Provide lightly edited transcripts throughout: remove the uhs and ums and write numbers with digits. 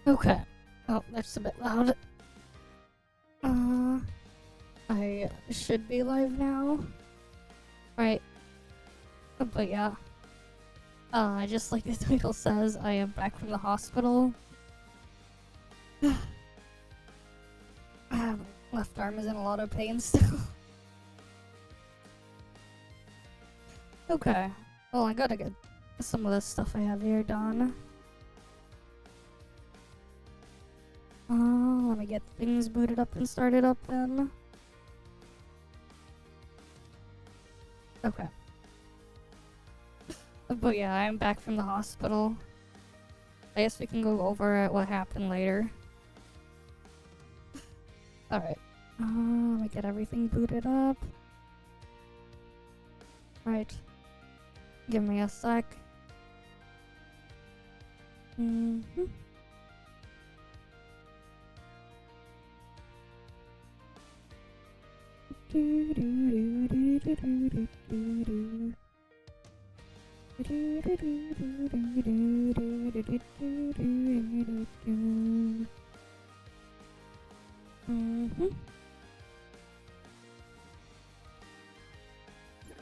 Okay. Oh, that's a bit loud. I should be live now. Right. But yeah. Just like the title says, I am back from the hospital. My left arm is in a lot of pain still. Okay. Well, I gotta get some of this stuff I have here done. Let me get things booted up and started up then. Okay. But yeah, I'm back from the hospital. I guess we can go over what happened later. Alright. Let me get everything booted up. Right. Give me a sec.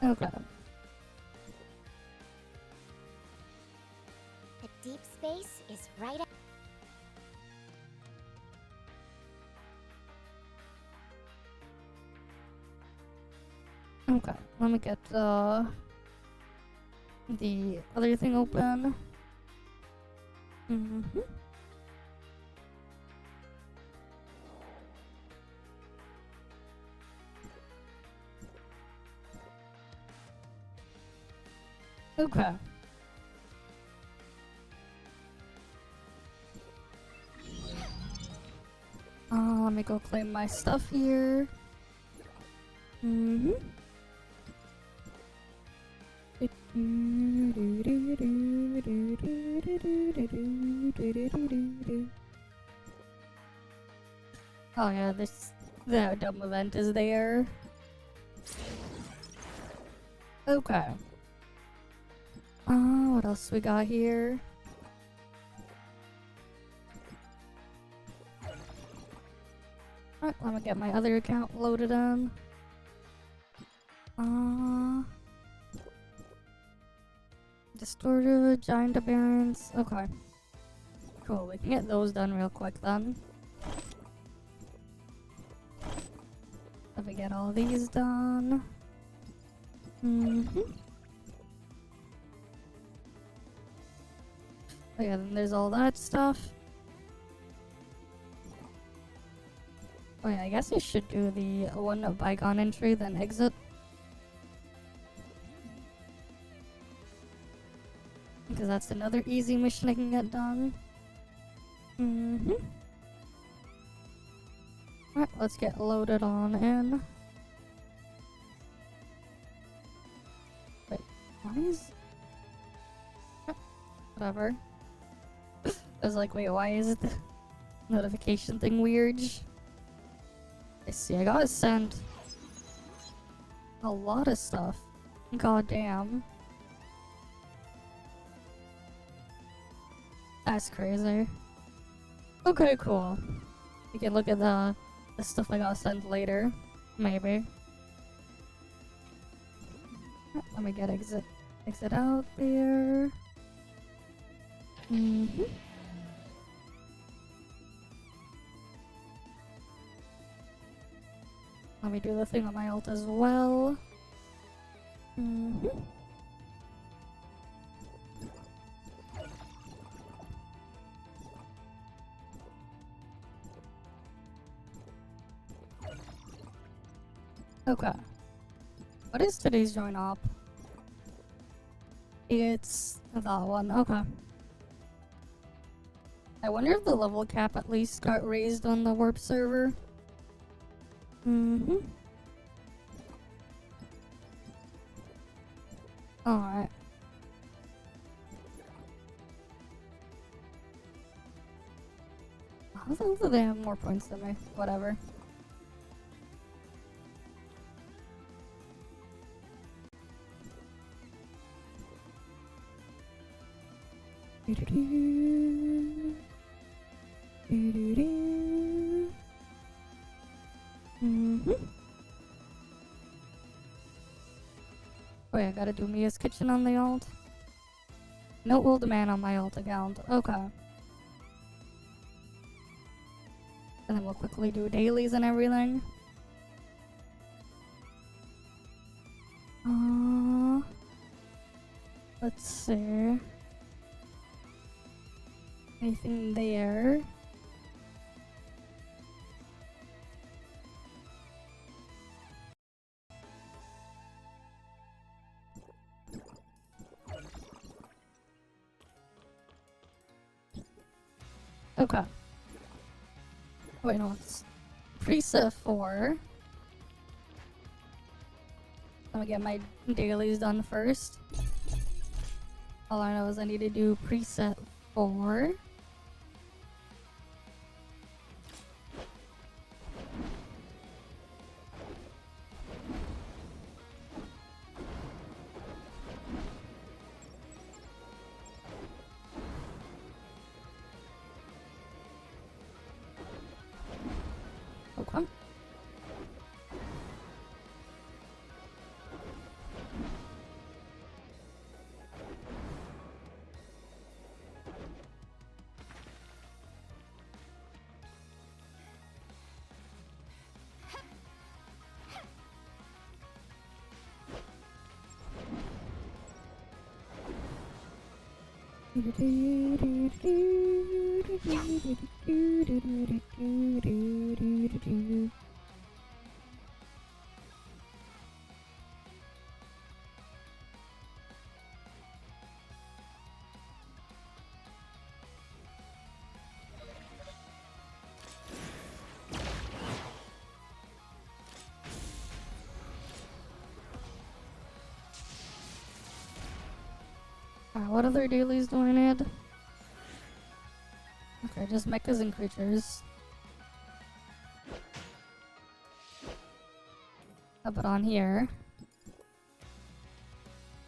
Okay. The deep space is right. Okay, let me get the other thing open. Okay. Let me go claim my stuff here. Oh yeah, the dumb event is there. Okay. What else we got here? Alright, let me get my other account loaded in. Distorted, giant appearance. Okay. Cool, we can get those done real quick then. Let me get all these done. Oh yeah, then there's all that stuff. Oh yeah, I guess I should do the one bygone entry, then exit. Because that's another easy mission I can get done. Alright, let's get loaded on in. Wait, why is... Whatever. I was like, wait, why is the notification thing weird? I see, I gotta send a lot of stuff. God damn. That's crazy. Okay, cool. You can look at the stuff I gotta send later. Maybe. Let me get exit out there. Let me do the thing on my ult as well. Okay. What is today's join op? It's that one. Okay. I wonder if the level cap at least got raised on the warp server. Alright. How the hell do they have more points than me? Whatever. Wait, I gotta do Mia's Kitchen on the alt. No old man on my alt account. Okay. And then we'll quickly do dailies and everything. Let's see. Anything there? Okay. Wait, no, it's preset 4. Let me get my dailies done first. All I know is I need to do preset 4. Okay. What other dailies do I need? Okay, just mechas and creatures. How about on here?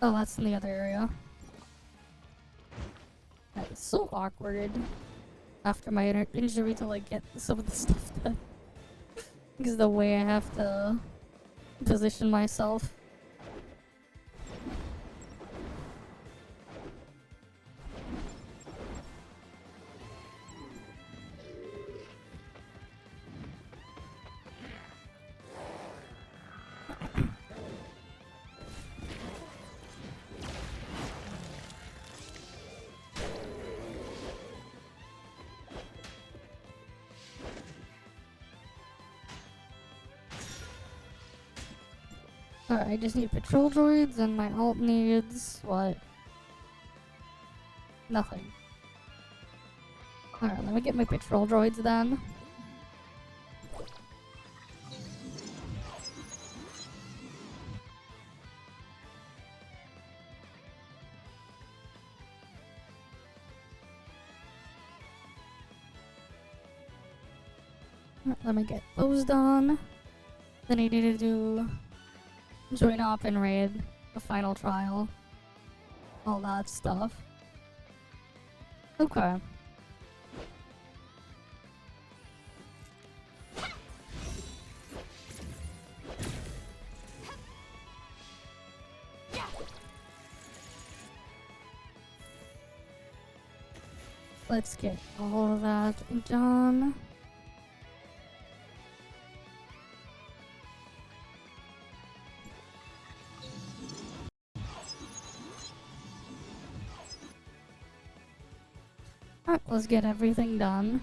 Oh, that's in the other area. That is so awkward after my injury to like get some of the stuff done. Because the way I have to position myself. Alright, I just need patrol droids and my alt needs what? Nothing. Alright, let me get my patrol droids then. Alright, let me get those done. Then I need to do join op and raid, the final trial, all that stuff. Okay. Let's get all of that done. Alright, let's get everything done.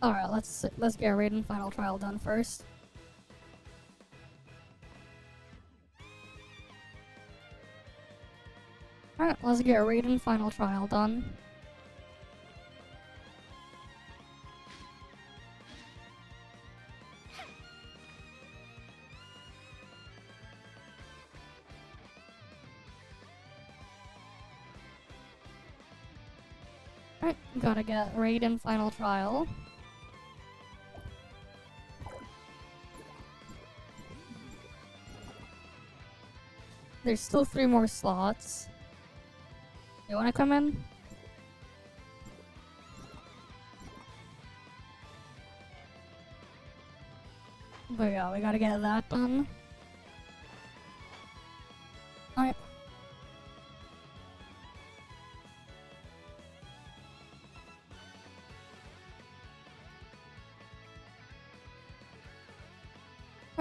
Alright, let's get raid and final trial done first. Alright, Alright, let's get raid and final trial done. Alright, gotta get raid and final trial. There's still 3 more slots. You wanna come in? But yeah, we gotta get that done. Alright.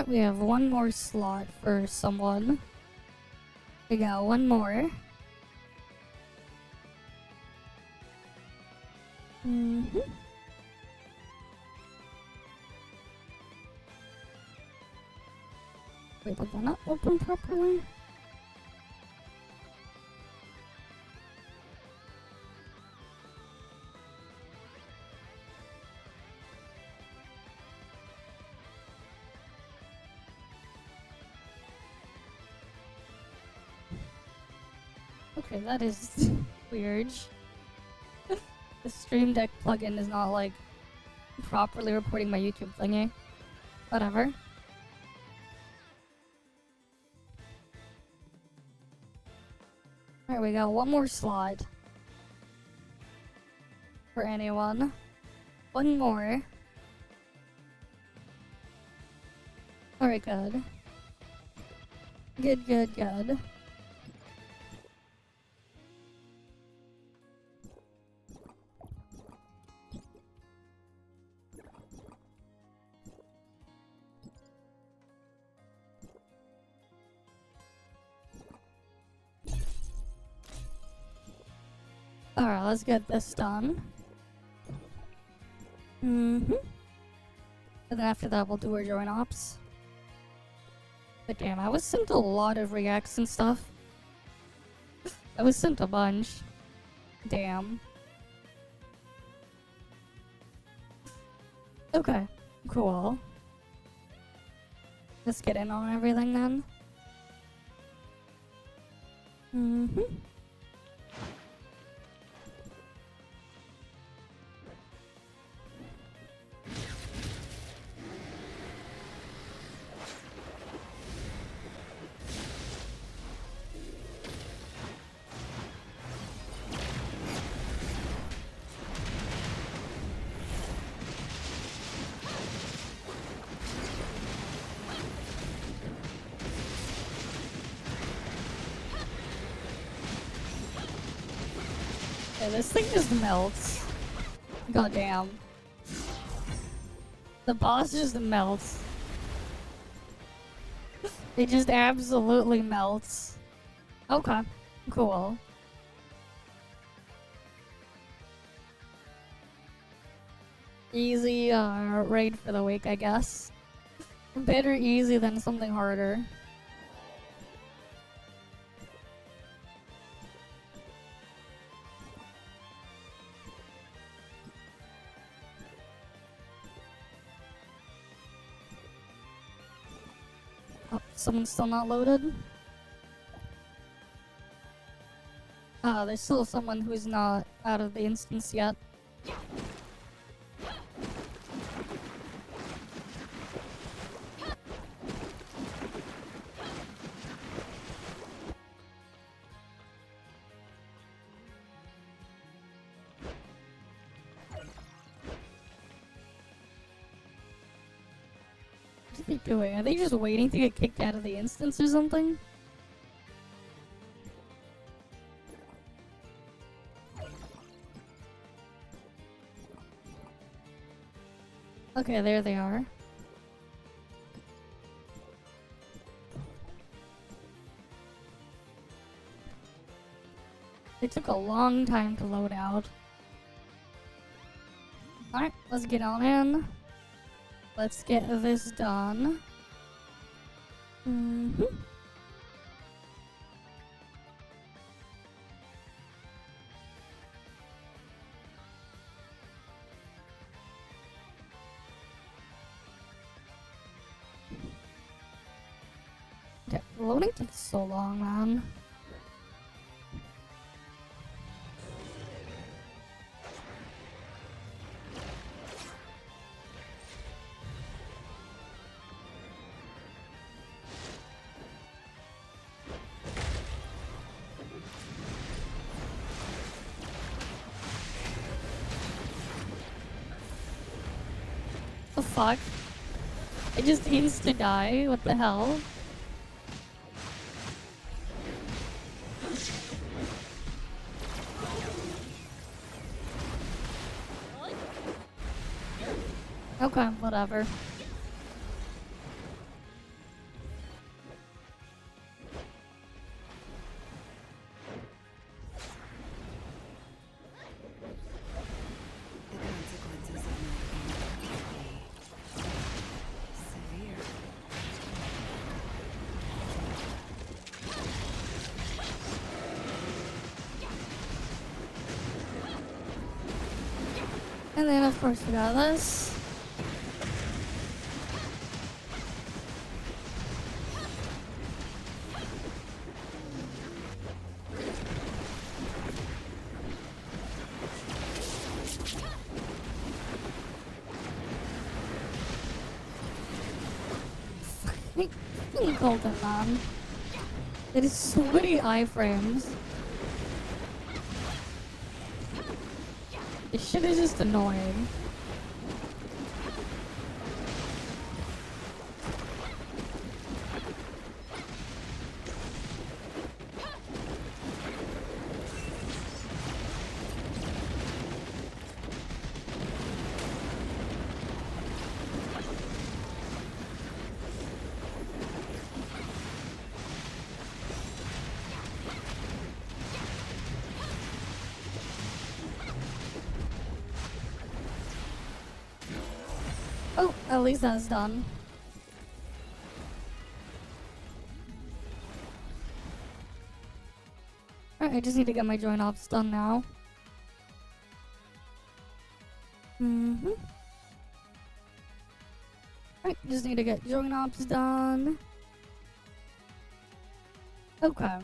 We have 1 more slot for someone. We got 1 more. Wait, did that not open properly? Okay, that is weird. The Stream Deck plugin is not like properly reporting my YouTube thingy. Whatever. Alright, we got 1 more slot. For anyone. 1 more. Alright, good. Good. Alright, let's get this done. And then after that, we'll do our join ops. But damn, I was sent a lot of reacts and stuff. I was sent a bunch. Damn. Okay, cool. Let's get in on everything then. Okay, this thing just melts. Goddamn. The boss just melts. It just absolutely melts. Okay, cool. Easy raid for the week, I guess. Better easy than something harder. Oh, someone's still not loaded? Ah, there's still someone who's not out of the instance yet. What are they doing? Are they just waiting to get kicked out of the instance or something? Okay, there they are. It took a long time to load out. Alright, let's get on in. Let's get this done. Loading takes so long, man. The fuck? I just insta die? What the hell? Okay, whatever. The consequences of my inaction severe. And then of course we got this. Fucking golden, man. It is so many iframes. This shit is just annoying. Oh, at least that's done. Alright, I just need to get my joint ops done now. Alright, just need to get joint ops done. Okay.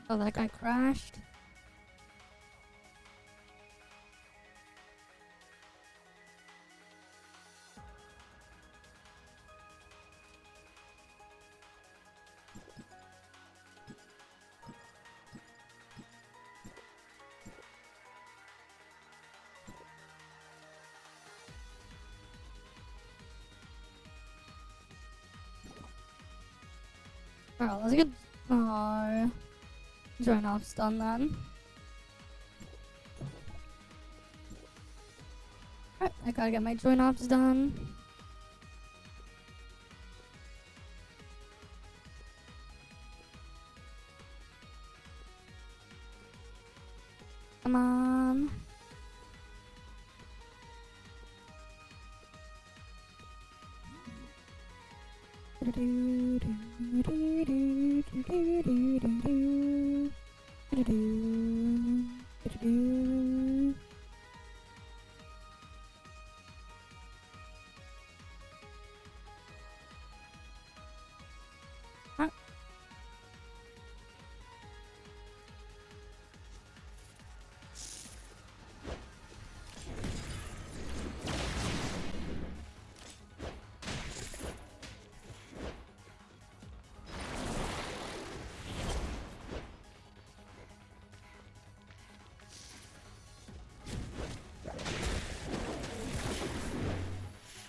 Oh, that guy crashed. Alright, let's get joint ops done then. Alright, I gotta get my joint ops done. Come on.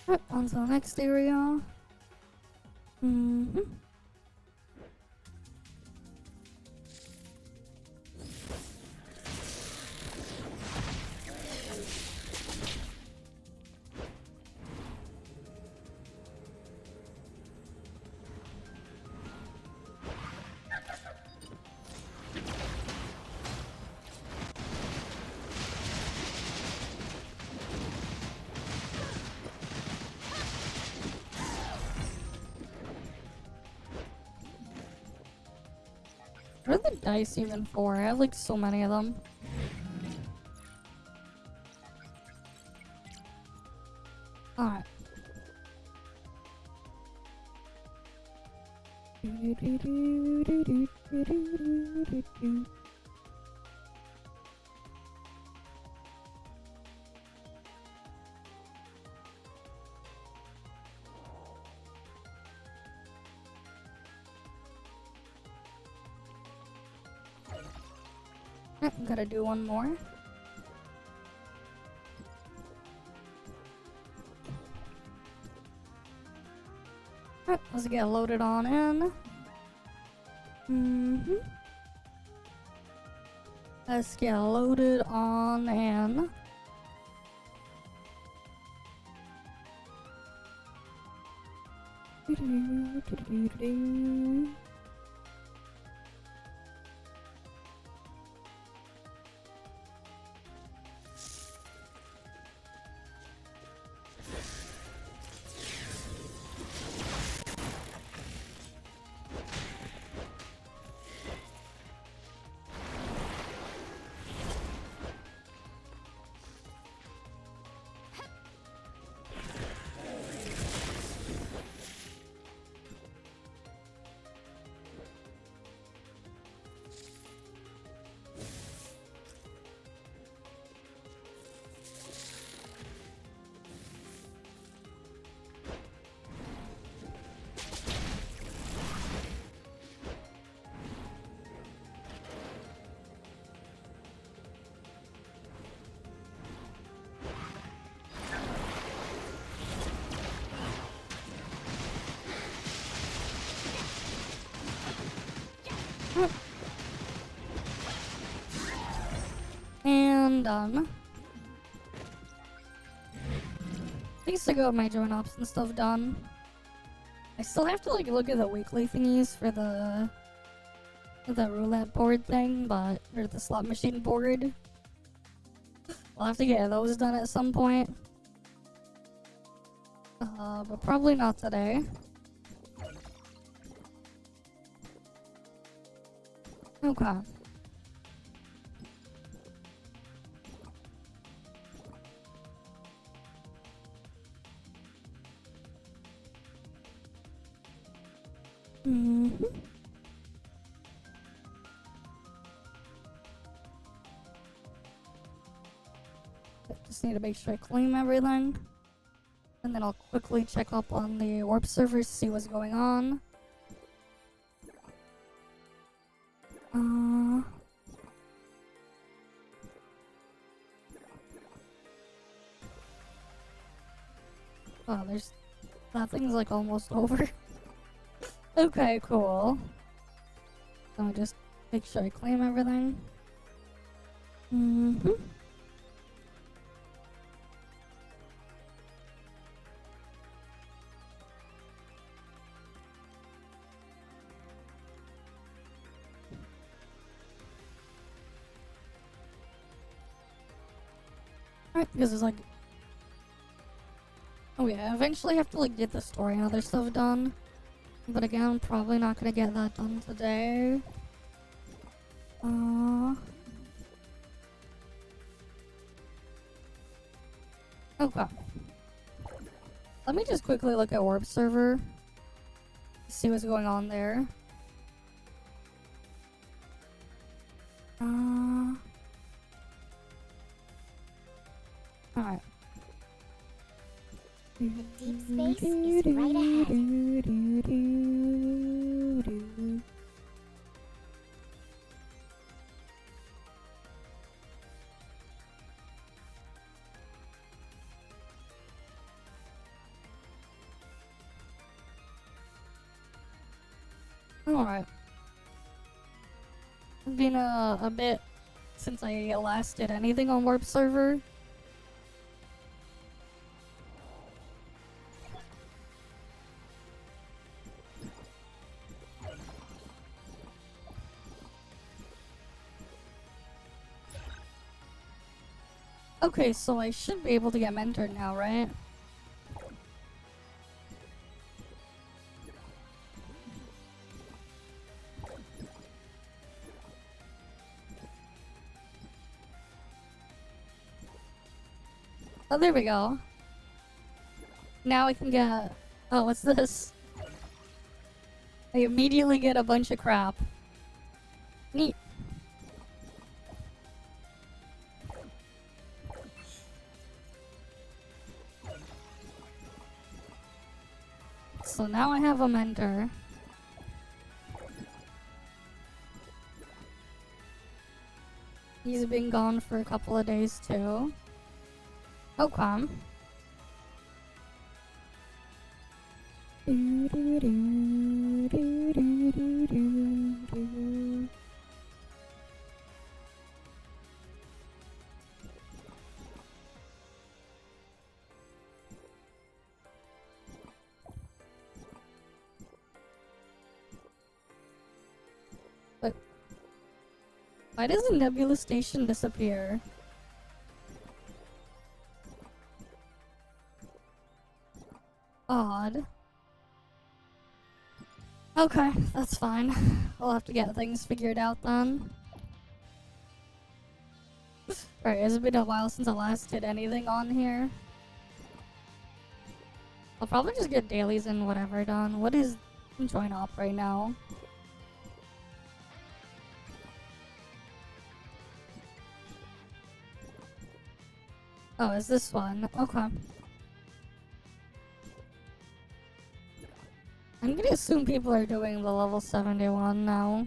Alright, on to the next area. are the dice even for? I have like so many of them. Alright. Gotta do one more. Alright, let's get loaded on in. Let's get loaded on in. And done. At least I got my join ops and stuff done. I still have to like look at the weekly thingies for the roulette board thing, or the slot machine board. I'll have to get those done at some point. But probably not today. Okay. Just need to make sure I claim everything. And then I'll quickly check up on the warp servers to see what's going on. Oh, that thing's like almost over. Okay, cool. So I'll just make sure I claim everything. Alright, because it's like... Oh yeah, I eventually have to like get the story and other stuff done. But again, probably not gonna get that done today. Okay. Let me just quickly look at Warp Server. See what's going on there. Alright. Deep space is right ahead. Alright. It's been a bit since I last did anything on Warp Server. Okay, so I should be able to get mentored now, right? Oh, there we go. Now I can get... Oh, what's this? I immediately get a bunch of crap. Neat. So now I have a mentor. He's been gone for a couple of days too. Oh, come. But why does the Nebula Station disappear? Odd. Okay, that's fine. We'll have to get things figured out then. Right, it's been a while since I last did anything on here. I'll probably just get dailies and whatever done. What is join op right now? Oh, is this one? Okay. I'm gonna assume people are doing the level 71 now.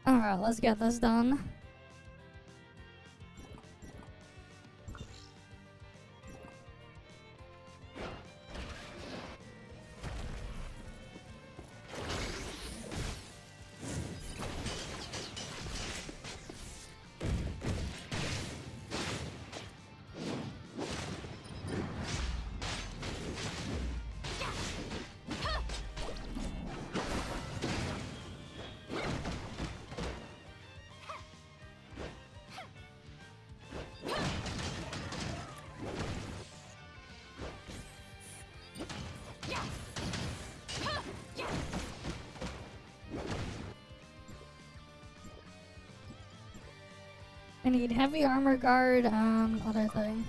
Alright, let's get this done. I need heavy armor guard, other thing.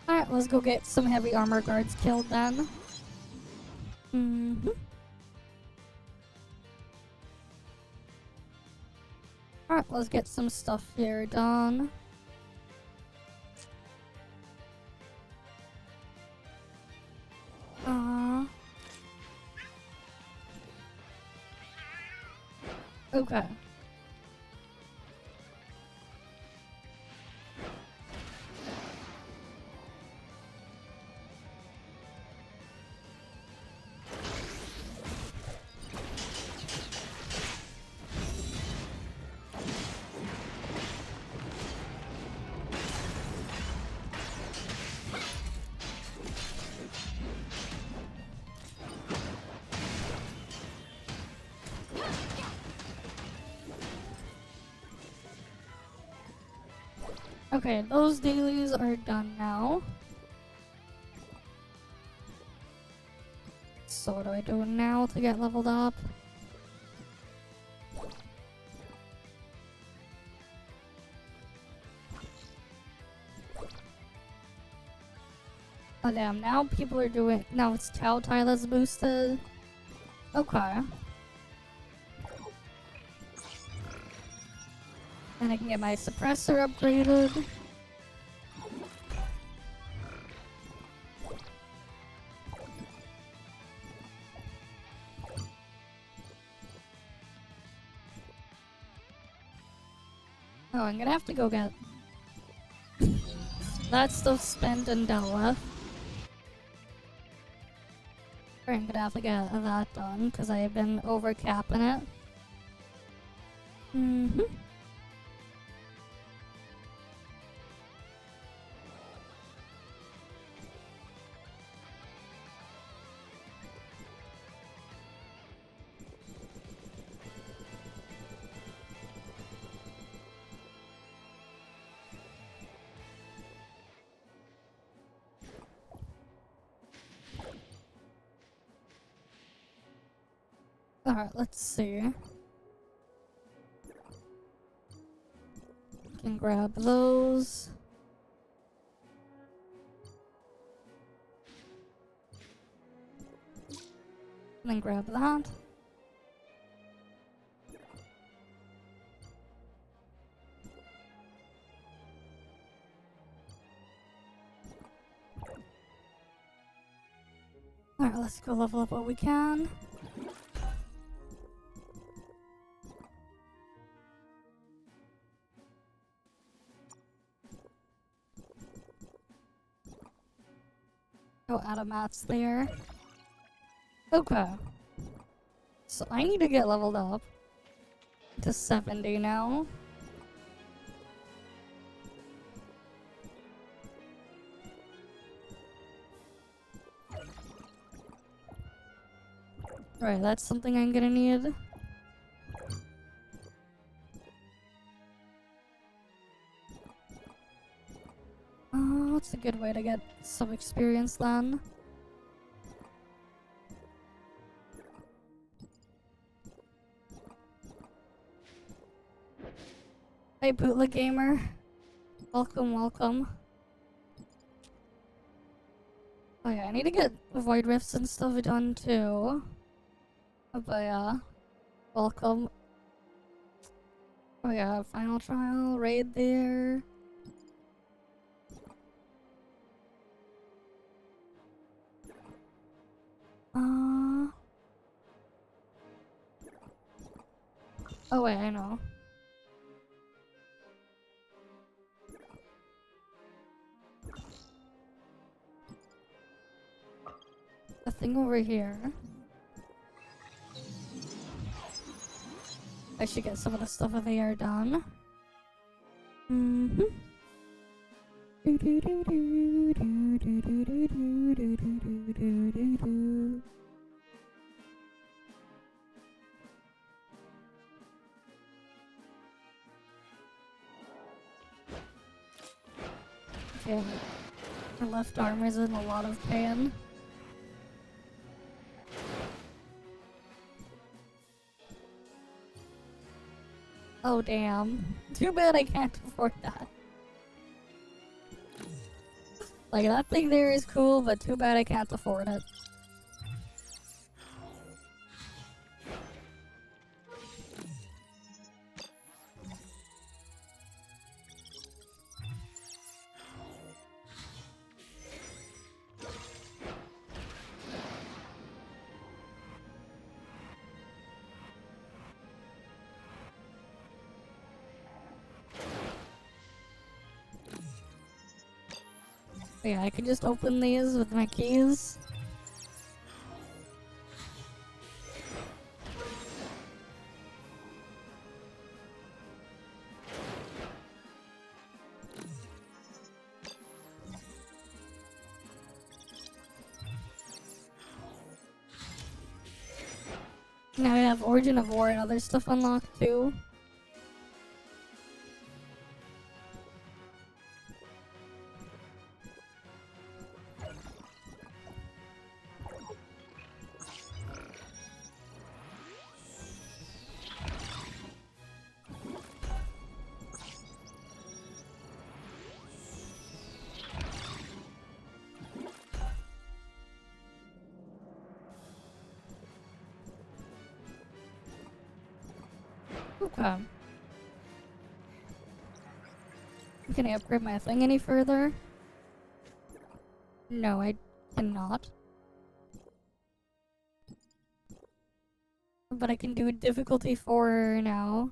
Alright, let's go get some heavy armor guards killed then. Alright, let's get some stuff here done. Okay. Okay, those dailies are done now. So what do I do now to get leveled up? Oh damn, now people are doing... Now it's Tau Tai that's boosted. Okay. And I can get my suppressor upgraded. Oh, I'm gonna have to go get that stuff spent and dealt with. I'm gonna have to get that done because I've been over capping it. Alright, let's see. Can grab those. And then grab that. Alright, let's go level up what we can. Oh, Adamat's there. Okay. So I need to get leveled up to 70 now. Right, that's something I'm gonna need. What's a good way to get some experience then? Hey, Bootleg Gamer. Welcome, welcome. Oh yeah, I need to get Void Rifts and stuff done too. But yeah, welcome. Oh yeah, Final Trial, raid there. Oh wait, I know. The thing over here. I should get some of the stuff of the air done. Okay, my left arm is in a lot of pain. Oh damn. Too bad I can't afford that. Like, that thing there is cool, but too bad I can't afford it. Yeah, I can just open these with my keys. Now I have Origin of War and other stuff unlocked too. Okay. Can I upgrade my thing any further? No, I cannot. But I can do difficulty 4 now.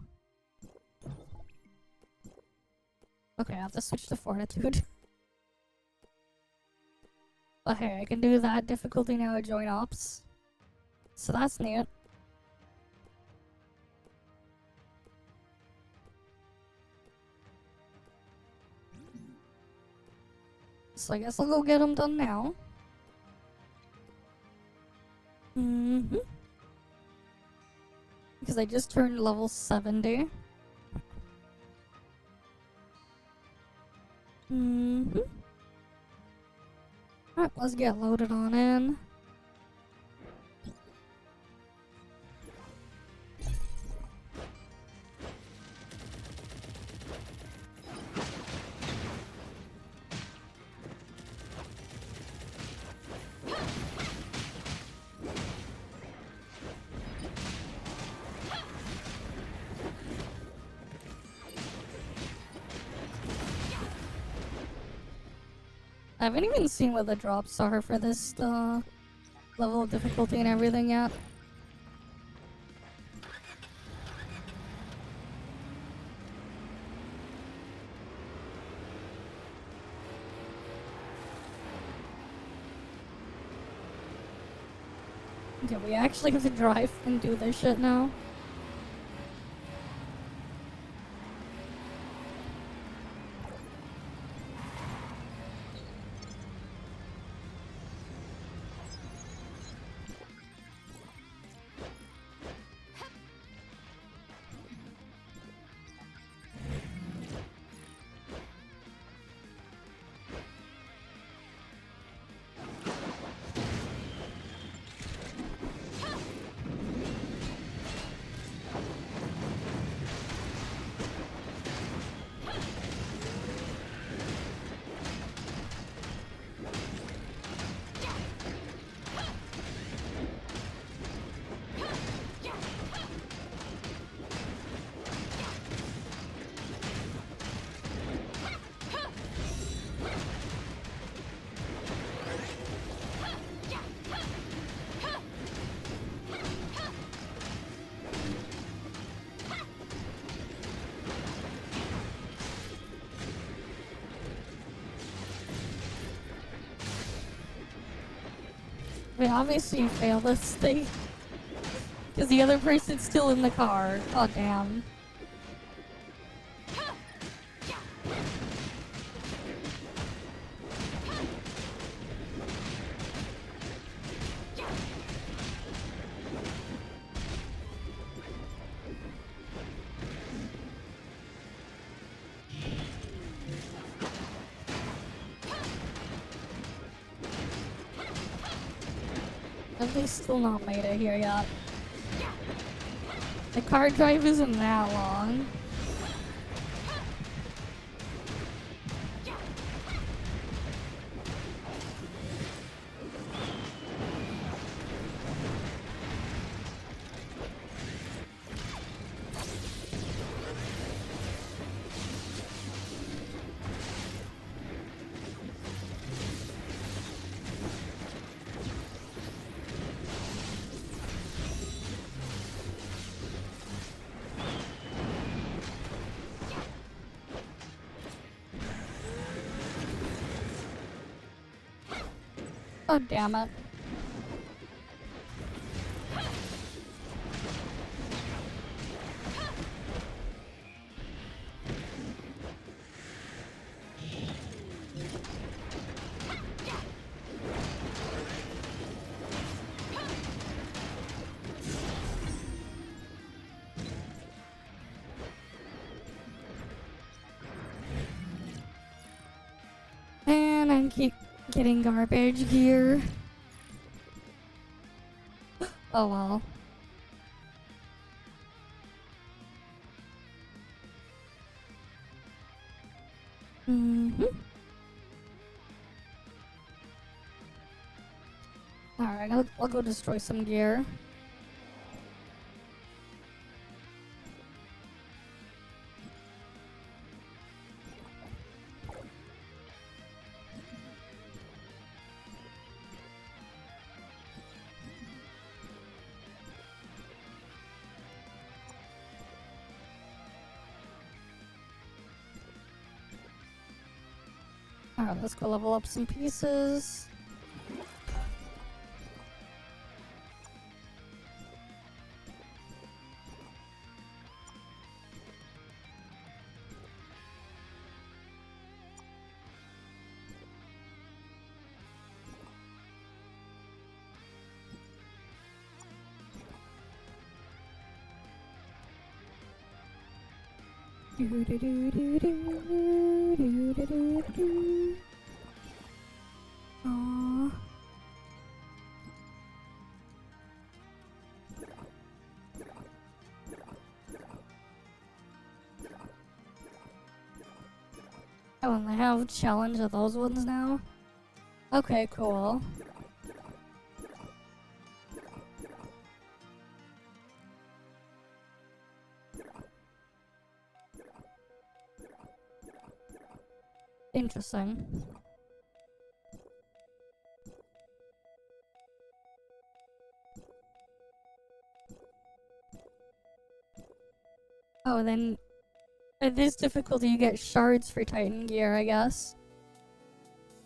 Okay, I have to switch to Fortitude. Okay, I can do that difficulty now at Joint Ops. So that's neat. So I guess I'll go get them done now. Because I just turned level 70. Alright, let's get loaded on in. I haven't even seen what the drops are for this level of difficulty and everything yet. Okay, we actually have to drive and do this shit now. We obviously failed this thing. Because the other person's still in the car. Oh, damn. Have they still not made it here yet? The car drive isn't that long. Oh, damn it. And I keep getting garbage gear. Oh well. Alright, I'll go destroy some gear. Alright, let's go level up some pieces. Aww. Oh, and they have challenge of those ones now? Okay, cool. Interesting. Oh, then at this difficulty you get shards for Titan gear, I guess.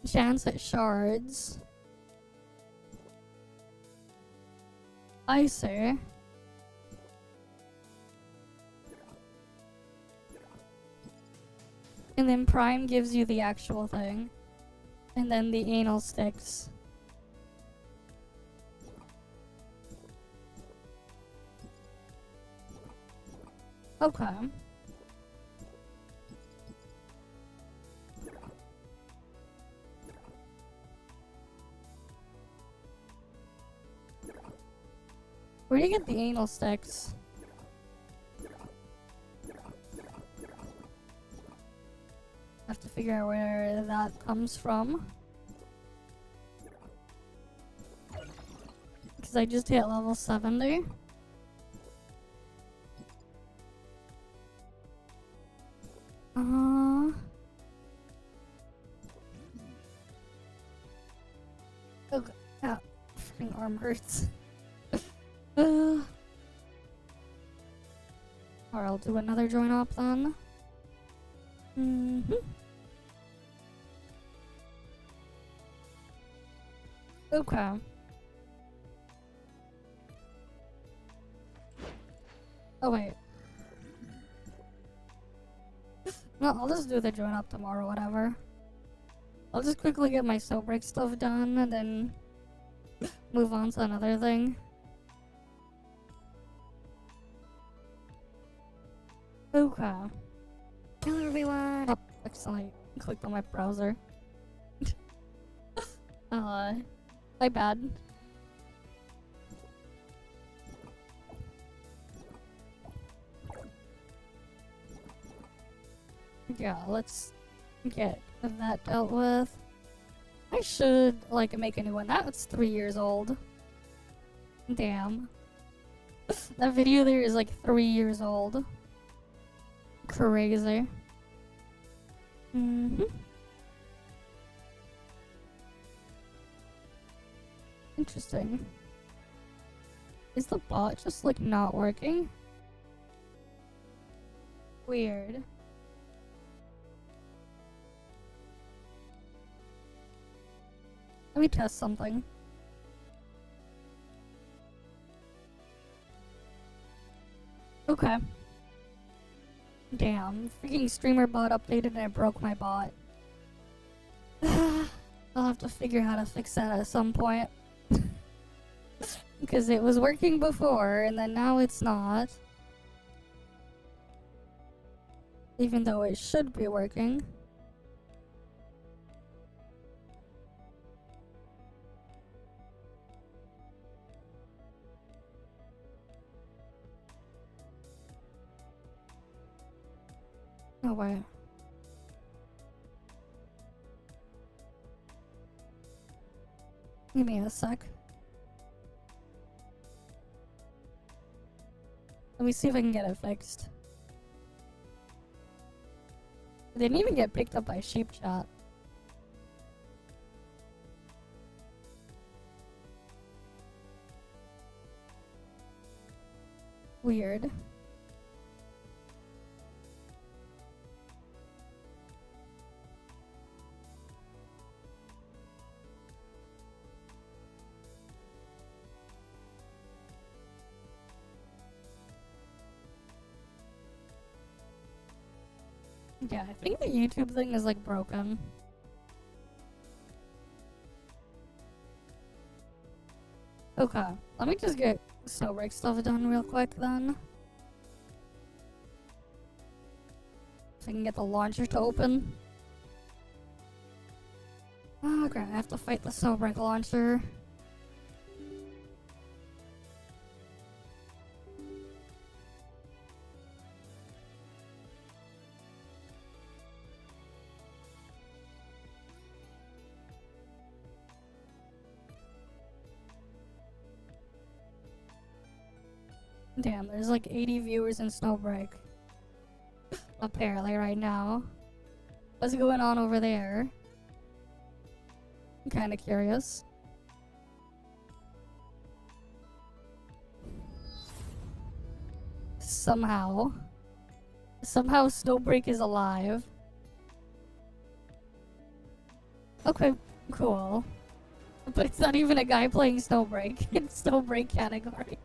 Chance at shards. I see. And then Prime gives you the actual thing. And then the anal sticks. Okay. Where do you get the anal sticks? Have to figure out where that comes from. Because I just hit level 70. Okay. Ah, freaking arm hurts. Or I'll do another join op then. Okay. Oh wait. No, I'll just do the join up tomorrow, whatever. I'll just quickly get my Snowbreak stuff done and then move on to another thing. Okay. Hello, everyone. Oh, accidentally clicked on my browser. My bad. Yeah, let's get that dealt with. I should, like, make a new one. That's 3 years old. Damn. That video there is, like, 3 years old. Crazy. Interesting. Is the bot just, like, not working? Weird. Let me test something. Okay. Damn. Freaking streamer bot updated and it broke my bot. I'll have to figure out how to fix that at some point. Because it was working before and then now it's not. Even though it should be working. Oh, wait. Give me a sec. Let me see if I can get it fixed. It didn't even get picked up by Sheep Chat. Weird. Yeah, I think the YouTube thing is like broken. Okay, let me just get Snowbreak stuff done real quick then. So I can get the launcher to open. Oh, okay, I have to fight the Snowbreak launcher. Damn, there's like 80 viewers in Snowbreak. Apparently right now. What's going on over there? I'm kinda curious. Somehow. Somehow Snowbreak is alive. Okay, cool. But it's not even a guy playing Snowbreak. It's Snowbreak category.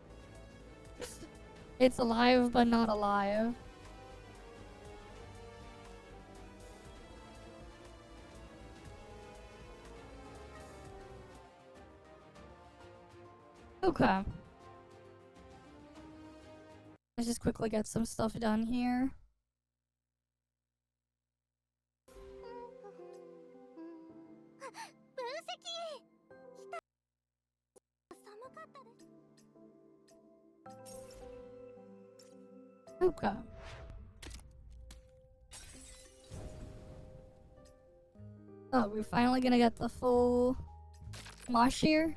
It's alive but not alive. Okay. Let's just quickly get some stuff done here. Okay. Oh, we're finally gonna get the full mosh here.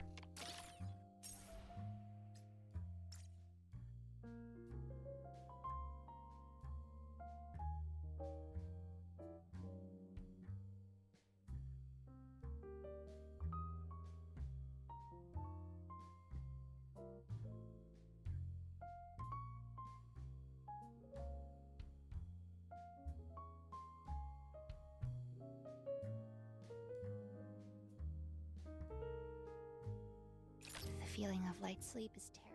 The feeling of light sleep is terrible.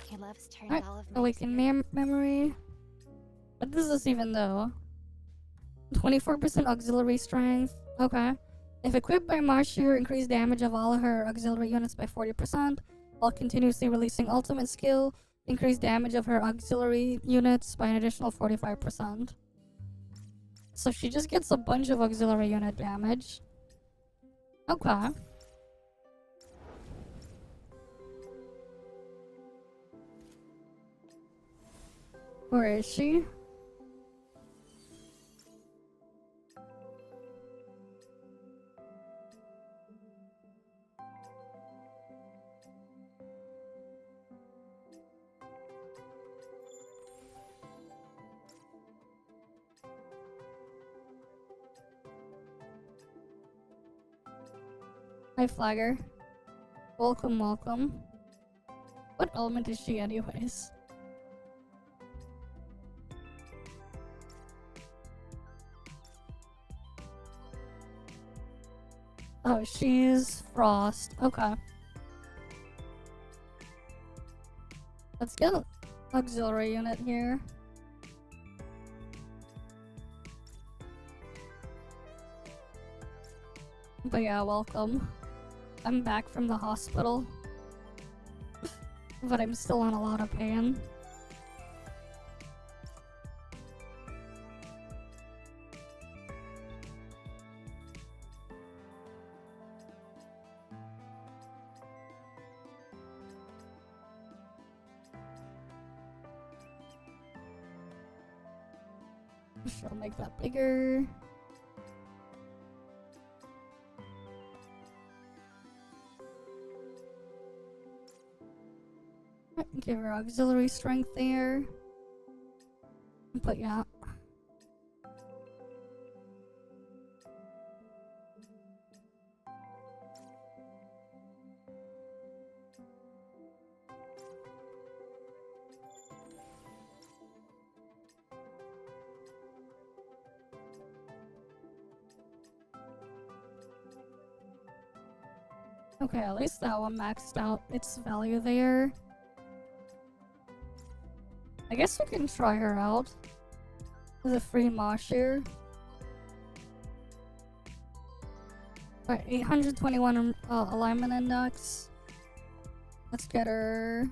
Your love's turned Alright, all of my awaken memory. What does this even do? 24% auxiliary strength. Okay. If equipped by Marshir, increase damage of all her auxiliary units by 40%, while continuously releasing ultimate skill, increase damage of her auxiliary units by an additional 45%. So she just gets a bunch of auxiliary unit damage. Okay. Where is she? Hi, Flagger. Welcome, welcome. What element is she anyways? Oh, she's Frost. Okay. Let's get an auxiliary unit here. But yeah, welcome. I'm back from the hospital. But I'm still in a lot of pain. She'll make that bigger. Give her auxiliary strength there. But yeah. Okay, at least that one maxed out its value there. I guess we can try her out. There's a free Moshir. Alright, 821 alignment index. Let's get her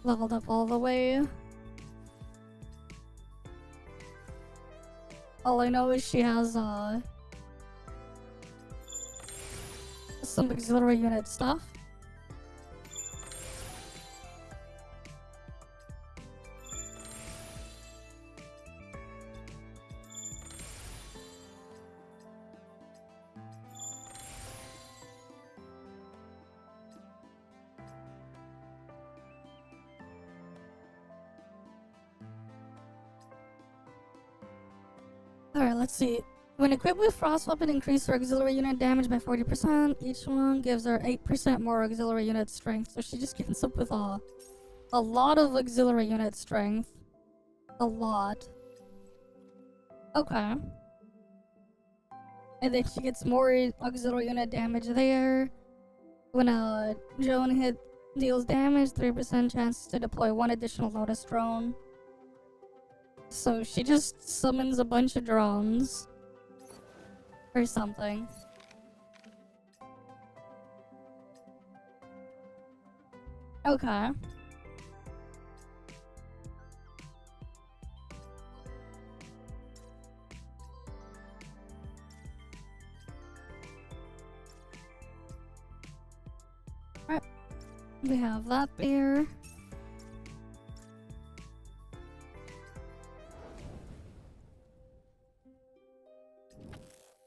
leveled up all the way. All I know is she has some auxiliary unit stuff. Alright, let's see. When equipped with Frost Weapon, increase her auxiliary unit damage by 40%. Each one gives her 8% more auxiliary unit strength. So she just ends up with a lot of auxiliary unit strength. A lot. Okay. And then she gets more auxiliary unit damage there. When a drone hit deals damage, 3% chance to deploy one additional Lotus drone. So she just summons a bunch of drones. Or something. Okay. Alright. We have that bear.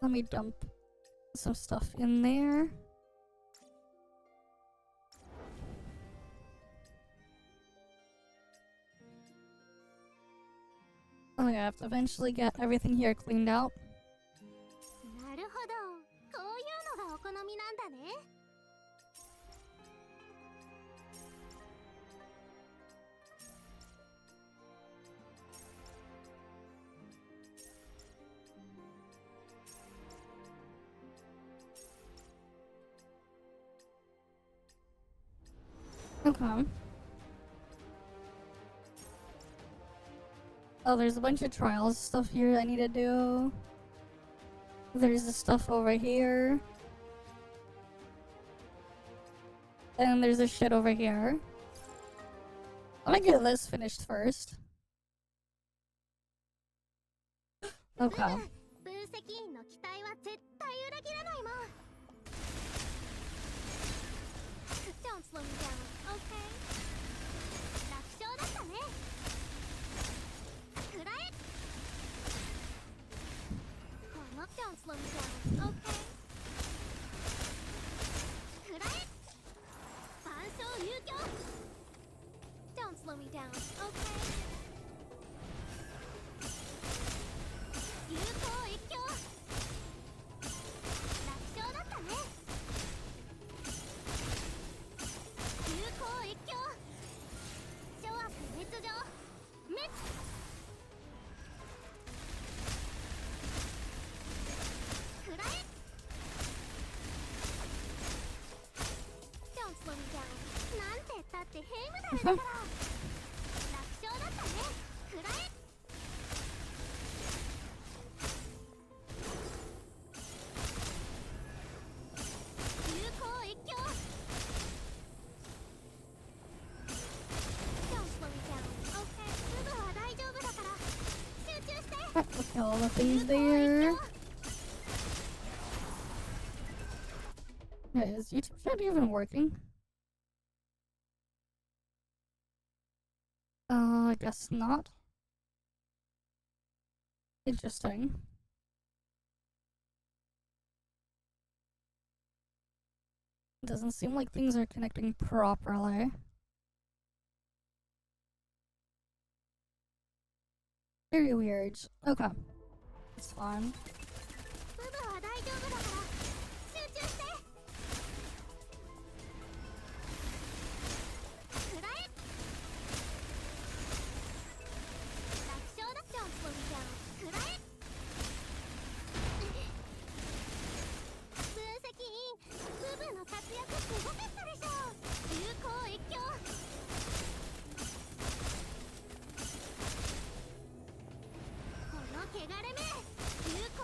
Let me dump some stuff in there. Oh yeah, I have to eventually get everything here cleaned out. なるほど。こういうのがお好みなんだね。Okay. Oh, there's a bunch of trials stuff here I need to do. There's the stuff over here. And there's this shit over here. Let me get this finished first. Okay. 分析員の期待は絶対裏切らないもん。Don't slow me down, okay? 楽勝だったね。くらえ。この Don't slow me down, okay? くらえ。万象遊興。Don't slow me down, okay? 有効一挙。楽勝だったね。有効一挙。諸悪滅上。滅。くらえ。Don't slow me down。なんてったってヘイムダルだから。楽勝だったね。くらえ。有効一挙。Don't slow me down, okay? すぐは大丈夫だから。集中して。 Alright, look at all the things there. Hey, is YouTube chat even working? I guess not. Interesting. Doesn't seem like things are connecting properly. Very weird. Okay. It's fine. すぐは大丈夫だから。集中して。くらえ。楽勝だ。Don't slow me down。くらえ。分析員、部分の活躍すごかったでしょ。有効一挙。この汚れ目。有効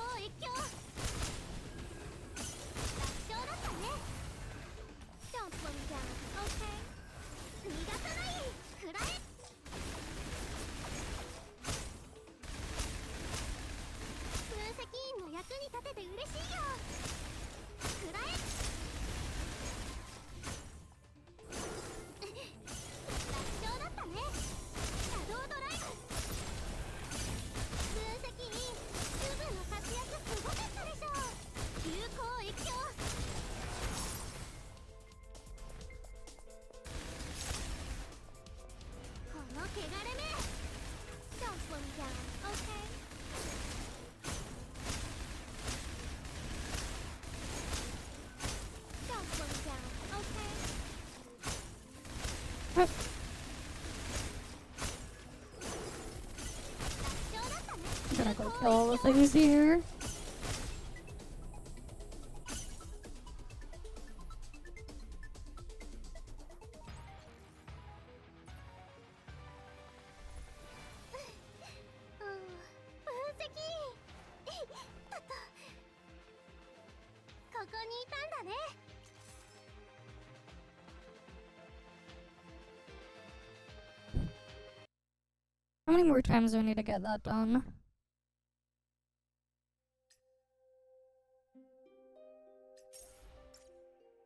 Right. 楽勝だったね。 I'm gonna go kill all the things here. 分析ここにいたんだね。 How many more times do I need to get that done?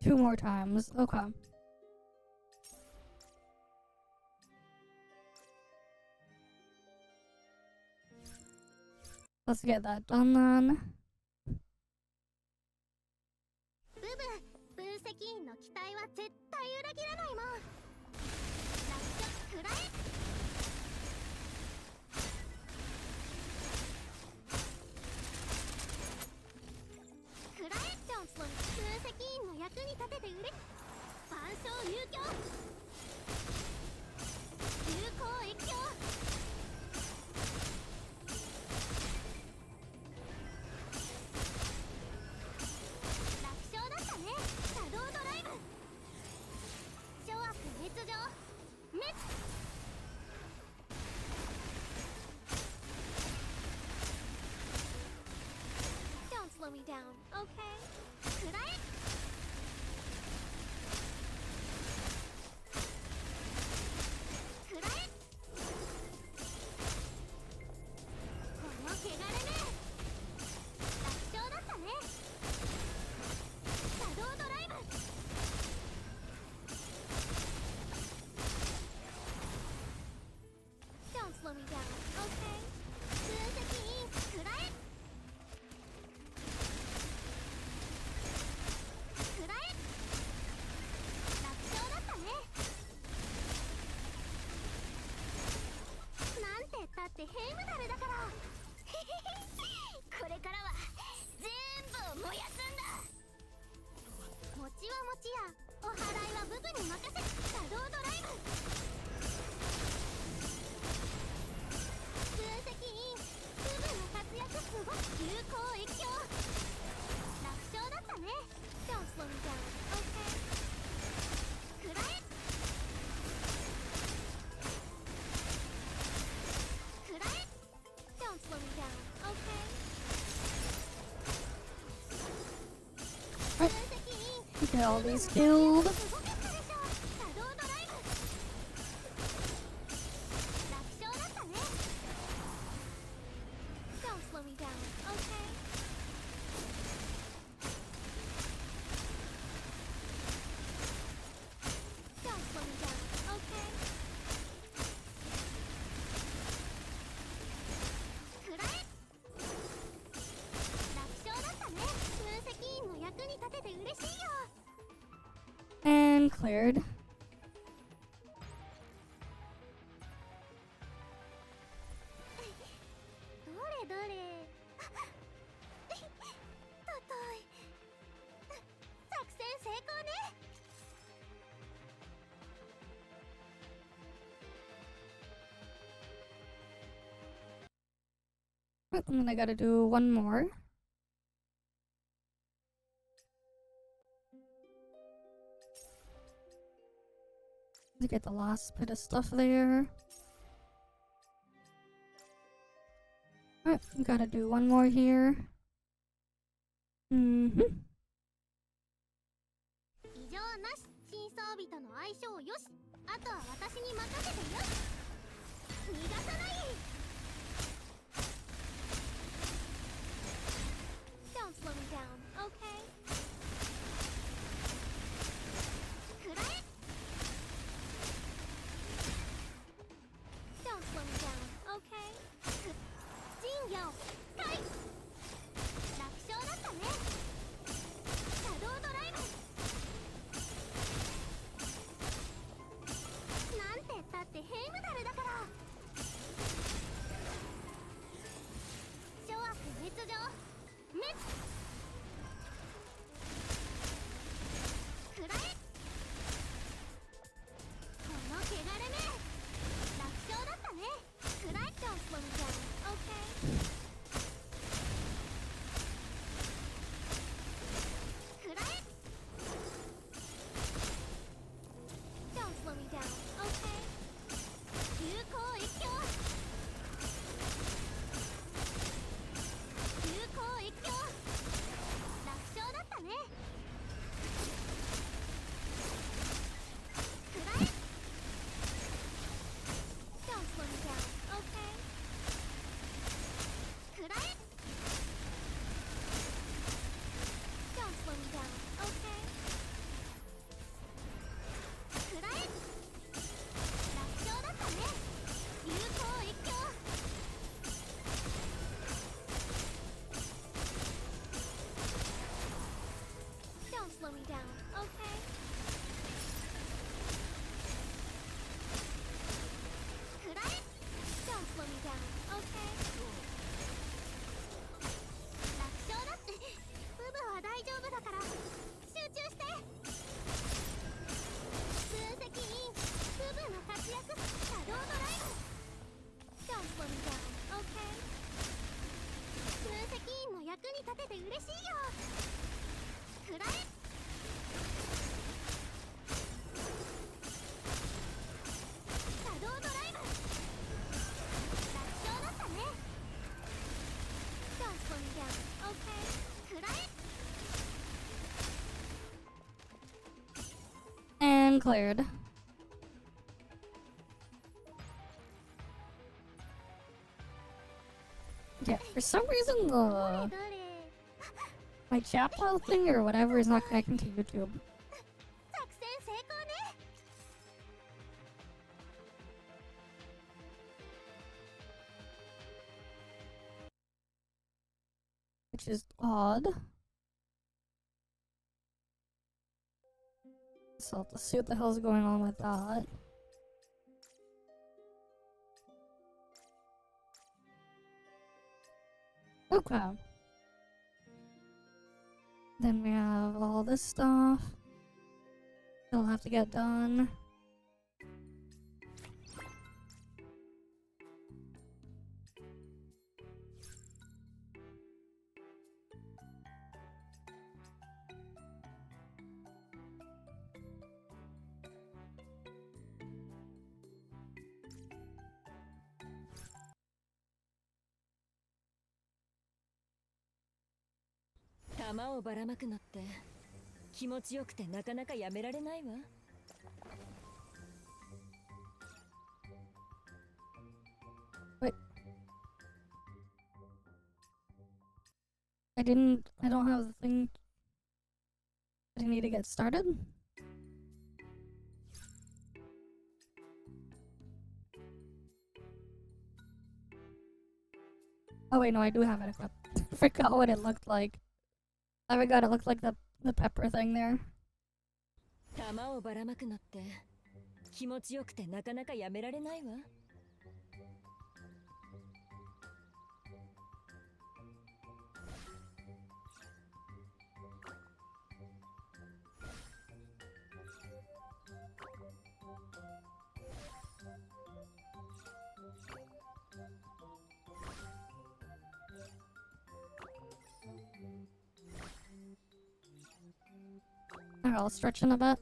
Two more times. Okay. Let's get that done then. ブブ、分析員の期待は絶対裏切らないもん。楽勝くらえ。くらえチャンスの分析員の役に立てて売れ。万象入居。流行越境。楽勝だったね。シャドウドライブ。諸悪滅上。滅。Don't slow me down, okay? くらえ。くらえ。この汚れめ。楽勝だったね。シャドウドライブ。Don't slow me down, okay? 分析員くらえ。くらえ。楽勝だったね。なんてったってヘイムダルだから。これからは全部燃やすんだ。餅は餅や、お祓いはブブに任せ。シャドウドライブ。分析員ブブの活躍すごい。流行越境。楽勝だったね。Don't slow me down, okay? くらえ。くらえ。Don't slow me down, okay? 分析員 Get all these killed. すごかったでしょ。シャドウドライブ。楽勝だったね。Don't slow me down, okay? くらえ。楽勝だったね。分析員の役に立てて嬉しいよ。 And cleared. どれどれ。たとい。作戦成功ね。 And then I gotta do one more. To get the last bit of stuff there. Alright, we gotta do one more here. 異常なし。新装備との相性よし。あとは私に任せてよし。逃がさない。 Don't slow me down, okay? くらえ。 Don't slow me down, okay? 陣矢をかい。楽勝だったね。シャドウドライブ。なんてったってヘイムダルだから。諸悪滅上。滅。been cleared. Yeah, for some reason the my chat file thing or whatever is not connecting to YouTube. 作戦成功ね。 Which is odd. So I'll have to see what the hell's going on with that. Okay. Then we have all this stuff. It'll have to get done. Wait, I don't have the thing. I need to get started. Oh wait, no, I do have it equipped. I forgot what it looked like. I forgot it looked like the pepper thing there. 玉をばらまくのって気持ちよくてなかなかやめられないわ。Alright, I'll stretch in a bit.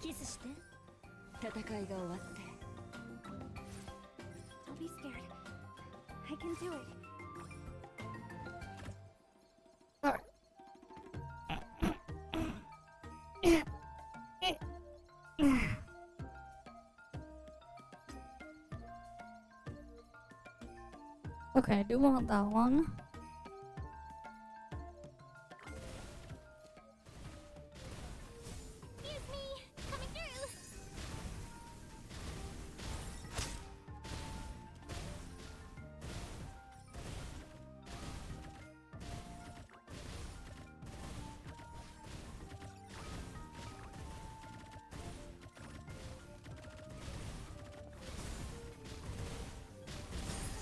Kiss して。戦いが終わって。Don't be scared. I can do it. Alright. Okay, I do want that one. Excuse me, coming through.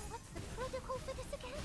What's the protocol for this again?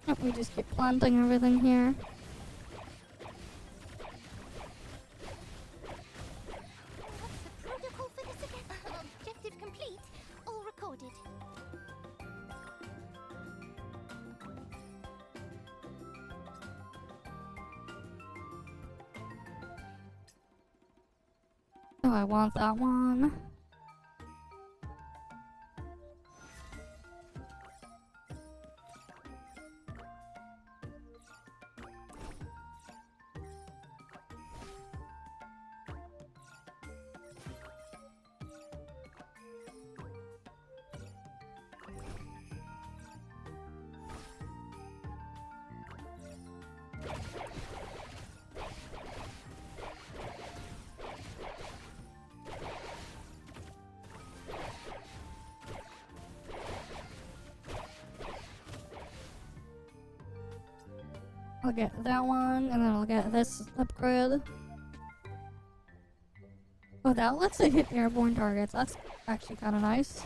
Oh, we just keep planting everything here. What's the protocol for this again? Objective complete. All recorded. Oh, I want that one. I'll get that one, and then I'll get this upgrade. Oh, that lets it hit airborne targets. That's actually kind of nice.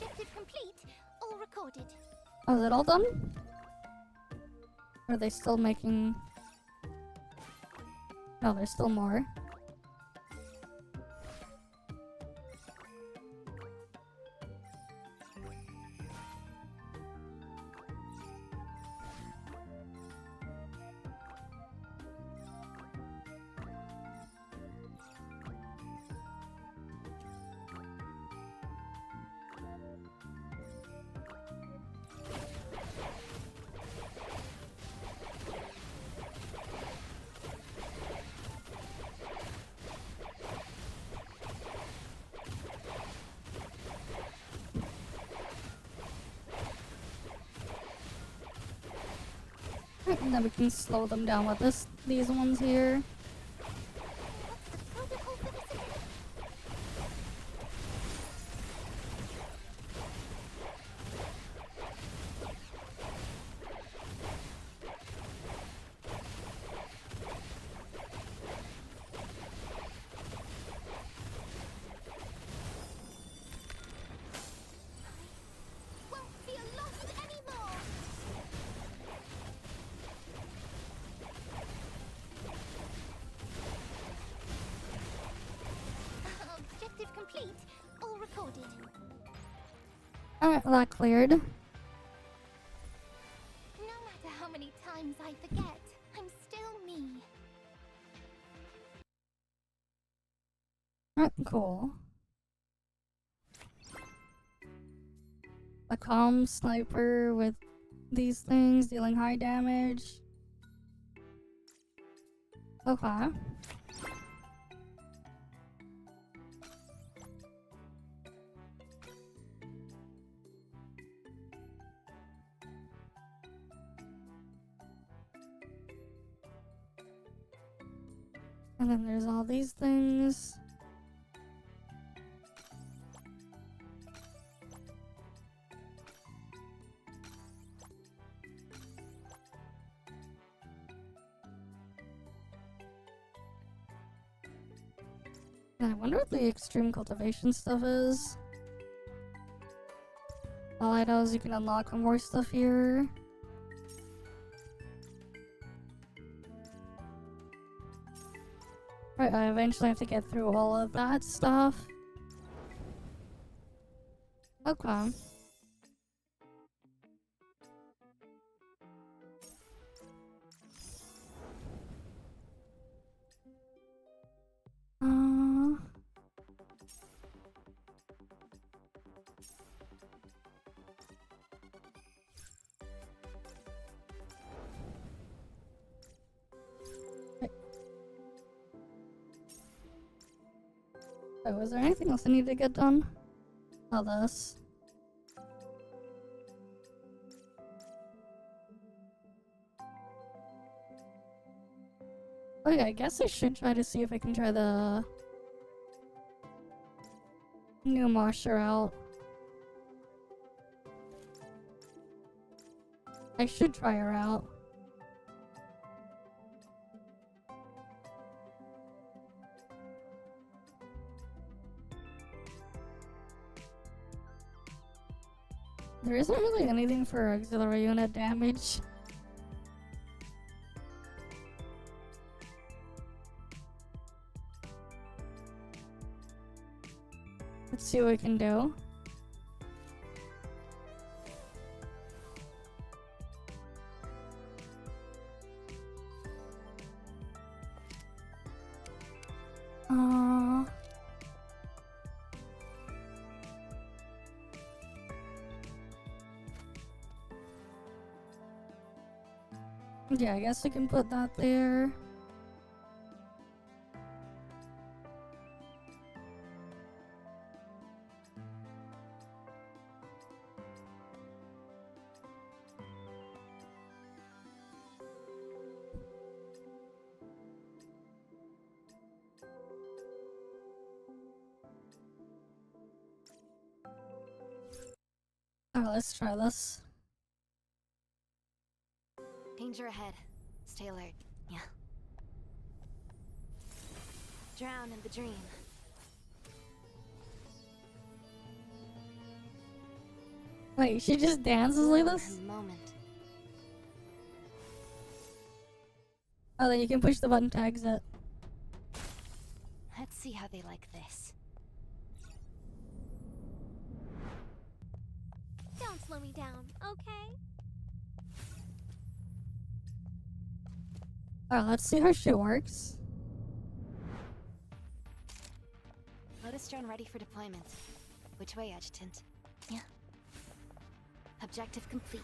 Objective complete. All recorded. Oh, is it all done? Or are they still making... No, there's still more. And then we can slow them down with these ones here. What's the protocol for this again? I won't feel lost anymore. Objective complete. All recorded. Alright, that cleared. No matter how many times I forget, I'm still me. Alright, cool. A calm sniper with these things dealing high damage. Okay. And then there's all these things. And I wonder what the extreme cultivation stuff is. All I know is you can unlock more stuff here. Right, I eventually have to get through all of that stuff. Okay. Oh, was there anything else I need to get done? Oh, this. Oh yeah, I guess I should try to see if I can try the new Mosher out. I should try her out. There isn't really anything for auxiliary unit damage. Let's see what we can do. Yeah, I guess we can put that there. Alright, let's try this. Danger ahead. Stay alert. Yeah. Drown in the dream. Wait, she just dances like this? Moment. Oh, then you can push the button to exit. Let's see how they like this. Don't slow me down, okay? Alright, let's see how she works. Lotus drone ready for deployment. Which way, Adjutant? Yeah. Objective complete.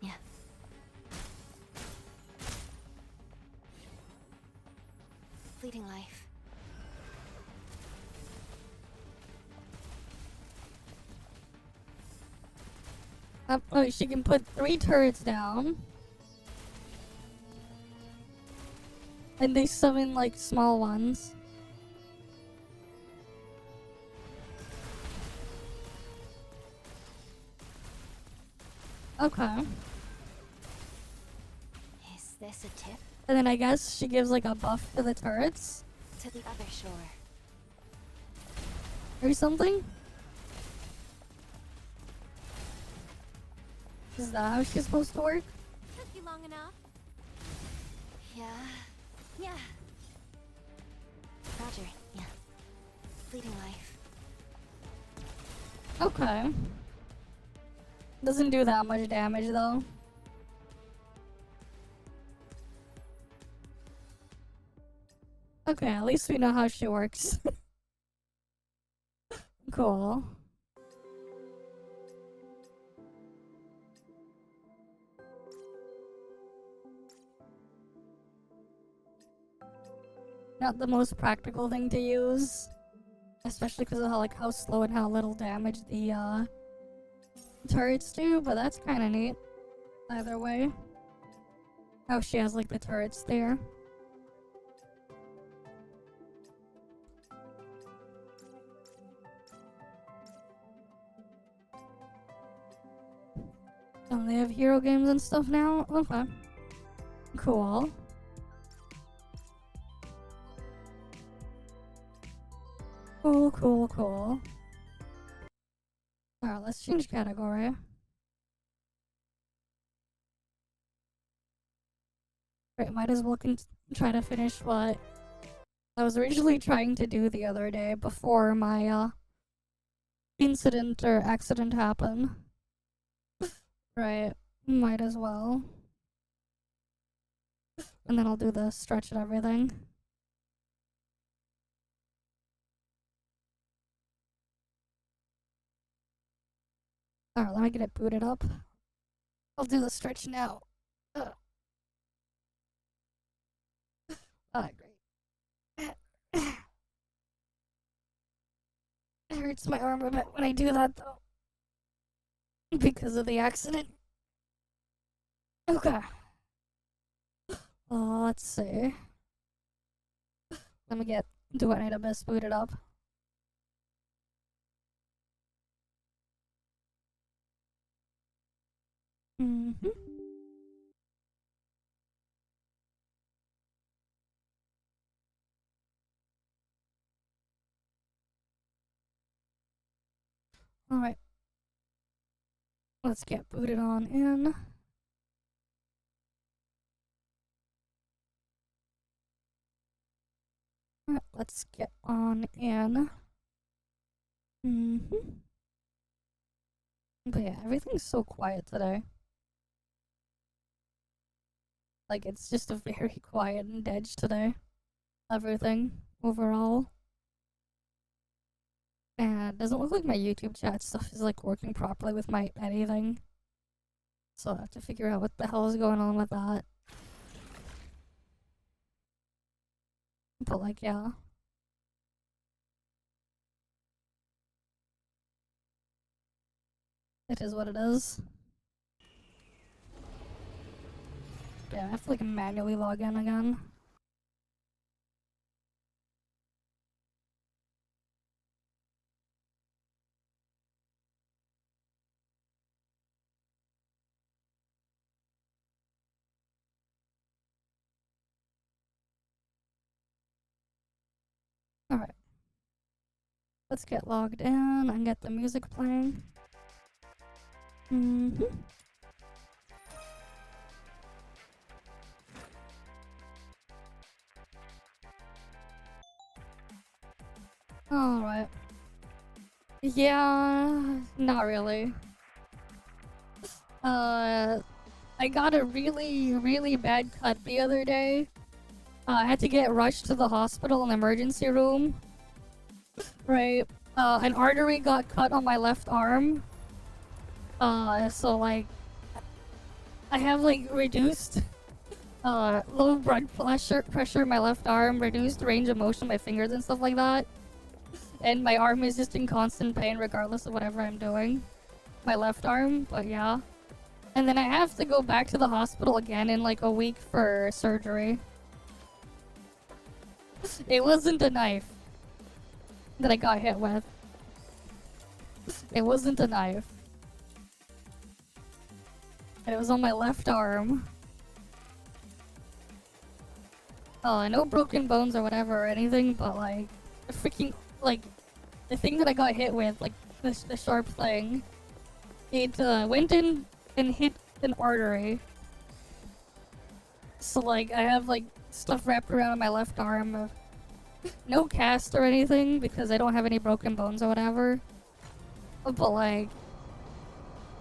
Yeah. Fleeting life. Oh, she can put 3 turrets down. And they summon like small ones. Okay. Is this a tip? And then I guess she gives like a buff to the turrets To the other shore. or something. Is that how she's supposed to work? Took you long enough. Yeah. Yeah. Roger. Yeah. Fleeting life. Okay. Doesn't do that much damage though. Okay, at least we know how she works. Cool. Not the most practical thing to use, especially because of how slow and how little damage the turrets do, but that's kind of neat. Either way, how she has like the turrets there. Oh, they have hero games and stuff now? Okay. Cool. Cool. Alright, let's change category. Right, might as well try to finish what I was originally trying to do the other day before my incident or accident happened. Right, might as well. And then I'll do the stretch and everything. Alright, let me get it booted up. I'll do the stretch now. Great. It hurts my arm a bit when I do that though. Because of the accident. Okay. Let's see. Let me get Duet Abyss booted up. Alright. Let's get booted on in. Alright, let's get on in. But yeah, everything's so quiet today. Like, it's just a very quiet and dead today. Everything, overall. And it doesn't look like my YouTube chat stuff is, like, working properly with my anything. So I have to figure out what the hell is going on with that. But, like, yeah. It is what it is. Yeah, I have to, like, manually log in again. Alright. Let's get logged in and get the music playing. Alright. Yeah, not really. I got a really bad cut the other day. I had to get rushed to the hospital in the emergency room. Right. An artery got cut on my left arm. So like, I have like reduced, low blood pressure in my left arm, reduced range of motion of my fingers and stuff like that. And my arm is just in constant pain regardless of whatever I'm doing. My left arm, but yeah. And then I have to go back to the hospital again in like a week for surgery. It wasn't a knife that I got hit with. It wasn't a knife. And it was on my left arm. No broken bones or whatever or anything, but like, the freaking, like, the thing that I got hit with, like, the sharp thing, it went in and hit an artery. So like, I have like, stuff wrapped around my left arm. No cast or anything, because I don't have any broken bones or whatever. But like,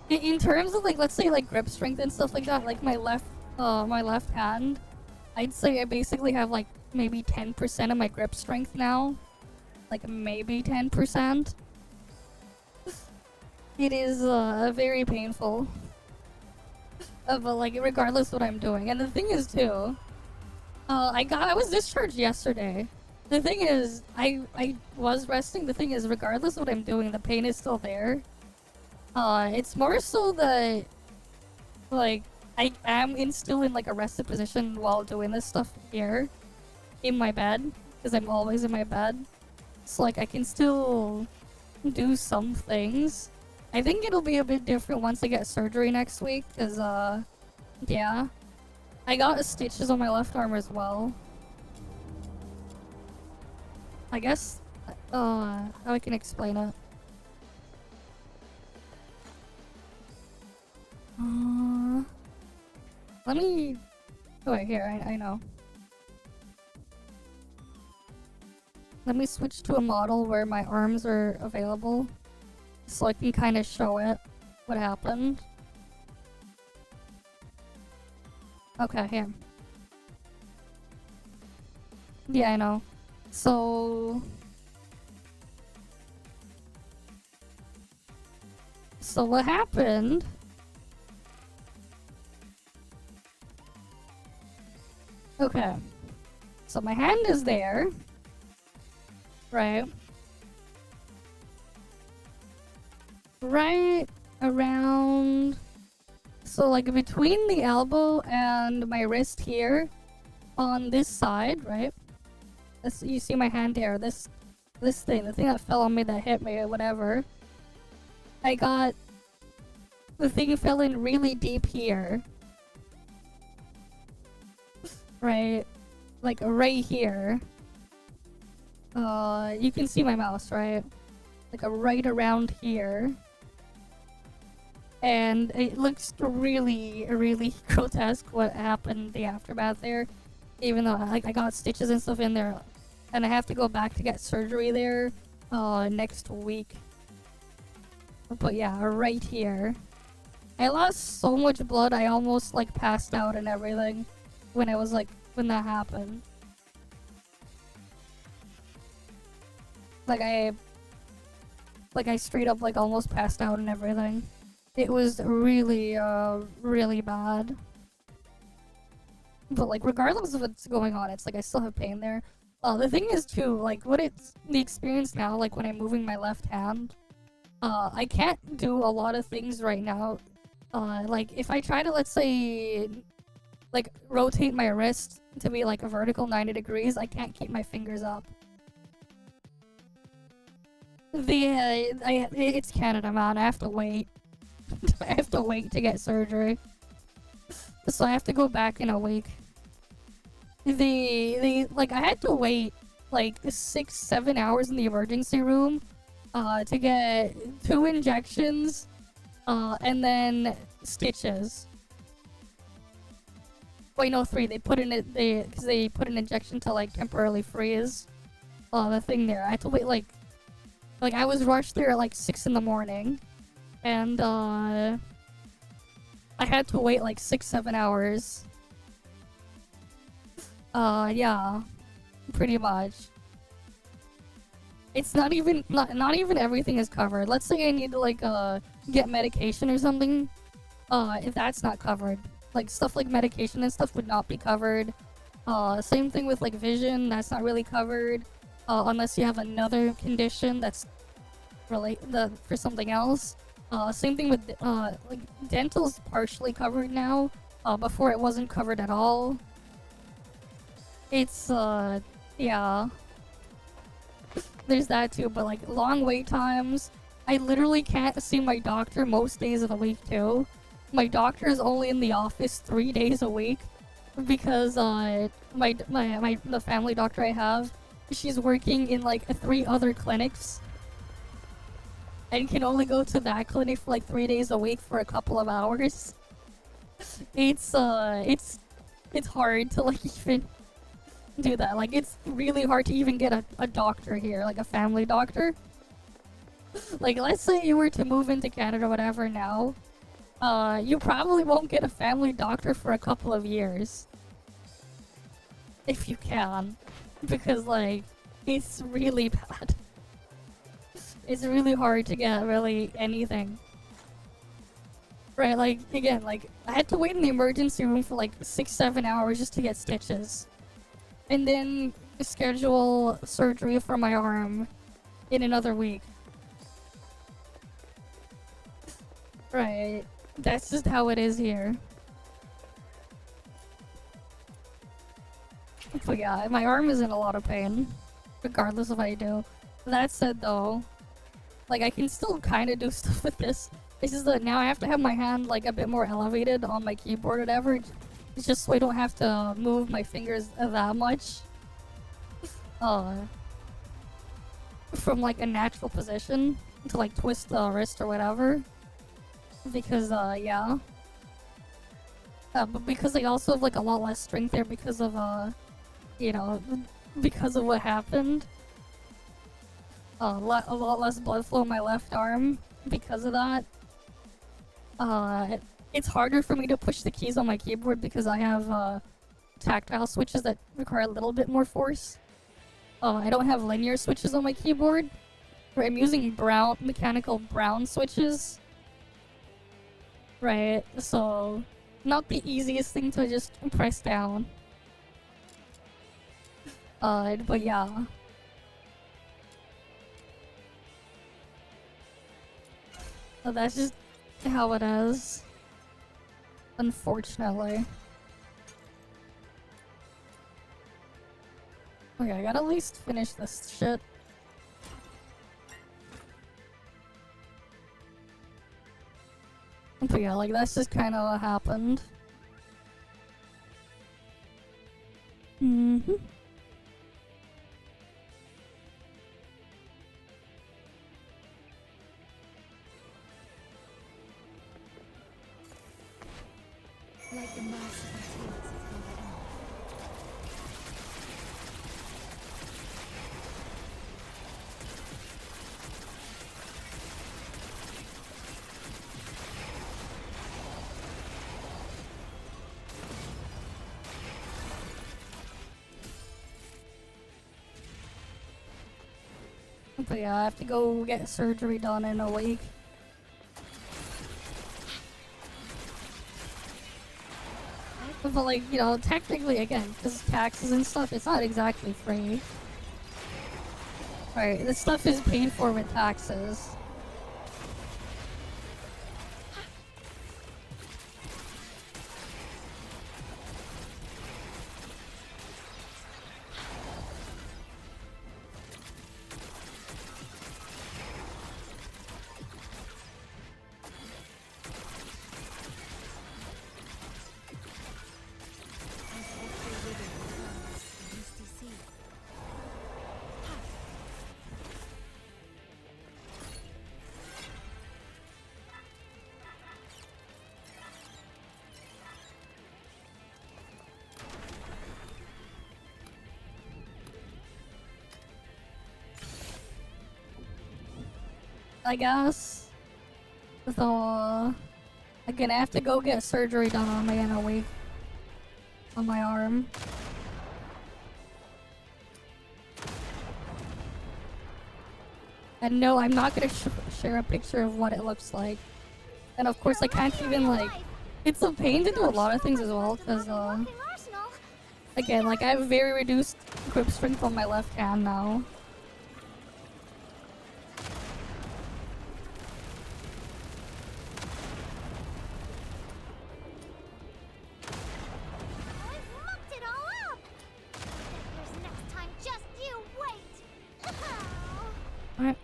in terms of like, let's say like grip strength and stuff like that, like my left hand, I'd say I basically have like maybe 10% of my grip strength now. Like maybe 10%. It is very painful. But like regardless what I'm doing. And the thing is too, I was discharged yesterday. The thing is, I was resting. The thing is, regardless of what I'm doing, the pain is still there. It's more so that, like, I am still in like a rested position while doing this stuff here, in my bed, because I'm always in my bed. So like, I can still do some things. I think it'll be a bit different once I get surgery next week, because yeah, I got stitches on my left arm as well. I guess, how I can explain it. Let me... Oh, wait, here, I know. Let me switch to a model where my arms are available, so I can kind of show it, what happened. Okay, here. Yeah, I know. So what happened? Okay. So my hand is there. Right. Right around... So like between the elbow and my wrist here, on this side, right? You see my hand here, this thing, the thing that fell on me that hit me or whatever. I got... The thing fell in really deep here. Right? Like right here. You can see my mouse, right? Like right around here. And it looks really grotesque what happened, the aftermath there. Even though I got stitches and stuff in there. And I have to go back to get surgery there next week. But yeah, right here. I lost so much blood, I almost like passed out and everything when I was like, when that happened. Like I straight up like almost passed out and everything. It was really, really bad. But like regardless of what's going on, it's like I still have pain there. The thing is too, like what it's the experience now, like when I'm moving my left hand, I can't do a lot of things right now. Like if I try to, let's say, like rotate my wrist to be like a vertical 90 degrees, I can't keep my fingers up. It's Canada, man. I have to wait. I have to wait to get surgery. So I have to go back in a week. Like I had to wait like 6-7 hours in the emergency room to get 2 injections and then stitches. Wait, no, 3. They put in it because they put an injection to like temporarily freeze the thing there. I had to wait like I was rushed there at like 6 in the morning, and I had to wait like 6-7 hours. Yeah, pretty much. It's not even everything is covered. Let's say I need to like get medication or something. If that's not covered, like stuff like medication and stuff would not be covered. Same thing with like vision, that's not really covered. Unless you have another condition that's for something else. Same thing with like dental's partially covered now. Before it wasn't covered at all. It's yeah. There's that too, but like long wait times. I literally can't see my doctor most days of the week too. My doctor is only in the office 3 days a week because the family doctor I have, she's working in like 3 other clinics and can only go to that clinic for like 3 days a week for a couple of hours. It's hard to like even do that. Like it's really hard to even get a doctor here, like a family doctor. Like let's say you were to move into Canada or whatever now, you probably won't get a family doctor for a couple of years. If you can. Because like, it's really bad. It's really hard to get really anything. Right, like, again, like, I had to wait in the emergency room for like 6-7 hours just to get stitches. And then schedule surgery for my arm in another week. Right, that's just how it is here. But yeah, my arm is in a lot of pain, regardless of what I do. That said though, like I can still kind of do stuff with this. It's just that now I have to have my hand like a bit more elevated on my keyboard or whatever. It's just so I don't have to move my fingers that much. From like a natural position to like twist the wrist or whatever. Because yeah. But because I also have like a lot less strength there because of you know, because of what happened. A lot less blood flow in my left arm because of that. It's harder for me to push the keys on my keyboard because I have tactile switches that require a little bit more force. I don't have linear switches on my keyboard. Right, I'm using mechanical brown switches. Right, so not the easiest thing to just press down. But yeah. So that's just how it is. Unfortunately. Okay, I gotta at least finish this shit. But yeah, like that's just kind of what happened. Mm-hmm. Like the merciful tears of God. But yeah, I have to go get surgery done in a week. But like, you know, technically, again, because taxes and stuff, it's not exactly free. Right, this stuff is paid for with taxes. I guess. So, again, I have to go get surgery done on me in a week. On my arm. And no, I'm not gonna share a picture of what it looks like. And of course, I can't even, like... It's a pain to do a lot of things as well, because, again, like, I have very reduced grip strength on my left hand now. Alright.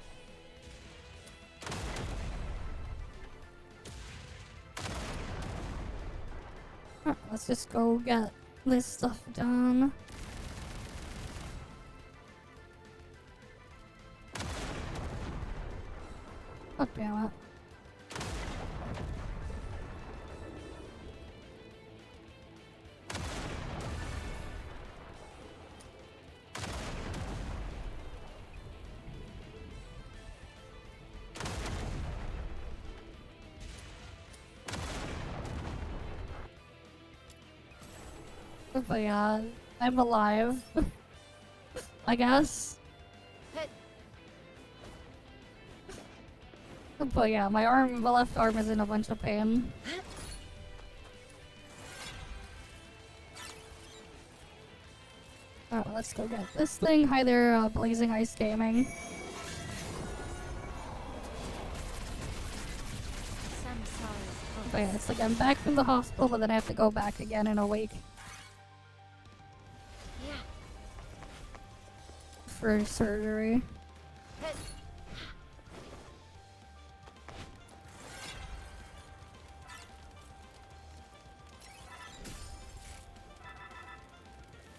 Let's just go get this stuff done. God damn it. But yeah, I'm alive. I guess. But yeah, my left arm is in a bunch of pain. Alright, let's go get this thing. Hi there, Blazing Ice Gaming. But yeah, it's like I'm back from the hospital, but then I have to go back again in a week. For surgery.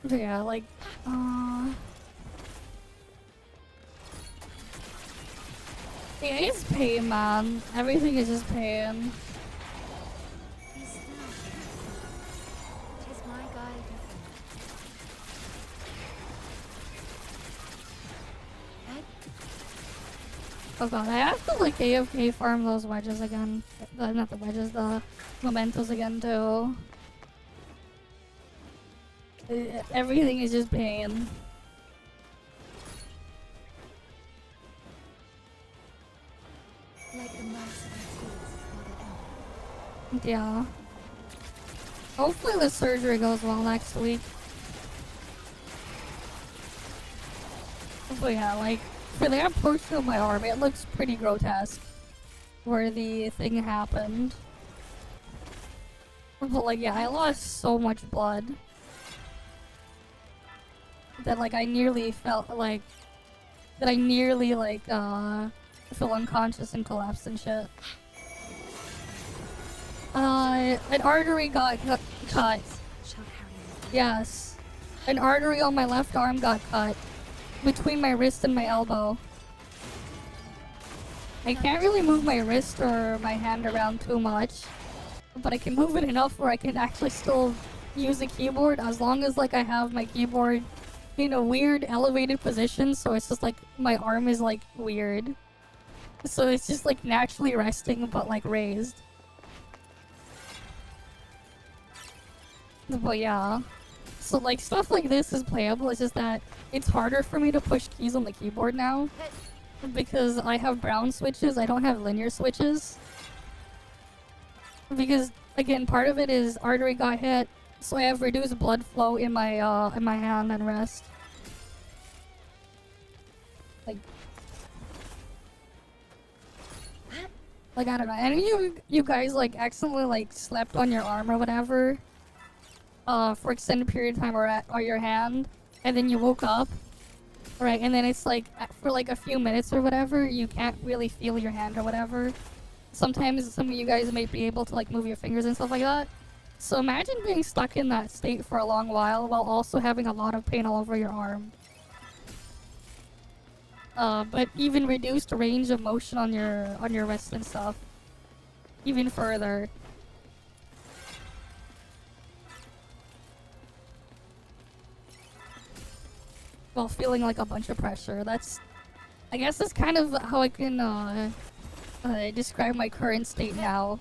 But yeah, like, yeah, it's pain, man. Everything is just pain. Oh god, I have to like AFK farm those wedges again. Not the wedges, the mementos again too. Everything is just pain. Yeah. Hopefully the surgery goes well next week. But yeah, like, for that portion of my arm, it looks pretty grotesque. Where the thing happened. But like, yeah, I lost so much blood. That like, I nearly felt like... That I nearly like, fell unconscious and collapsed and shit. An artery got cut. Yes. An artery on my left arm got cut. Between my wrist and my elbow. I can't really move my wrist or my hand around too much. But I can move it enough where I can actually still use the keyboard as long as like I have my keyboard in a weird elevated position, so it's just like my arm is like weird. So it's just like naturally resting but like raised. But yeah. So like stuff like this is playable, it's just that it's harder for me to push keys on the keyboard now. because I have brown switches, I don't have linear switches. Because again, part of it is artery got hit, so I have reduced blood flow in my hand and wrist. Like I don't know. And you guys like accidentally like slept on your arm or whatever, for extended period of time or your hand, and then you woke up, right? And then it's like for like a few minutes or whatever, you can't really feel your hand or whatever. Sometimes some of you guys might be able to like move your fingers and stuff like that. So imagine being stuck in that state for a long while while also having a lot of pain all over your arm. But even reduced range of motion on your wrist and stuff. Even further. While feeling like a bunch of pressure. I guess that's kind of how I can describe my current state now.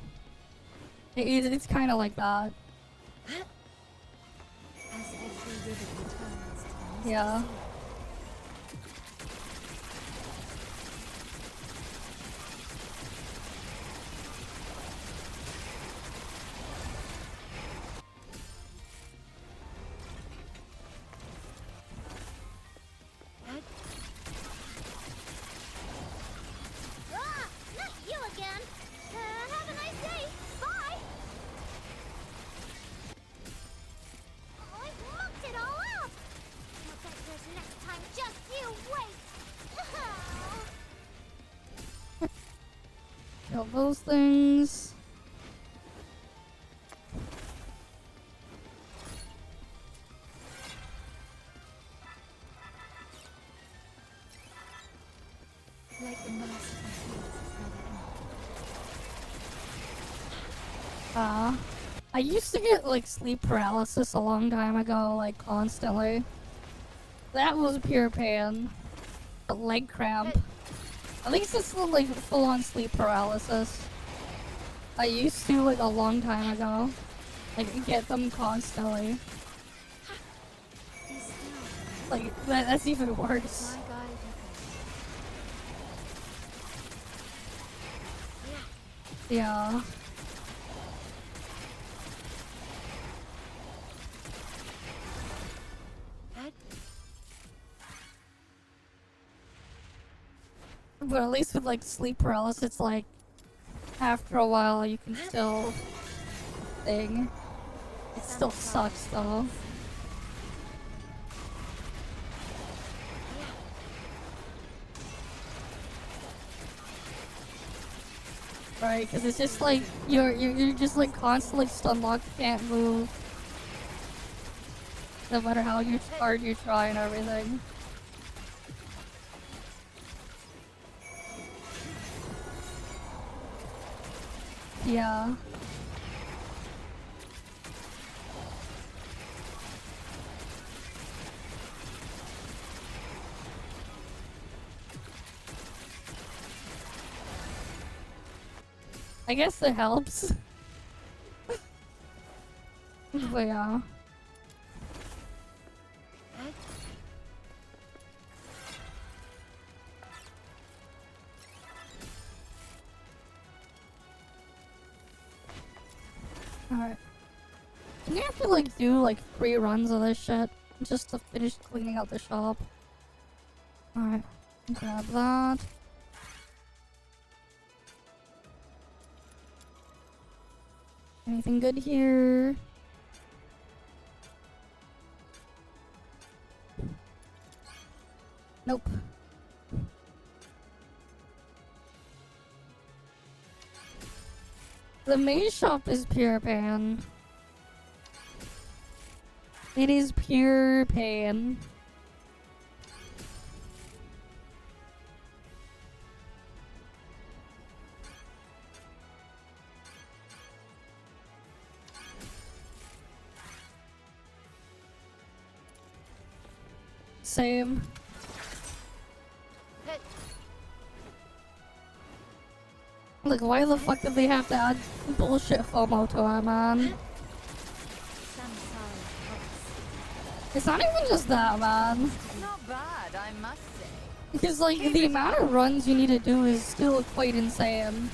It's kind of like that. Yeah. Not you again. Have a nice day. Bye. I mucked it all up. I'll get yours next time. Just you wait. Kill those things. I used to get like sleep paralysis a long time ago, like constantly. That was pure pain. A leg cramp. At least it's not like full-on sleep paralysis. I used to like a long time ago. Like get them constantly. Like that's even worse. Yeah. But at least with like sleep paralysis, it's like after a while you can still thing. It still sucks though. Right, because it's just like you're just like constantly stun locked, can't move. No matter how hard you try and everything. Yeah. I guess it helps. But yeah. Alright. I'm gonna have to like do like 3 runs of this shit just to finish cleaning out the shop. Alright. Grab that. Anything good here? Nope. The main shop is pure pain. It is pure pain. Same. Like, why the fuck did they have to add bullshit FOMO to it, man? It's not even just that, man. Not bad, I must say. Because, like, the amount of runs you need to do is still quite insane.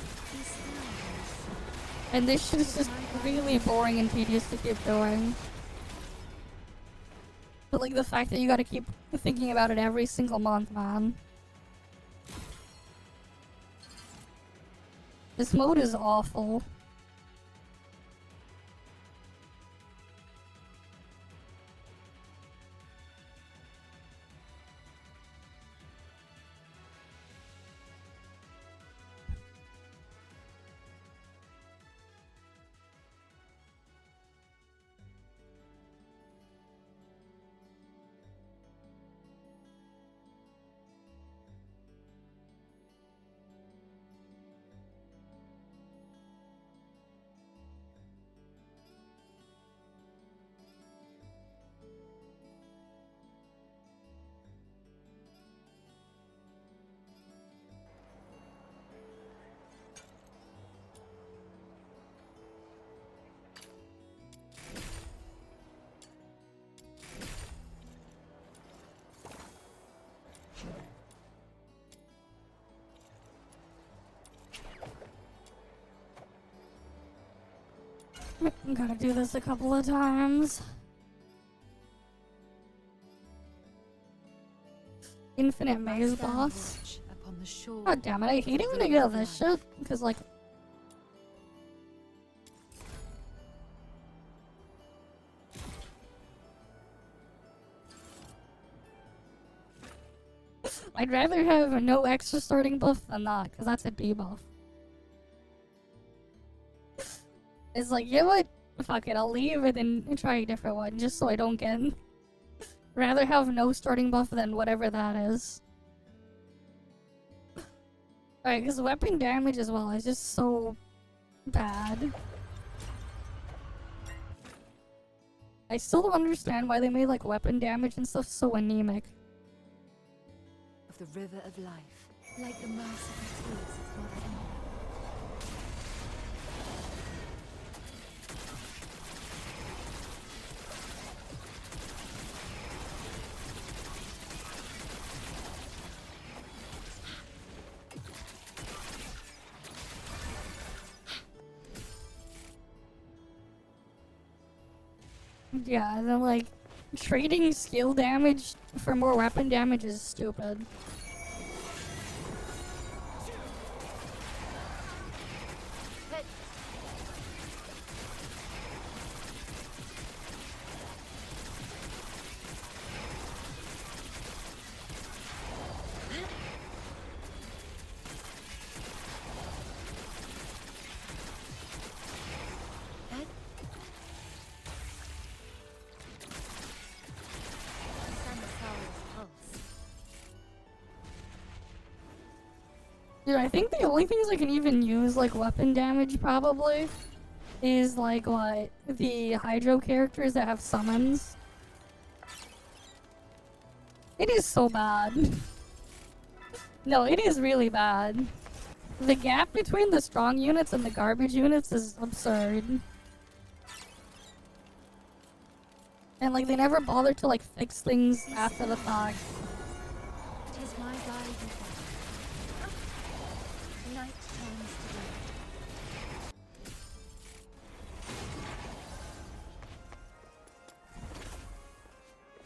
And this shit is just really boring and tedious to keep doing. But, like, the fact that you gotta keep thinking about it every single month, man. This mode is awful. Gotta do this a couple of times. Infinite maze boss. God damn it, I hate it when I get this shit. Because, like, I'd rather have no extra starting buff than that, because that's a debuff. It's like, you know what? Fuck it, I'll leave and then try a different one, just so I don't get... Rather have no starting buff than whatever that is. Alright, because weapon damage as well is just so... bad. I still don't understand why they made, like, weapon damage and stuff so anemic. Of the river of life, like the merciful tears of Mother Earth. Yeah, then, like, trading skill damage for more weapon damage is stupid. Dude, I think the only things I can even use, like, weapon damage, probably, is, like, what? The Hydro characters that have summons. It is so bad. No, it is really bad. The gap between the strong units and the garbage units is absurd. And, like, they never bother to, like, fix things after the fact. Tis my guiding night turns to day.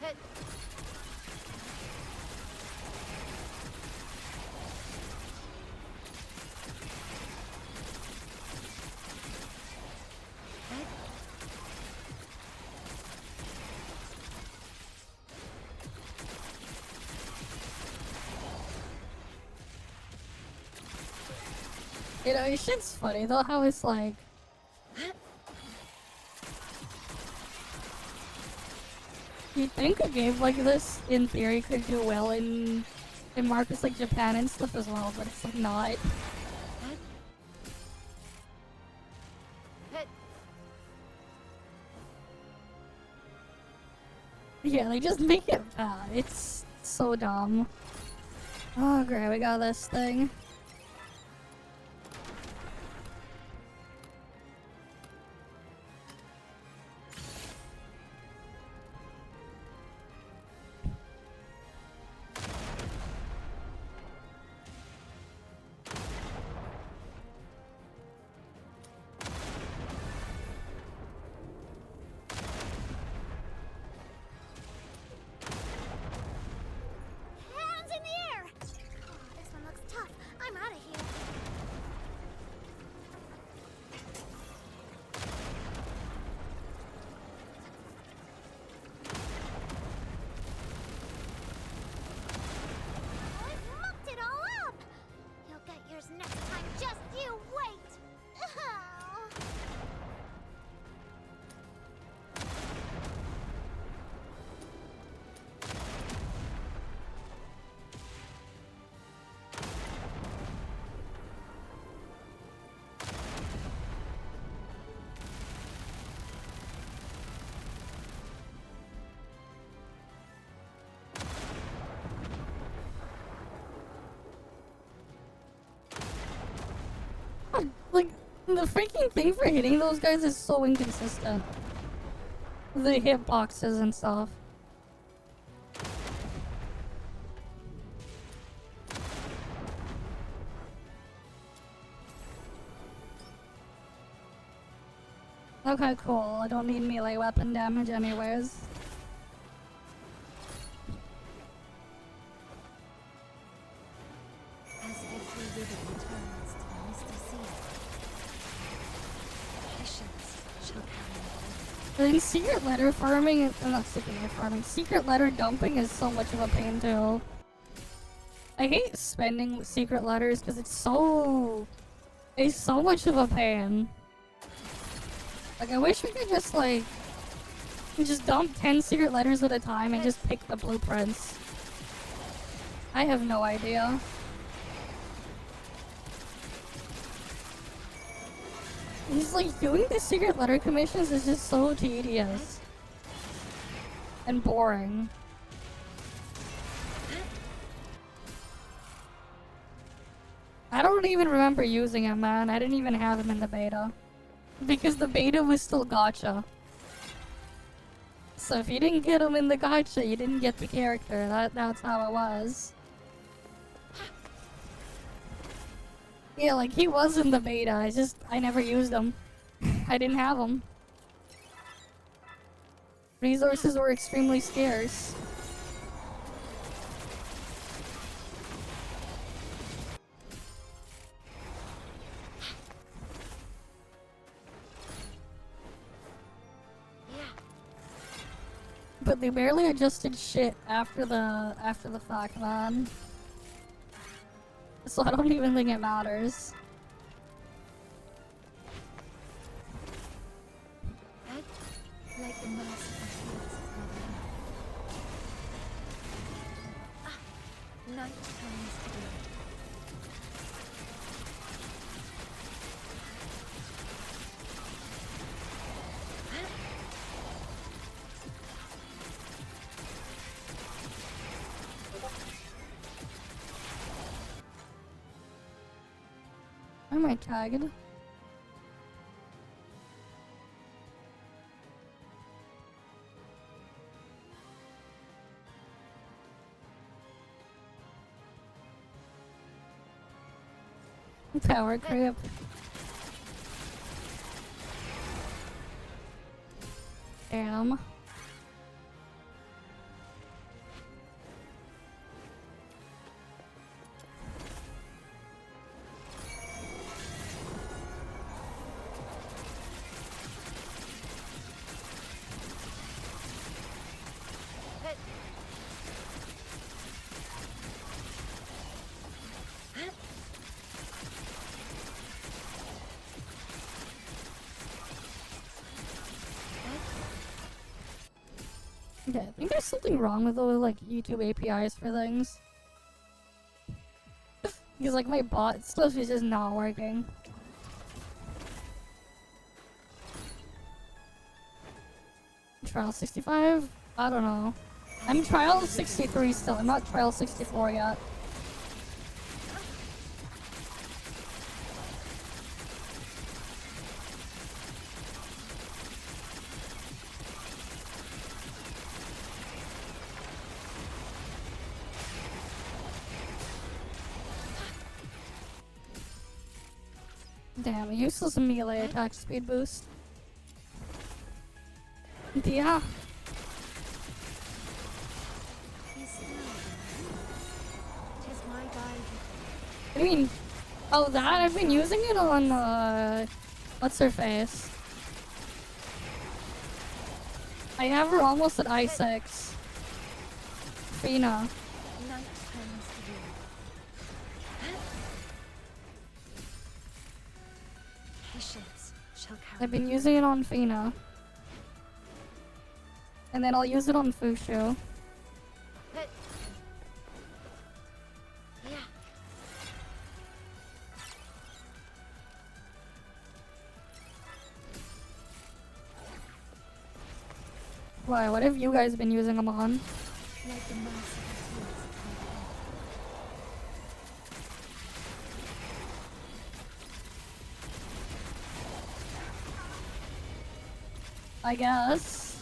Hit. You know, it's shit's funny though, how it's like... You'd think a game like this, in theory, could do well in markets like Japan and stuff as well, but it's like not. Yeah, they just make it bad. It's so dumb. Oh great, we got this thing. The freaking thing for hitting those guys is so inconsistent. The hitboxes and stuff. Okay, cool. I don't need melee weapon damage anyways. As every river returns to the misty sea, patience shall carry. I think secret letter farming is not secret letter farming. Secret letter dumping is so much of a pain too. I hate spending secret letters because it's so much of a pain. Like I wish we could just like just dump 10 secret letters at a time and just pick the blueprints. I have no idea. Just like doing the secret letter commissions is just so tedious and boring. I don't even remember using him, man. I didn't even have him in the beta. Because the beta was still gacha. So if you didn't get him in the gacha, you didn't get the character. That's how it was. Yeah, like he was in the beta. I never used him. I didn't have him. Resources were extremely scarce. But they barely adjusted shit after the fact, man. So I don't even think it matters. Like the merciful fields of Mother. Night comes to be. Why am I tagged? Power creep. Damn. Okay, I think there's something wrong with the like YouTube APIs for things. Because like my bot stuff is just not working. Trial 65? I don't know. I'm trial 63 still. I'm not trial 64 yet. Damn, a useless melee attack speed boost. Yeah. I mean, oh that, I've been using it on, what's her face? I have her almost at I6. Fina. I've been using it on Fina. And then I'll use it on Fushu. Why? What have you guys been using them on? I guess.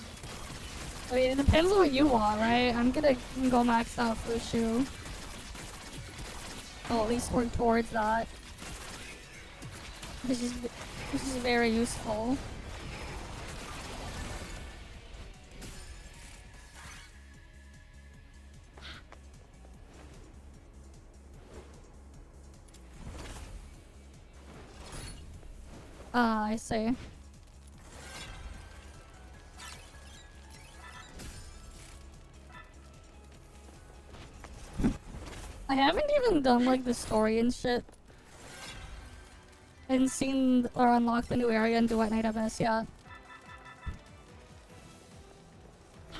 I mean, it depends on what you want, right? I'm gonna go max out Fushu. I'll at least work towards that. Which is very useful. Ah, I see. I haven't even done like the story and shit. And seen or unlocked the new area in Duet Night MS yet.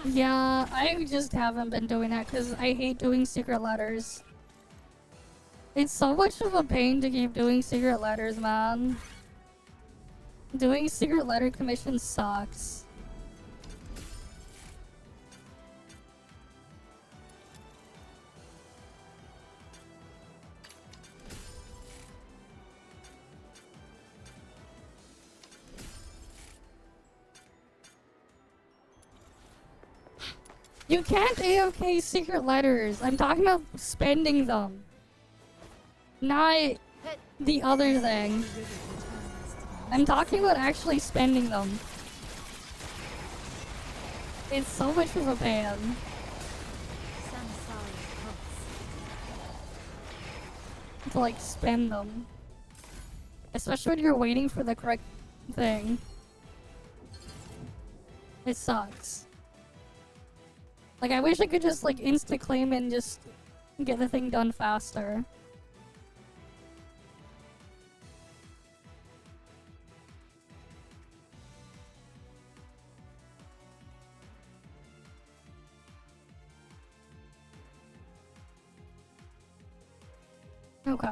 Yeah, I just haven't been doing that because I hate doing secret letters. It's so much of a pain to keep doing secret letters, man. Doing secret letter commissions sucks. You can't AFK secret letters. I'm talking about spending them. Not the other thing. I'm talking about actually spending them. It's so much of a pain. To like spend them. Especially when you're waiting for the correct thing. It sucks. Like, I wish I could just, like, insta-claim and just get the thing done faster. Okay.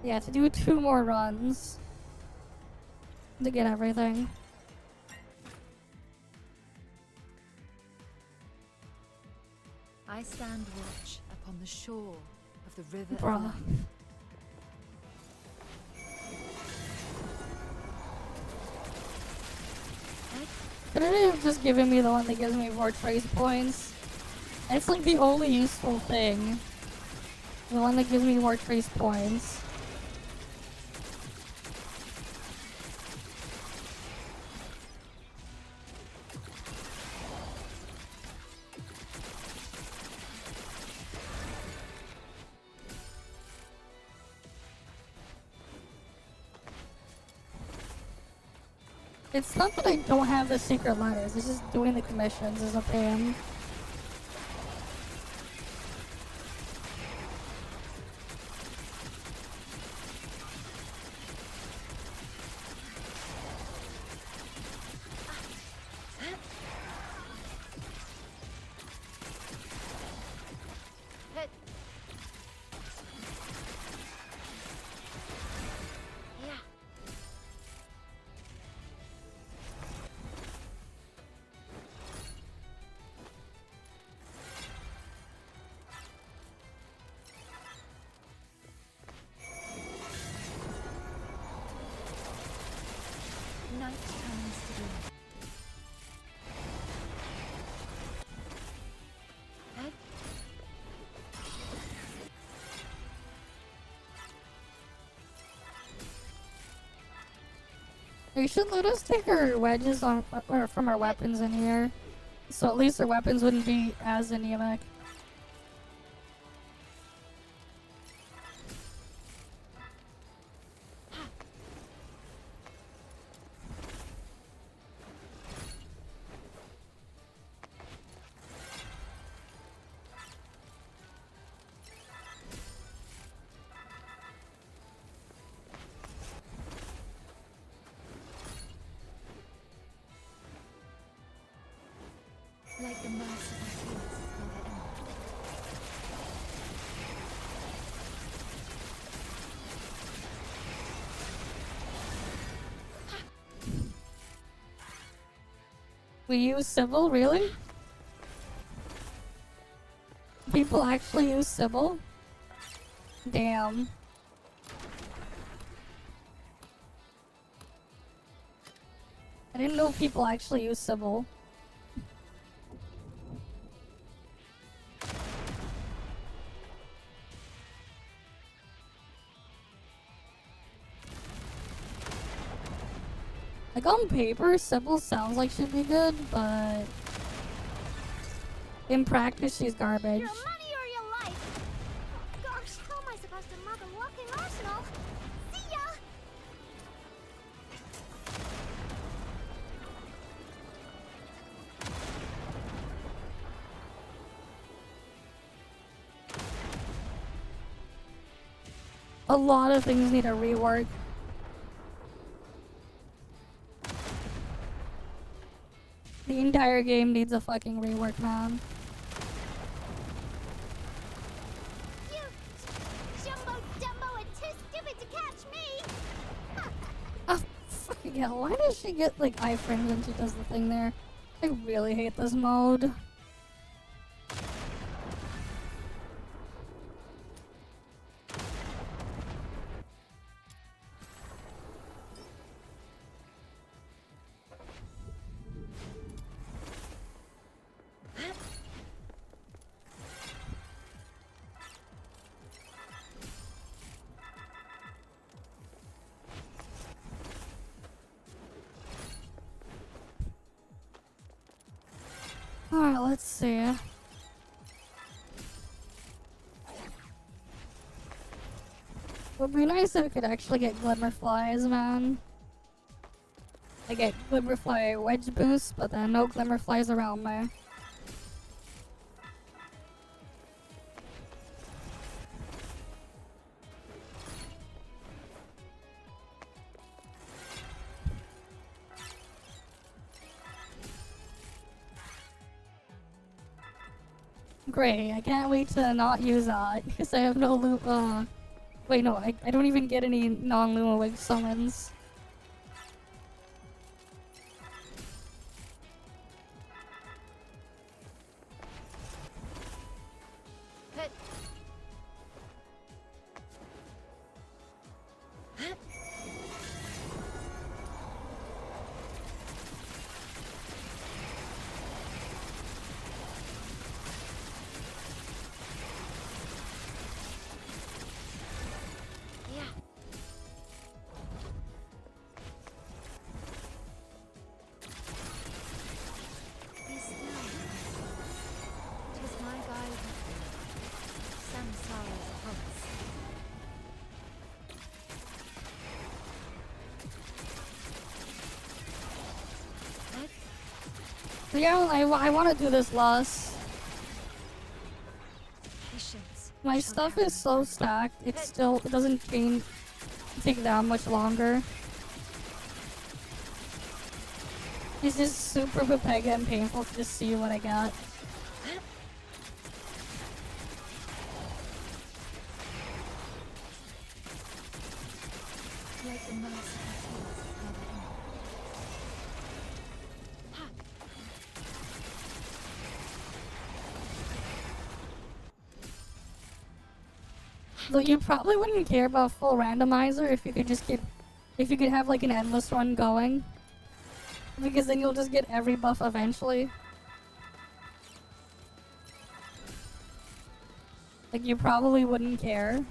Yeah, to do 2 more runs to get everything. I stand watch upon the shore of the river. Bruh. Couldn't it have just given me the one that gives me more trace points? It's like the only useful thing. The one that gives me more trace points. It's not that I don't have the secret letters, it's just doing the commissions is a pain. Night comes to be. We should let us take our wedges on, or from our weapons in here. So at least our weapons wouldn't be as anemic. Like the merciful tears of Mother Emma. We use Sybil, really? People actually use Sybil? Damn. I didn't know people actually use Sybil. Like on paper, Sybil sounds like she'd be good, but in practice, she's garbage. Your money or your life. Oh gosh, how am I supposed to mug a walking arsenal? See ya. A lot of things need a rework. The entire game needs a fucking rework, man. You jumbo dumbo and too stupid to catch me. Oh, fucking hell. Why does she get like iframes when she does the thing there? I really hate this mode. Alright, let's see. Would be nice if we could actually get glimmer flies, man. I get glimmer fly wedge boost, but then no glimmer flies around me. Great, I can't wait to not use that, because I have no wait, no, I don't even get any non-Luma Wig summons. So yeah, I want to do this loss. My stuff is so stacked, it doesn't take that much longer. It's just super Pepega and painful to just see what I got. Though you probably wouldn't care about full randomizer if you could just if you could have like an endless run going. Because then you'll just get every buff eventually. Like you probably wouldn't care.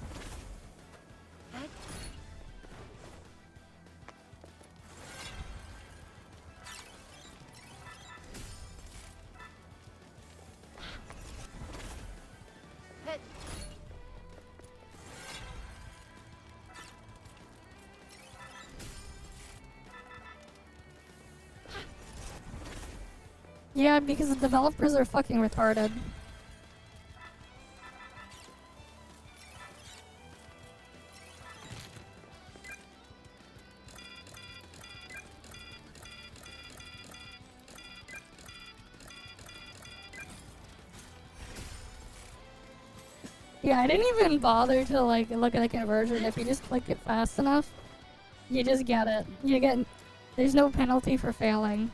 Yeah, because the developers are fucking retarded. Yeah, I didn't even bother to like look at the conversion. If you just click it fast enough, you just get it. There's no penalty for failing.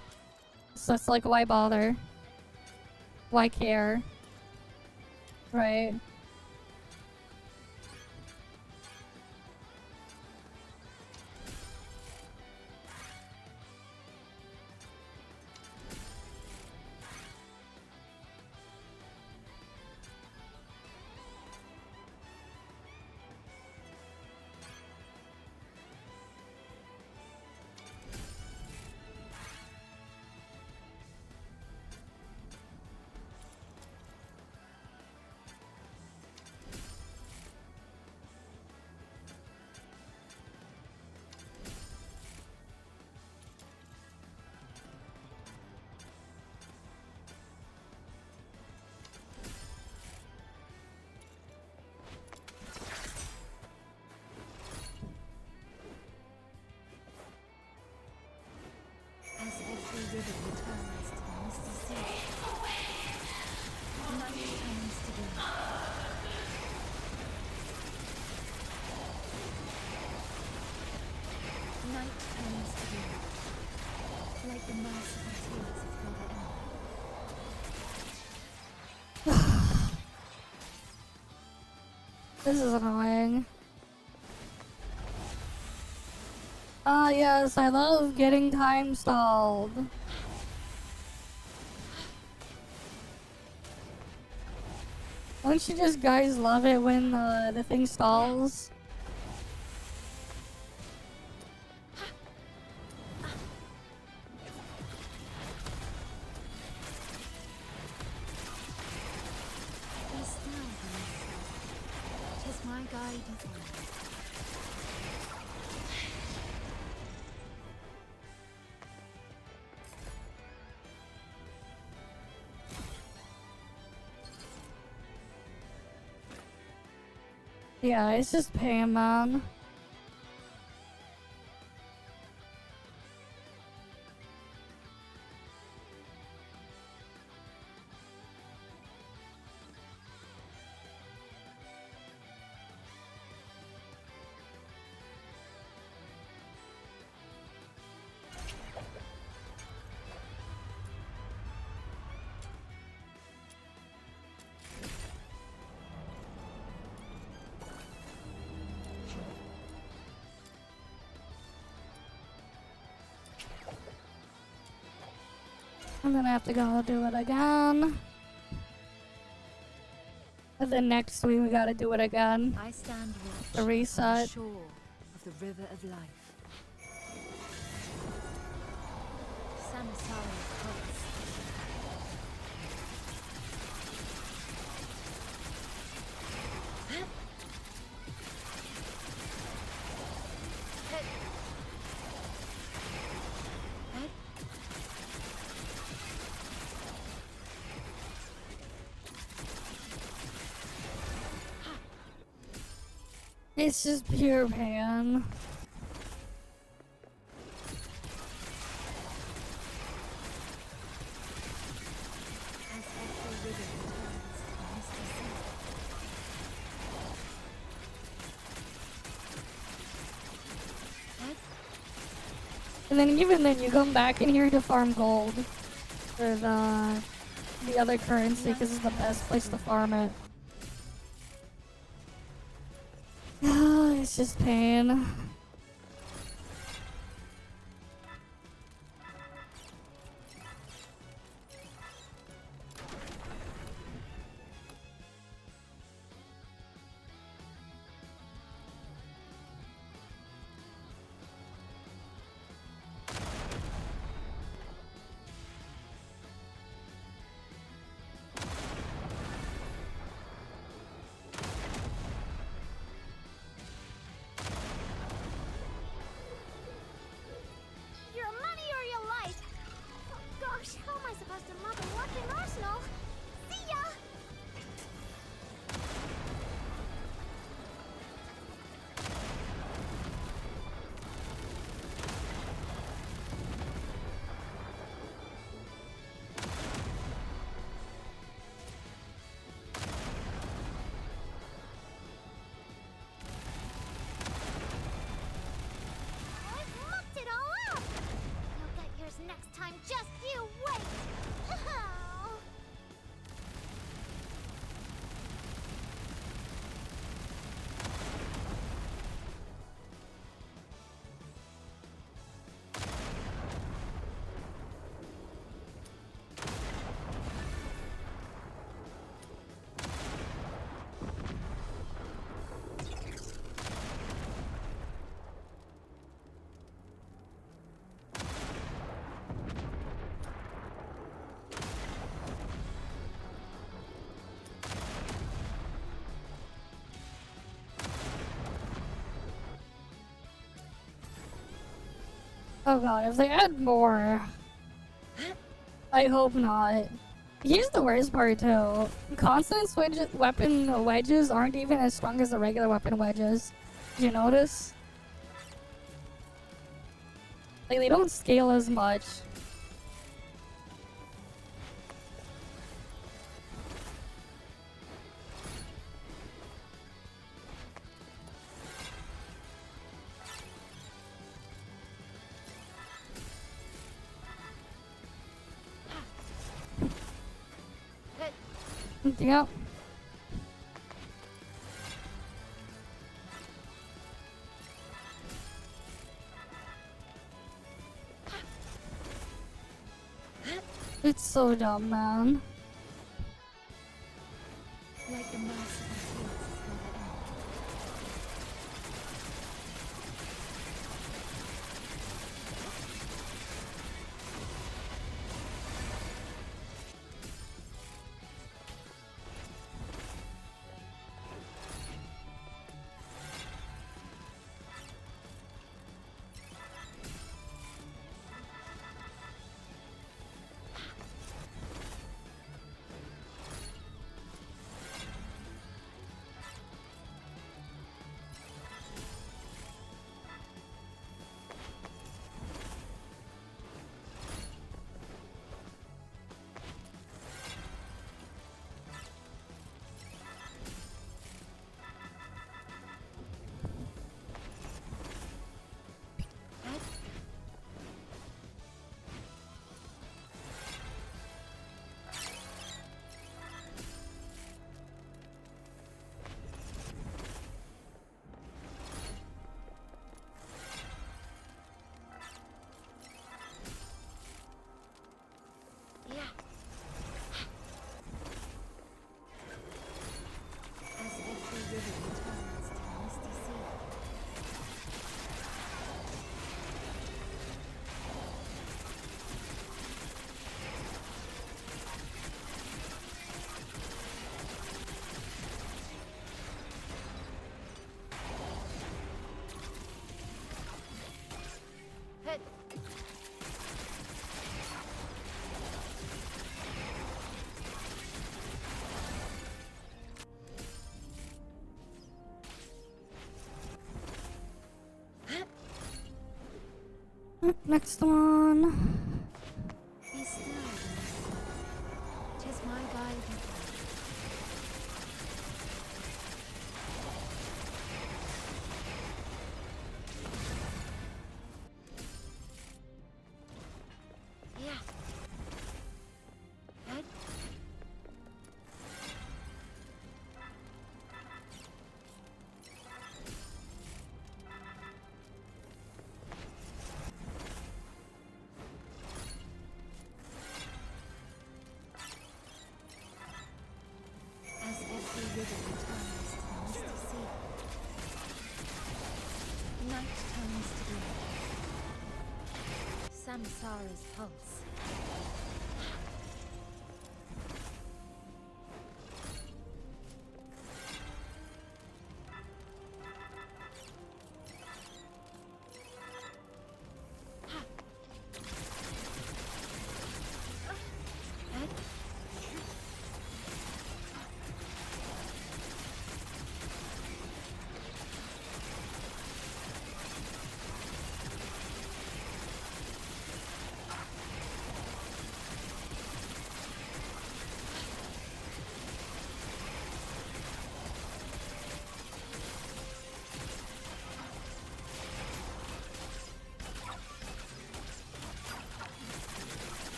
So it's like, why bother? Why care? Right? As every river returns to the misty sea, night turns to day. Night turns to day, like the merciful tears of Mother Earth. This is annoying. Ah, yes, I love getting time stalled. Don't you just guys love it when the thing stalls? Be still, Reinx. 'Tis my guidance. Yeah, it's just pain, man. And then I have to go do it again. And then next week we gotta do it again. I stand watch The on the reset. shore of the river of life. Samsara calls. It's just pure pain. As every river returns to the misty sea. And then even then you come back in here to farm gold. For the other currency, because it's the best place to farm it. It's just pain. Oh god, if they add more. I hope not. Here's the worst part too. Constant weapon wedges aren't even as strong as the regular weapon wedges. Did you notice? Like, they don't scale as much. Yep. It's so dumb, man. Like the merciful fields never end. As every river returns to the misty sea. Next one. Be still, tis my guiding. Yeah. Head. As every river returns to the misty sea. Night turns to day. Samsara's pulse. Head.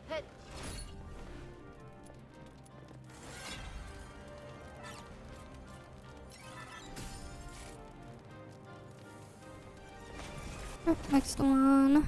Head. Next one.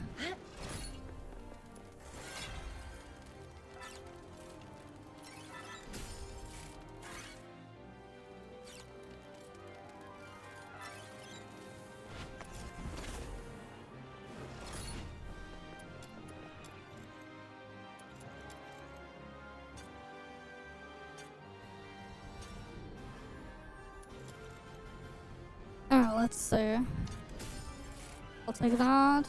let's see. I'll take that.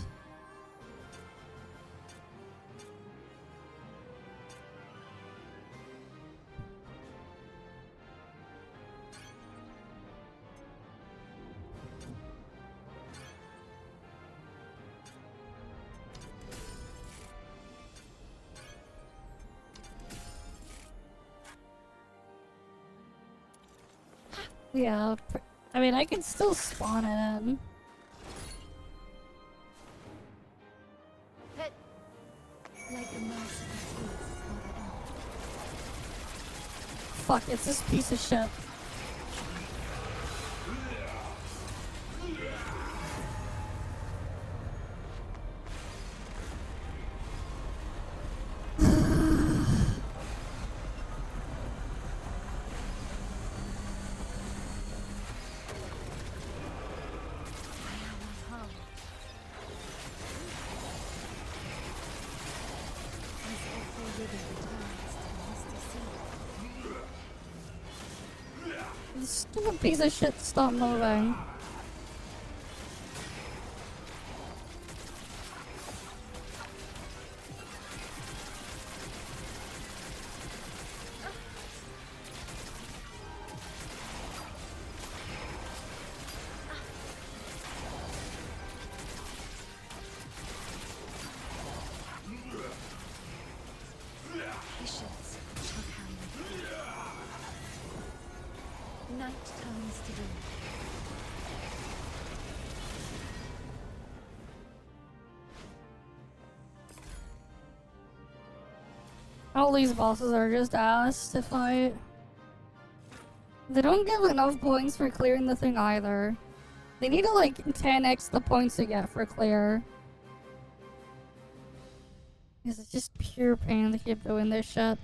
Yeah, I mean, I can still spawn it in. Like the merciful tears of Mother Earth. Fuck, it's this piece of shit. This stupid piece of shit, stop moving. Patience shall carry me. Night comes to be. All these bosses are just ass to fight. They don't give enough points for clearing the thing either. They need to like 10x the points you get for clear. Because it's just pure pain to keep doing this shit.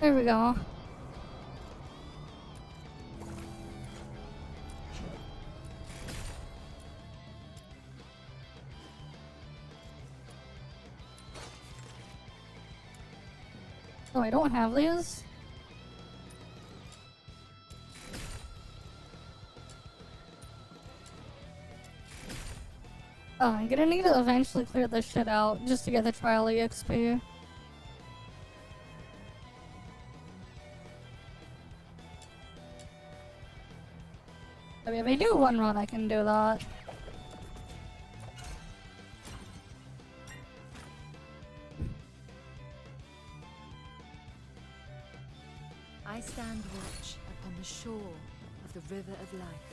There we go. Oh, I don't have these? Oh, I'm gonna need to eventually clear this shit out just to get the trial EXP. I mean, if I do one run, I can do that. I stand watch upon the shore of the river of life.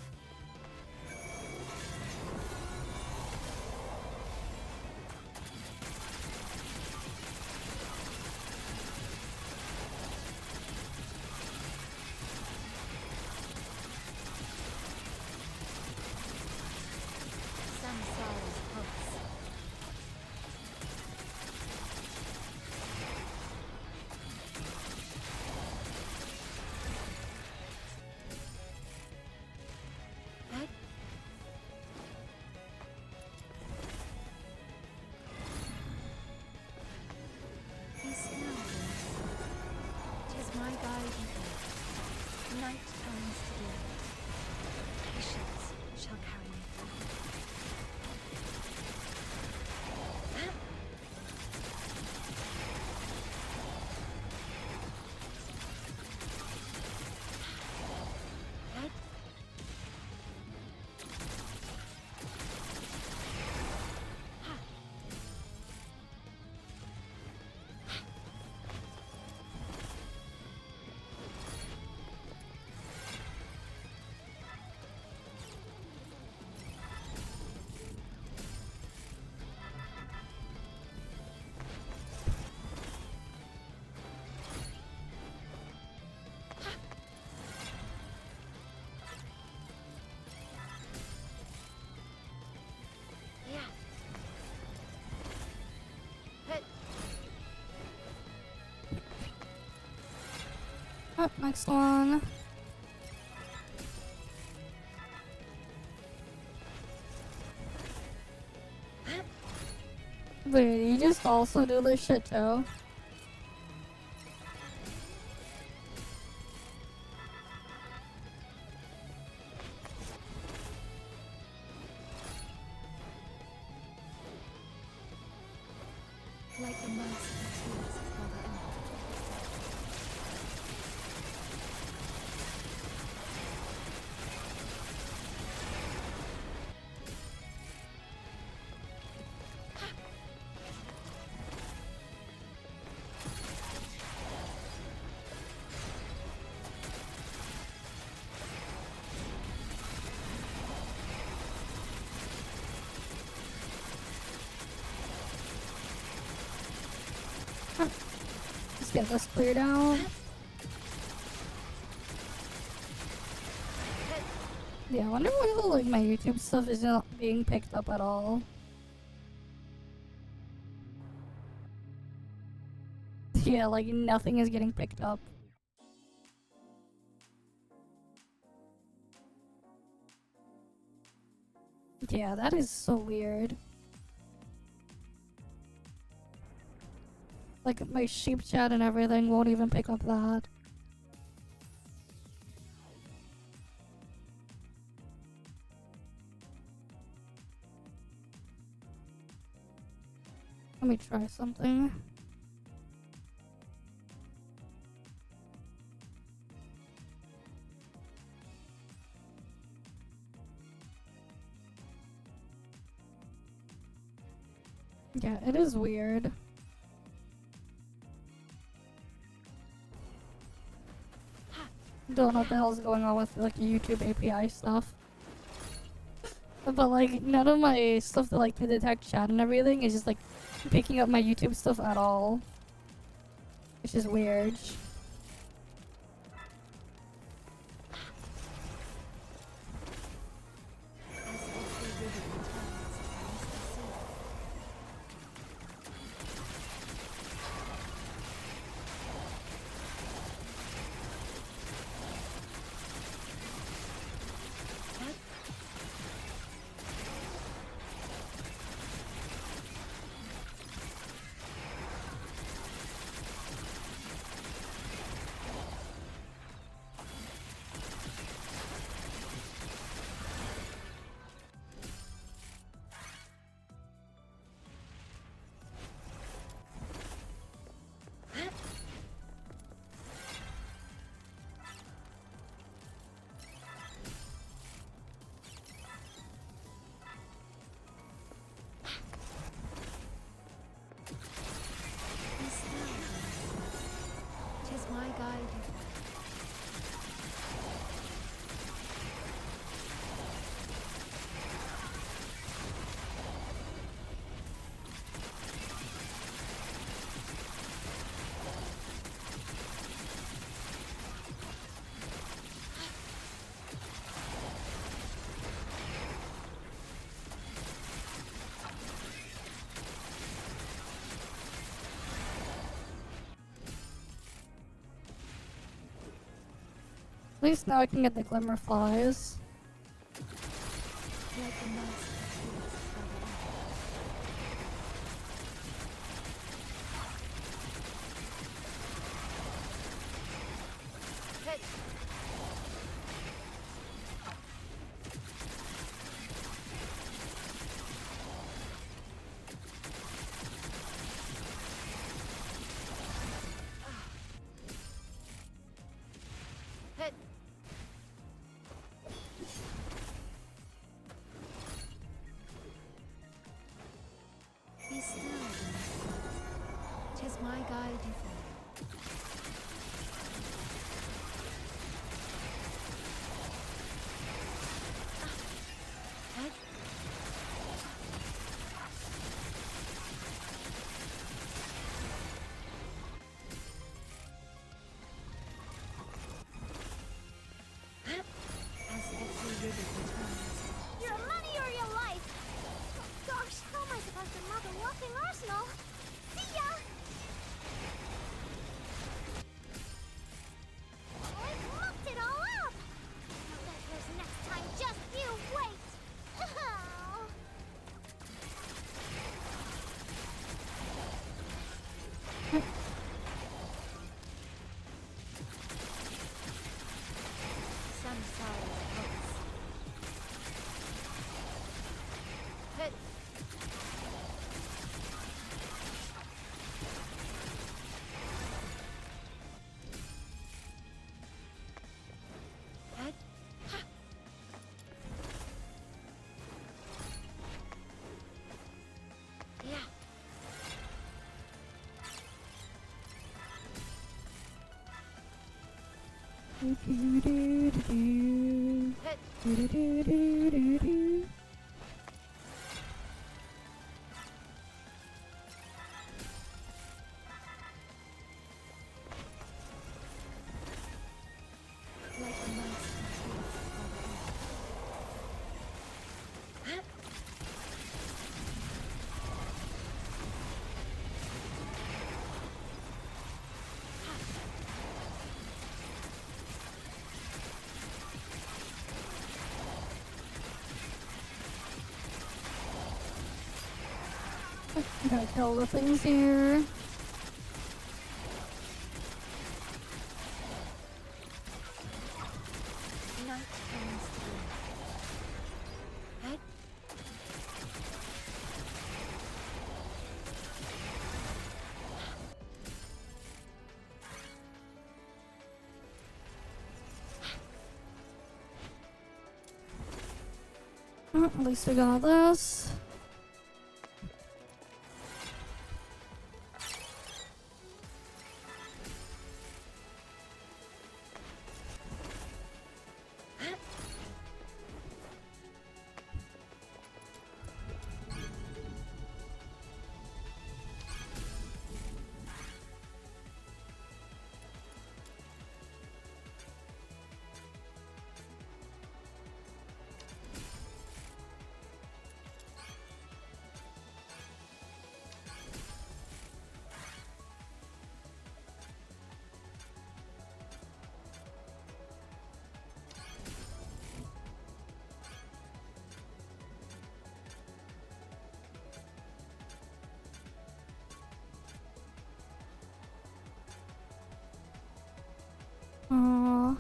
Samsara's pulse. Be still, tis my guiding hand. Night comes to be. Patience shall carry me through. Oh, next one. Wait, you just also do this shit too? Like the merciful tears of Mother Earth. Let's get this cleared out. Yeah, I wonder why like my YouTube stuff is not being picked up at all. Yeah, like nothing is getting picked up. Yeah, that is so weird. Like my sheep chat and everything won't even pick up that. Let me try something. Yeah, it is weird. Don't know what the hell's going on with like YouTube API stuff. But like none of my stuff that like to detect chat and everything is just like picking up my YouTube stuff at all. Which is weird. Tis my guide. At least now I can get the glimmer flies. Like the merciful tears of Mother Earth. solid hooks. Hit. Head. Ha. Yeah. Like a monster feeds for the I gotta kill the things here. night comes through. Head. Oh, at least we got this. Aww.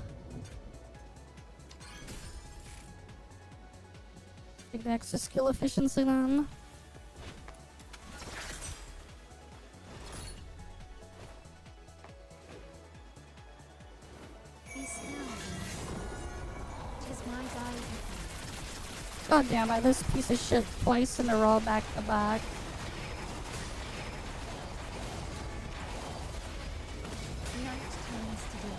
Take the extra skill efficiency then. Be still. 'Tis my guide. God damn it, this piece of shit twice in a row back to back. Night turns to day.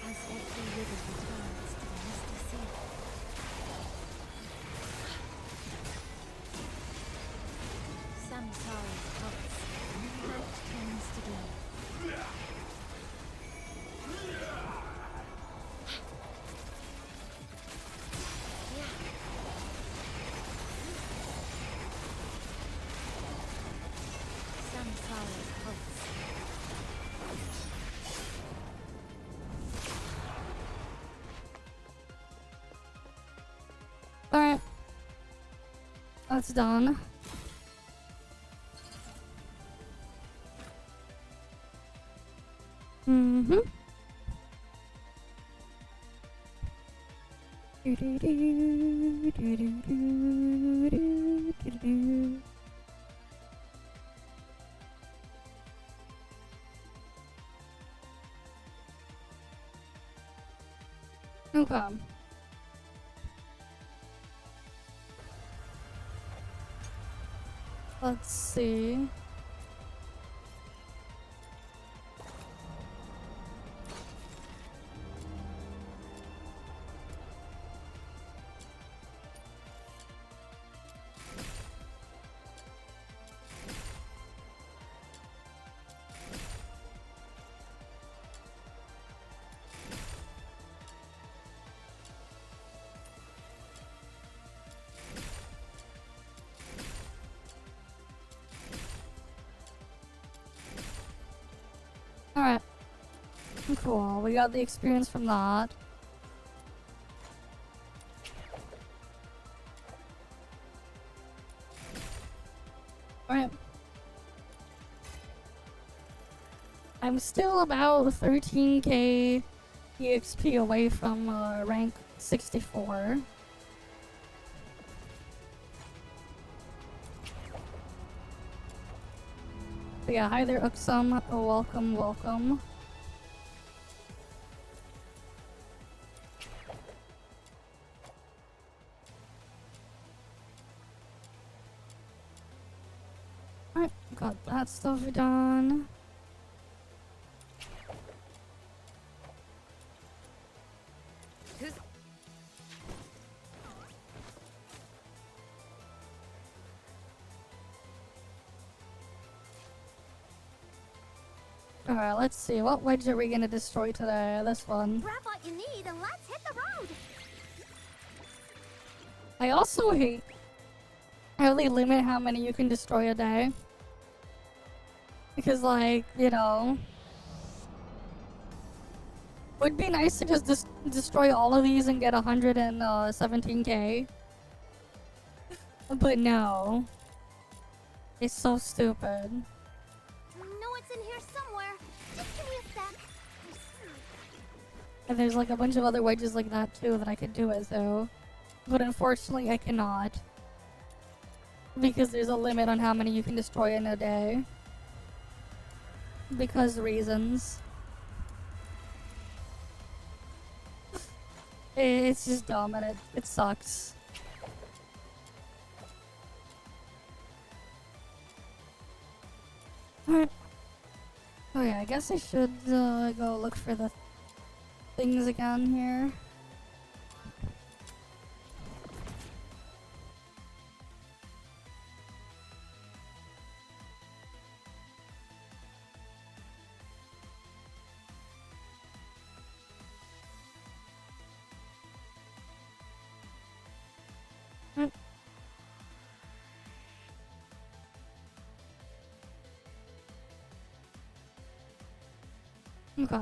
As every river returns to the misty sea. Samsara hooks. Night turns to day. Yeah. Samsara hooks. Alright. That's done. Mm-hmm. Okay. Let's see. Alright. Cool. We got the experience from that. Alright. I'm still about 13k EXP away from rank 64. But yeah, hi there, Uxum. Welcome, welcome. Alright, got that stuff done. Alright, let's see. What wedge are we gonna destroy today? This one. Grab what you need and let's hit the road. I also hate how they limit how many you can destroy a day. Because, like, you know, would be nice to just destroy all of these and get 117k. But no. It's so stupid. Know it's in here somewhere. Just give me a sec. And there's like a bunch of other wedges like that too that I could do it though. But unfortunately I cannot. Because there's a limit on how many you can destroy in a day. Because reasons. It's just dumb and it sucks. Alright. Oh yeah, I guess I should go look for the things again here. Okay.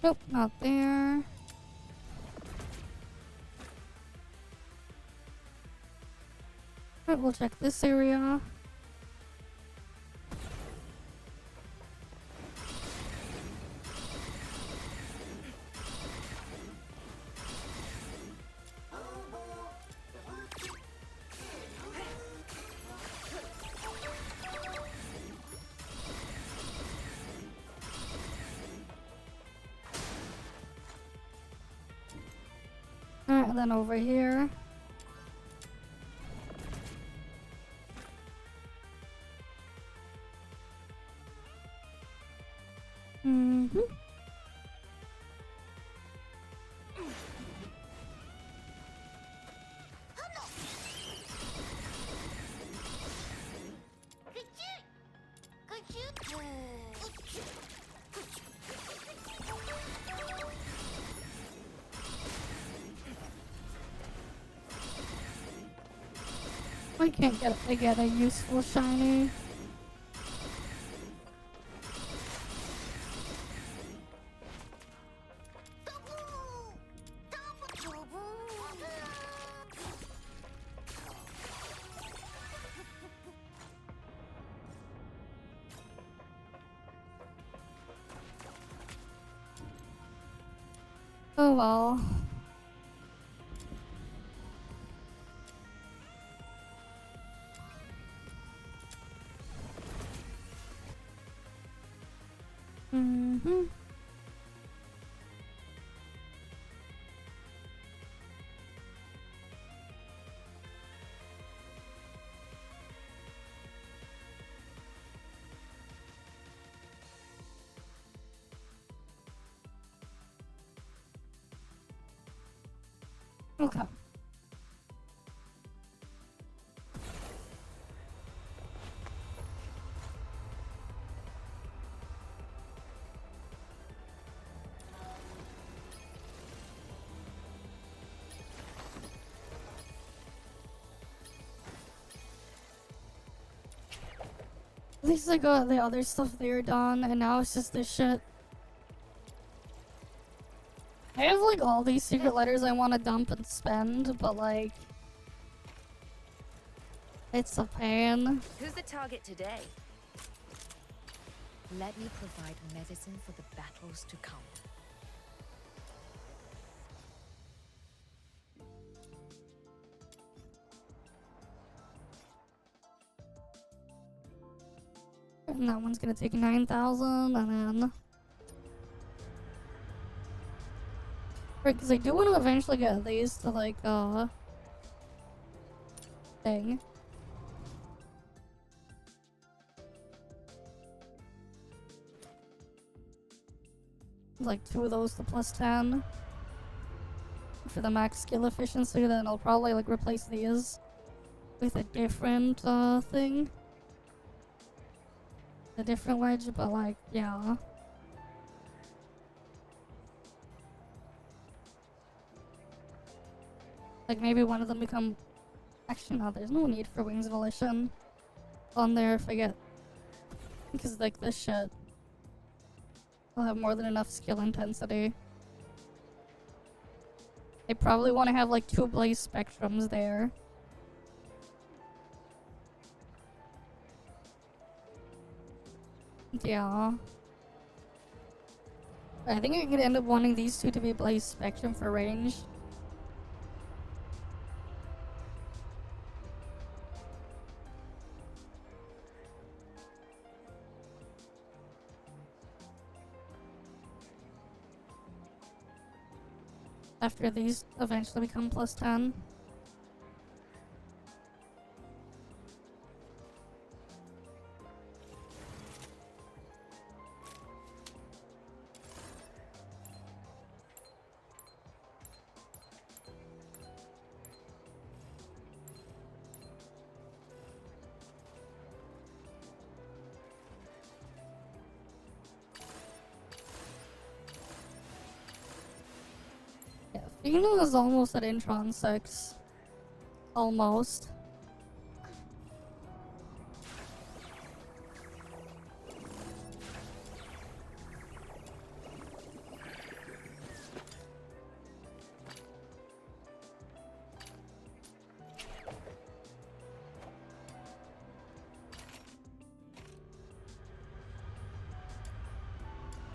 Nope, not there. Alright, we'll check this area. Alright, and then over here. Mm-hmm. I can't get a useful shiny. Oh well. Mm-hmm. Okay. At least I got the other stuff there done, and now it's just this shit. I have like all these secret letters I want to dump and spend, but like, it's a pain. Who's the target today? Let me provide medicine for the battles to come. And that one's gonna take 9,000, and then... Right, because I do want to eventually get these to like, thing. Like 2 of those to plus 10. For the max skill efficiency, then I'll probably like replace these with a different, thing. A different wedge, but like, yeah. Like maybe one of them become... Actually no, there's no need for Wings Volition on there if I get... Because like this shit, I'll have more than enough skill intensity. I probably want to have like 2 Blaze Spectrums there. Yeah. I think I'm gonna end up wanting these 2 to be Blaze Spectrum for range. After these eventually become plus 10. Fina is almost at Intron 6. Almost.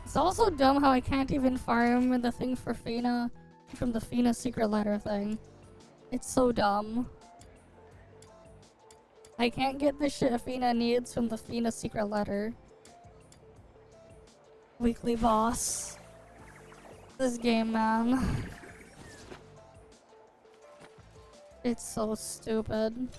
It's also dumb how I can't even farm the thing for Fina from the Fina secret letter thing. It's so dumb. I can't get the shit Fina needs from the Fina secret letter. Weekly boss. This game, man. It's so stupid.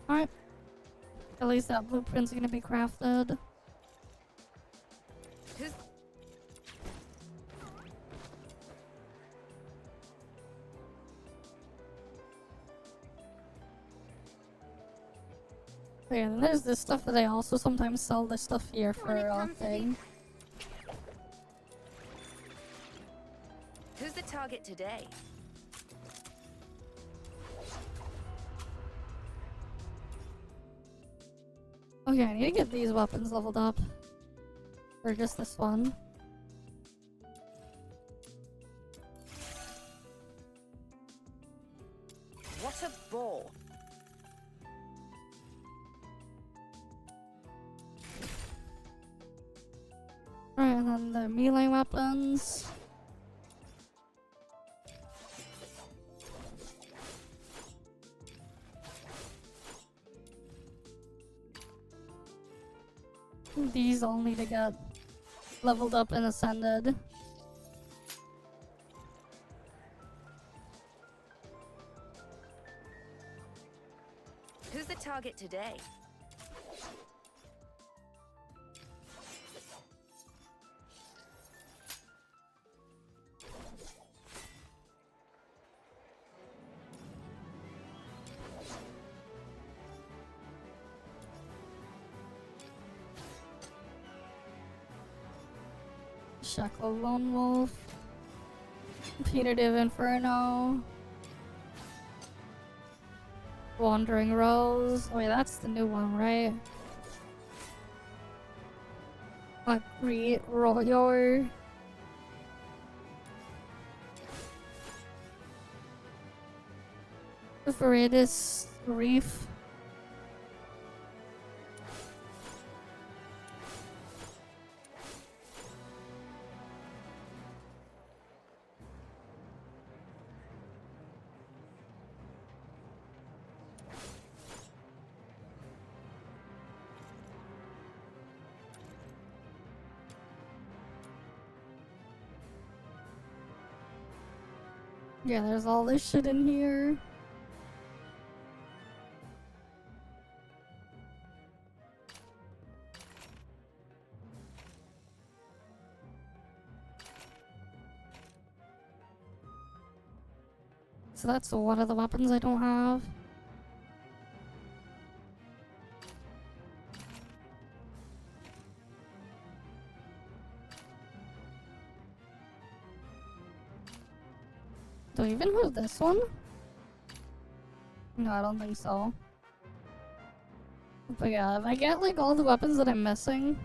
Alright. At least that blueprint's gonna be crafted. Oh yeah, then there's this stuff that I also sometimes sell this stuff here for thing. Who's the target today? Okay, I need to get these weapons leveled up. Or just this one. What a ball. Alright, and then the melee weapons. These all need to get leveled up and ascended. Who's the target today? Shackle Lone Wolf. Punitive Inferno. Wandering Rose. Oh wait, that's the new one, right? Royor. Veridis Reef. Yeah, there's all this shit in here. So that's one of the weapons I don't have. Do I even have this one? No, I don't think so. But yeah, if I get like all the weapons that I'm missing.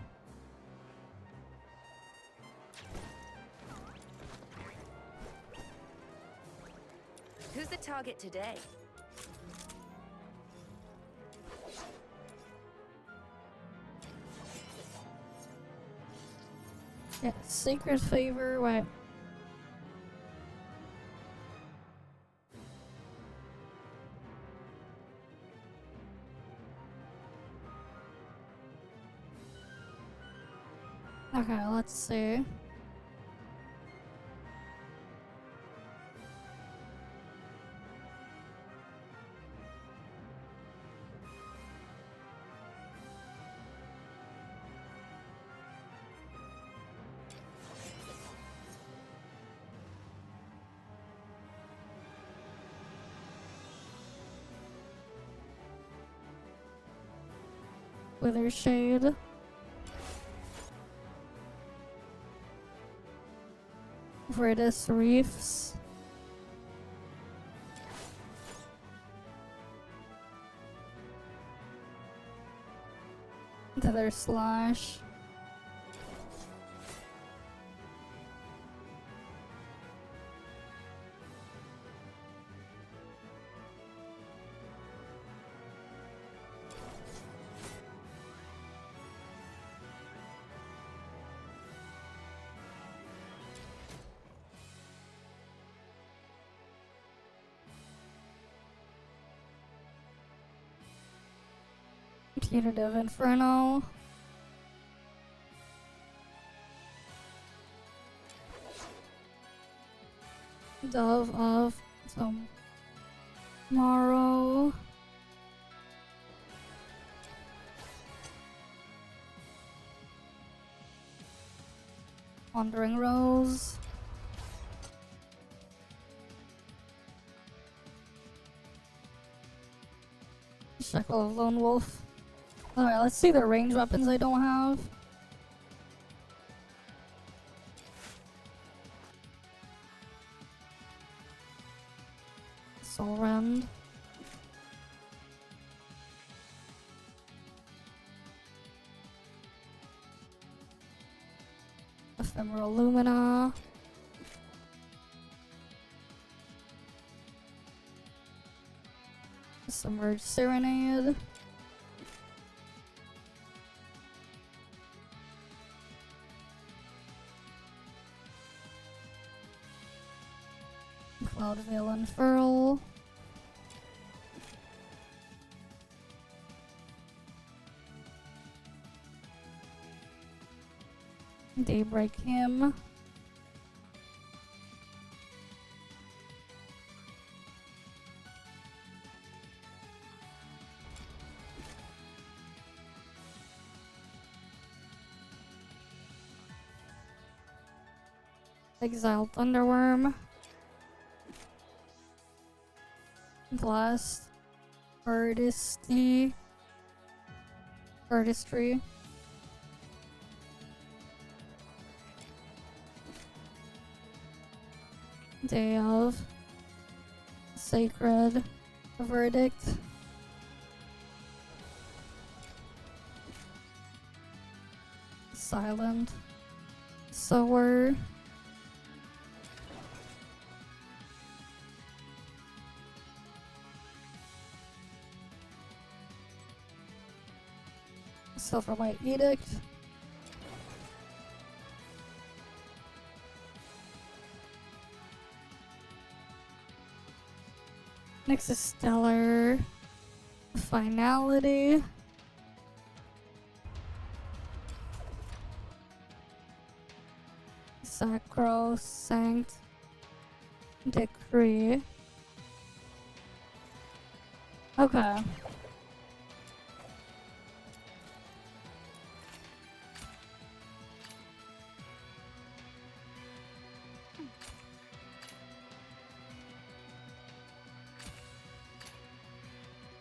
Who's the target today? Yeah, Sacred Favor, wait. Okay, let's see. Wither Shade. Veridis Reefs. Tether Slash. Punitive Inferno. Dove of Tomorrow. Wandering Rose. Shackle of Lone Wolf. Alright, let's see the range weapons I don't have. Soul Rend. Ephemeral Lumina. Submerged Serenade. Cloud Veil Unfurl. Daybreak Hymn. Exile Thunderworm. Blast. Artistry. Day of. Sacred. Verdict. Silent. Sower. Silverlight Edict. Next is Stellar Finality. Sacrosanct Decree. Okay.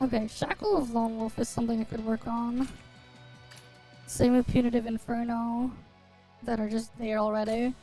Okay, Shackle of Lone Wolf is something I could work on. Same with Punitive Inferno, that are just there already.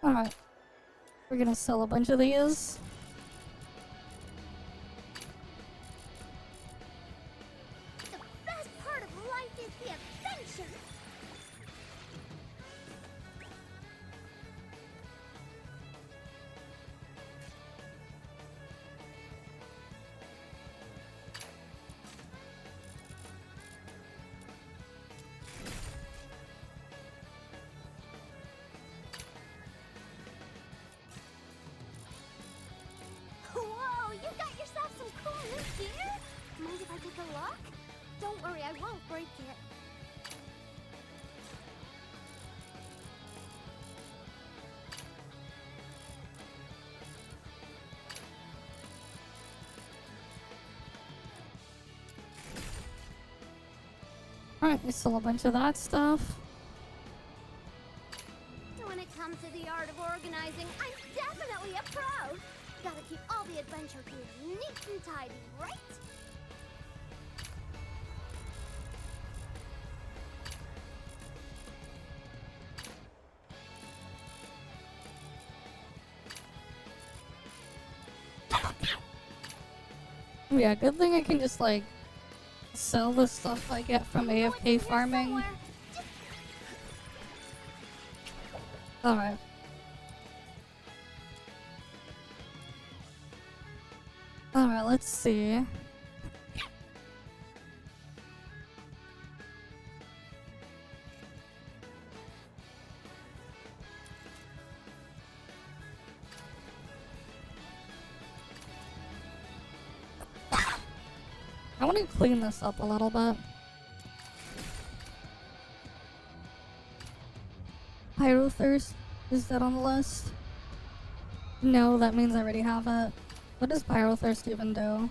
Alright. We're gonna sell a bunch of these. The best part of life is the adventure. Whoa, you got yourself some cool new gear? Mind if I take a look? Don't worry, I won't break it. Alright, we sell a bunch of that stuff. When it comes to the art of organizing, I'm definitely a pro. Gotta keep all the adventure gear neat and tidy, right? Yeah, good thing I can just like sell the stuff I get from AFK farming. Alright. Alright, let's see. I want to clean this up a little bit. Pyrothirst, is that on the list? No, that means I already have it. What does Pyrothirst even do?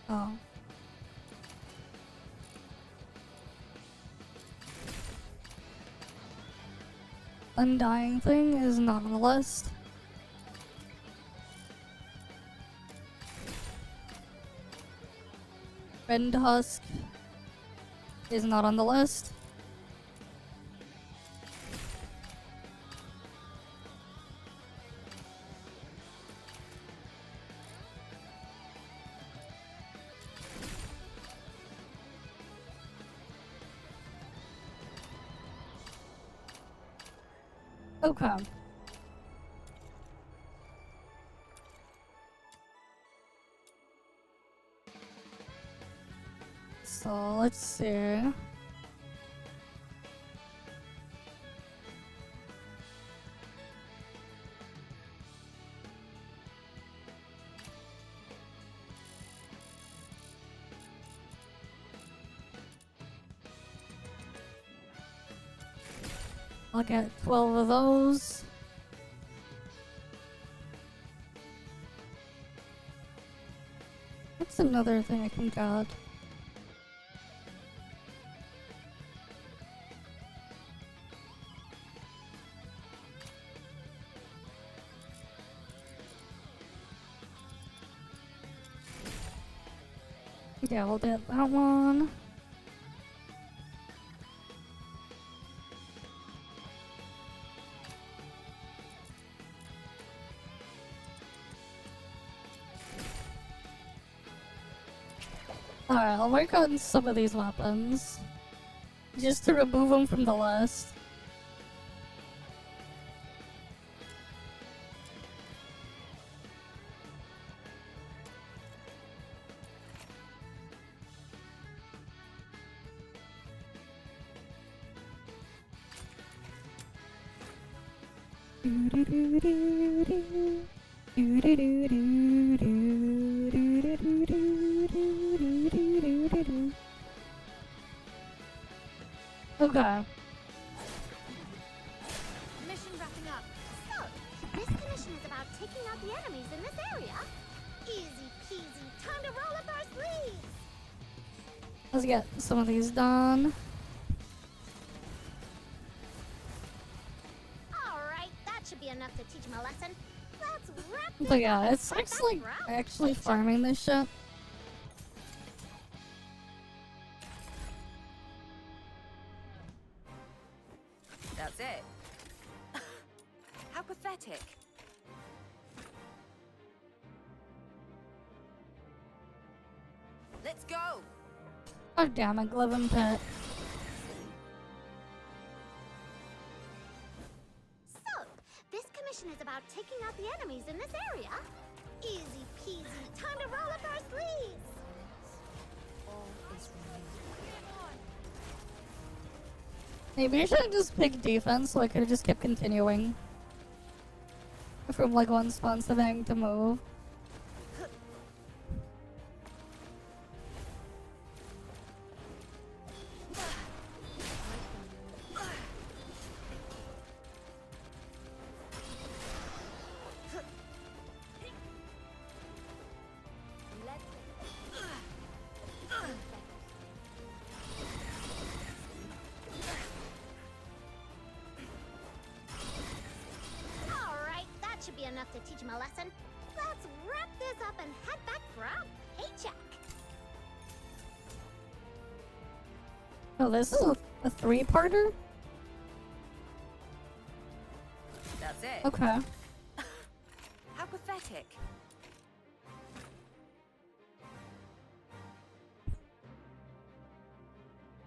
Oh. Undying thing is not on the list. Red Husk is not on the list. Okay. So let's see. I'll get 12 of those. What's another thing I can get? Yeah, we'll get that one. Alright, I'll work on some of these weapons. Just to remove them from the list. Okay. Mission wrapping up. So, this mission is about taking out the enemies in this area. Easy peasy. Time to roll up our sleeves. Let's get some of these done. Alright, that should be enough to teach him a lesson. Let's wrap this But yeah, up and it's head back actually for our farming this shit. That's it. How pathetic. Let's go. Oh damn it, Glivin Pit. So, this commission is about taking out the enemies in this area. Easy peasy. Time to roll up our sleeves. All is renewed. Maybe I should have just picked defense so I could have just kept continuing. From like one spawn to thing to move. Alright, that should be enough to teach him a lesson. Let's wrap this up and head back for our paycheck. Oh, this is a three-parter? That's it. Okay. How pathetic.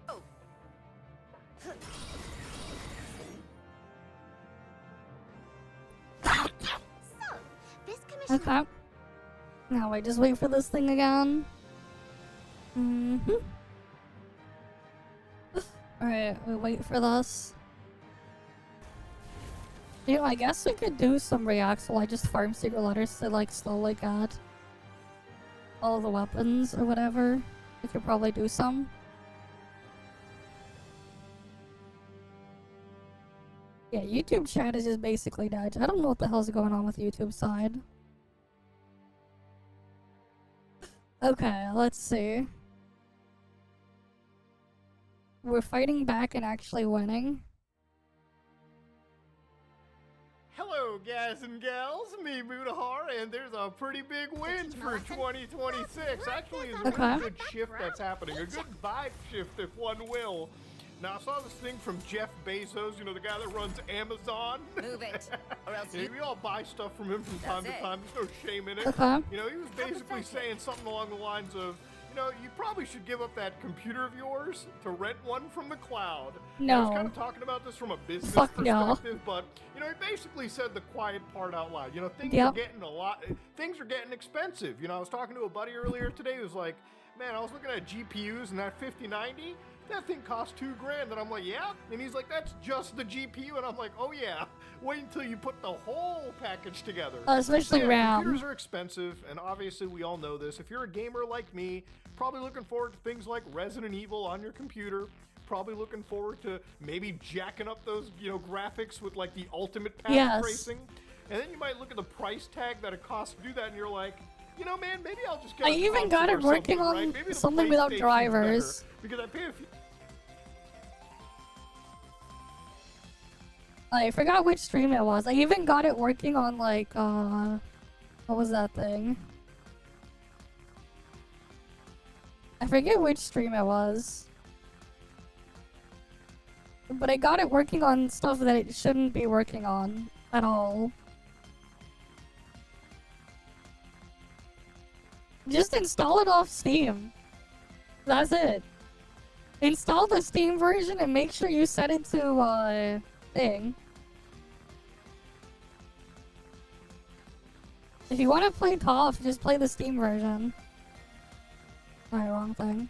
Oh. So, this commission Okay. Now I just wait for this thing again. Alright, we wait for this. You know, I guess we could do some reacts while I just farm secret letters to like slowly get all the weapons or whatever. We could probably do some. Yeah, YouTube chat is just basically dead. I don't know what the hell's going on with YouTube side. Okay, let's see. We're fighting back and actually winning. Hello, guys and gals, me Mutahar, and there's a pretty big win for 2026. Actually, it's a Okay. really good shift that's happening, a good vibe shift, if one will. Now, I saw this thing from Jeff Bezos, you know, the guy that runs Amazon. Move it, or else Yeah, you. we all buy stuff from him from time to That's it. time. There's no shame in it. Okay. You know, he was basically saying something along the lines of, you know, you probably should give up that computer of yours to rent one from the cloud. No. I was kind of talking about this from a business Fuck no. perspective, but, you know, he basically said the quiet part out loud. You know, things Yep. are getting things are getting expensive. You know, I was talking to a buddy earlier today who was like, man, I was looking at GPUs and that 5090, that thing costs $2,000. And I'm like, yeah? And he's like, that's just the GPU. And I'm like, oh yeah, wait until you put the whole package together. Especially So, yeah, RAM. computers are expensive, and obviously we all know this. If you're a gamer like me, probably looking forward to things like Resident Evil on your computer, probably looking forward to maybe jacking up those, you know, graphics with like the ultimate path Yes. tracing. And then you might look at the price tag that it costs to do that, and you're like, you know, man, maybe I'll just get I a even got console it or working something, on right? Maybe the something without PlayStation's drivers. better, because I pay a few. I forgot which stream it was. I even got it working on like what was that thing? I forget which stream it was. But I got it working on stuff that it shouldn't be working on at all. Just install it off Steam. That's it. Install the Steam version and make sure you set it to thing. If you want to play ToF, just play the Steam version. Alright, wrong thing.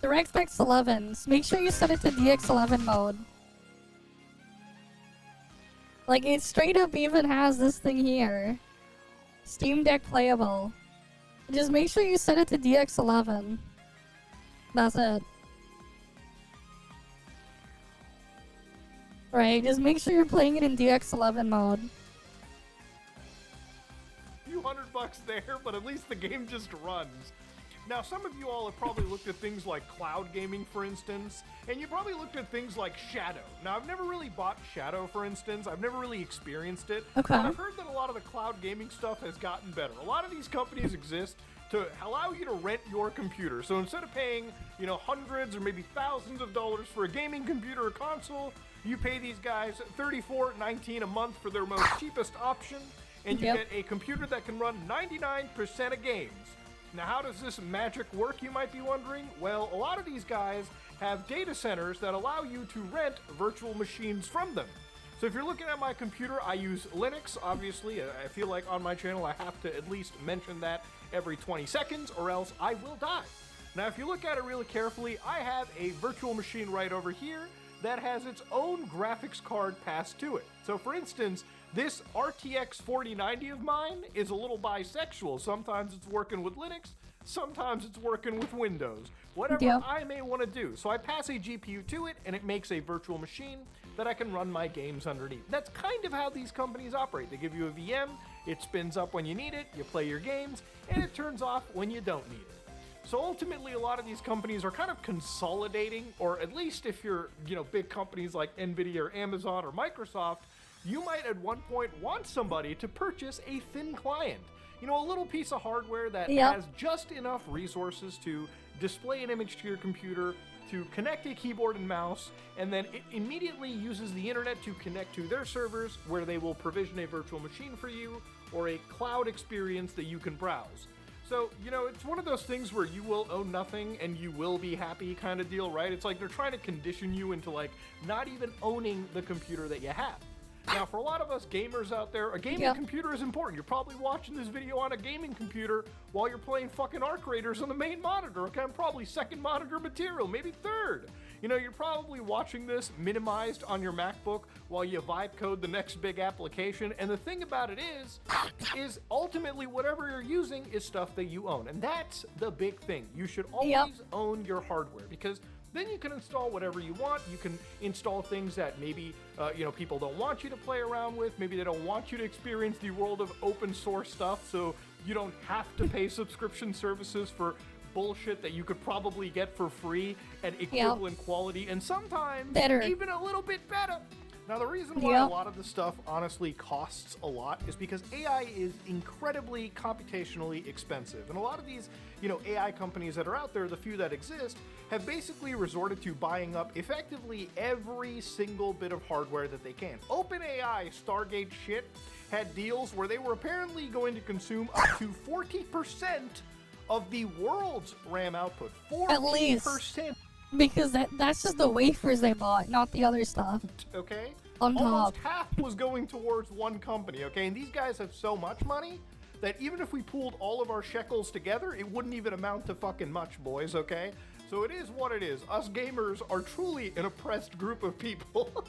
DirectX 11s. Make sure you set it to DX11 mode. Like, it straight up even has this thing here. Steam Deck playable. Just make sure you set it to DX11. That's it. Right, just make sure you're playing it in DX11 mode. Few $100 there, but at least the game just runs. Now, some of you all have probably looked at things like cloud gaming, for instance, and you probably looked at things like Shadow. Now, I've never really bought Shadow, for instance. I've never really experienced it. Okay. But I've heard that a lot of the cloud gaming stuff has gotten better. A lot of these companies exist to allow you to rent your computer. So instead of paying, you know, hundreds or maybe thousands of dollars for a gaming computer or console, you pay these guys $34.19 a month for their most cheapest option, and you Yep. get a computer that can run 99% of games. Now, how does this magic work, you might be wondering? Well, a lot of these guys have data centers that allow you to rent virtual machines from them. So if you're looking at my computer, I use Linux, obviously. I feel like on my channel I have to at least mention that every 20 seconds or else I will die. Now, if you look at it really carefully, I have a virtual machine right over here that has its own graphics card passed to it. So for instance, this RTX 4090 of mine is a little bisexual. Sometimes it's working with Linux, sometimes it's working with Windows. Whatever Yep. I may want to do. So I pass a GPU to it, and it makes a virtual machine that I can run my games underneath. That's kind of how these companies operate. They give you a VM, it spins up when you need it, you play your games, and it turns off when you don't need it. So ultimately, a lot of these companies are kind of consolidating, or at least if you're, you know, big companies like NVIDIA or Amazon or Microsoft, you might at one point want somebody to purchase a thin client. You know, a little piece of hardware that Yep. has just enough resources to display an image to your computer, to connect a keyboard and mouse, and then it immediately uses the internet to connect to their servers where they will provision a virtual machine for you or a cloud experience that you can browse. So, you know, it's one of those things where you will own nothing and you will be happy kind of deal, right? It's like they're trying to condition you into, like, not even owning the computer that you have. Now, for a lot of us gamers out there, a gaming Yep. computer is important. You're probably watching this video on a gaming computer while you're playing fucking Arc Raiders on the main monitor. Okay, probably second monitor material, maybe third. You know, you're probably watching this minimized on your MacBook while you vibe code the next big application. And the thing about it is ultimately whatever you're using is stuff that you own. And that's the big thing. You should always Yep. own your hardware, because then you can install whatever you want. You can install things that maybe you know, people don't want you to play around with. Maybe they don't want you to experience the world of open source stuff, so you don't have to pay subscription services for bullshit that you could probably get for free at equivalent quality, and sometimes better. even a little bit better. Now, the reason why a lot of this stuff honestly costs a lot is because AI is incredibly computationally expensive. And a lot of these, you know, AI companies that are out there, the few that exist, have basically resorted to buying up effectively every single bit of hardware that they can. OpenAI Stargate shit had deals where they were apparently going to consume up to 40% of the world's RAM output. 40%. At least. Because that's just the wafers they bought, not the other stuff. Okay? On top. Almost half was going towards one company, okay? And these guys have so much money that even if we pooled all of our shekels together, it wouldn't even amount to fucking much, boys, okay? So it is what it is. Us gamers are truly an oppressed group of people.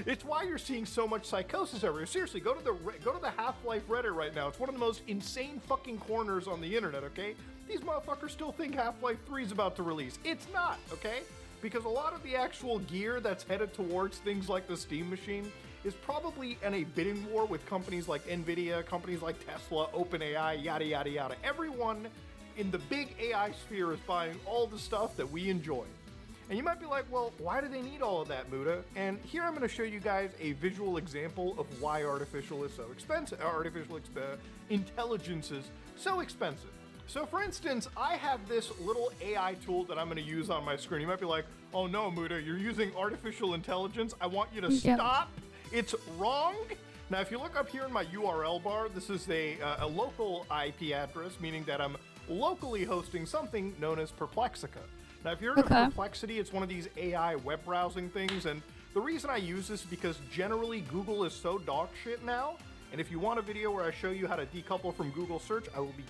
It's why you're seeing so much psychosis everywhere. Seriously, go to the Half-Life Reddit right now. It's one of the most insane fucking corners on the internet, okay? These motherfuckers still think Half-Life 3 is about to release. It's not, okay? Because a lot of the actual gear that's headed towards things like the Steam machine is probably in a bidding war with companies like NVIDIA, companies like Tesla, OpenAI, yada, yada, yada. Everyone in the big AI sphere is buying all the stuff that we enjoy. And you might be like, well, why do they need all of that, Muda? And here I'm going to show you guys a visual example of why artificial is so expensive. Intelligence is so expensive. So for instance, I have this little AI tool that I'm going to use on my screen. You might be like, oh no, Muda, you're using artificial intelligence. I want you to stop. It's wrong. Now, if you look up here in my URL bar, this is a local IP address, meaning that I'm locally hosting something known as Perplexica. Now, if you're in Perplexity, it's one of these AI web browsing things, and the reason I use this is because generally Google is so dog shit now, and if you want a video where I show you how to decouple from Google search, I will be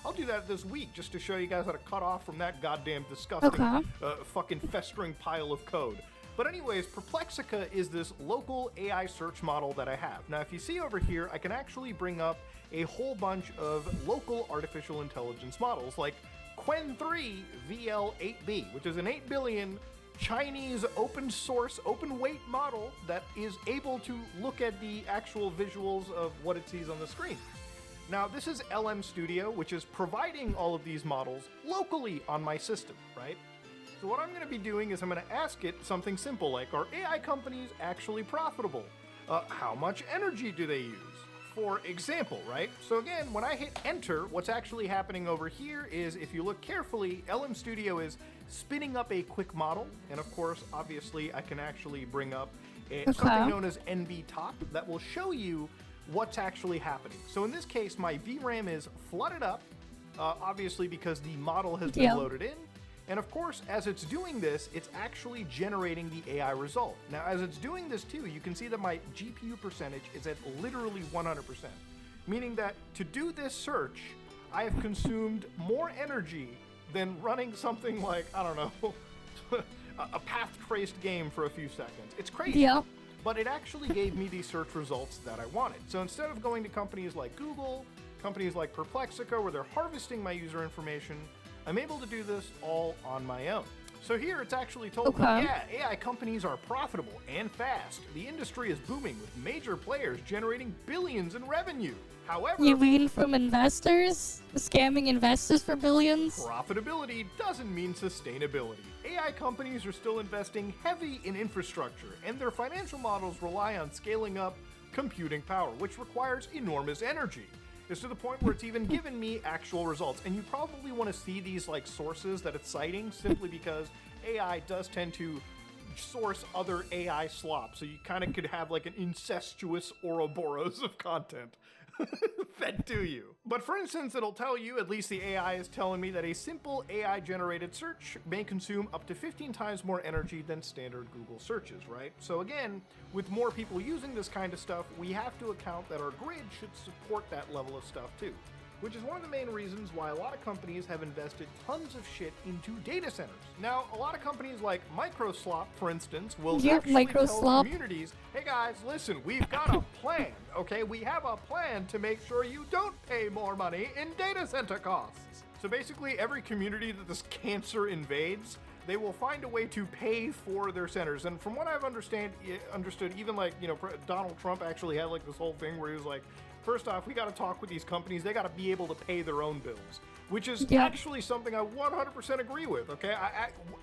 I'll do that this week just to show you guys how to cut off from that goddamn disgusting fucking festering pile of code. But anyways, Perplexica is this local AI search model that I have. Now, if you see over here, I can actually bring up a whole bunch of local artificial intelligence models, like Qwen3 VL8B, which is an 8 billion Chinese open source, open weight model that is able to look at the actual visuals of what it sees on the screen. Now, this is LM Studio, which is providing all of these models locally on my system, right? So what I'm going to be doing is I'm going to ask it something simple like, are AI companies actually profitable? How much energy do they use? For example, right? So again, when I hit enter, what's actually happening over here is, if you look carefully, LM Studio is spinning up a quick model. And of course, obviously, I can actually bring up something known as EnVtuber that will show you what's actually happening. So in this case, my VRAM is flooded up, obviously because the model has been loaded in. And of course, as it's doing this, it's actually generating the AI result. Now, as it's doing this too, you can see that my GPU percentage is at literally 100%, meaning that to do this search, I have consumed more energy than running something like, I don't know, a path-traced game for a few seconds. It's crazy. But it actually gave me the search results that I wanted. So instead of going to companies like Google, companies like Perplexica, where they're harvesting my user information, I'm able to do this all on my own. So here it's actually told me, yeah, AI companies are profitable and fast. The industry is booming with major players generating billions in revenue. However, you mean from investors? Scamming investors for billions? Profitability doesn't mean sustainability. AI companies are still investing heavy in infrastructure, and their financial models rely on scaling up computing power, which requires enormous energy. It's to the point where it's even given me actual results. And you probably want to see these like sources that it's citing, simply because AI does tend to source other AI slop. So you kind of could have like an incestuous Ouroboros of content fed to you. But for instance, it'll tell you, at least the AI is telling me, that a simple AI generated search may consume up to 15 times more energy than standard Google searches, right? So again, with more people using this kind of stuff, we have to account that our grid should support that level of stuff too. Which is one of the main reasons why a lot of companies have invested tons of shit into data centers. Now, a lot of companies like Microslop, for instance, will actually tell communities, hey guys, listen, we've got a plan, okay? We have a plan to make sure you don't pay more money in data center costs. So basically, every community that this cancer invades, they will find a way to pay for their centers. And from what I've understood, even like, you know, Donald Trump actually had like this whole thing where he was like, first off, we got to talk with these companies. They got to be able to pay their own bills, which is actually something I 100% agree with. Okay,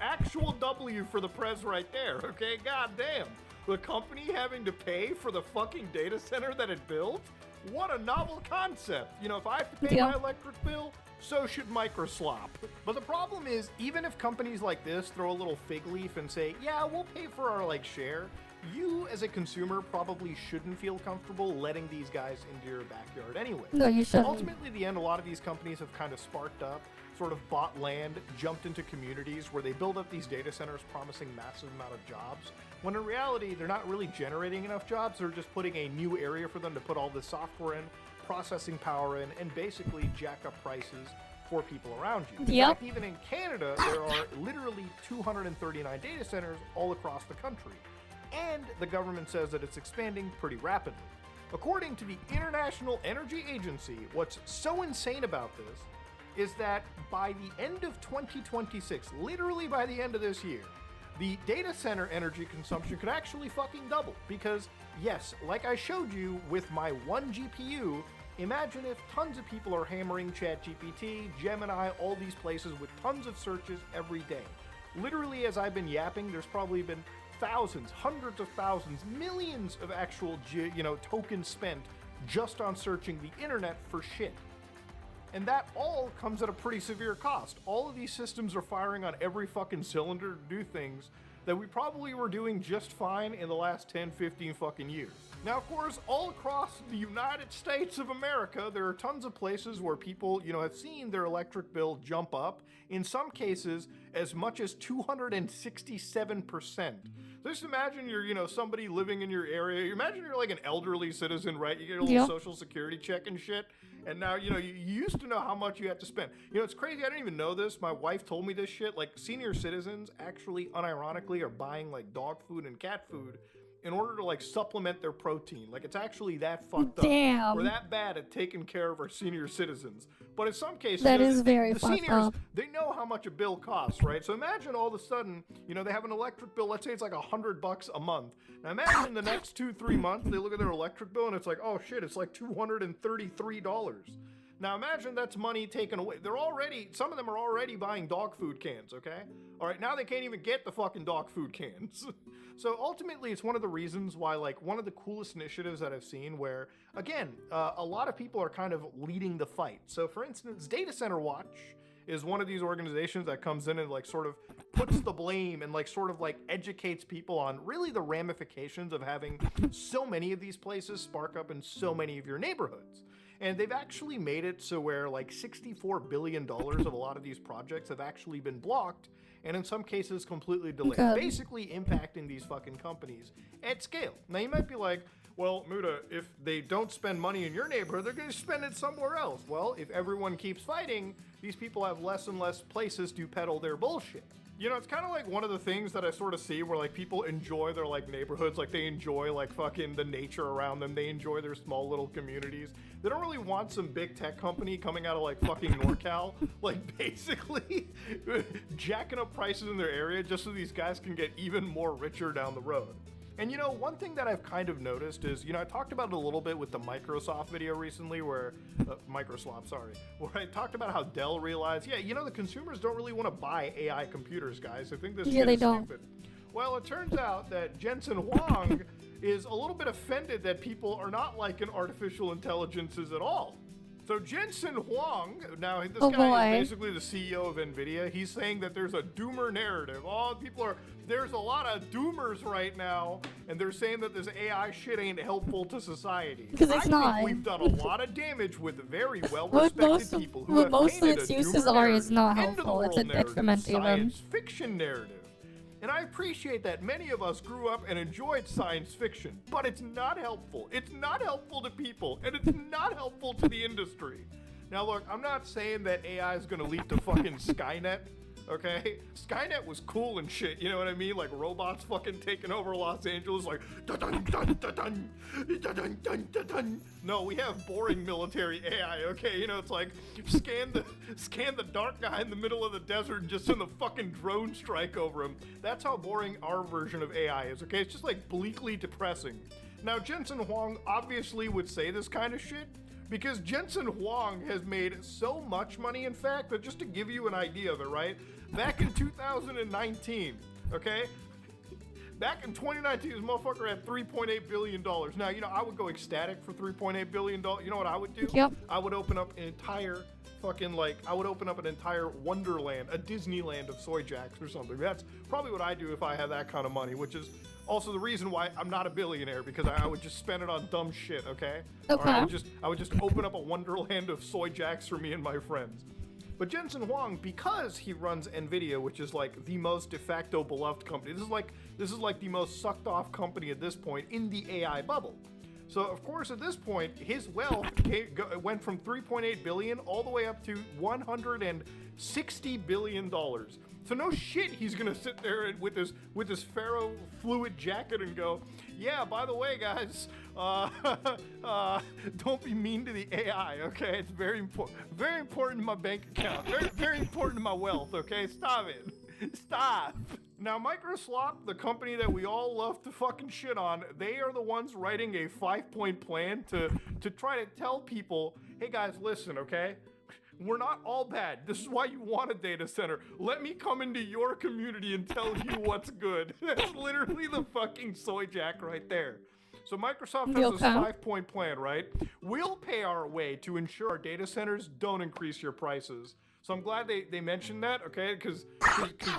actual W for the Prez right there. Okay, goddamn, the company having to pay for the fucking data center that it built. What a novel concept. You know, if I have to pay my electric bill, so should Microslop. But the problem is, even if companies like this throw a little fig leaf and say, yeah, we'll pay for our like share, you as a consumer probably shouldn't feel comfortable letting these guys into your backyard anyway. No, you shouldn't. Ultimately, in the end, a lot of these companies have kind of sparked up, sort of bought land, jumped into communities where they build up these data centers promising massive amount of jobs, when in reality, they're not really generating enough jobs. They're just putting a new area for them to put all this software in, processing power in, and basically jack up prices for people around you. In fact, even in Canada, there are literally 239 data centers all across the country. And the government says that it's expanding pretty rapidly. According to the International Energy Agency, what's so insane about this is that by the end of 2026, literally by the end of this year, the data center energy consumption could actually fucking double. Because, yes, like I showed you with my one GPU, imagine if tons of people are hammering ChatGPT, Gemini, all these places with tons of searches every day. Literally, as I've been yapping, there's probably been thousands, hundreds of thousands, millions of actual, tokens spent just on searching the internet for shit. And that all comes at a pretty severe cost. All of these systems are firing on every fucking cylinder to do things that we probably were doing just fine in the last 10, 15 fucking years. Now, of course, all across the United States of America, there are tons of places where people, have seen their electric bill jump up, in some cases, as much as 267%. So just imagine you're, somebody living in your area. Imagine you're like an elderly citizen, right? You get a little social security check and shit. And now, you used to know how much you had to spend. It's crazy. I didn't even know this. My wife told me this shit. Like, senior citizens actually, unironically, are buying, like, dog food and cat food in order to, like, supplement their protein. Like, it's actually that fucked up. We're that bad at taking care of our senior citizens. But in some cases, that is very the fucked seniors, up. they know how much a bill costs, right? So imagine all of a sudden, they have an electric bill. Let's say it's like $100 a month. Now imagine the next 2-3 months, they look at their electric bill and it's like, oh shit, it's like $233. Now imagine that's money taken away. Some of them are already buying dog food cans, okay? All right, now they can't even get the fucking dog food cans. So ultimately, it's one of the reasons why, like, one of the coolest initiatives that I've seen where, again, a lot of people are kind of leading the fight. So for instance, Data Center Watch is one of these organizations that comes in and like sort of puts the blame and like sort of like educates people on really the ramifications of having so many of these places spark up in so many of your neighborhoods. And they've actually made it so where like $64 billion of a lot of these projects have actually been blocked, and in some cases completely delayed, basically impacting these fucking companies at scale. Now you might be like, well, Muda, if they don't spend money in your neighborhood, they're going to spend it somewhere else. Well, if everyone keeps fighting, these people have less and less places to peddle their bullshit. It's kind of like one of the things that I sort of see where like people enjoy their like neighborhoods, like they enjoy like fucking the nature around them. They enjoy their small little communities. They don't really want some big tech company coming out of like fucking NorCal, like basically jacking up prices in their area just so these guys can get even more richer down the road. And one thing that I've kind of noticed is, I talked about it a little bit with the Microsoft video recently where, where I talked about how Dell realized, the consumers don't really want to buy AI computers, guys. I think this shit is stupid. Well, it turns out that Jensen Huang is a little bit offended that people are not liking artificial intelligences at all. So Jensen Huang, now this guy is basically the CEO of NVIDIA. He's saying that there's a doomer narrative. There's a lot of doomers right now, and they're saying that this AI shit ain't helpful to society. Because it's not. I think we've done a lot of damage with very well-respected people who have most of painted its a uses doomer are is not narrative, helpful. It's a detriment to them. science fiction narrative. And I appreciate that many of us grew up and enjoyed science fiction, but it's not helpful. It's not helpful to people, and it's not helpful to the industry. Now look, I'm not saying that AI is gonna lead to fucking Skynet, okay? Skynet was cool and shit, you know what I mean? Like robots fucking taking over Los Angeles, like dun dun dun dun dun dun dun dun. No, we have boring military AI, okay? You know, it's like scan the dark guy in the middle of the desert and just send the fucking drone strike over him. That's how boring our version of AI is, okay? It's just like bleakly depressing. Now, Jensen Huang obviously would say this kind of shit, because Jensen Huang has made so much money, in fact, that just to give you an idea of it, right? Back in 2019, okay? Back in 2019, this motherfucker had $3.8 billion. Now, you know, I would go ecstatic for $3.8 billion. You know what I would do? Yep. I would open up an entire I would open up an entire Wonderland, a Disneyland of soy jacks or something. That's probably what I do if I had that kind of money, which is also the reason why I'm not a billionaire, because I would just spend it on dumb shit, okay? Okay. Or I would just open up a Wonderland of soy jacks for me and my friends. But Jensen Huang, because he runs EnVtuber, which is like the most de facto beloved company, this is like the most sucked off company at this point in the AI bubble. So of course at this point his wealth went from 3.8 billion all the way up to 160 billion dollars. So no shit he's gonna sit there with his ferro fluid jacket and go, yeah, by the way guys, don't be mean to the AI, okay? It's very important in my bank account, very important in my wealth, okay? Stop it. Stop. Now, Microsoft, the company that we all love to fucking shit on, they are the ones writing a 5-point plan to try to tell people, hey guys, listen, okay? We're not all bad. This is why you want a data center. Let me come into your community and tell you what's good. That's literally the fucking soy jack right there. So Microsoft has this 5-point plan, right? We'll pay our way to ensure our data centers don't increase your prices. So I'm glad they mentioned that, okay? Because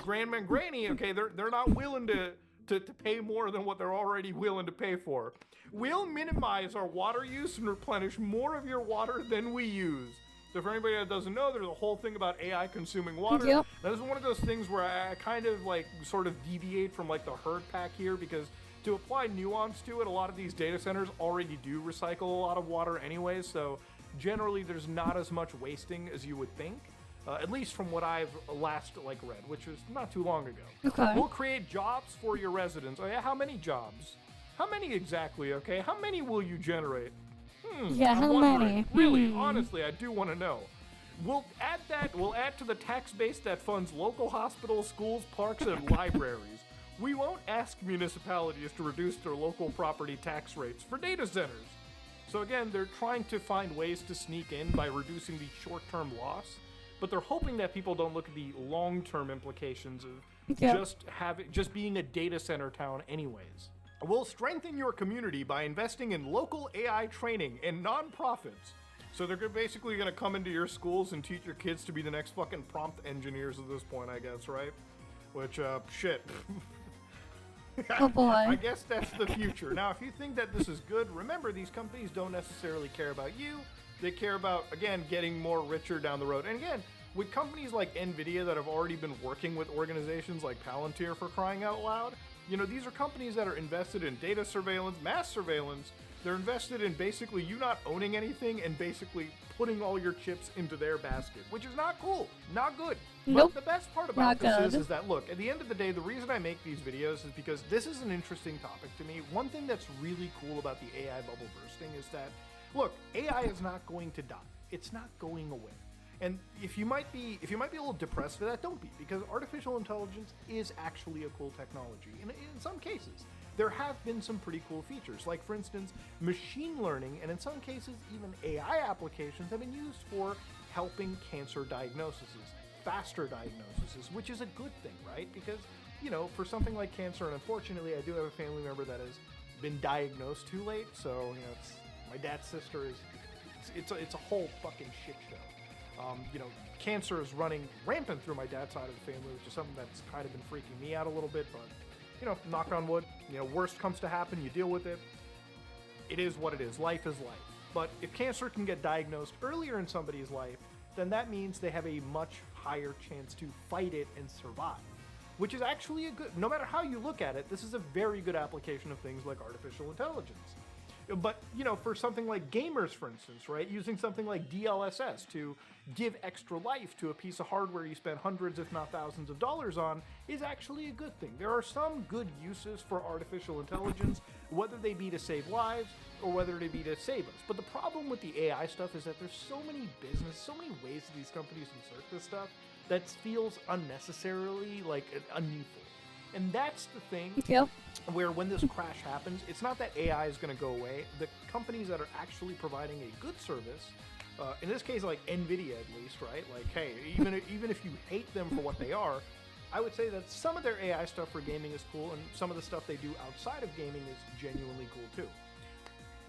Grandma and Granny, okay, they're not willing to pay more than what they're already willing to pay for. We'll minimize our water use and replenish more of your water than we use. So for anybody that doesn't know, there's a whole thing about AI consuming water. Yep. Now, this is one of those things where I kind of like sort of deviate from like the herd pack here, because to apply nuance to it, a lot of these data centers already do recycle a lot of water anyways, so generally there's not as much wasting as you would think. At least from what I've last read, which was not too long ago. Okay. We'll create jobs for your residents. Oh yeah, how many jobs? How many exactly, okay? How many will you generate? Yeah, how many? Really, honestly, I do want to know. We'll add to the tax base that funds local hospitals, schools, parks, and libraries. We won't ask municipalities to reduce their local property tax rates for data centers. So again, they're trying to find ways to sneak in by reducing the short-term loss, but they're hoping that people don't look at the long-term implications of just being a data center town anyways. We'll strengthen your community by investing in local AI training and nonprofits. So they're basically going to come into your schools and teach your kids to be the next fucking prompt engineers at this point, I guess, right? Which, shit. Oh boy. I guess that's the future. Now, if you think that this is good, remember these companies don't necessarily care about you. They care about, again, getting more richer down the road. And again, with companies like NVIDIA that have already been working with organizations like Palantir, for crying out loud, you know, these are companies that are invested in data surveillance, mass surveillance. They're invested in basically you not owning anything and basically putting all your chips into their basket, which is not cool, not good. Nope. But the best part about this is that, look, at the end of the day, the reason I make these videos is because this is an interesting topic to me. One thing that's really cool about the AI bubble bursting is that, look, AI is not going to die. It's not going away. And if you might be a little depressed for that, don't be, because artificial intelligence is actually a cool technology. And in some cases, there have been some pretty cool features. Like, for instance, machine learning, and in some cases, even AI applications have been used for helping cancer diagnoses, faster diagnoses, which is a good thing, right? Because, you know, for something like cancer, and unfortunately, I do have a family member that has been diagnosed too late. So, you know, my dad's sister it's a whole fucking shit show. You know, cancer is running rampant through my dad's side of the family, which is something that's kind of been freaking me out a little bit, but, you know, knock on wood, you know, worst comes to happen, you deal with it. It is what it is. Life is life. But if cancer can get diagnosed earlier in somebody's life, then that means they have a much higher chance to fight it and survive, which is actually a good, no matter how you look at it, this is a very good application of things like artificial intelligence. But, you know, for something like gamers, for instance, right, using something like DLSS to give extra life to a piece of hardware you spend hundreds, if not thousands of dollars on is actually a good thing. There are some good uses for artificial intelligence, whether they be to save lives or whether they be to save us. But the problem with the AI stuff is that there's so many so many ways that these companies insert this stuff that feels unnecessarily like unneedful. And that's the thing. Yep. Where when this crash happens, it's not that AI is going to go away. The companies that are actually providing a good service, in this case, like NVIDIA at least, right? Like, hey, even if you hate them for what they are, I would say that some of their AI stuff for gaming is cool, and some of the stuff they do outside of gaming is genuinely cool too.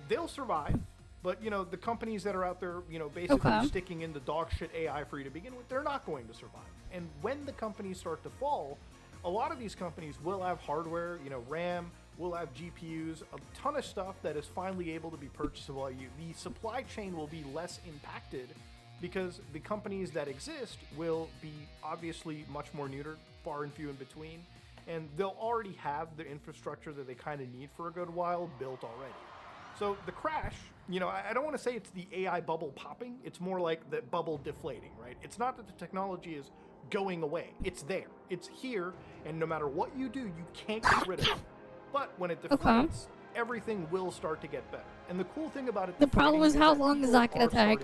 They'll survive, but, you know, the companies that are out there, you know, basically sticking in the dog shit AI for you to begin with, they're not going to survive. And when the companies start to fall, a lot of these companies will have hardware, you know, RAM, will have GPUs, a ton of stuff that is finally able to be purchasable by you. The supply chain will be less impacted because the companies that exist will be obviously much more neutered, far and few in between, and they'll already have the infrastructure that they kind of need for a good while built already. So the crash, you know, I don't want to say it's the AI bubble popping, it's more like the bubble deflating, right? It's not that the technology is going away. It's there. It's here, and no matter what you do, you can't get rid of it. But when it deflates, everything will start to get better. And the cool thing about it, The problem is how long is that going to take?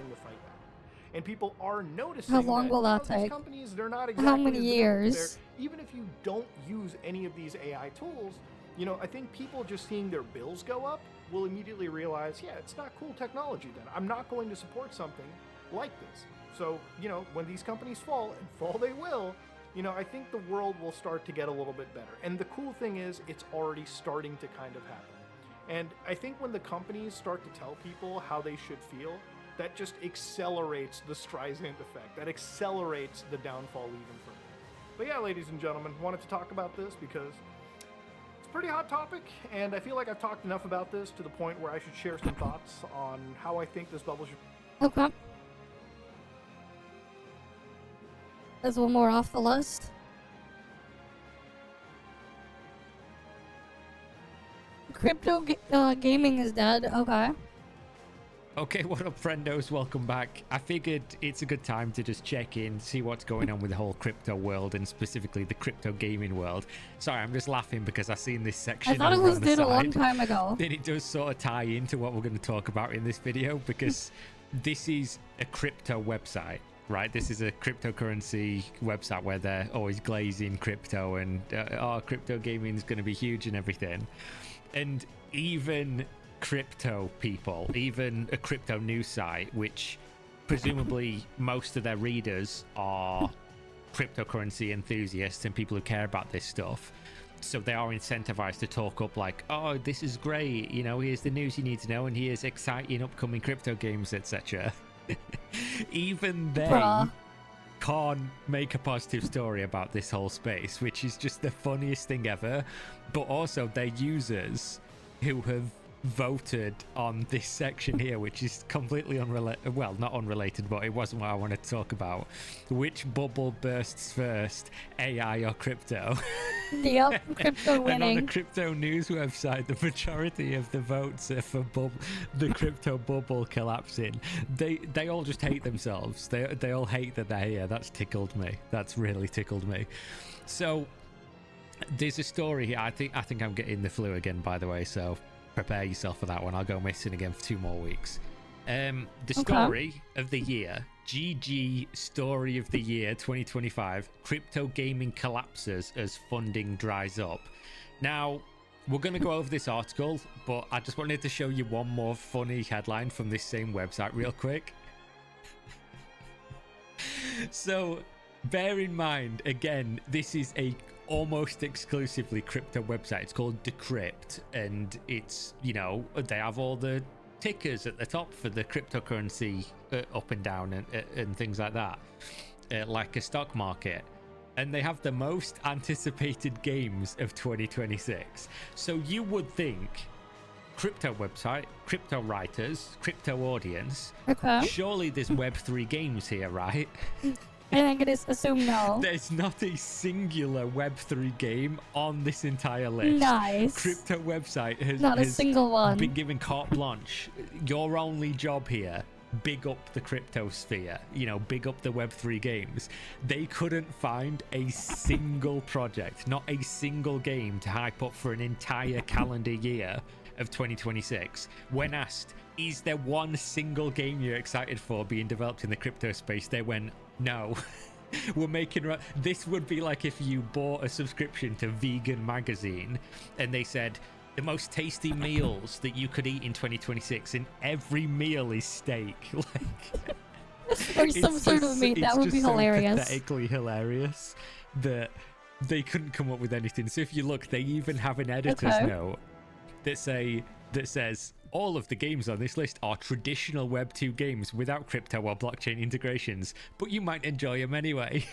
And people are noticing How long will that these take? companies, they're not exactly How many as good. years? Even if you don't use any of these AI tools, you know, I think people just seeing their bills go up will immediately realize, yeah, it's not cool technology then. I'm not going to support something like this. So, you know, when these companies fall, and fall they will, you know, I think the world will start to get a little bit better. And the cool thing is, it's already starting to kind of happen. And I think when the companies start to tell people how they should feel, that just accelerates the Streisand effect. That accelerates the downfall even further. But yeah, ladies and gentlemen, wanted to talk about this because it's a pretty hot topic, and I feel like I've talked enough about this to the point where I should share some thoughts on how I think this bubble should... Okay. There's one more off the list. Crypto gaming is dead. Okay. Okay, what up, friendos? Welcome back. I figured it's a good time to just check in, see what's going on with the whole crypto world, and specifically the crypto gaming world. Sorry, I'm just laughing because I've seen this section. I thought it was on the did side, a long time ago. and it does sort of tie into what we're going to talk about in this video, because this is a crypto website, right? This is a cryptocurrency website where they're always glazing crypto and crypto gaming is going to be huge and everything. And even crypto people, even a crypto news site, which presumably most of their readers are cryptocurrency enthusiasts and people who care about this stuff, so they are incentivized to talk up like, oh, this is great, you know, here's the news you need to know, and here's exciting upcoming crypto games, etc. Even they can't make a positive story about this whole space, which is just the funniest thing ever. But also their users who have voted on this section here, which is completely unrelated, well, not unrelated, but it wasn't what I wanted to talk about. Which bubble bursts first, AI or crypto? Yep, crypto winning. And on the crypto news website, the majority of the votes are for the crypto bubble collapsing. They all just hate themselves. They all hate that they're here. That's tickled me. That's really tickled me. So there's a story here. I think I'm getting the flu again, by the way, so prepare yourself for that one. I'll go missing again for 2 more weeks. The story of the year, GG Story of the Year 2025, crypto gaming collapses as funding dries up. Now, we're going to go over this article, but I just wanted to show you one more funny headline from this same website real quick. So, bear in mind, again, this is a almost exclusively crypto website. It's called Decrypt, and it's, you know, they have all the tickers at the top for the cryptocurrency up and down and things like that, like a stock market. And they have the most anticipated games of 2026. So you would think, crypto website, crypto writers, crypto audience, surely there's Web3 games here, right? I'm gonna assume no. There's not a singular Web3 game on this entire list. Nice. Crypto website has Not a single one. been given carte blanche. Your only job here, big up the crypto sphere, you know, big up the Web3 games. They couldn't find a single project, not a single game to hype up for an entire calendar year of 2026. When asked, is there one single game you're excited for being developed in the crypto space, they went, no. We're making this would be like if you bought a subscription to Vegan Magazine and they said the most tasty meals that you could eat in 2026 and every meal is steak. Like, Or some sort of meat. That would be hilarious. It's pathetically hilarious that they couldn't come up with anything. So if you look, they even have an editor's note that says all of the games on this list are traditional Web 2 games without crypto or blockchain integrations, but you might enjoy them anyway.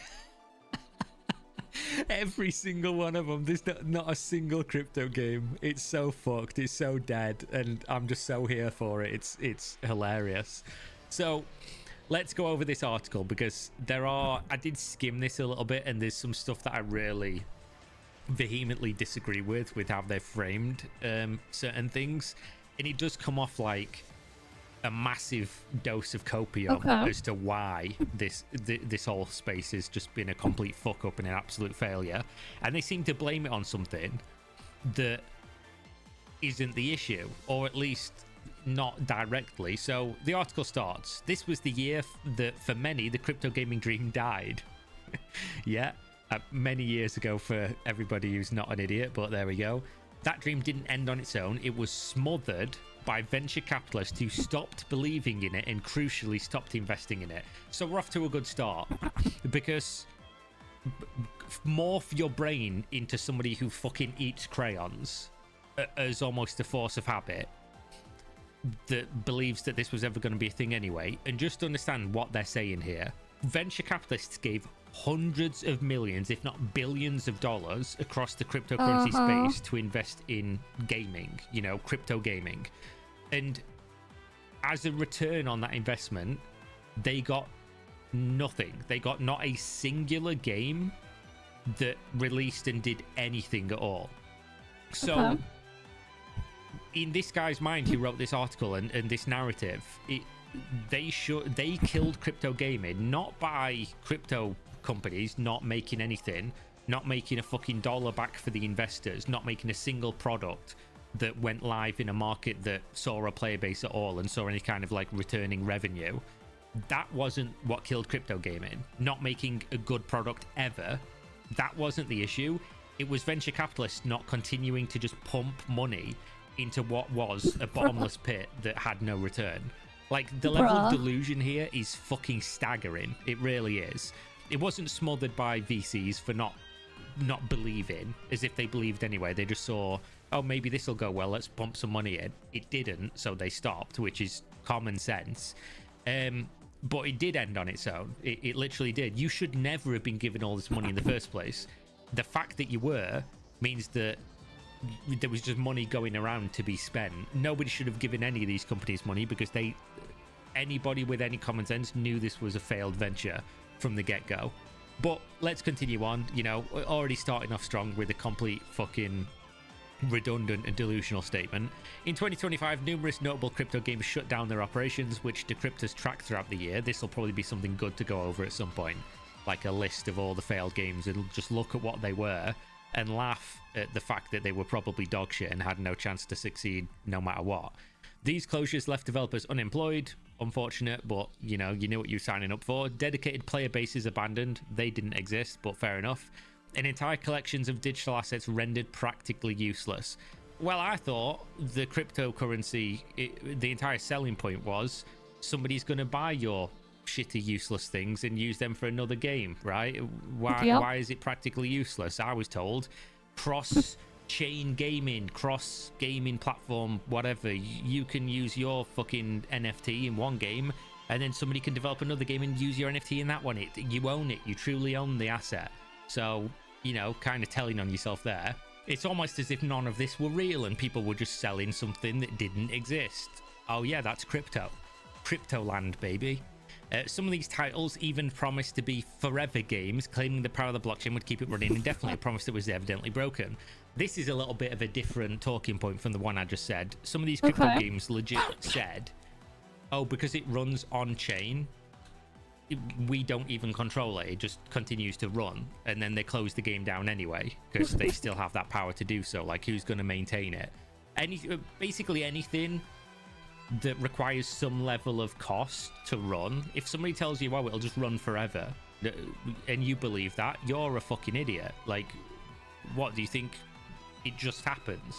Every single one of them. There's not a single crypto game. It's so fucked. It's so dead, and I'm just so here for it. It's hilarious. So let's go over this article, because I did skim this a little bit, and there's some stuff that I really vehemently disagree with how they've framed certain things, and it does come off like a massive dose of copium as to why this whole space has just been a complete fuck up and an absolute failure, and they seem to blame it on something that isn't the issue, or at least not directly. So the article starts, this was the year that for many the crypto gaming dream died. Yeah, many years ago for everybody who's not an idiot, but there we go. That dream didn't end on its own. It was smothered by venture capitalists who stopped believing in it and crucially stopped investing in it. So we're off to a good start, because morph your brain into somebody who fucking eats crayons as almost a force of habit that believes that this was ever going to be a thing anyway, and just understand what they're saying here. Venture capitalists gave hundreds of millions, if not billions of dollars across the cryptocurrency space to invest in gaming, you know, crypto gaming. And as a return on that investment, they got nothing. They got not a singular game that released and did anything at all. So in this guy's mind who wrote this article and this narrative, they killed crypto gaming, not by crypto companies not making anything, not making a fucking dollar back for the investors, not making a single product that went live in a market that saw a player base at all and saw any kind of like returning revenue. That wasn't what killed crypto gaming. Not making a good product ever, that wasn't the issue. It was venture capitalists not continuing to just pump money into what was a bottomless pit that had no return. Like, the level of delusion here is fucking staggering. It really is. It wasn't smothered by VCs for not believing, as if they believed anyway. They just saw, oh, maybe this will go well, let's pump some money in. It didn't, so they stopped, which is common sense. But it did end on its own. It literally did. You should never have been given all this money in the first place. The fact that you were means that there was just money going around to be spent. Nobody should have given any of these companies money, because anybody with any common sense knew this was a failed venture from the get-go. But let's continue on. You know, already starting off strong with a complete fucking redundant and delusional statement. In 2025, numerous notable crypto games shut down their operations, which decryptors track throughout the year. This will probably be something good to go over at some point, like a list of all the failed games, and just look at what they were and laugh at the fact that they were probably dog shit and had no chance to succeed no matter what. These closures left developers unemployed. Unfortunate, but you knew what you were signing up for. Dedicated player bases abandoned. They didn't exist, but fair enough. And entire collections of digital assets rendered practically useless. Well, I thought the cryptocurrency, the entire selling point was somebody's going to buy your shitty, useless things and use them for another game, right? Why is it practically useless? I was told cross-chain gaming, cross-gaming platform, whatever. You can use your fucking NFT in one game, and then somebody can develop another game and use your NFT in that one. You own it. You truly own the asset. So, kind of telling on yourself there. It's almost as if none of this were real and people were just selling something that didn't exist. Oh yeah, that's crypto. Crypto land, baby. Some of these titles even promised to be forever games, claiming the power of the blockchain would keep it running indefinitely, a promise that was evidently broken. This is a little bit of a different talking point from the one I just said. Some of these crypto games legit said, oh, because it runs on chain, we don't even control it. It just continues to run, and then they close the game down anyway because they still have that power to do so. Like, who's going to maintain it? Basically anything that requires some level of cost to run. If somebody tells you, well, it'll just run forever, and you believe that, you're a fucking idiot. Like, what do you think? It just happens?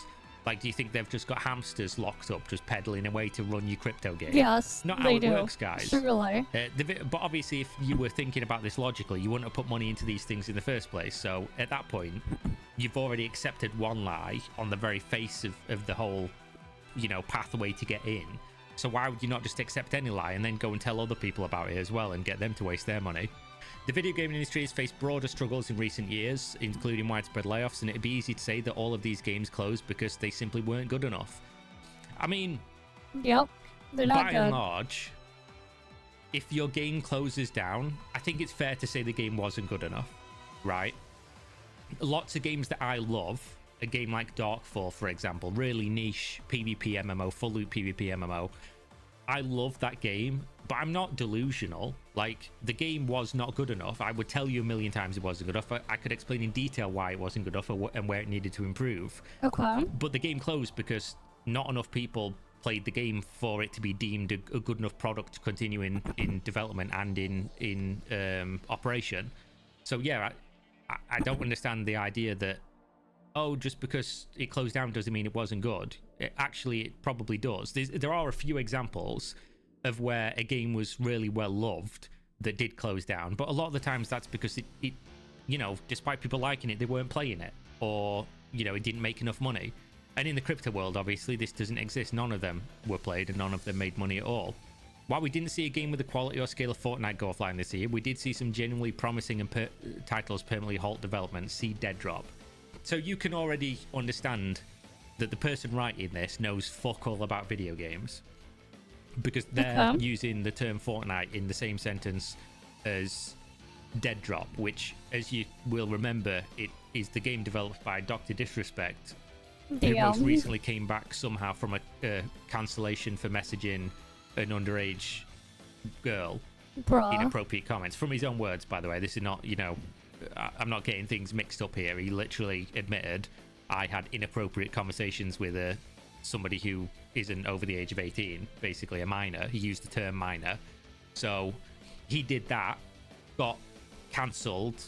Like, do you think they've just got hamsters locked up just peddling away to run your crypto game? Yes, not how it works, guys. Surely. But obviously, if you were thinking about this logically, you wouldn't have put money into these things in the first place. So at that point, you've already accepted one lie on the very face of the whole, you know, pathway to get in. So why would you not just accept any lie and then go and tell other people about it as well and get them to waste their money? The video game industry has faced broader struggles in recent years, including widespread layoffs, and it'd be easy to say that all of these games closed because they simply weren't good enough. I mean, yep, they're not by good. and large, if your game closes down, I think it's fair to say the game wasn't good enough, right? Lots of games that I love, a game like Darkfall, for example, really niche PvP MMO, full loot PvP MMO. I love that game, but I'm not delusional. Like, the game was not good enough. I would tell you a million times it wasn't good enough. I could explain in detail why it wasn't good enough and where it needed to improve. Okay. But the game closed because not enough people played the game for it to be deemed a good enough product to continue in development and in operation. So yeah, I don't understand the idea that, oh, just because it closed down doesn't mean it wasn't good. Actually, it probably does. There are a few examples of where a game was really well loved that did close down, but a lot of the times that's because it you know, despite people liking it, they weren't playing it, or, you know, it didn't make enough money. And in the crypto world, obviously, this doesn't exist. None of them were played and none of them made money at all. While we didn't see a game with the quality or scale of Fortnite go offline this year, we did see some genuinely promising and titles permanently halt development, see Dead Drop. So you can already understand that the person writing this knows fuck all about video games, because they're using the term Fortnite in the same sentence as Dead Drop, which, as you will remember, it is the game developed by Dr. Disrespect, who most recently came back somehow from a cancellation for messaging an underage girl. Inappropriate comments. From his own words, by the way. This is not, you know, I'm not getting things mixed up here. He literally admitted, I had inappropriate conversations with somebody who isn't over the age of 18, basically a minor. He used the term minor. So he did that, got cancelled,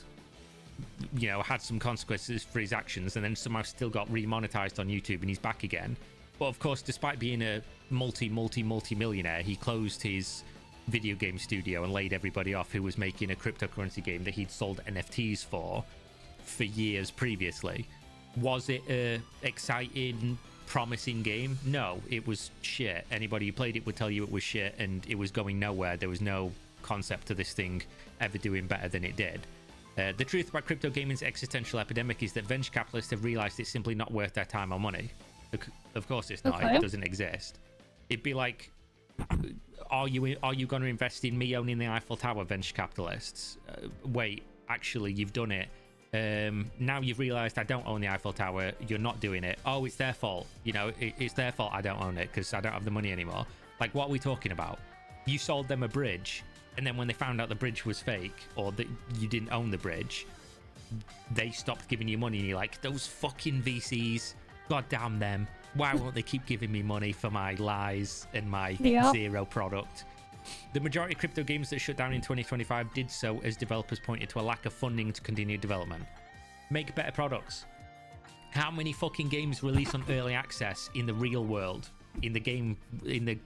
you know, had some consequences for his actions, and then somehow still got remonetized on YouTube, and he's back again. But of course, despite being a multi-millionaire, he closed his video game studio and laid everybody off who was making a cryptocurrency game that he'd sold NFTs for years previously. Was it a exciting, promising game? No, it was shit. Anybody who played it would tell you it was shit, and it was going nowhere. There was no concept to this thing ever doing better than it did. The truth about crypto gaming's existential epidemic is that venture capitalists have realized it's simply not worth their time or money. Of course it's not. It doesn't exist. It'd be like, are you going to invest in me owning the Eiffel Tower, venture capitalists? Wait, actually, you've done it. Now you've realized I don't own the Eiffel Tower. You're not doing it. Oh, it's their fault. You know, it's their fault I don't own it because I don't have the money anymore. Like, what are we talking about? You sold them a bridge, and then when they found out the bridge was fake, or that you didn't own the bridge, they stopped giving you money, and you're like, those fucking VCs, god damn them. Why won't they keep giving me money for my lies and my zero product? The majority of crypto games that shut down in 2025 did so as developers pointed to a lack of funding to continue development. Make better products. How many fucking games release on early access in the real world? In the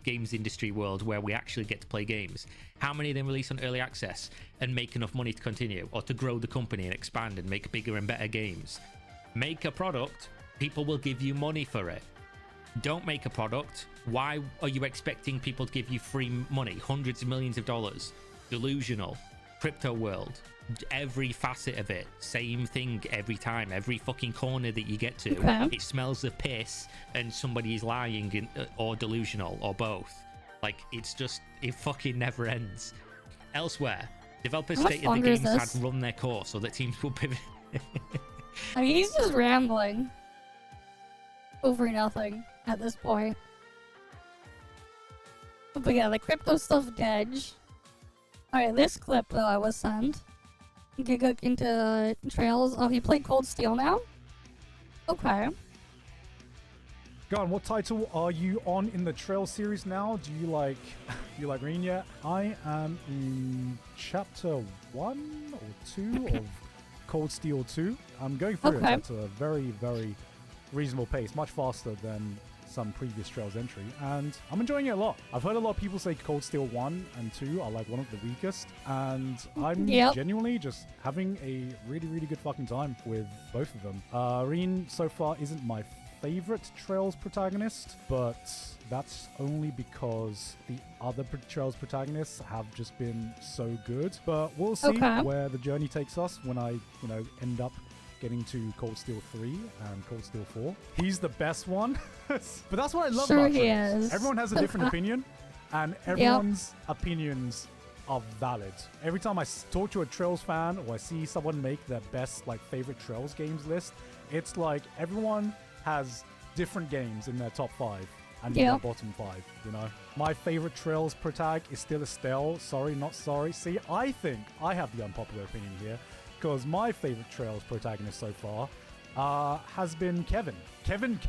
games industry world where we actually get to play games? How many of them release on early access and make enough money to continue, or to grow the company and expand and make bigger and better games? Make a product, people will give you money for it. Don't make a product. Why are you expecting people to give you free money? Hundreds of millions of dollars. Delusional. Crypto world. Every facet of it. Same thing every time. Every fucking corner that you get to. It smells of piss and somebody is lying or delusional or both. Like, it's just, it fucking never ends. Elsewhere, developers How much stated the longer is games this? had run their course so that teams will pivot. I mean, he's just rambling over nothing at this point. But yeah, the crypto stuff dead. Alright, this clip though I was sent. Get into Trails. Oh, he played Cold Steel now? Okay. Gun, what title are you on in the Trail series now? Do you like Green yet? I am in chapter 1 or 2 of Cold Steel 2. I'm going through it at a very, very reasonable pace, much faster than some previous Trails entry, and I'm enjoying it a lot. I've heard a lot of people say Cold Steel 1 and 2 are like one of the weakest, and I'm genuinely just having a really, really good fucking time with both of them. Rein so far isn't my favorite Trails protagonist, but that's only because the other Trails protagonists have just been so good. But we'll see where the journey takes us when I, end up getting to Cold Steel 3 and Cold Steel 4. He's the best one. But that's what I love about Trails. Everyone has a different opinion, and everyone's opinions are valid. Every time I talk to a Trails fan or I see someone make their best favorite Trails games list, it's like everyone has different games in their top 5 and in their bottom 5, My favorite Trails protag is still Estelle. Sorry, not sorry. See, I think I have the unpopular opinion here, because my favorite Trails protagonist so far has been Kevin. Kevin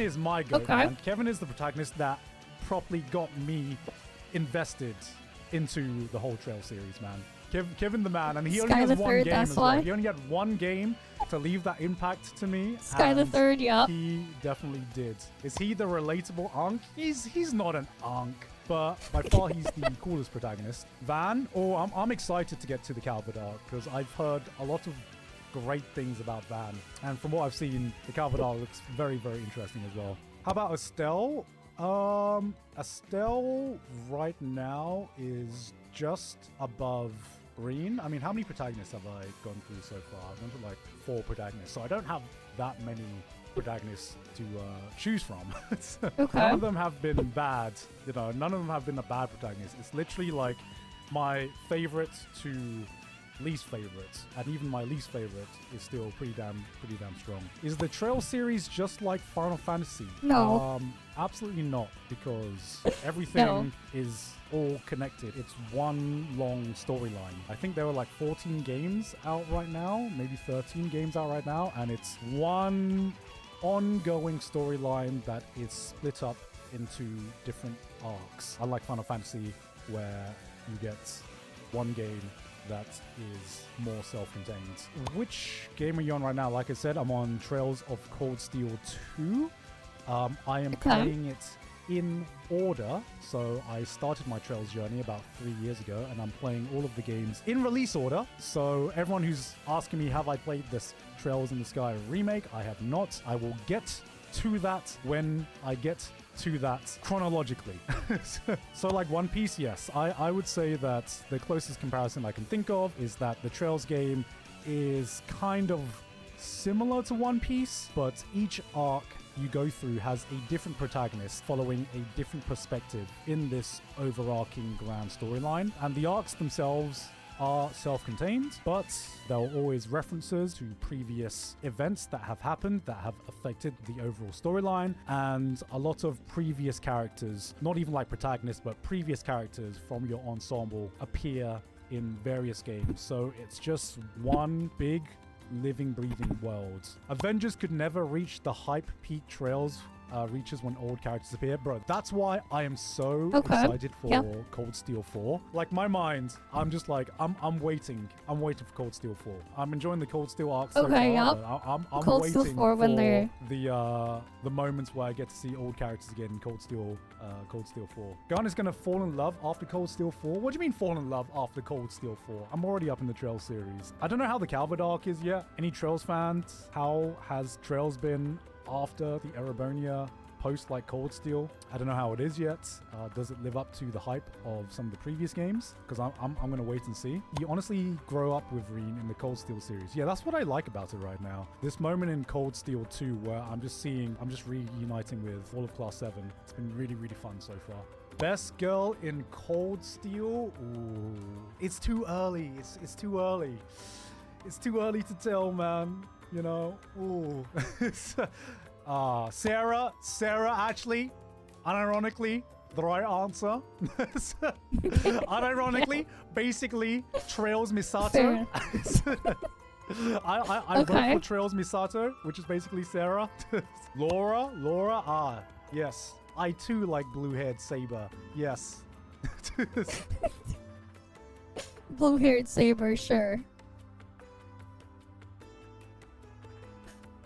is my go-to, man. Kevin is the protagonist that properly got me invested into the whole Trail series, man. Kevin the man, and he only has one game as well. He only had one game to leave that impact to me. Sky the Third, yeah. He definitely did. Is he the relatable Ankh? He's not an Ankh, but by far he's the coolest protagonist. Van, I'm excited to get to the Calvadar because I've heard a lot of great things about Van, and from what I've seen, the Calvadar looks very, very interesting as well. How about Estelle? Estelle right now is just above Rein. I mean, how many protagonists have I gone through so far? I've gone through 4 protagonists, so I don't have that many protagonists to choose from. None of them have been bad. None of them have been a bad protagonist. It's literally my favorite to least favorite, and even my least favorite is still pretty damn strong. Is the Trail series just like Final Fantasy? No. Absolutely not, because everything is all connected. It's one long storyline. I think there were 14 games out right now, maybe 13 games out right now, and it's one ongoing storyline that is split up into different arcs. Unlike Final Fantasy, where you get one game that is more self-contained. Which game are you on right now? Like I said, I'm on Trails of Cold Steel 2. I am playing it in order. So I started my Trails journey about 3 years ago, and I'm playing all of the games in release order. So everyone who's asking me, have I played this Trails in the Sky remake? I have not. I will get to that when I get to that chronologically. So One Piece, yes. I would say that the closest comparison I can think of is that the Trails game is kind of similar to One Piece, but each arc you go through has a different protagonist following a different perspective in this overarching grand storyline, and the arcs themselves are self-contained, but there are always references to previous events that have happened that have affected the overall storyline, and a lot of previous characters, not even protagonists, but previous characters from your ensemble appear in various games. So it's just one big living, breathing world. Avengers could never reach the hype peak Trails reaches when old characters appear. Bro, that's why I am so excited for Cold Steel 4. My mind, I'm just I'm waiting. I'm waiting for Cold Steel 4. I'm enjoying the Cold Steel arc so far. I'm Cold waiting Steel 4 when they're the moments where I get to see old characters again in Cold Steel 4. Gun is gonna fall in love after Cold Steel 4. What do you mean fall in love after Cold Steel 4? I'm already up in the Trails series. I don't know how the Calvard arc is yet. Any Trails fans? How has Trails been after the Erebonia post Cold Steel? I don't know how it is yet. Does it live up to the hype of some of the previous games? Because I'm gonna wait and see. You honestly grow up with Rein in the Cold Steel series. Yeah, that's what I like about it right now. This moment in Cold Steel 2 where I'm just reuniting with all of Class 7. It's been really, really fun so far. Best girl in Cold Steel? Ooh. It's too early. It's too early. It's too early to tell, man. You know? Ooh. Sarah, actually, unironically, the right answer. Unironically, basically, Trails Misato. I vote for Trails Misato, which is basically Sarah. Laura, yes. I too like blue-haired Saber. Yes. Blue-haired Saber, sure.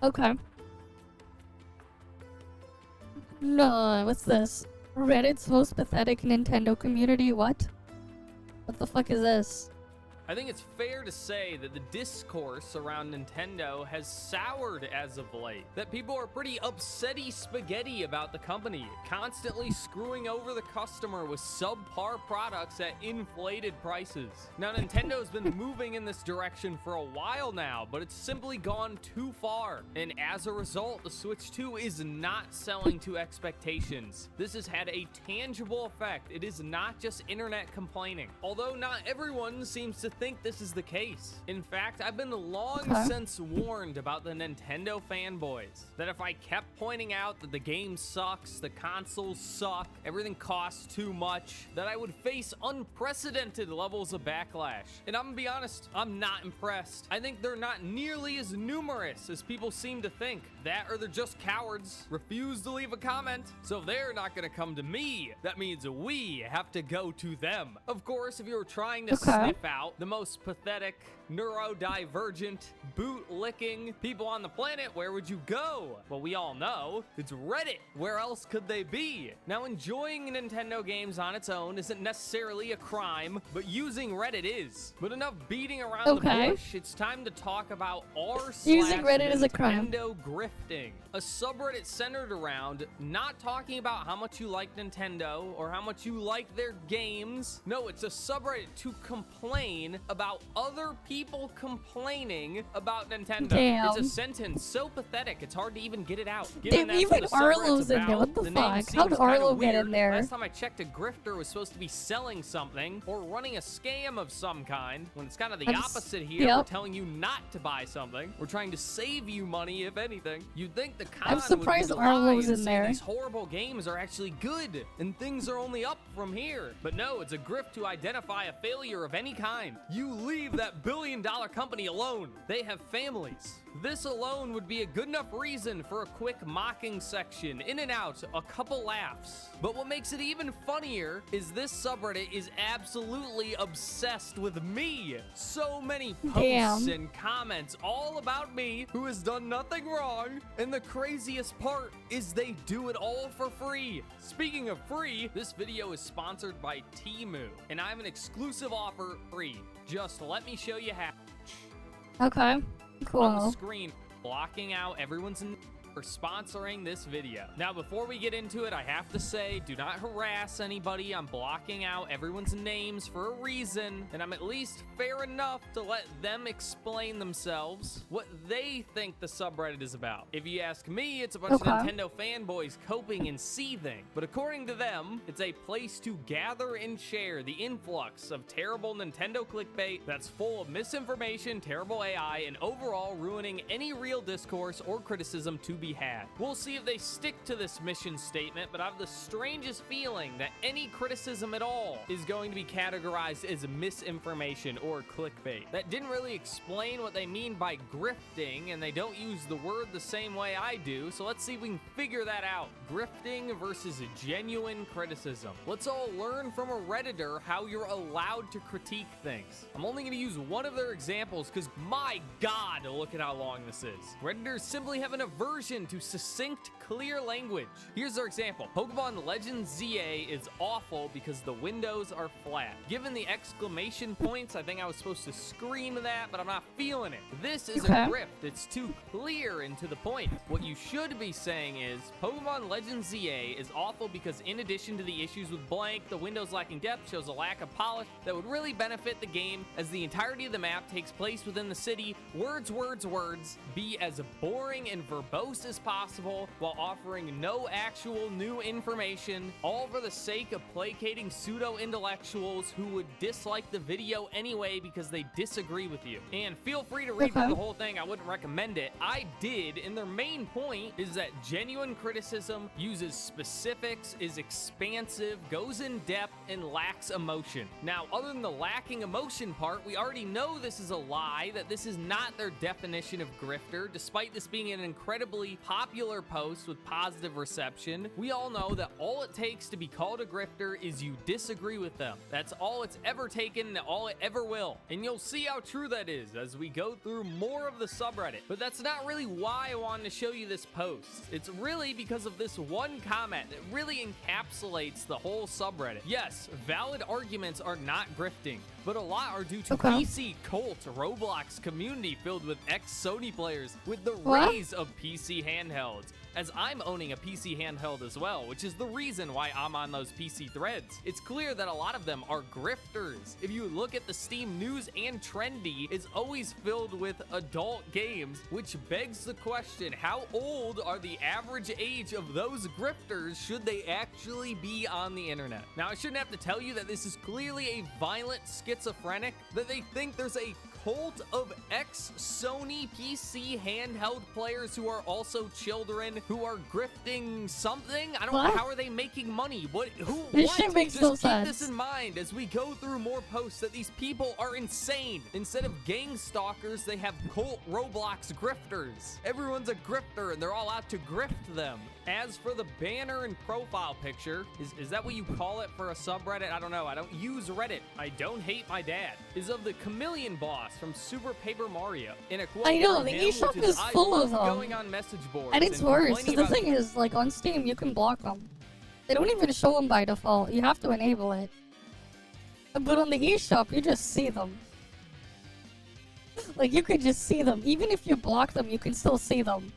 Okay. No, what's this? Reddit's most pathetic Nintendo community? What? What the fuck is this? I think it's fair to say that the discourse around Nintendo has soured as of late. That people are pretty upsetty spaghetti about the company, constantly screwing over the customer with subpar products at inflated prices. Now, Nintendo's been moving in this direction for a while now, but it's simply gone too far. And as a result, the Switch 2 is not selling to expectations. This has had a tangible effect. It is not just internet complaining. Although not everyone seems to think this is the case. In fact, I've been long since warned about the Nintendo fanboys, that if I kept pointing out that the game sucks, the consoles suck, everything costs too much, that I would face unprecedented levels of backlash. And I'm gonna be honest, I'm not impressed. I think they're not nearly as numerous as people seem to think. That or they're just cowards, refuse to leave a comment. So if they're not gonna come to me, that means we have to go to them. Of course, if you're trying to sniff out the most pathetic, neurodivergent, boot-licking people on the planet, where would you go? Well, we all know it's Reddit. Where else could they be? Now, enjoying Nintendo games on its own isn't necessarily a crime, but using Reddit is. But enough beating around the bush, it's time to talk about Using Reddit is a crime. Nintendo grifting. A subreddit centered around not talking about how much you like Nintendo or how much you like their games. No, it's a subreddit to complain about other people complaining about Nintendo. Damn. It's a sentence so pathetic it's hard to even get it out. Damn, even Arlo's in there. What the fuck? How did Arlo get in there? Last time I checked, a grifter was supposed to be selling something or running a scam of some kind, when it's kind of the opposite here. We're telling you not to buy something. We're trying to save you money, if anything. You'd think the con I'm surprised Arlo's in there. These horrible games are actually good and things are only up from here. But no, it's a grift to identify a failure of any kind. You leave that billion-dollar company alone. They have families. This alone would be a good enough reason for a quick mocking section, in and out, a couple laughs. But what makes it even funnier is this subreddit is absolutely obsessed with me. So many posts and comments all about me, who has done nothing wrong. And the craziest part is they do it all for free. Speaking of free, this video is sponsored by Temu, and I have an exclusive offer free. Just let me show you how. Okay, cool. On the screen, blocking out everyone's for sponsoring this video. Now, before we get into it, I have to say, do not harass anybody. I'm blocking out everyone's names for a reason, and I'm at least fair enough to let them explain themselves what they think the subreddit is about. If you ask me, it's a bunch of Nintendo fanboys coping and seething, but according to them, it's a place to gather and share the influx of terrible Nintendo clickbait that's full of misinformation, terrible AI, and overall ruining any real discourse or criticism to be had. We'll see if they stick to this mission statement, but I have the strangest feeling that any criticism at all is going to be categorized as misinformation or clickbait. That didn't really explain what they mean by grifting, and they don't use the word the same way I do, so let's see if we can figure that out. Grifting versus genuine criticism. Let's all learn from a Redditor how you're allowed to critique things. I'm only going to use one of their examples because my god, look at how long this is. Redditors simply have an aversion to succinct, clear language. Here's their example. Pokemon Legends ZA is awful because the windows are flat. Given the exclamation points, I think I was supposed to scream that, but I'm not feeling it. This is a grift. It's too clear and to the point. What you should be saying is, Pokemon Legends ZA is awful because in addition to the issues with blank, the windows lacking depth shows a lack of polish that would really benefit the game as the entirety of the map takes place within the city. Words, be as boring and verbose most as possible while offering no actual new information, all for the sake of placating pseudo-intellectuals who would dislike the video anyway because they disagree with you. And feel free to read through the whole thing. I wouldn't recommend it. I did, and their main point is that genuine criticism uses specifics, is expansive, goes in depth, and lacks emotion. Now, other than the lacking emotion part, we already know this is a lie, that this is not their definition of grifter, despite this being an incredibly popular post with positive reception. We all know that all it takes to be called a grifter is you disagree with them. That's all it's ever taken and all it ever will. And you'll see how true that is as we go through more of the subreddit. But that's not really why I wanted to show you this post. It's really because of this one comment that really encapsulates the whole subreddit. Yes, valid arguments are not grifting, but a lot are due to PC cult Roblox community filled with ex-Sony players with the rise of PC handhelds. As I'm owning a PC handheld as well, which is the reason why I'm on those PC threads. It's clear that a lot of them are grifters. If you look at the Steam news and trendy, it's always filled with adult games, which begs the question, how old are the average age of those grifters should they actually be on the internet? Now, I shouldn't have to tell you that this is clearly a violent schizophrenic, that they think there's a cult of ex-Sony PC handheld players who are also children who are grifting something. I don't know. How are they making money? This shit makes no sense. Just keep this in mind as we go through more posts, that these people are insane. Instead of gang stalkers, they have cult Roblox grifters. Everyone's a grifter and they're all out to grift them. As for the banner and profile picture, is that what you call it for a subreddit? I don't know. I don't use Reddit. I don't hate my dad. Is of the chameleon boss from Super Paper Mario. In a quote, I know, the eShop is full of them. Going on message boards and it's worse, because the thing is, like, on Steam, you can block them. They don't even show them by default. You have to enable it. But on the eShop, you just see them. Like, you can just see them. Even if you block them, you can still see them.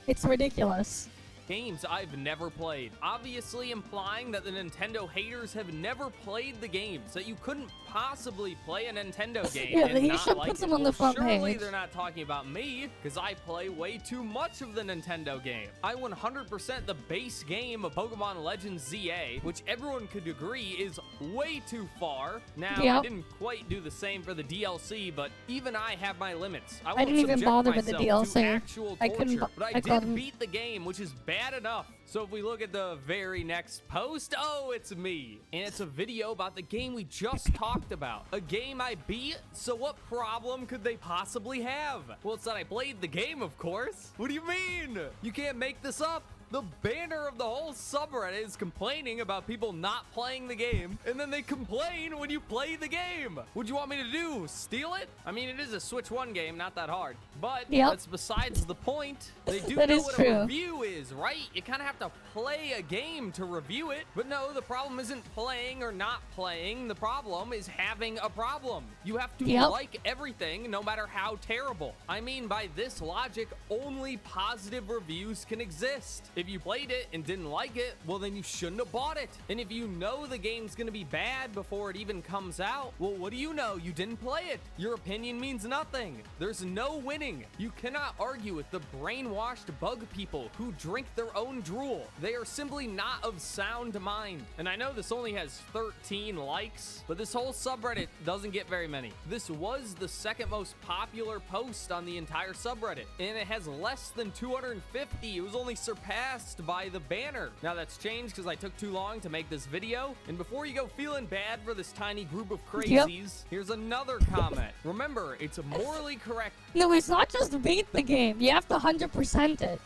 It's ridiculous. Games I've never played, obviously implying that the Nintendo haters have never played the games, that you couldn't possibly play a Nintendo game yeah, and not like puts them on the front surely page. They're not talking about me, because I play way too much of the Nintendo game. I 100% the base game of Pokemon Legends ZA, which everyone could agree is way too far. Now, I didn't quite do the same for the DLC, but even I have my limits. I didn't even bother with the DLC. I couldn't, but I did beat the game, which is bad enough. So if we look at the very next post, oh, it's me. And it's a video about the game we just talked about. A game I beat, so what problem could they possibly have? Well, it's that I played the game, of course. What do you mean? You can't make this up. The banner of the whole subreddit is complaining about people not playing the game, and then they complain when you play the game. What'd you want me to do? Steal it? I mean, it is a Switch 1 game, not that hard. But that's besides the point. They do know what a review is, right? You kind of have to play a game to review it. But no, the problem isn't playing or not playing. The problem is having a problem. You have to like everything, no matter how terrible. I mean, by this logic, only positive reviews can exist. If you played it and didn't like it, well, then you shouldn't have bought it. And if you know the game's gonna be bad before it even comes out, well, what do you know? You didn't play it. Your opinion means nothing. There's no winning. You cannot argue with the brainwashed bug people who drink their own drool. They are simply not of sound mind. And I know this only has 13 likes, but this whole subreddit doesn't get very many. This was the second most popular post on the entire subreddit, and it has less than 250. It was only surpassed by the banner. Now that's changed because I took too long to make this video. And before you go feeling bad for this tiny group of crazies, here's another comment. Remember, it's morally correct. No, it's not just beat the game. You have to 100% it.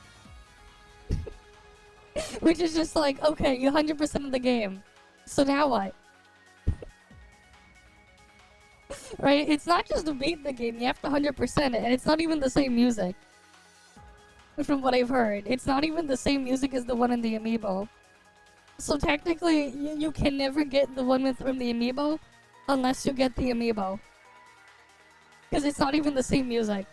Which is just like, okay, you 100% the game. So now what? Right? It's not just to beat the game. You have to 100% it. And it's not even the same music. From what I've heard, it's not even the same music as the one in the amiibo. So technically, you can never get the one from the amiibo unless you get the amiibo. Because it's not even the same music.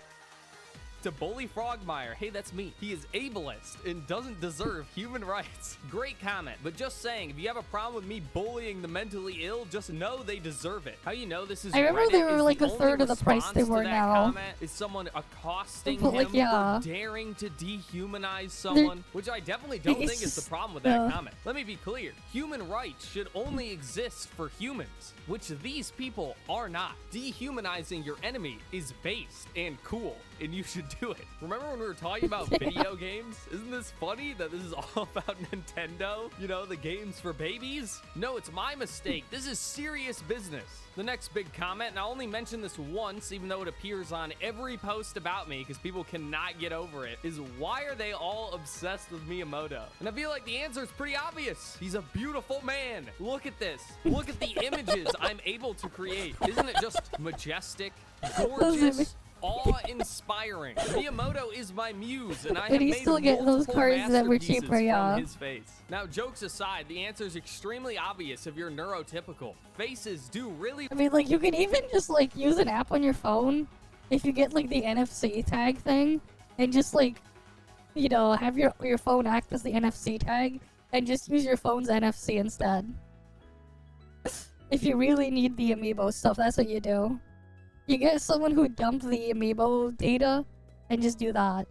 to Bully Frogmire. Hey, that's me. He is ableist and doesn't deserve human rights. Great comment, but just saying, if you have a problem with me bullying the mentally ill, just know they deserve it. How you know this is I remember Reddit they were is like the a third only of the price they response to were that now. comment is someone accosting But, like, him yeah. for daring to dehumanize someone, which I definitely don't think is the problem with that comment. Let me be clear. Human rights should only exist for humans, which these people are not. Dehumanizing your enemy is based and cool, and you should do it. Remember when we were talking about video games? Isn't this funny that this is all about Nintendo? You know, the games for babies? No, it's my mistake. This is serious business. The next big comment, and I only mention this once, even though it appears on every post about me because people cannot get over it, is why are they all obsessed with Miyamoto? And I feel like the answer is pretty obvious. He's a beautiful man. Look at this. Look at the images I'm able to create. Isn't it just majestic, gorgeous, awe-inspiring? Miyamoto is my muse, and I have But you made still get those multiple cards that were masterpieces cheaper, yeah. from his face. Now, jokes aside, the answer is extremely obvious if you're neurotypical. Faces do really. I mean, like, you can even just, like, use an app on your phone if you get, like, the NFC tag thing and just, like, you know, have your phone act as the NFC tag and just use your phone's NFC instead. If you really need the amiibo stuff, that's what you do. You get someone who dumped the amiibo data and just do that.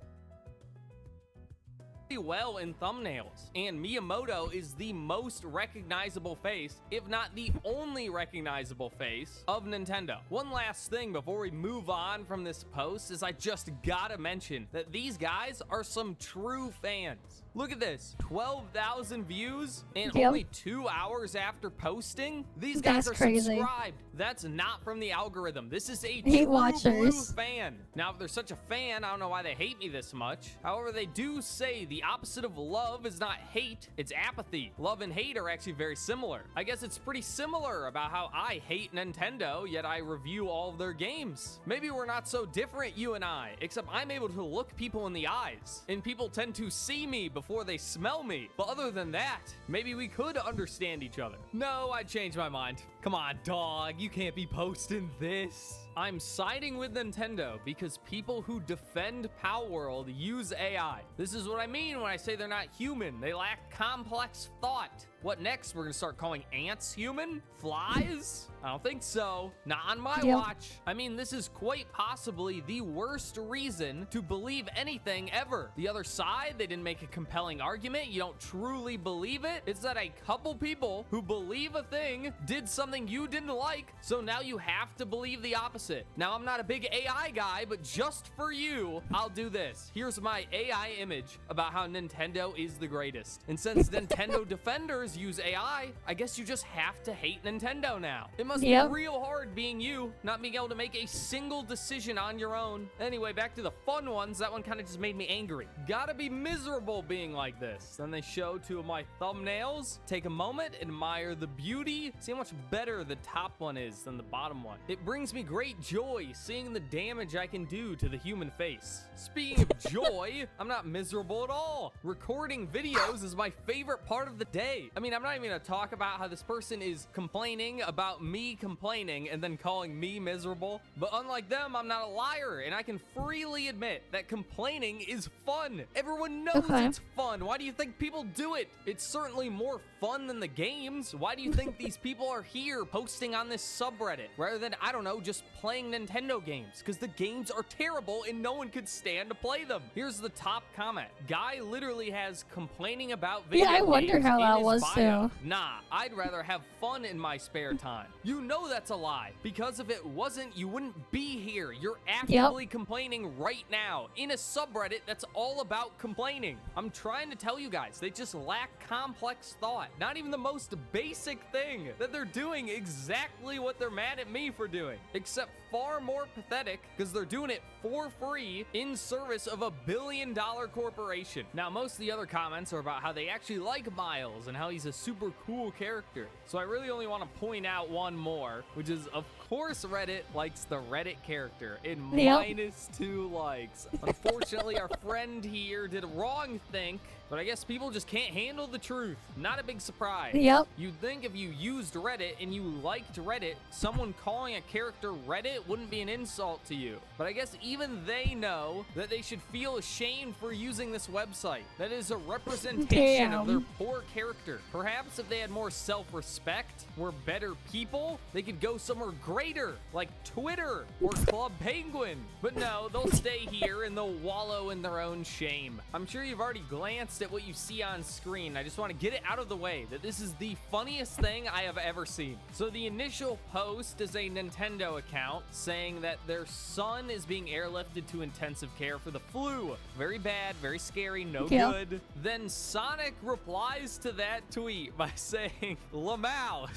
well in thumbnails, and Miyamoto is the most recognizable face, if not the only recognizable face of Nintendo. One last thing before we move on from this post is I just gotta mention that these guys are some true fans. Look at this, 12,000 views and only 2 hours after posting. These guys are crazy. subscribed. That's not from the algorithm. This is a Hate true watchers. blue fan. Now, if they're such a fan, I don't know why they hate me this much. However, they do say the opposite of love is not hate, it's apathy. Love and hate are actually very similar. I guess it's pretty similar about how I hate Nintendo, yet I review all of their games. Maybe we're not so different, you and I, except I'm able to look people in the eyes, and people tend to see me before they smell me. But other than that, maybe we could understand each other. No, I changed my mind. Come on, dog, you can't be posting this. I'm siding with Nintendo because people who defend Palworld use AI. This is what I mean when I say they're not human. They lack complex thought. What next? We're gonna start calling ants human? Flies? I don't think so. Not on my watch. I mean, this is quite possibly the worst reason to believe anything ever. The other side, they didn't make a compelling argument. You don't truly believe it. It's that a couple people who believe a thing did something you didn't like, so now you have to believe the opposite. Now, I'm not a big AI guy, but just for you, I'll do this. Here's my AI image about how Nintendo is the greatest. And since Nintendo defenders use AI, I guess you just have to hate Nintendo now. It must be real hard being you, not being able to make a single decision on your own. Anyway, back to the fun ones. That one kind of just made me angry. Gotta be miserable being like this. Then they show two of my thumbnails. Take a moment, admire the beauty. See how much better the top one is than the bottom one. It brings me great joy seeing the damage I can do to the human face. Speaking of joy, I'm not miserable at all. Recording videos is my favorite part of the day. I mean, I'm not even gonna talk about how this person is complaining about me complaining and then calling me miserable, but unlike them, I'm not a liar, and I can freely admit that complaining is fun. Everyone knows it's fun. Why do you think people do it? It's certainly more fun than the games. Why do you think these people are here posting on this subreddit rather than, I don't know, just playing Nintendo games? Because the games are terrible and no one could stand to play them. Here's the top comment. Guy literally has complaining about video games. I wonder how that was bio. too. Nah, I'd rather have fun in my spare time. You know that's a lie, because if it wasn't, you wouldn't be here. You're actively complaining right now in a subreddit that's all about complaining. I'm trying to tell you guys, they just lack complex thought. Not even the most basic thing, that they're doing exactly what they're mad at me for doing, except far more pathetic because they're doing it for free in service of $1 billion corporation. Now, most of the other comments are about how they actually like Miles and how he's a super cool character. So I really only want to point out one more, which is, of course, Reddit likes the Reddit character in -2 likes. Unfortunately, our friend here did a wrong think, But I guess people just can't handle the truth. Not a big surprise. Yep. You'd think if you used Reddit and you liked Reddit, someone calling a character Reddit wouldn't be an insult to you. But I guess even they know that they should feel ashamed for using this website. That is a representation of their poor character. Perhaps if they had more self-respect, were better people, they could go somewhere greater, like Twitter or Club Penguin. But no, they'll stay here and they'll wallow in their own shame. I'm sure you've already glanced at what you see on screen. I just want to get it out of the way that this is the funniest thing I have ever seen. So the initial post is a Nintendo account saying that their son is being airlifted to intensive care for the flu. Very bad, very scary, no good. Then Sonic replies to that tweet by saying, Lamau,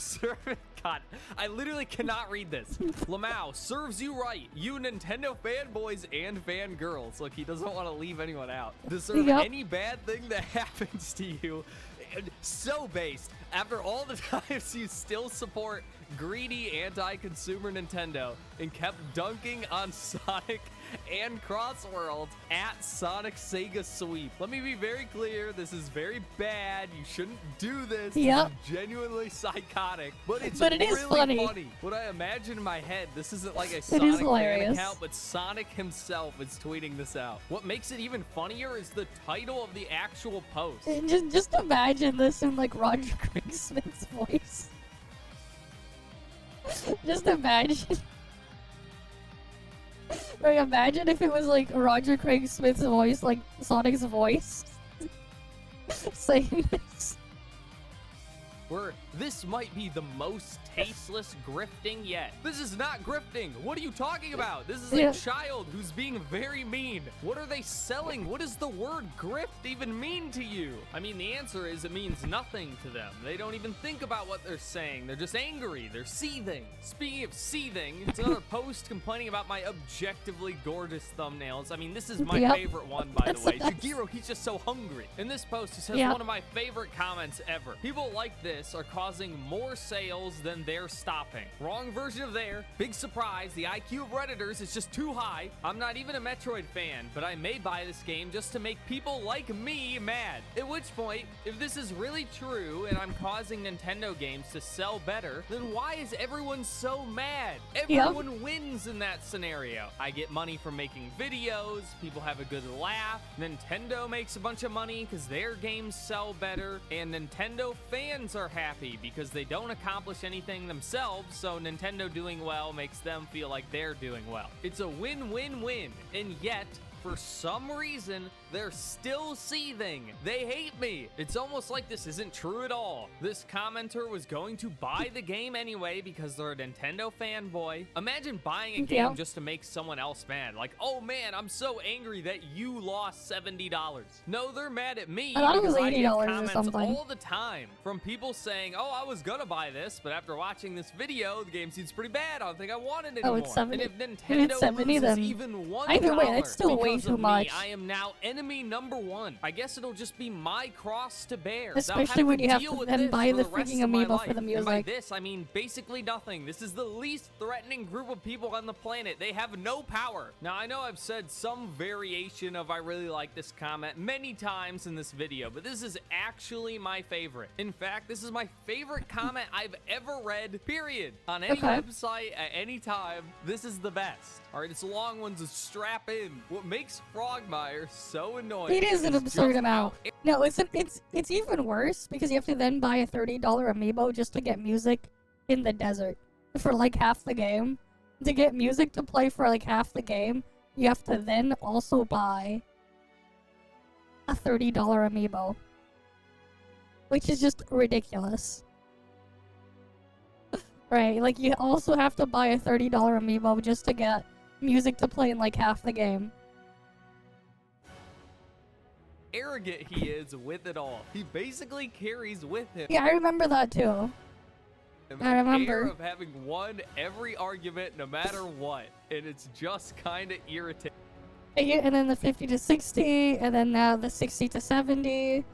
God, I literally cannot read this. Lamau, serves you right, you Nintendo fanboys and fangirls. Look, he doesn't want to leave anyone out. Deserve any bad thing that happens to you. So based. After all the times you still support greedy anti-consumer Nintendo and kept dunking on Sonic and Crossworld at Sonic Sega Sweep. Let me be very clear, this is very bad. You shouldn't do this. This is genuinely psychotic, but it's really funny. What I imagine in my head, this isn't like a Sonic fan account, but Sonic himself is tweeting this out. What makes it even funnier is the title of the actual post. Just imagine this in like Roger Craig Smith's voice. Just imagine. Like, imagine if it was like Roger Craig Smith's voice, like Sonic's voice, saying this. Where this might be the most tasteless grifting yet. This is not grifting. What are you talking about? This is a child who's being very mean. What are they selling? What does the word grift even mean to you? I mean, the answer is it means nothing to them. They don't even think about what they're saying. They're just angry. They're seething. Speaking of seething, it's another post complaining about my objectively gorgeous thumbnails. I mean, this is my favorite one, by the way. Shigiro, he's just so hungry. In this post, he says one of my favorite comments ever. People like this are causing more sales than they're stopping. Wrong version of there. Big surprise, the IQ of Redditors is just too high. I'm not even a Metroid fan, but I may buy this game just to make people like me mad. At which point, if this is really true and I'm causing Nintendo games to sell better, then why is everyone so mad? Everyone wins in that scenario. I get money from making videos, people have a good laugh, Nintendo makes a bunch of money because their games sell better, and Nintendo fans are happy because they don't accomplish anything themselves, so Nintendo doing well makes them feel like they're doing well. It's a win-win-win, and yet, for some reason, they're still seething. They hate me. It's almost like this isn't true at all. This commenter was going to buy the game anyway because they're a Nintendo fanboy. Imagine buying a game just to make someone else mad. Like, oh man, I'm so angry that you lost $70. No, they're mad at me because I get comments all the time from people saying, oh, I was gonna buy this, but after watching this video, the game seems pretty bad. I don't think I want it anymore. Oh, it's 70. And if Nintendo loses even $1 either way, that's still way too much. I am now enemy number one. I guess it'll just be my cross to bear. Especially when you have to then buy the freaking amiibo for the music. And by this, I mean basically nothing. This is the least threatening group of people on the planet. They have no power. Now, I know I've said some variation of I really like this comment many times in this video, but this is actually my favorite. In fact, this is my favorite comment I've ever read, period. On any website, at any time, this is the best. All right, it's a long one, so strap in. What makes Frogmire so annoying? It is an absurd amount. No, it's even worse because you have to then buy a $30 amiibo just to get music in the desert for like half the game. To get music to play for like half the game, you have to then also buy a $30 amiibo, which is just ridiculous. Right, like you also have to buy a $30 amiibo just to get music to play in like half the game. Arrogant he is with it all. He basically carries with him. Yeah, I remember that too. I remember. Of having won every argument no matter what, and it's just kind of irritating. And then the 50 to 60, and then now the 60 to 70.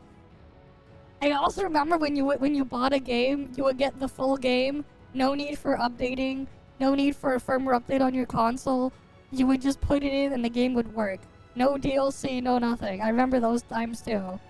I also remember when you bought a game, you would get the full game. No need for updating. No need for a firmware update on your console. You would just put it in and the game would work. No DLC, no nothing. I remember those times too.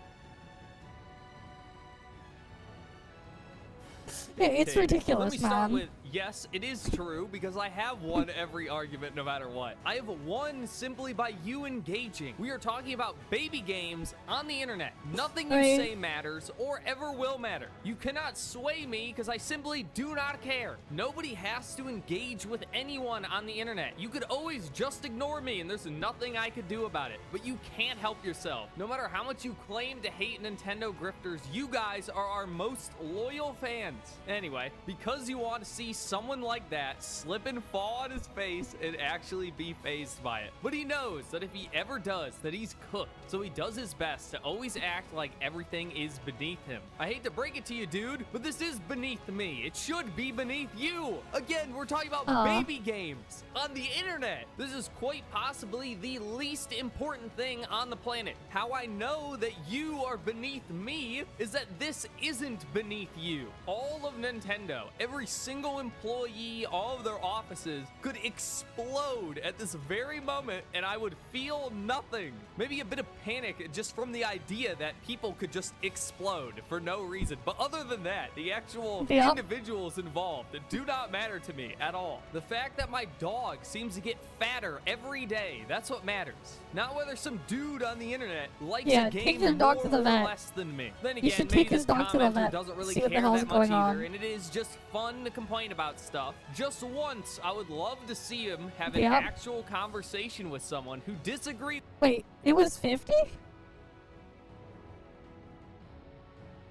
It's ridiculous, Let me start man. with, yes, it is true, because I have won every argument no matter what. I have won simply by you engaging. We are talking about baby games on the internet. Nothing you Right. say matters or ever will matter. You cannot sway me because I simply do not care. Nobody has to engage with anyone on the internet. You could always just ignore me and there's nothing I could do about it. But you can't help yourself. No matter how much you claim to hate Nintendo grifters, you guys are our most loyal fans. Anyway, because you want to see someone like that slip and fall on his face and actually be fazed by it. But he knows that if he ever does, that he's cooked. So he does his best to always act like everything is beneath him. I hate to break it to you, dude, but this is beneath me. It should be beneath you. Again, we're talking about baby games on the internet. This is quite possibly the least important thing on the planet. How I know that you are beneath me is that this isn't beneath you. All of Nintendo, every single employee, all of their offices could explode at this very moment and I would feel nothing. Maybe a bit of panic just from the idea that people could just explode for no reason. But other than that, the actual individuals involved do not matter to me at all. The fact that my dog seems to get fatter every day, that's what matters. Not whether some dude on the internet likes a game take your dog more to the or vet. less than me. Then You again, should maybe take his this dog to the commenter vet, doesn't really see what the care hell's that going much on. either, and it is just fun to complain about stuff. Just once, I would love to see him have an Yep. actual conversation with someone who disagrees. Wait, it was 50?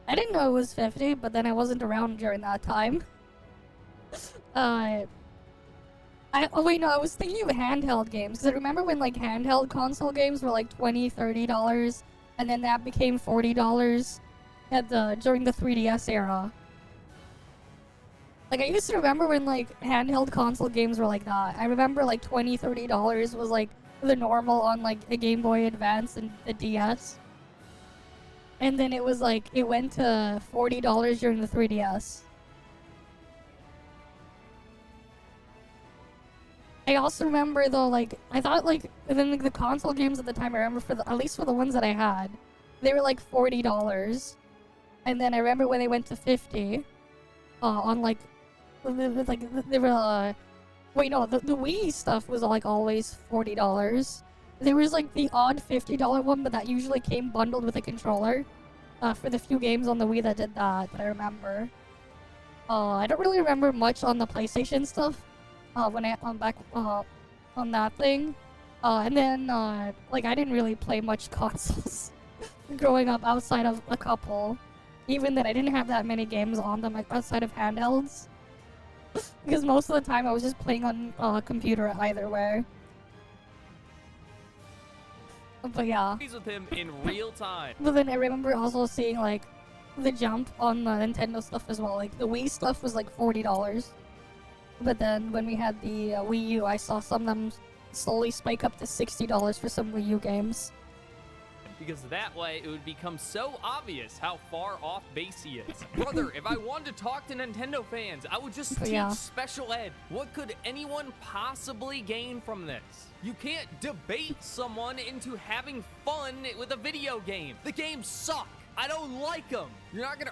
I didn't know it was 50, but then I wasn't around during that time. Oh wait, no, I was thinking of handheld games, because I remember when like handheld console games were like $20, $30, and then that became $40 during the 3DS era. Like, I used to remember when like handheld console games were like that. I remember like $20, $30 was like the normal on like a Game Boy Advance and the DS. And then it was like, it went to $40 during the 3DS. I also remember though, like, I thought like, then like, the console games at the time, I remember at least for the ones that I had, they were like $40. And then I remember when they went to 50, on like, they were, wait, no, the Wii stuff was like always $40. There was like the odd $50 one, but that usually came bundled with a controller, for the few games on the Wii that did that I remember. I don't really remember much on the PlayStation stuff, when I'm back, on that thing. And then, like, I didn't really play much consoles growing up outside of a couple. Even then, I didn't have that many games on them, like, outside of handhelds. Because most of the time I was just playing on a computer either way. But yeah. with him in real time. But then I remember also seeing like the jump on the Nintendo stuff as well. Like the Wii stuff was like $40. But then when we had the Wii U, I saw some of them slowly spike up to $60 for some Wii U games. Because that way it would become so obvious how far off base he is. Brother, if I wanted to talk to Nintendo fans, I would just teach special ed. What could anyone possibly gain from this? You can't debate someone into having fun with a video game. The games suck. I don't like them. You're not gonna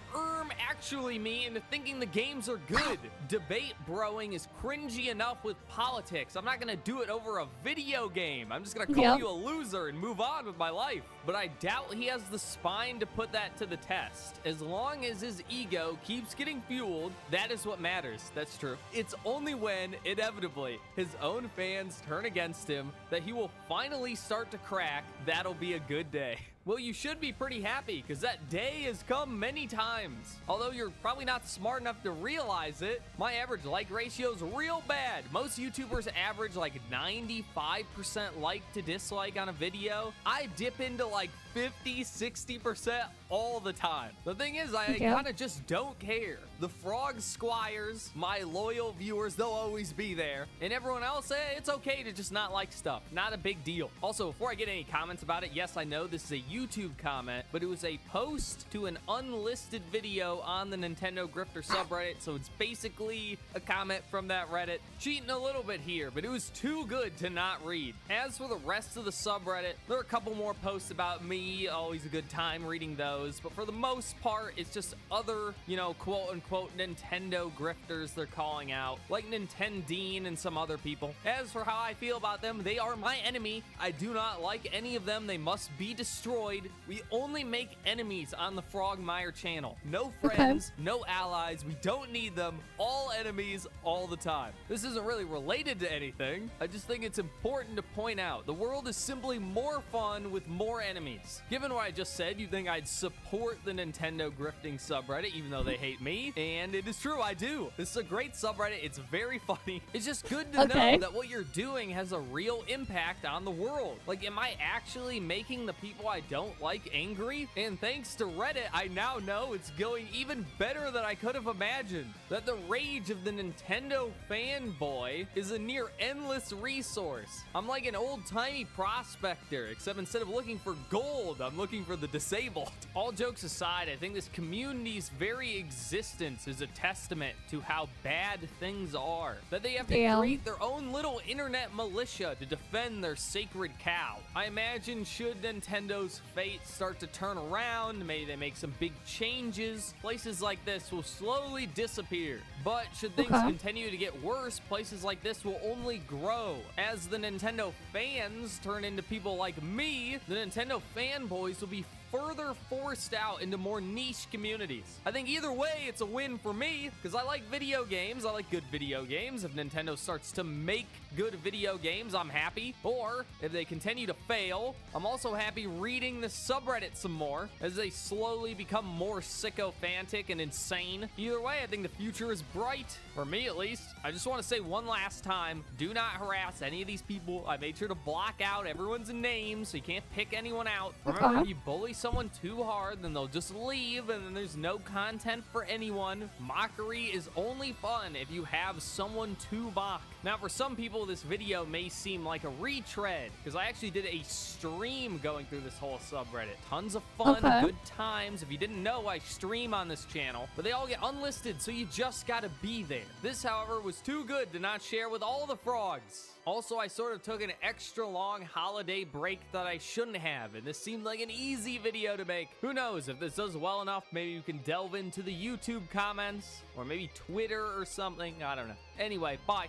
actually me into thinking the games are good. Debate broing is cringy enough with politics. I'm not gonna do it over a video game. I'm just gonna call you a loser and move on with my life. But I doubt he has the spine to put that to the test. As long as his ego keeps getting fueled, that is what matters. That's true. It's only when, inevitably, his own fans turn against him that he will finally start to crack. That'll be a good day. Well, you should be pretty happy, because that day has come many times. Although you're probably not smart enough to realize it, my average like ratio is real bad. Most YouTubers average like 95% like to dislike on a video. I dip into like 50, 60% all the time. The thing is, I kind of just don't care. The Frog Squires, my loyal viewers, they'll always be there. And everyone else, it's okay to just not like stuff. Not a big deal. Also, before I get any comments about it, yes, I know this is a YouTube comment, but it was a post to an unlisted video on the Nintendo Grifter subreddit, so it's basically a comment from that Reddit. Cheating a little bit here, but it was too good to not read. As for the rest of the subreddit, there are a couple more posts about me, always a good time reading those, but for the most part, it's just other, you know, quote-unquote Nintendo grifters they're calling out, like Nintendine and some other people. As for how I feel about them, they are my enemy. I do not like any of them. They must be destroyed. We only make enemies on the Frogmire channel. No friends, no allies. We don't need them. All enemies all the time. This isn't really related to anything. I just think it's important to point out the world is simply more fun with more enemies. Given what I just said, you think I'd support the Nintendo grifting subreddit even though they hate me, and it is true, I do. This is a great subreddit. It's very funny. It's just good to know that what you're doing has a real impact on the world. Like, am I actually making the people I don't like angry? And thanks to Reddit, I now know it's going even better than I could have imagined. That the rage of the Nintendo fanboy is a near endless resource. I'm like an old-timey prospector, except instead of looking for gold, I'm looking for the disabled. All jokes aside, I think this community's very existence is a testament to how bad things are. That they have to create their own little internet militia to defend their sacred cow. I imagine should Nintendo's fate start to turn around, maybe they make some big changes, places like this will slowly disappear. But should things continue to get worse, places like this will only grow. As the Nintendo fans turn into people like me, the Nintendo fanboys will be further forced out into more niche communities. I think either way, it's a win for me, because I like video games. I like good video games. If Nintendo starts to make good video games, I'm happy. Or if they continue to fail, I'm also happy reading the subreddit some more as they slowly become more sycophantic and insane. Either way, I think the future is bright, for me at least. I just want to say one last time, do not harass any of these people. I made sure to block out everyone's name so you can't pick anyone out. Remember, if you bully someone too hard, then they'll just leave and then there's no content for anyone. Mockery is only fun if you have someone to mock. Now, for some people, this video may seem like a retread because I actually did a stream going through this whole subreddit. Tons of fun, good times. If you didn't know, I stream on this channel, but they all get unlisted, so you just gotta be there. This, however, was too good to not share with all the frogs. Also, I sort of took an extra long holiday break that I shouldn't have, and this seemed like an easy video to make. Who knows, if this does well enough, maybe you can delve into the YouTube comments, or maybe Twitter or something, I don't know. Anyway, bye.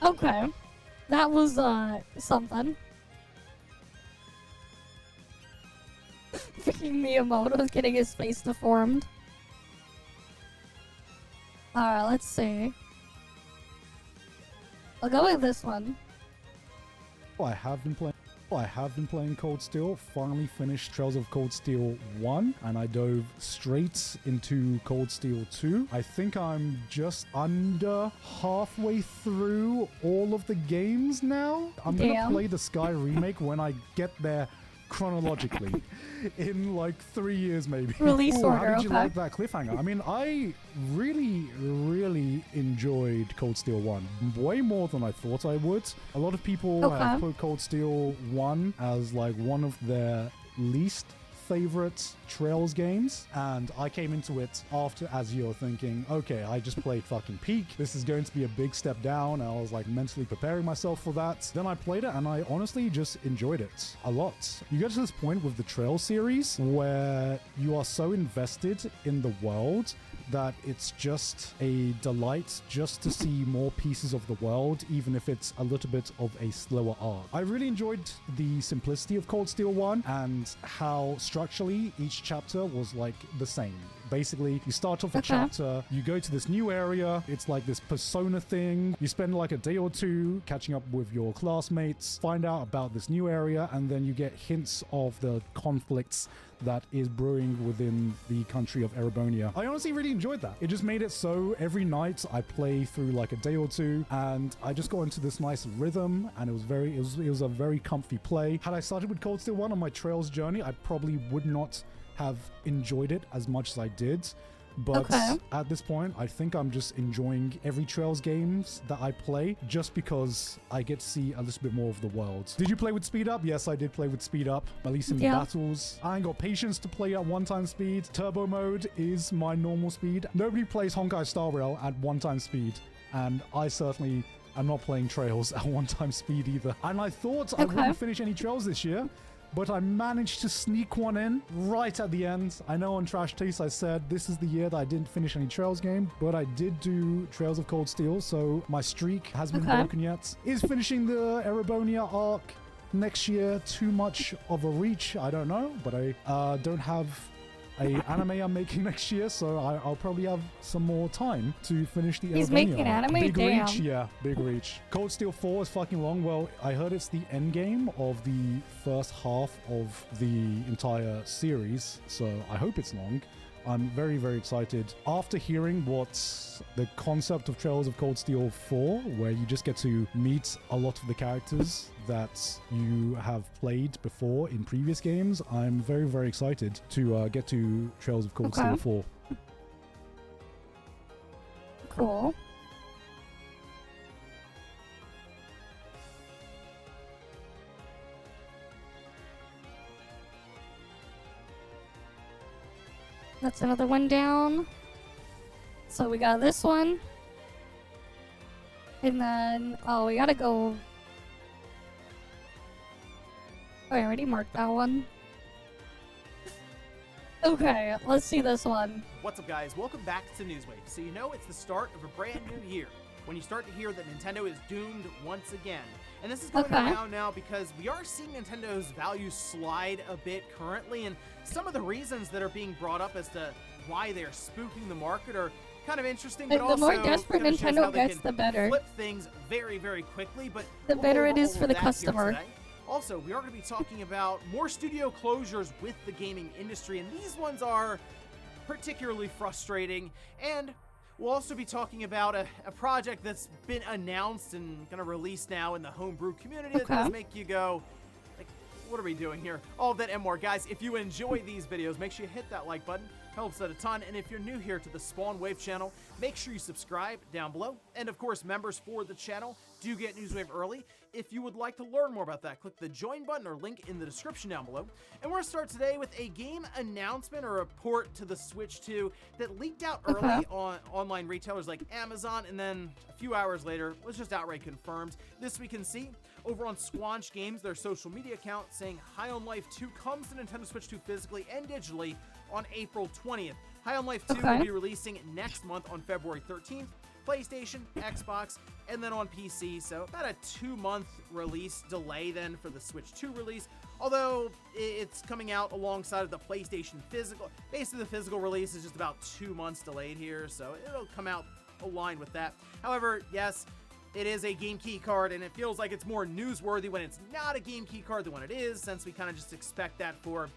Okay. That was, something. Freaking Miyamoto's getting his face deformed. Alright, let's see. I'll go with this one. I have been playing Cold Steel, finally finished Trails of Cold Steel 1, and I dove straight into Cold Steel 2. I think I'm just under halfway through all of the games now. I'm gonna play the Sky remake when I get there chronologically in like 3 years maybe. Release order. How did you like that cliffhanger? I mean, I really enjoyed Cold Steel 1 way more than I thought I would. A lot of people have put Cold Steel 1 as like one of their least favorite Trails games, and I came into it after Azure thinking, okay, I just played fucking Peak, this is going to be a big step down, and I was like mentally preparing myself for that. Then I played it and I honestly just enjoyed it a lot. You get to this point with the Trails series where you are so invested in the world that it's just a delight just to see more pieces of the world, even if it's a little bit of a slower arc. I really enjoyed the simplicity of Cold Steel 1 and how structurally each chapter was like the same. Basically, you start off a chapter, you go to this new area, it's like this persona thing, you spend like a day or two catching up with your classmates, find out about this new area, and then you get hints of the conflicts that is brewing within the country of Erebonia. I honestly really enjoyed that. It just made it so every night I play through like a day or two, and I just got into this nice rhythm, and it was a very comfy play. Had I started with Cold Steel 1 on my Trails journey, I probably would not have enjoyed it as much as I did. But Okay. at this point, I think I'm just enjoying every Trails games that I play just because I get to see a little bit more of the world. Did you play with speed up? Yes, I did play with speed up, at least in battles. I ain't got patience to play at one-time speed. Turbo mode is my normal speed. Nobody plays Honkai Star Rail at one-time speed, and I certainly am not playing Trails at one-time speed either. And I thought I wouldn't finish any Trails this year, but I managed to sneak one in right at the end. I know on Trash Taste I said this is the year that I didn't finish any Trails game, but I did do Trails of Cold Steel, so my streak hasn't been broken yet. Is finishing the Erebonia arc next year too much of a reach? I don't know, but I don't have a anime I'm making next year, so I'll probably have some more time to finish the He's Erebonia making arc. anime? Big Damn. reach, yeah, big reach. Cold Steel 4 is fucking long. Well, I heard it's the end game of the first half of the entire series, so I hope it's long. I'm very, very excited. After hearing what's the concept of Trails of Cold Steel 4, where you just get to meet a lot of the characters that you have played before in previous games, I'm very, very excited to get to Trails of Cold Steel 4. Cool. That's another one down. So we got this one. And then, oh, we gotta go. Oh, I already marked that one. Okay, let's see this one. What's up, guys? Welcome back to Newswave. So you know it's the start of a brand new year when you start to hear that Nintendo is doomed once again. And this is going around now because we are seeing Nintendo's value slide a bit currently, and some of the reasons that are being brought up as to why they're spooking the market are kind of interesting, but the also more desperate kind of shows Nintendo how they gets, can the better. flip things very, very quickly, but The we'll better go it over is all for of the that here customer. today. Also, we are going to be talking about more studio closures with the gaming industry, and these ones are particularly frustrating. And we'll also be talking about a project that's been announced and going to release now in the homebrew community that does make you go, like, what are we doing here? All of that and more. Guys, if you enjoy these videos, make sure you hit that like button. Helps out a ton. And if you're new here to the Spawn Wave channel, make sure you subscribe down below. And of course, members for the channel do get Newswave early. If you would like to learn more about that, click the join button or link in the description down below. And we're going to start today with a game announcement or a port to the Switch 2 that leaked out early on online retailers like Amazon, and then a few hours later was just outright confirmed. This we can see over on Squanch Games, their social media account, saying High on Life 2 comes to Nintendo Switch 2 physically and digitally on April 20th. High on Life 2 will be releasing next month on February 13th. PlayStation, Xbox, and then on PC, so about a 2-month release delay then for the Switch 2 release, although it's coming out alongside of the PlayStation physical. Basically, the physical release is just about 2 months delayed here, so it'll come out aligned with that. However, yes, it is a game key card, and it feels like it's more newsworthy when it's not a game key card than when it is, since we kind of just expect that for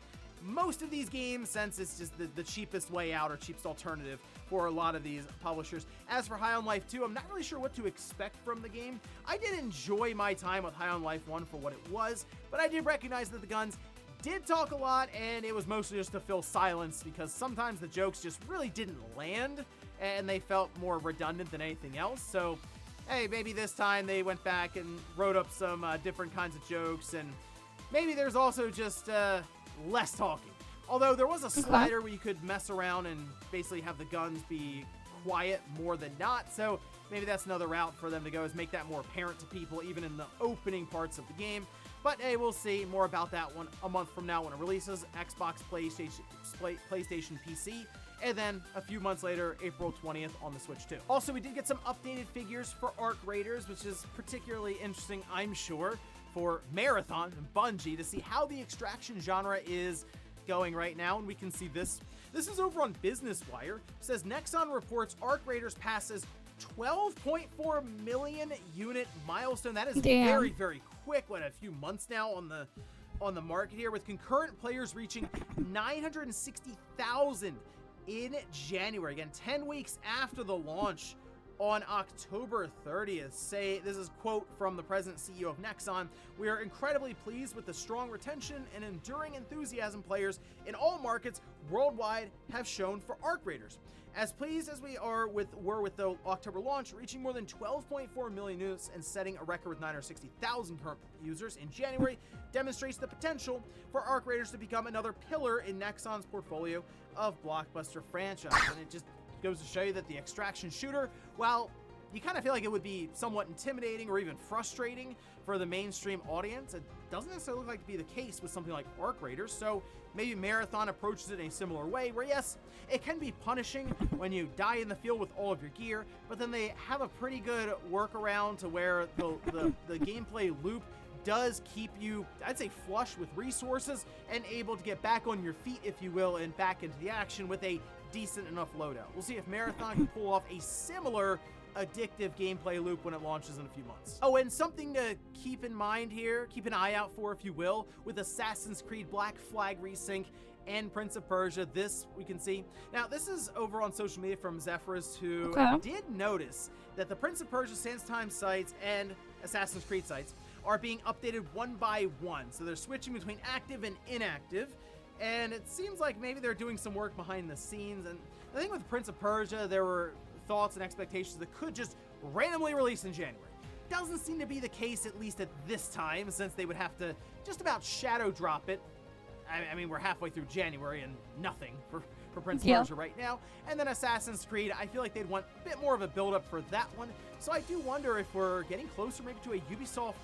most of these games, since it's just the cheapest way out or cheapest alternative for a lot of these publishers. As for High on Life 2, I'm not really sure what to expect from the game. I did enjoy my time with High on Life 1 for what it was, but I did recognize that the guns did talk a lot, and it was mostly just to fill silence because sometimes the jokes just really didn't land, and they felt more redundant than anything else. So, hey, maybe this time they went back and wrote up some different kinds of jokes, and maybe there's also just less talking. Although there was a slider where you could mess around and basically have the guns be quiet more than not, so maybe that's another route for them to go, is make that more apparent to people even in the opening parts of the game. But hey, we'll see more about that one a month from now when it releases. Xbox, PlayStation, PC, and then a few months later, April 20th on the Switch 2. Also, we did get some updated figures for Arc Raiders, which is particularly interesting, I'm sure, for Marathon and Bungie to see how the extraction genre is going right now. And we can see this. This is over on Business Wire. It says Nexon reports Arc Raiders passes 12.4 million unit milestone. That is very, very quick. What, a few months now on the market here, with concurrent players reaching 960,000 in January. Again, 10 weeks after the launch on October 30th. This is a quote from the president CEO of Nexon. "We are incredibly pleased with the strong retention and enduring enthusiasm players in all markets worldwide have shown for Arc Raiders. As pleased as we were with the October launch, reaching more than 12.4 million units and setting a record with 960,000 current users in January demonstrates the potential for Arc Raiders to become another pillar in Nexon's portfolio of blockbuster franchise." And it just goes to show you that the extraction shooter, while you kind of feel like it would be somewhat intimidating or even frustrating for the mainstream audience, it doesn't necessarily look like to be the case with something like Arc Raiders. So maybe Marathon approaches it in a similar way, where yes, it can be punishing when you die in the field with all of your gear, but then they have a pretty good workaround to where the gameplay loop does keep you, I'd say, flush with resources and able to get back on your feet, if you will, and back into the action with a decent enough loadout. We'll see if Marathon can pull off a similar addictive gameplay loop when it launches in a few months. Oh, and something to keep in mind here, keep an eye out for, if you will, with Assassin's Creed Black Flag Resync and Prince of Persia. This we can see. Now, this is over on social media from Zephyrus, who did notice that the Prince of Persia Sands Time sites and Assassin's Creed sites are being updated one by one. So they're switching between active and inactive. And it seems like maybe they're doing some work behind the scenes. And the thing with Prince of Persia, there were thoughts and expectations that could just randomly release in January. Doesn't seem to be the case, at least at this time, since they would have to just about shadow drop it. I mean, we're halfway through January and nothing for Prince of Persia right now. And then Assassin's Creed, I feel like they'd want a bit more of a build-up for that one. So I do wonder if we're getting closer maybe to a Ubisoft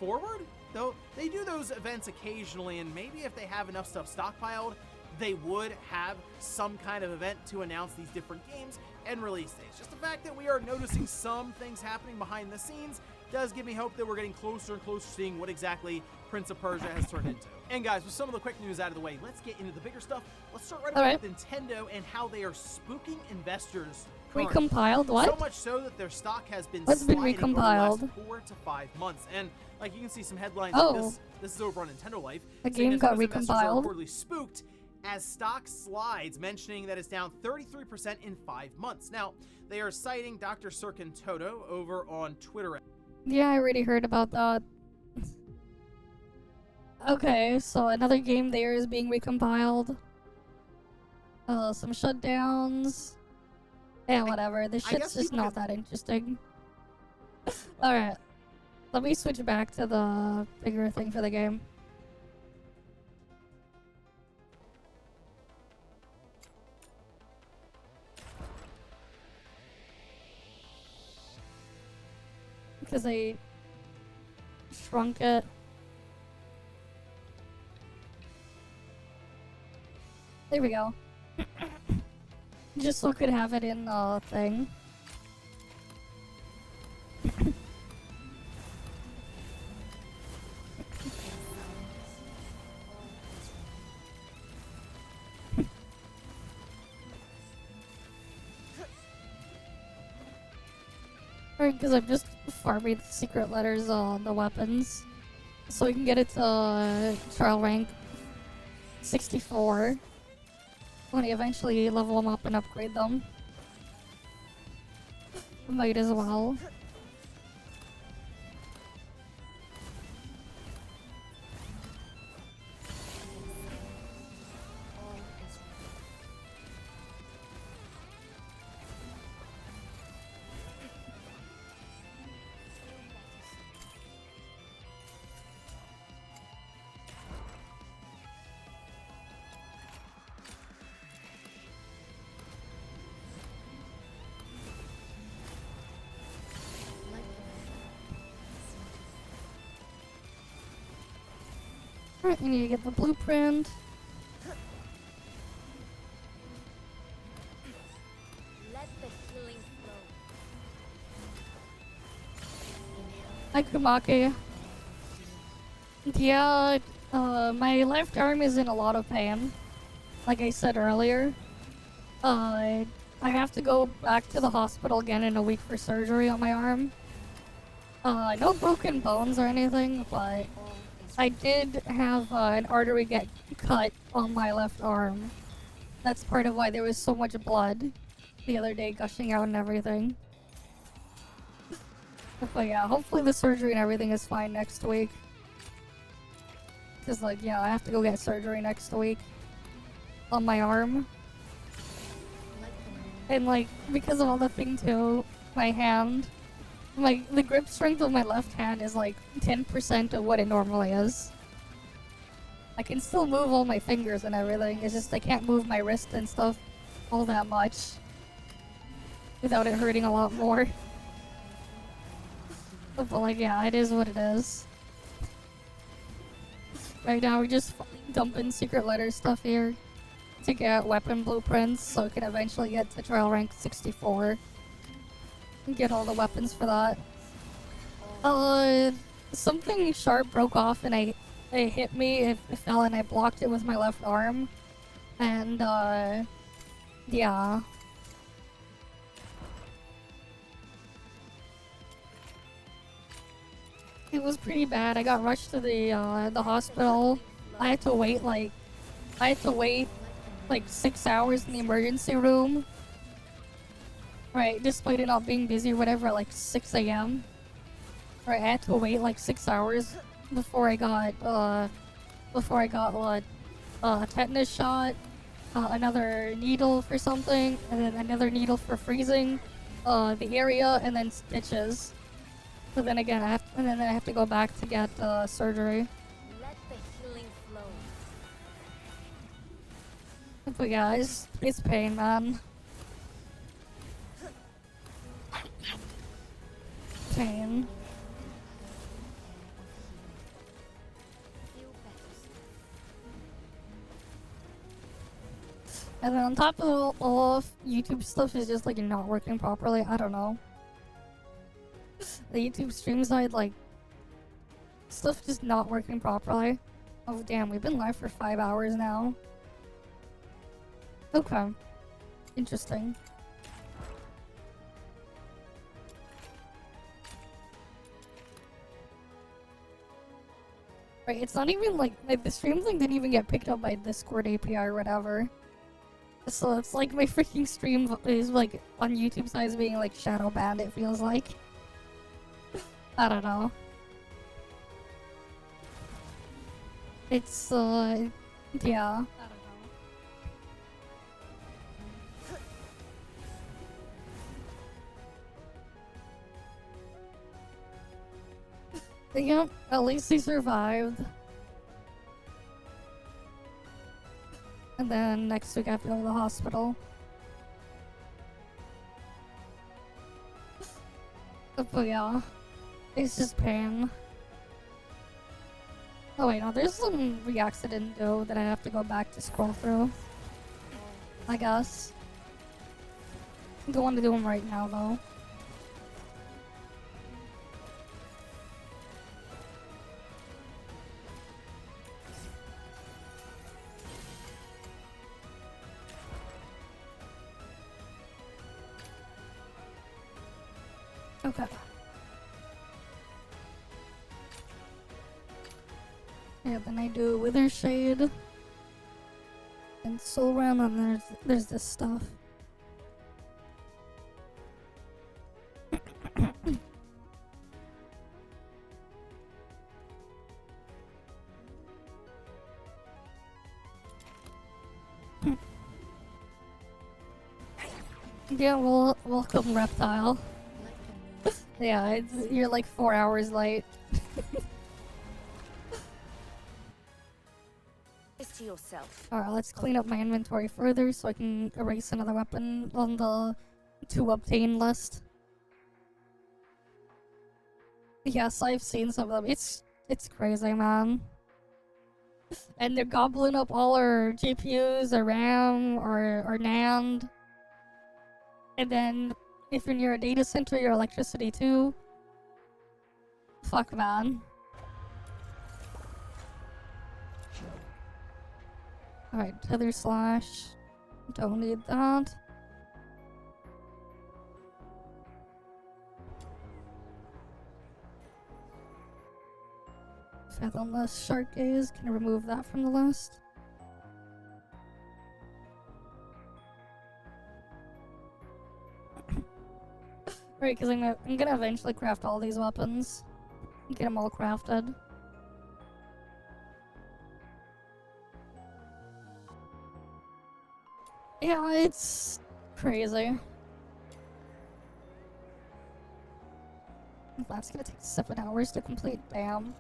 Forward? Though they do those events occasionally, and maybe if they have enough stuff stockpiled, they would have some kind of event to announce these different games and release dates. Just the fact that we are noticing some things happening behind the scenes does give me hope that we're getting closer and closer to seeing what exactly Prince of Persia has turned into. And guys, with some of the quick news out of the way, let's get into the bigger stuff. Let's start right off with Nintendo and how they are spooking investors. Recompiled? What? So much so that their stock has been What's been sliding recompiled? over the last 4 to 5 months. And like you can see some headlines. This is over on Nintendo Life. The game got recompiled. Reportedly spooked as stock slides, mentioning that it's down 33% in 5 months. Now, they are citing Dr. Sirkin Toto over on Twitter. Yeah, I already heard about that. Okay, so another game there is being recompiled. Some shutdowns. Yeah, whatever. This shit's just not that interesting. Alright. Let me switch back to the bigger thing for the game. Because I shrunk it. There we go. Just so I could have it in the thing. Alright, because I'm just farming the secret letters on the weapons. So we can get it to trial rank 64. When I eventually level them up and upgrade them. Might as well. Alright, we need to get the blueprint. Let the healing flow. Hi, Kumaki. Yeah, my left arm is in a lot of pain. Like I said earlier. I have to go back to the hospital again in a week for surgery on my arm. No broken bones or anything, but I did have an artery get cut on my left arm. That's part of why there was so much blood the other day gushing out and everything. But yeah, hopefully the surgery and everything is fine next week. Cause like, yeah, I have to go get surgery next week on my arm. And like, because of all the thing too, my hand, like the grip strength of my left hand is like 10% of what it normally is. I can still move all my fingers and everything, it's just I can't move my wrist and stuff all that much without it hurting a lot more. But like, yeah, it is what it is. Right now we're just dumping secret letter stuff here to get weapon blueprints so we can eventually get to trial rank 64 and get all the weapons for that. Something sharp broke off and it hit me, it fell and I blocked it with my left arm. And yeah. It was pretty bad. I got rushed to the hospital. I had to wait like 6 hours in the emergency room. Right, despite it not being busy or whatever at like 6 a.m. Right, I had to wait like 6 hours before I got a tetanus shot, another needle for something, and then another needle for freezing the area, and then stitches. But then again, I have to go back to get surgery. Let the healing flow. But yeah, it's pain, man. Pain. And then on top of all of YouTube stuff is just like not working properly. I don't know. The YouTube stream side, like, stuff just not working properly. Oh damn, we've been live for 5 hours now. Okay. Interesting. Right, it's not even like the stream thing didn't even get picked up by Discord API or whatever. So it's like my freaking stream is like on YouTube size being like shadow banned, it feels like. I don't know. It's yeah. But yeah, at least he survived. And then next week I have to go to the hospital. But yeah, it's just pain. Oh wait, no, there's some reacts I didn't do that I have to go back to scroll through. I guess. Don't want to do them right now though. Okay. Yeah, then I do Wither Shade and Soul Realm, and there's this stuff. Yeah, well, welcome, Reptile. Yeah, you're like 4 hours late. It's to yourself. Alright, let's clean up my inventory further so I can erase another weapon on the to obtain list. Yes, I've seen some of them. It's crazy, man. And they're gobbling up all our GPUs, our RAM, or NAND. And then if you're near a data center, your electricity too. Fuck, man. Alright, tether slash. Don't need that. Fathomless Shark Gaze. Can I remove that from the list? Right, because I'm gonna eventually craft all these weapons. Get them all crafted. Yeah, it's crazy. That's gonna take 7 hours to complete, damn.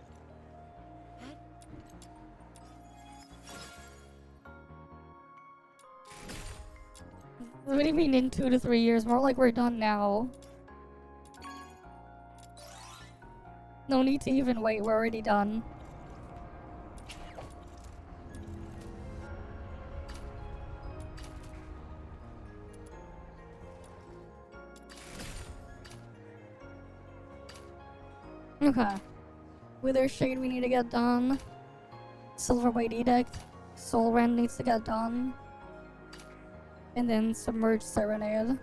What do you mean in 2 to 3 years? More like we're done now. No need to even wait, we're already done. Okay. Wither Shade we need to get done. Silver White Edict. Soul Rend needs to get done. And then Submerged Serenade.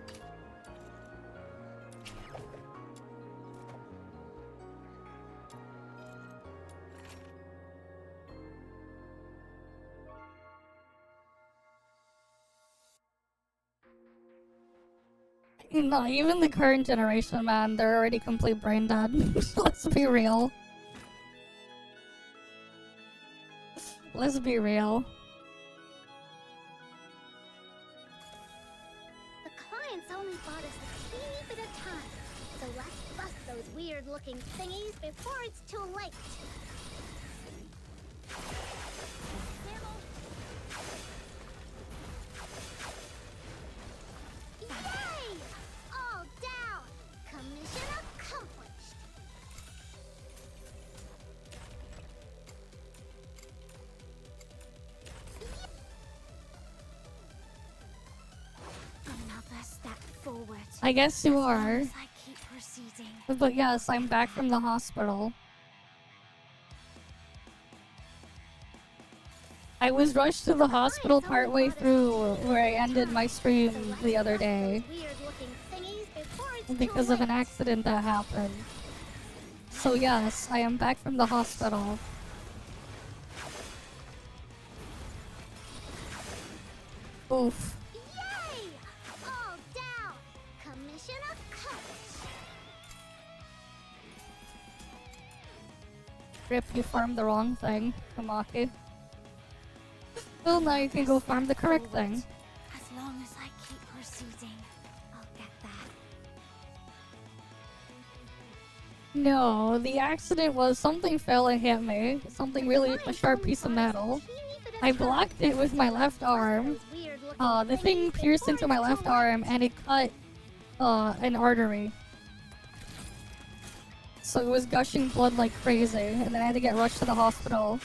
No, even the current generation, man, they're already complete brain dead. Let's be real. Let's be real. The clients only bought us a teeny bit of time, so let's bust those weird-looking thingies before it's too late. Yay! All down! Commission accomplished! Another step forward. I guess you are. As I keep proceeding. But yes, I'm back from the hospital. I was rushed to the hospital partway through where I ended my stream the other day because of an accident that happened. So yes, I am back from the hospital. Oof. Yay! All down! Commission accomplished! Rip, you farmed the wrong thing, Tamaki. Well, now you can go farm the correct thing. As long as I keep proceeding, I'll get that. No, the accident was something fell and hit me. Something really, a sharp piece of metal. I blocked it with my left arm. The thing pierced into my left arm and it cut an artery. So it was gushing blood like crazy, and then I had to get rushed to the hospital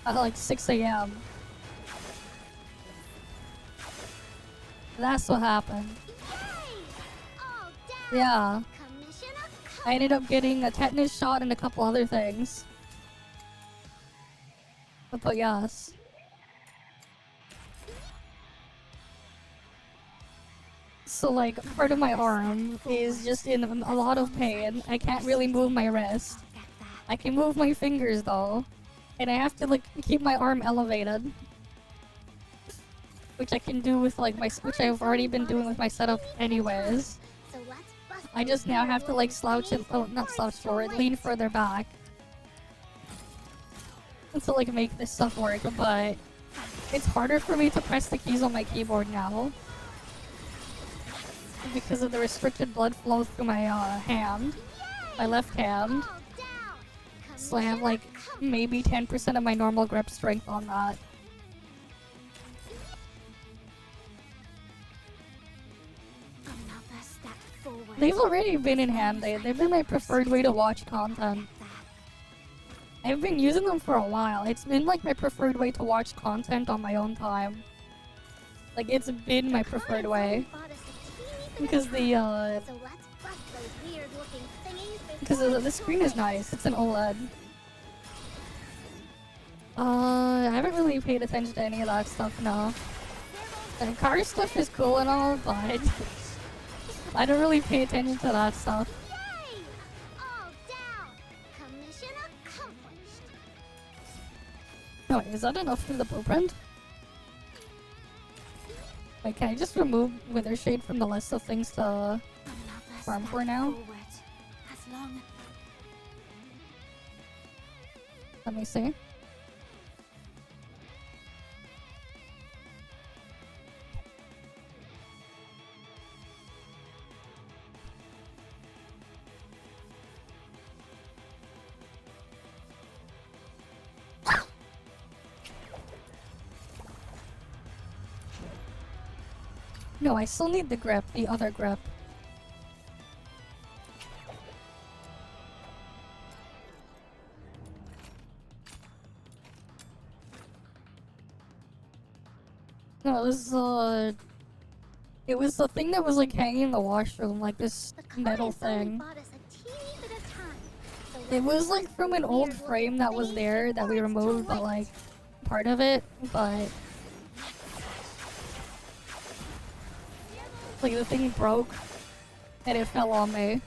at like 6 AM. That's what happened. Yeah. I ended up getting a tetanus shot and a couple other things. But yes. So like, part of my arm is just in a lot of pain. I can't really move my wrist. I can move my fingers though. And I have to like keep my arm elevated. Which I can do with like which I've already been doing with my setup anyways. I just now have to like slouch it, not slouch forward, lean further back. To like make this stuff work, but it's harder for me to press the keys on my keyboard now. Because of the restricted blood flow through my hand, my left hand. So I have like maybe 10% of my normal grip strength on that. They've already been in handy. They've been my preferred way to watch content. I've been using them for a while. It's been like my preferred way to watch content on my own time. Like it's been my preferred way. Because the screen is nice. It's an OLED. I haven't really paid attention to any of that stuff now. And car stuff is cool and all, but I don't really pay attention to that stuff. Oh, wait, is that enough for the blueprint? Wait, can I just remove Wither Shade from the list of things to farm for now. As long Let me see. No, I still need the grip, the other grip. No, it was the thing that was like hanging in the washroom, like this metal thing. It was like from an old frame that was there that we removed, but like part of it, but like the thing broke and it fell on me.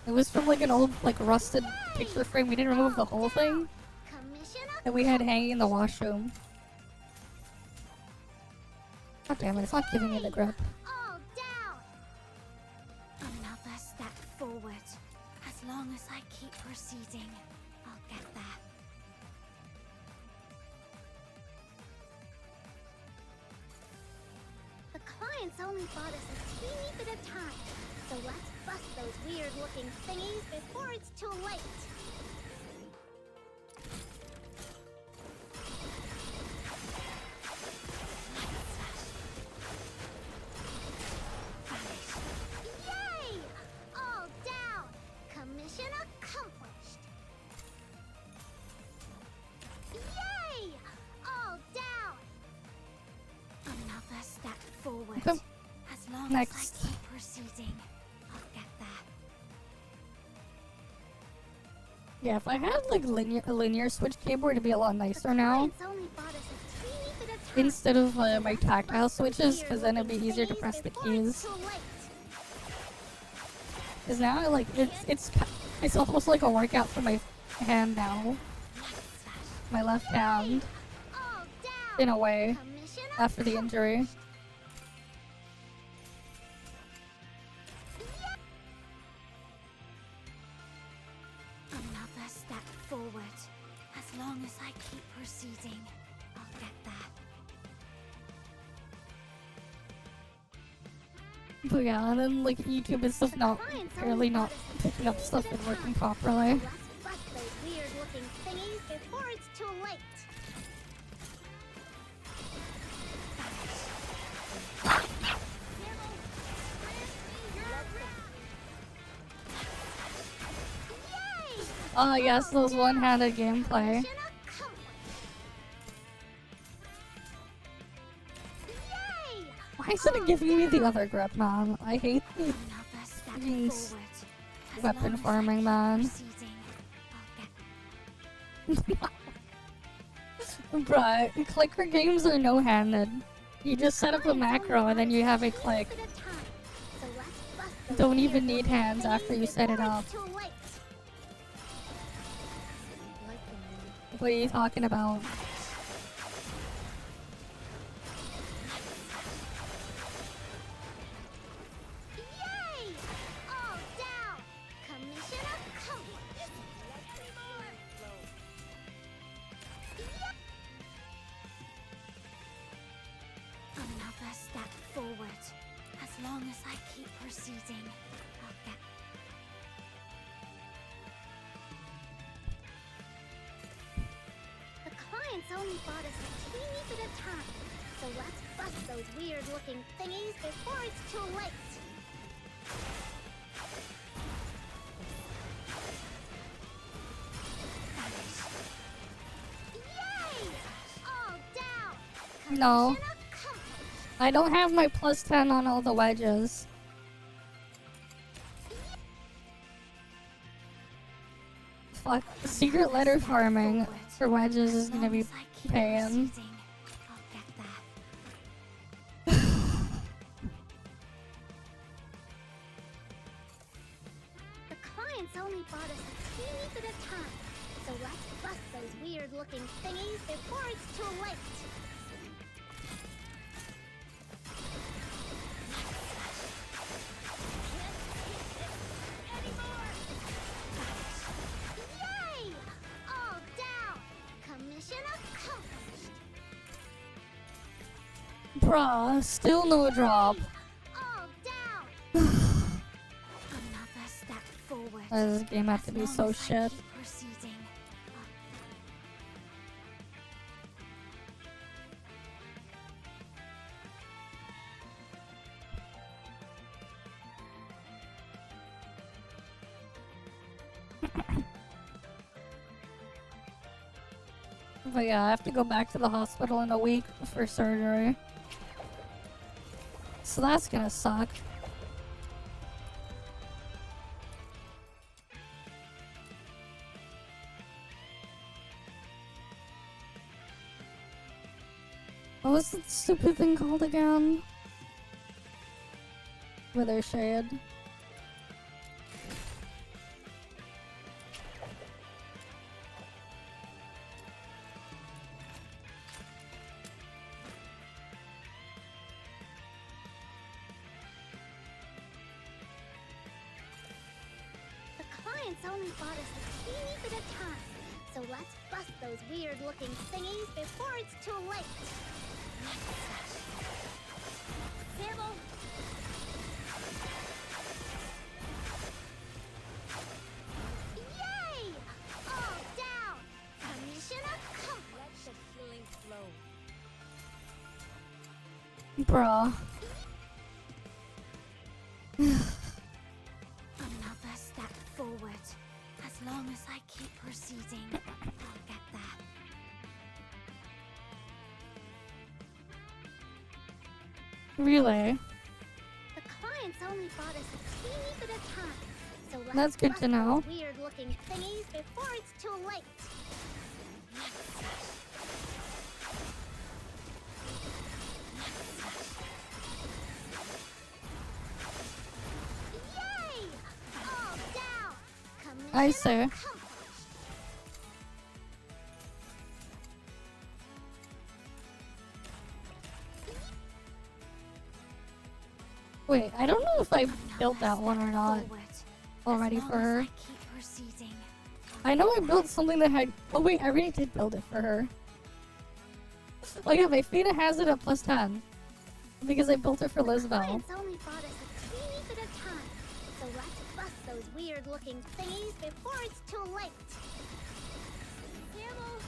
It was from like an old like rusted picture frame. We didn't remove the whole thing that we had hanging in the washroom. God damn it, it's not giving me the grip. all down. Another step forward. As long as I keep proceeding, I'll get there. The clients only bought us a teeny bit of time, so let's bust those weird-looking thingies before it's too late. Yay! All down! Commission accomplished! Yay! All down! Another step forward. Okay. As long Next. as I keep proceeding, I'll get there. Yeah, if I had like a linear switch keyboard, it'd be a lot nicer now. Clients only bought us a teeny bit of time. Instead of my tactile switches, because then it'd be easier to press the keys. Because now, like, it's almost like a workout for my hand now. My left hand, All down! in a way, Commission after the injury. Another step forward. As long as I keep proceeding, I'll get there. But yeah, and then like YouTube and stuff not barely not picking up stuff and working properly. Let's bust those weird-looking thingies before it's too late. Yay! Ah, yes, those one-handed gameplay. Mission accomplished. Yay! Why isn't it giving me the other grip, man? I hate the Another step Jeez. forward. As weapon long as I farming, keep man. proceeding, I'll get Bruh, clicker games are no-handed. You just set up a macro and then you have it click. bit of time. So let's bust those Don't even weird need looking hands thingies after you set it before up. it's too late. What are you talking about? Yay! All down! Commission accomplished! Another step forward. As long as I keep proceeding, I'll get. The clients only bought us a teeny bit of time, so let's bust those weird-looking thingies before it's too late. Yay! All down! No. Commission accomplished. I don't have my plus 10 on all the wedges. Fuck, secret letter farming for wedges is gonna be paying. The clients only bought us a teeny bit of time, so let's bust those weird-looking thingies before it's too late. Bruh, still no drop. All down. Another step forward. This game have to be As so long as I shit. keep proceeding. But yeah, I have to go back to the hospital in a week for surgery. So that's gonna suck. What was that stupid thing called again? Wither Shade. The clients only bought us a teeny bit of time, so let's bust those weird-looking thingies before it's too late. Sample. Yay! All down. Mission accomplished. Let the healing flow. Bruh. Another step forward. As long as I keep proceeding, I'll get that. Really? The clients only bought us a teeny bit of time, so let's That's good bust to know. those weird-looking thingies before it's too late. Yay! All down. I Commission see. accomplished. Wait, I don't know if I built that one or not Forward. already As long for as her. I keep proceeding. I know I built something that had. Oh wait, I already did build it for her. Oh yeah, my Fina has it at +10 because I built it for Lizbel. Clients only bought us a teeny bit of time, so let's bust those weird-looking thingies before it's too late. Camel.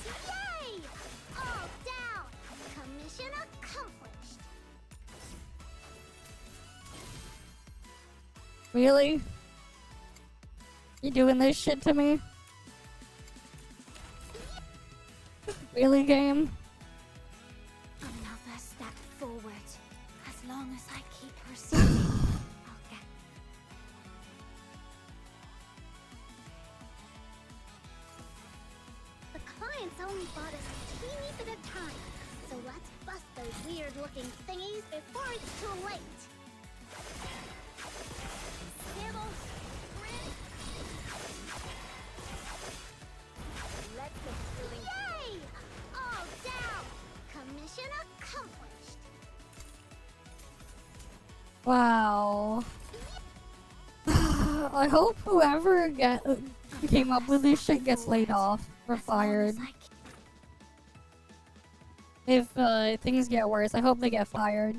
Yay! All down. Commission accomplished. Really? You doing this shit to me? Really, game? Another step forward. As long as I keep proceeding, I'll get. The clients only bought us a teeny bit of time, so let's bust those weird-looking thingies before it's too late. Camel, sprint. Let the healing Yay! All down. Commission accomplished. Wow. I hope whoever came up with this shit gets laid off or fired. If things get worse, I hope they get fired.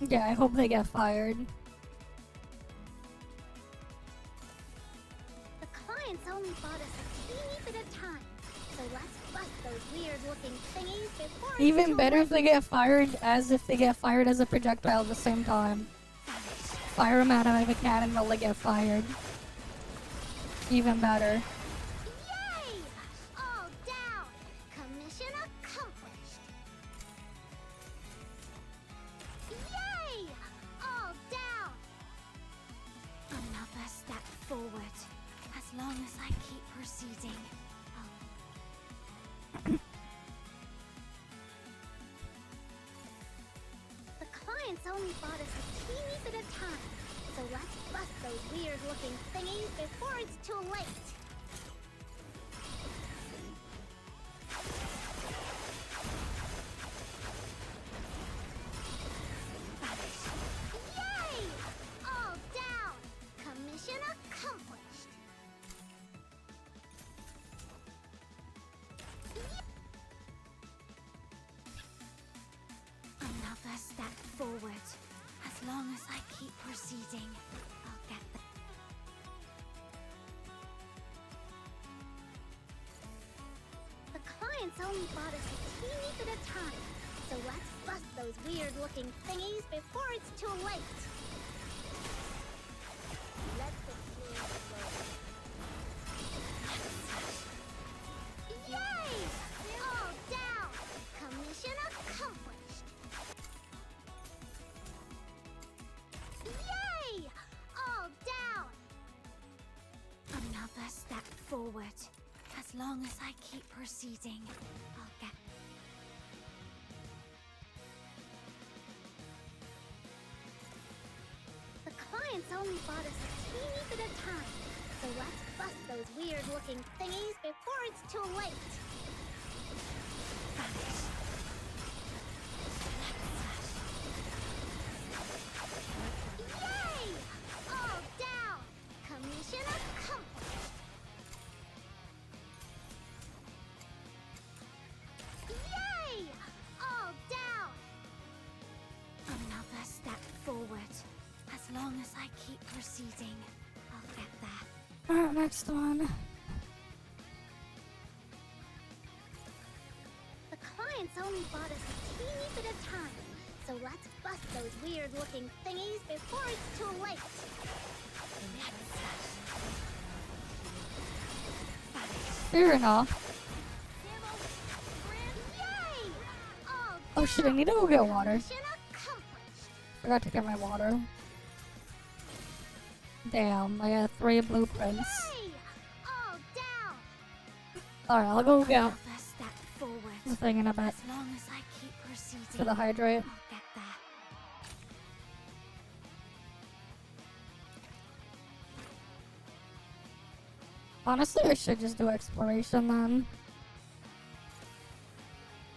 Yeah, I hope they get fired. The clients only bought us a teeny bit of time, so let's bust those weird-looking thingies before it's Even too better if late. they get fired as if they get fired as a projectile at the same time. Fire them out of a cannon while they get fired. Even better. Yay! All down. Commission accomplished. proceeding. The clients only bought us a teeny bit of time, so let's bust those weird-looking thingies before it's too late. Yay! All down! Commission accomplished! Another step forward. As long as I keep proceeding, I'll get there. The clients only bought us a teeny bit of time, so let's bust those weird-looking thingies before it's too late. Let the flames flow. Yay! All down! Commission accomplished! Yay! All down! Another step forward. As long as I keep proceeding, I'll get... The clients only bought us a teeny bit of time, so let's bust those weird-looking thingies before it's too late. Yay! All down! Commission accomplished! Yay! All down! Another step forward. As long as I keep proceeding, I'll get there. Alright, next one. The clients only bought us a teeny bit of time, so let's bust those weird-looking thingies before it's too late. Fair enough. Yay! All Oh shit, I need to go get water. mission accomplished. Forgot to get my water. Damn, I got 3 blueprints. Yay! All down! Alright, I'll go get Another step forward. the thing in a bit As long as I keep proceeding, for the hydrate. I'll get there. Honestly, I should just do exploration then.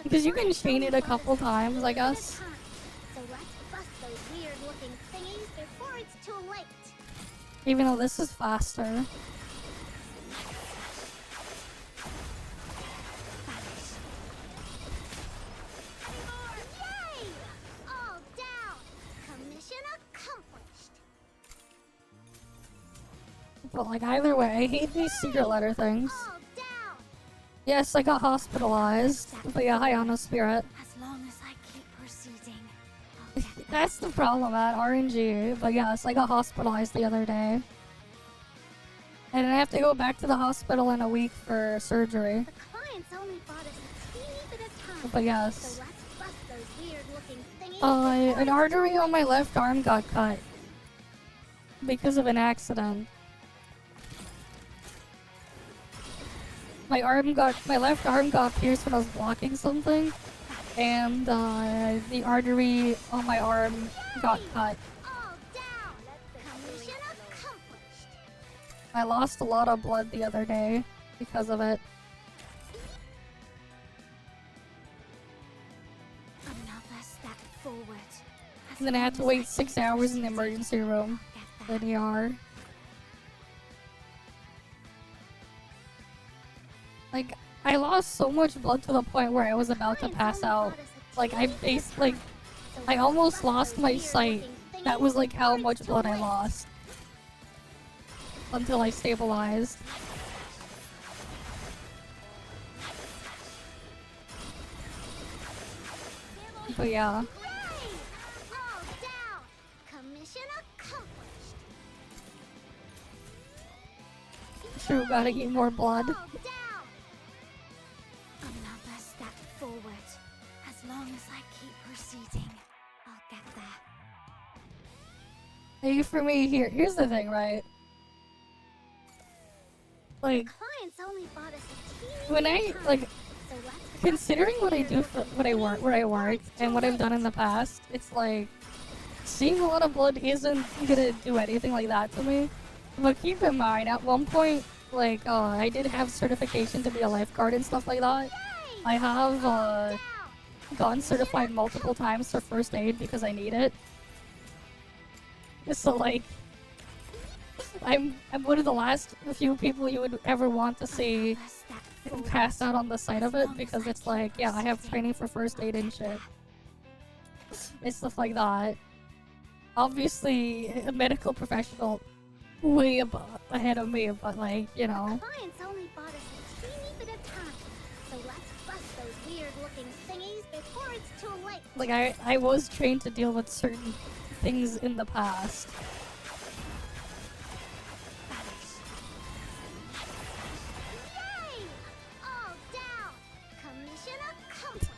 Because you can chain it a couple times, I guess. So let's bust those weird-looking thingies before it's too late. Even though this is faster. Yay! All down! Commission accomplished. But like either way, I hate these secret letter things. All down! Yes, I got hospitalized. But yeah, hi Honest Spirit. As long as I keep proceeding, I'll get there. That's the problem at RNG. But yes, I got hospitalized the other day. And I have to go back to the hospital in a week for surgery. The clients only bought us a teeny bit of time. But So yes. let's bust those weird-looking thingies before An artery on my left arm got cut. Because of an accident. My left arm got pierced when I was blocking something. And the artery on my arm got cut. all down! Commission accomplished. I lost a lot of blood the other day because of it. Another step forward. And then I had to wait 6 hours in the emergency room. Get The there. ER. Like, I lost so much blood to the point where I was about to pass out. Like, I almost lost my sight. That was like how much blood I lost. Until I stabilized. But yeah. Yay! All down! Commission accomplished. True, gotta eat more blood. All down! Another step forward. As long as I keep proceeding, I'll get there. Hey, for me, here's the thing, right? Like, Clients only bought us a teeny When bit I of time, like so let's considering what I do for what I work, where I work, and what I've done in the past, it's like seeing a lot of blood isn't gonna do anything like that to me. But keep in mind, at one point, like I did have certification to be a lifeguard and stuff like that. I have gotten certified multiple times for first aid because I need it. So like, I'm one of the last few people you would ever want to see pass out on the side of it, because it's like, yeah, I have training for first aid and shit. And stuff like that. Obviously, a medical professional way ahead of me, but like, you know. Clients only bought us a teeny bit of time, so let's bust those weird-looking thingies before it's too late. Like, I was trained to deal with certain things in the past. Yay! All down! Commission accomplished!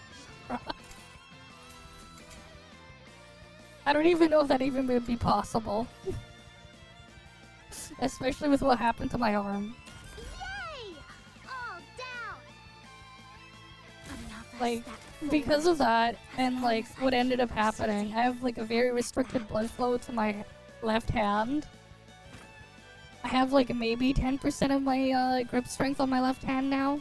I don't even know if that even would be possible. Especially with what happened to my arm. Yay! All down! Like, because of that, and like, what ended up happening, I have like a very restricted blood flow to my left hand. I have like maybe 10% of my grip strength on my left hand now.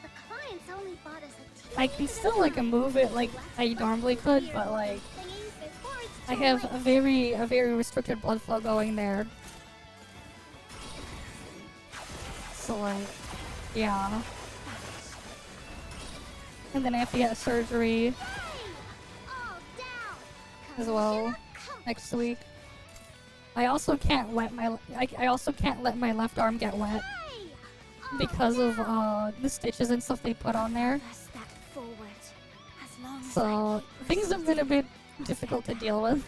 The clients only bought us a teeny I can bit still of like time, move it so like let's I bust normally those could, but weird-looking like thingies before it's I too have late. a very restricted blood flow going there. So like, yeah. And then I have to get surgery All down! as well next week. I also can't let my I also can't let my left arm get wet because of the stitches and stuff they put on there. So things have been a bit difficult to deal with.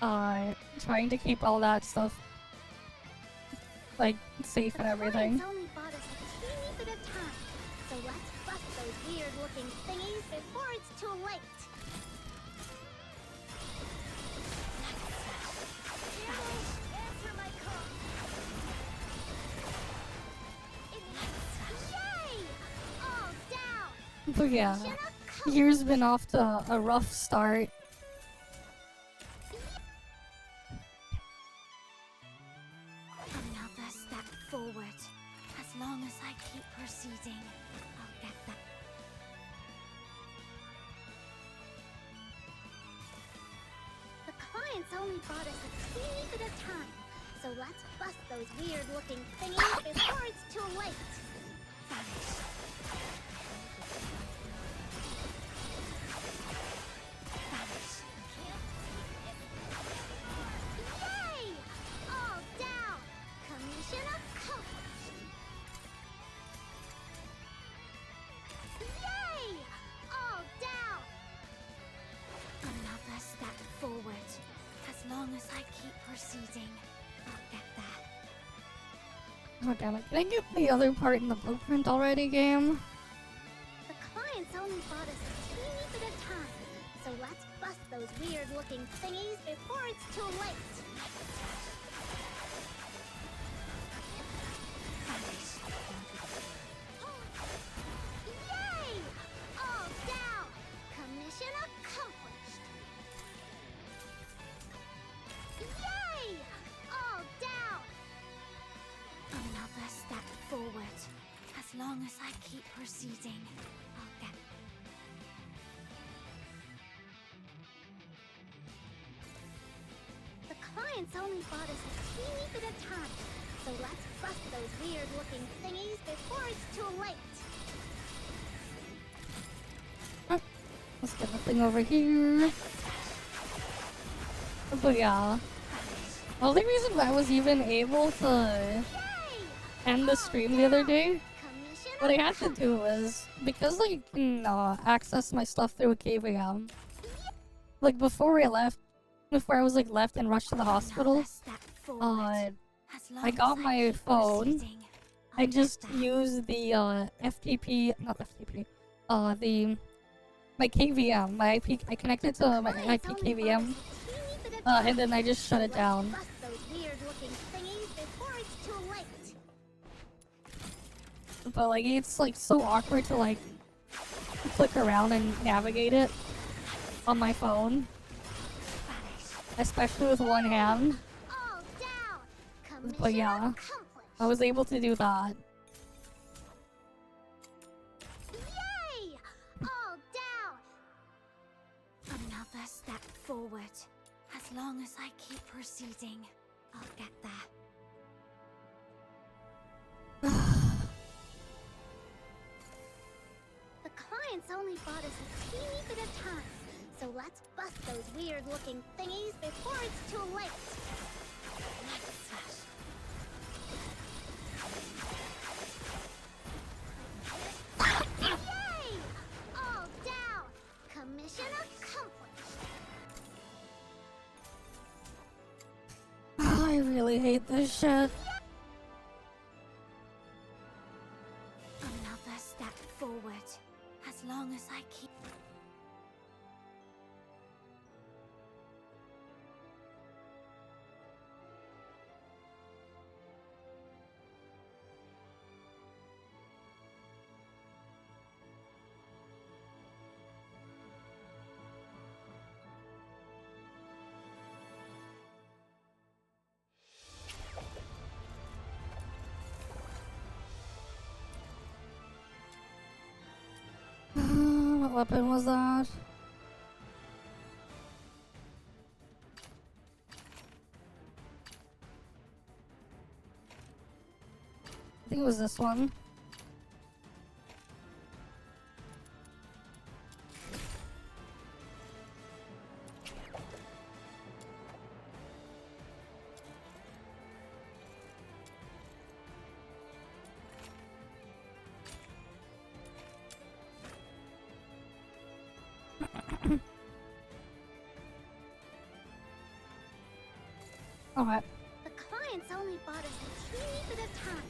Trying to keep all that stuff like safe and everything. Clients only bought us a teeny bit of time, so let's bust those weird-looking thingies before it's too late. Answer my call. Yay! All down! But yeah, year's been off to a rough start. Another step forward. As long as I keep proceeding, I'll get that. The clients only bought us a teeny bit of time, so let's bust those weird-looking thingies before it's too late. Vanish. Vanish. Yay! All down! Commission accomplished! Yay! All down! Another step forward. As long as I keep proceeding, I'll get that. Oh damn it! Can I get the other part in the blueprint already, game? The clients only bought us a teeny bit of time, so let's bust those weird-looking thingies before it's too late. Yay! All down! Commission accomplished! Yay! All down! Another step forward. As long as I keep proceeding, I'll get. The clients only bought us a teeny bit of time, so let's bust those weird-looking thingies before it's too late. Let's get the thing over here. But yeah, the only reason why I was even able to end the stream the other day, what I had to do was, because I can access my stuff through a KVM, like before I was like left and rushed to the hospital, I got my phone, I just used the my KVM, my IP, I connected to my IP KVM, and then I just shut it down. weird looking thingies before it's too late. But like it's like so awkward to like click around and navigate it on my phone. Especially with one hand. All down. But yeah, Accomplished. I was able to do that. Yay! All down. Another step forward. As long as I keep proceeding, I'll get there. The clients only bought us a teeny bit of time, so let's bust those weird looking thingies before it's too late. Yay! All down. Commission accomplished. I really hate this shit. Another step forward. As long as I keep... What weapon was that? I think it was this one. Alright. The clients only bought us a teeny bit of time,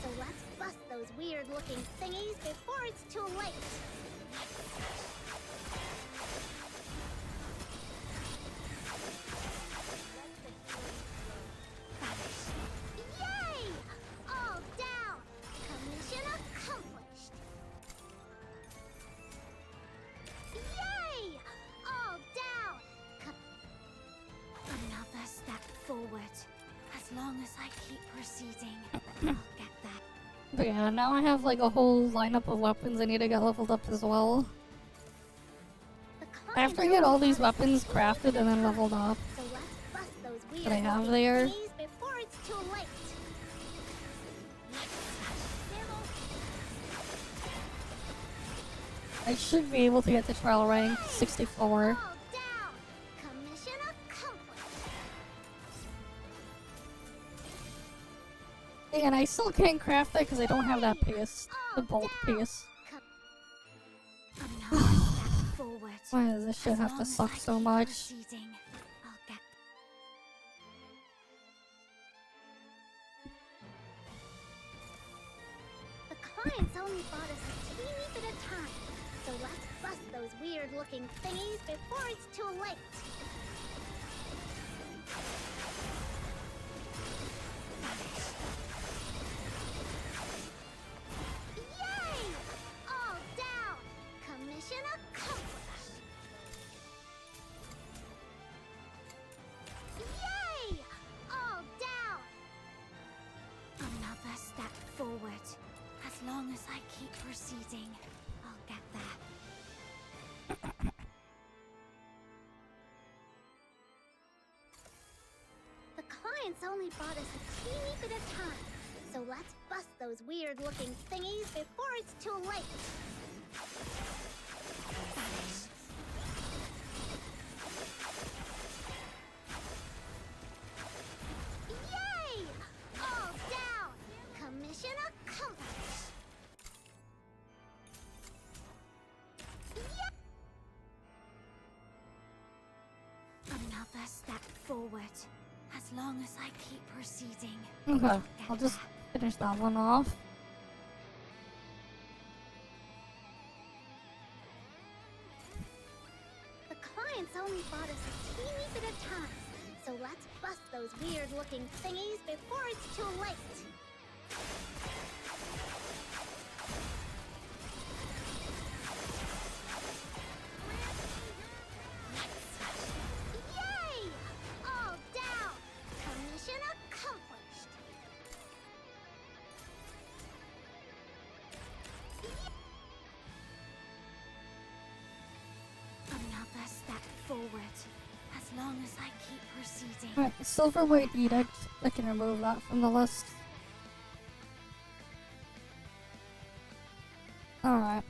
so let's bust those weird looking thingies before it's too late. Yay! All down. Commission accomplished. Yay! All down. Another step forward. As long as I keep proceeding, I'll get there. But yeah, now I have like a whole lineup of weapons I need to get leveled up as well. After I get all these weapons crafted and then leveled up So let's bust those weird that I have looking there, thingies before it's too late. I should be able to get to trial rank 64. All down. Commission accomplished. And I still can't craft that because I don't have that piece. The bolt piece. Another step forward. Why does this shit As have long to as suck I so keep much? proceeding, I'll get... The clients only bought us a teeny bit of time, so let's bust those weird looking thingies before it's too late. Yay! All down. Commission accomplished. Yay! All down. Another step forward. As long as I keep proceeding, I'll get there. The clients only bought us a teeny bit of time, so let's bust those weird looking thingies before it's too late. Yay! All down. Commission accomplished. Another step forward. As long as I keep proceeding. Okay, I'll just finish that one off. The clients only bought us a teeny bit of time, so let's bust those weird looking thingies before it's too late. Yay! All down! Commission accomplished! Another step forward, as long as I keep proceeding. Alright, Silverweight Edict. I can remove that from the list. Alright.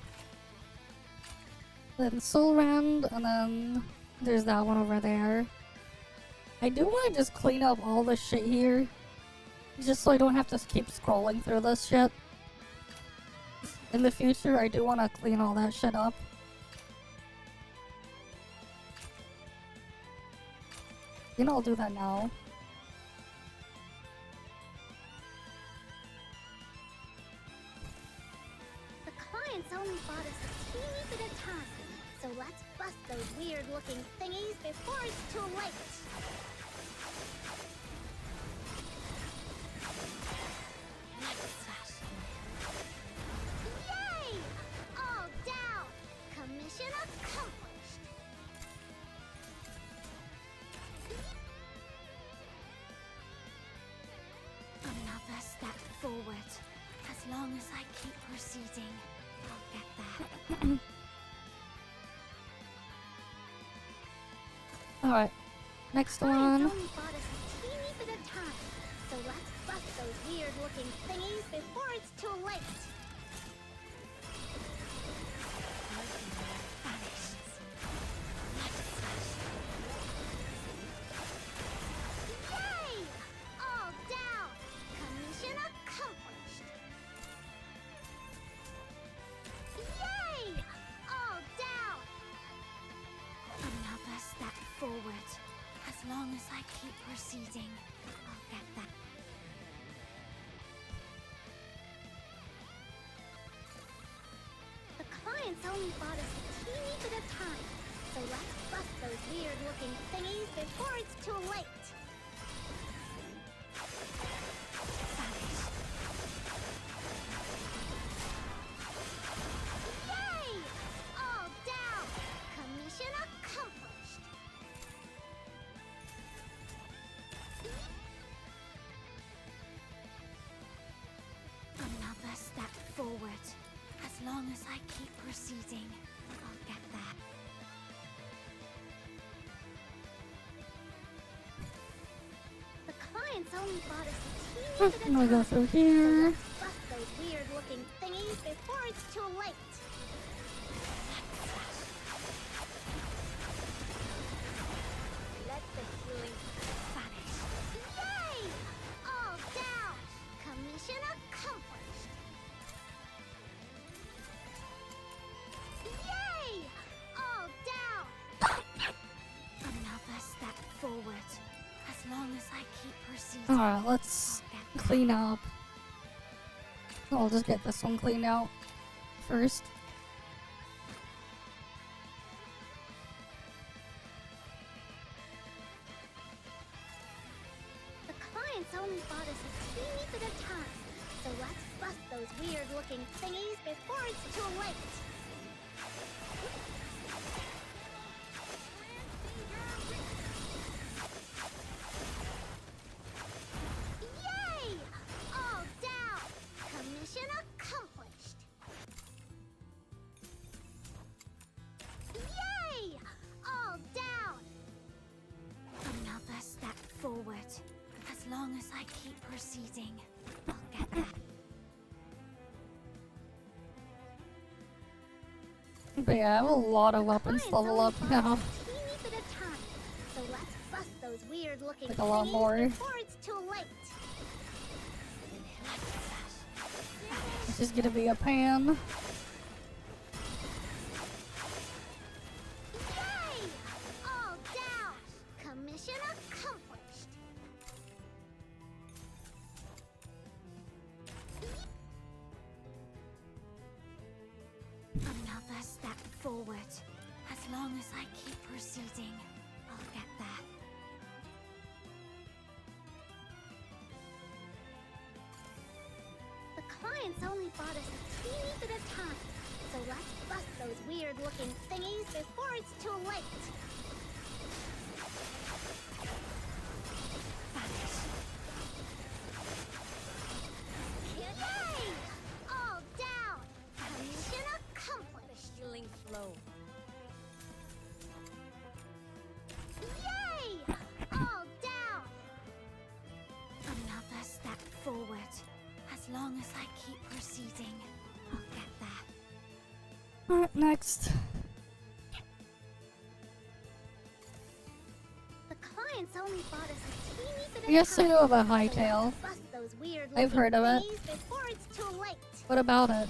Then Soul Rand, and then there's that one over there. I do want to just clean up all this shit here. Just so I don't have to keep scrolling through this shit. In the future, I do want to clean all that shit up. You know, I'll do that now. The clients only bought us a teeny bit of time, so let's bust those weird looking thingies before it's too late. Yay! All down! Commission accomplished! Another step forward. As long as I keep proceeding, I'll get there. Alright. Next Clients one. only bought us a teeny bit of time, so let's bust those weird looking thingies before it's too late. Vanish. Yay! All down! Commission accomplished! Yay! All down! Another step forward. As long as I keep proceeding, I'll get that. The clients only bought us a teeny bit of time, so let's bust those weird looking thingies before it's too late. Vanish. Yay! All down! Commission accomplished! Another step forward. As long as I keep proceeding, I'll get there. The clients only bought us a teeny bit of I'm gonna go time, through so here. let's bust those weird looking thingies before it's too late. Let the healing vanish. Yay! All down! Commission accomplished! Yay! All down! Another step forward. As long as I keep proceeding. Alright, let's clean up. I'll just get this one cleaned out first. The clients only bought us a teeny bit of time, so let's bust those weird looking thingies before it's too late. Yay! All down! Commission accomplished! Yay! All down! Another step forward. As long as I keep proceeding, I'll get there. But yeah, I have a lot of weapons to level up now. Teeny bit of time, so let's bust those weird looking Like a lot thingies more. before it's too late. This is gonna be a pan. Yay! All down! Commission accomplished! Another step forward. As long as I keep proceeding, I'll get there. clients only bought us a teeny bit of time, so let's bust those weird-looking thingies before it's too late. Yay! All down! Mission accomplished! Healing flow. Yay! All down! Another step forward. As long as I keep proceeding, I'll get there. Alright, next. The clients only bought us a teeny bit of Yes, I time, know about so Hightail. let's bust those weird I've heard of it. thingies before it's too late. What about it?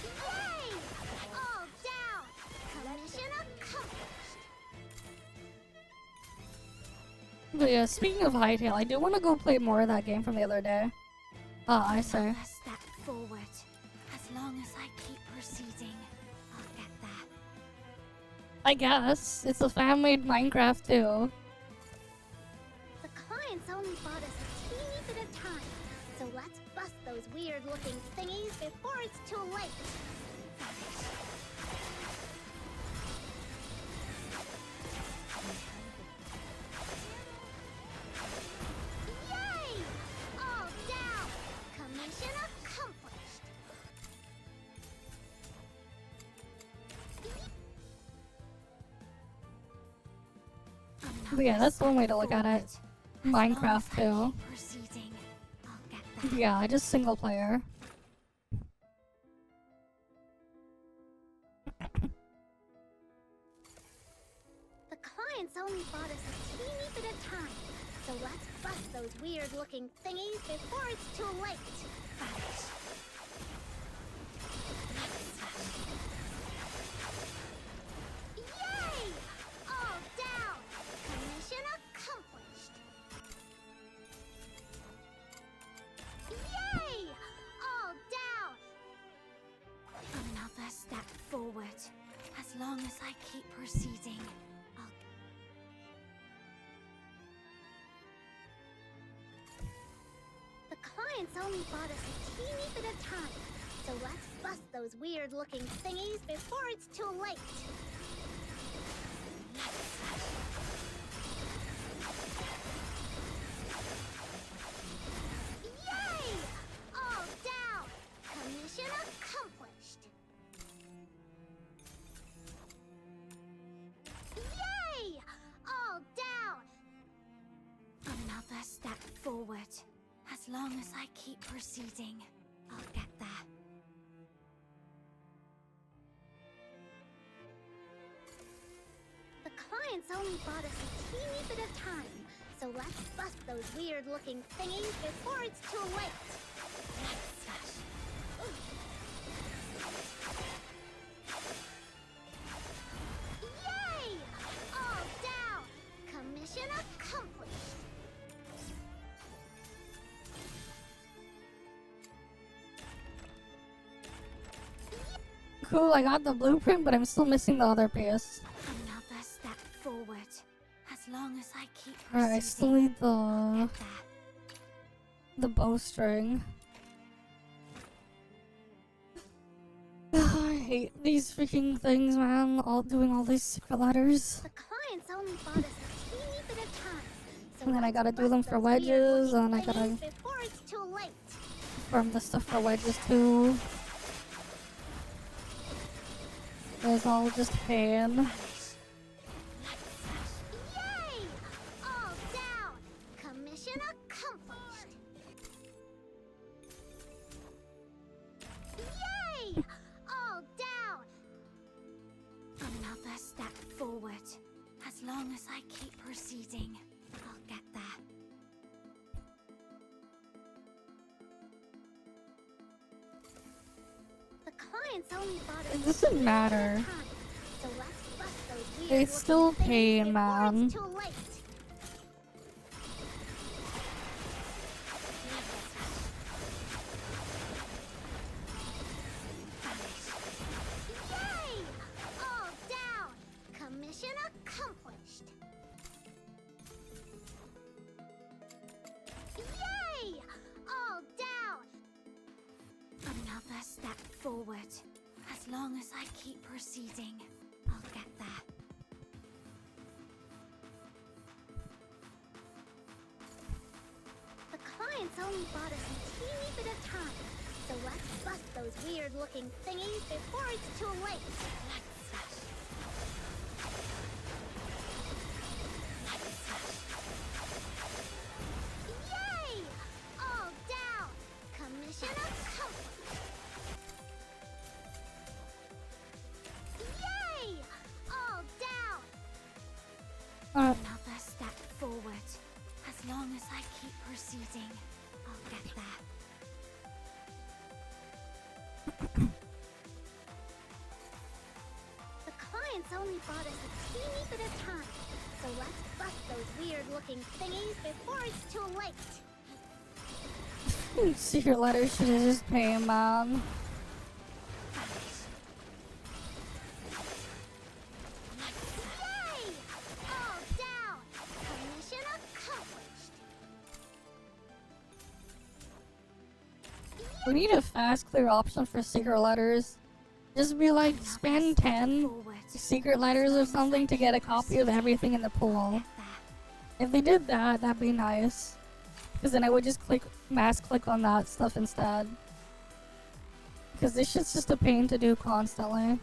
Yay! All down! Mission accomplished! But yeah, speaking of Hightail, I do want to go play more of that game from the other day. Ah, I say. Another step forward. As long as I keep proceeding, I'll get there. I guess. It's a fan-made Minecraft too. The clients only bought us a teeny bit of time, so let's bust those weird-looking thingies before it's too late. Yay! All down! Commission accomplished! But yeah, that's one way to look at it. Minecraft too. Proceeding, I'll get there. Yeah, just single player. The clients only bought us a teeny bit of time, so let's bust those weird-looking thingies before it's too late. Yay! All down! Commission accomplished! Yay! All down! Another step forward. As long as I keep proceeding, I'll... The clients only bought us a teeny bit of time, so let's bust those weird-looking thingies before it's too late. Yay! All down! Commission accomplished! Yay! All down! Another step forward. As long as I keep proceeding, I'll get there. The clients only bought us a teeny bit of time, so let's bust those weird-looking thingies before it's too late. Yay! All down! Commission accomplished! Cool, I got the blueprint, but I'm still missing the other piece. Another step forward. As long as I keep Alright, I still need the bowstring. I hate these freaking things, man. Doing all these secret letters. The clients only bought us a teeny bit of time, so And then I let's gotta do bust them for those wedges, weird-looking and I gotta thingies before it's too late. farm the stuff for wedges too. It's all just pain. Yay! All down! Commission accomplished! Yay! All down! Another step forward. As long as I keep proceeding, I'll get there. The clients only bought us It doesn't matter. time, so let's bust those It's still weird-looking things pain, before man. it's too late. Yay! All down! Commission accomplished! forward. As long as I keep proceeding, I'll get there. The clients only bought us a teeny bit of time, so let's bust those weird-looking thingies before it's too late. Yay! All down! Commission accomplished! Yay! All down! Another step forward. As long as I keep proceeding, I'll get there. The clients only bought us a teeny bit of time, so let's bust those weird-looking thingies before it's too late. Secret letters should have just pay him, man. Yay! All down! Commission accomplished! We need a fast, clear option for secret letters. Just be like, spend 10 secret letters or something to get a copy of everything in the pool. If they did that, that'd be nice. Because then I would just mass click on that stuff instead. Because this shit's just a pain to do constantly.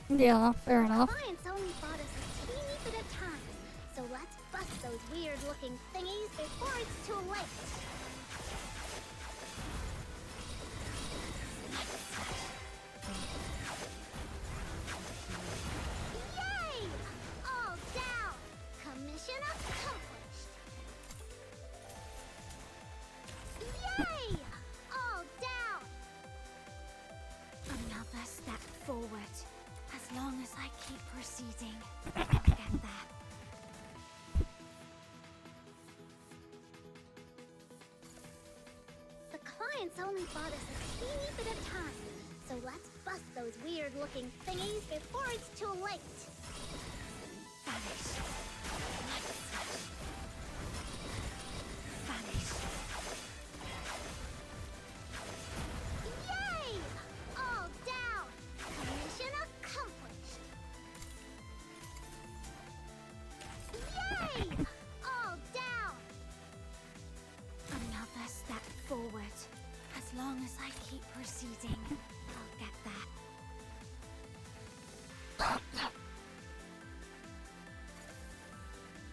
Yeah, fair enough. Clients only bought us a teeny bit of time, so let's bust those weird-looking thingies before it's too late. Yay! All down! Commission accomplished! Yay! All down! Another step forward. As long as I keep proceeding, I'll get there. The clients only bought us a teeny bit of time, so let's bust those weird-looking thingies before it's too late. Vanish. Vanish. Yay! All down! Commission accomplished! Yay! All down! Another step forward. As long as I keep proceeding, I'll get there.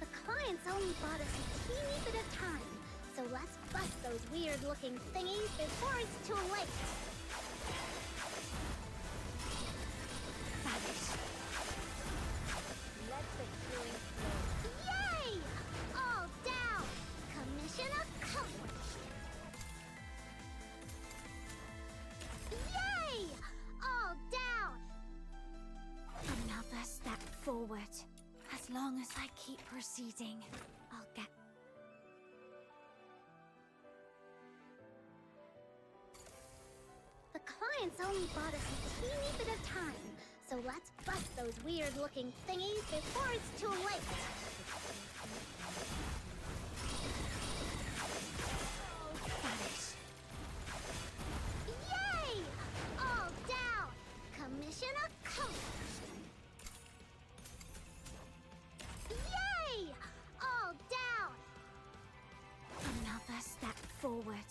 The clients only bought us a teeny bit of time, so let's bust those weird-looking thingies before it's too late. Vanish. Let the healing flow. Yay! All down! Commission accomplished! Yay! All down! Another step forward. As long as I keep proceeding, I'll get... The clients only bought us a teeny bit of time, so let's bust those weird-looking thingies before it's too late. Vanish. Yay! All down! Commission accomplished! Yay! All down! Another step forward.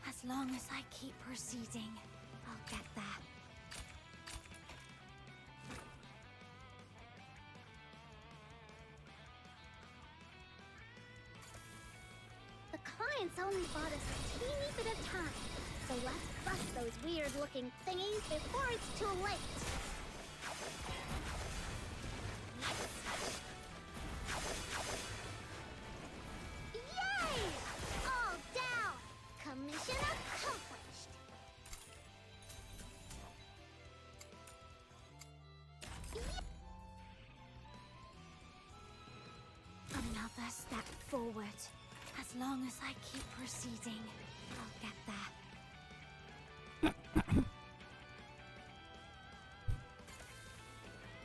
As long as I keep proceeding, I'll get there. The clients only bought us a teeny bit of time, so let's bust those weird-looking thingies before it's too late. Yay! All down! Commission accomplished! Another step forward. As long as I keep proceeding, I'll get there.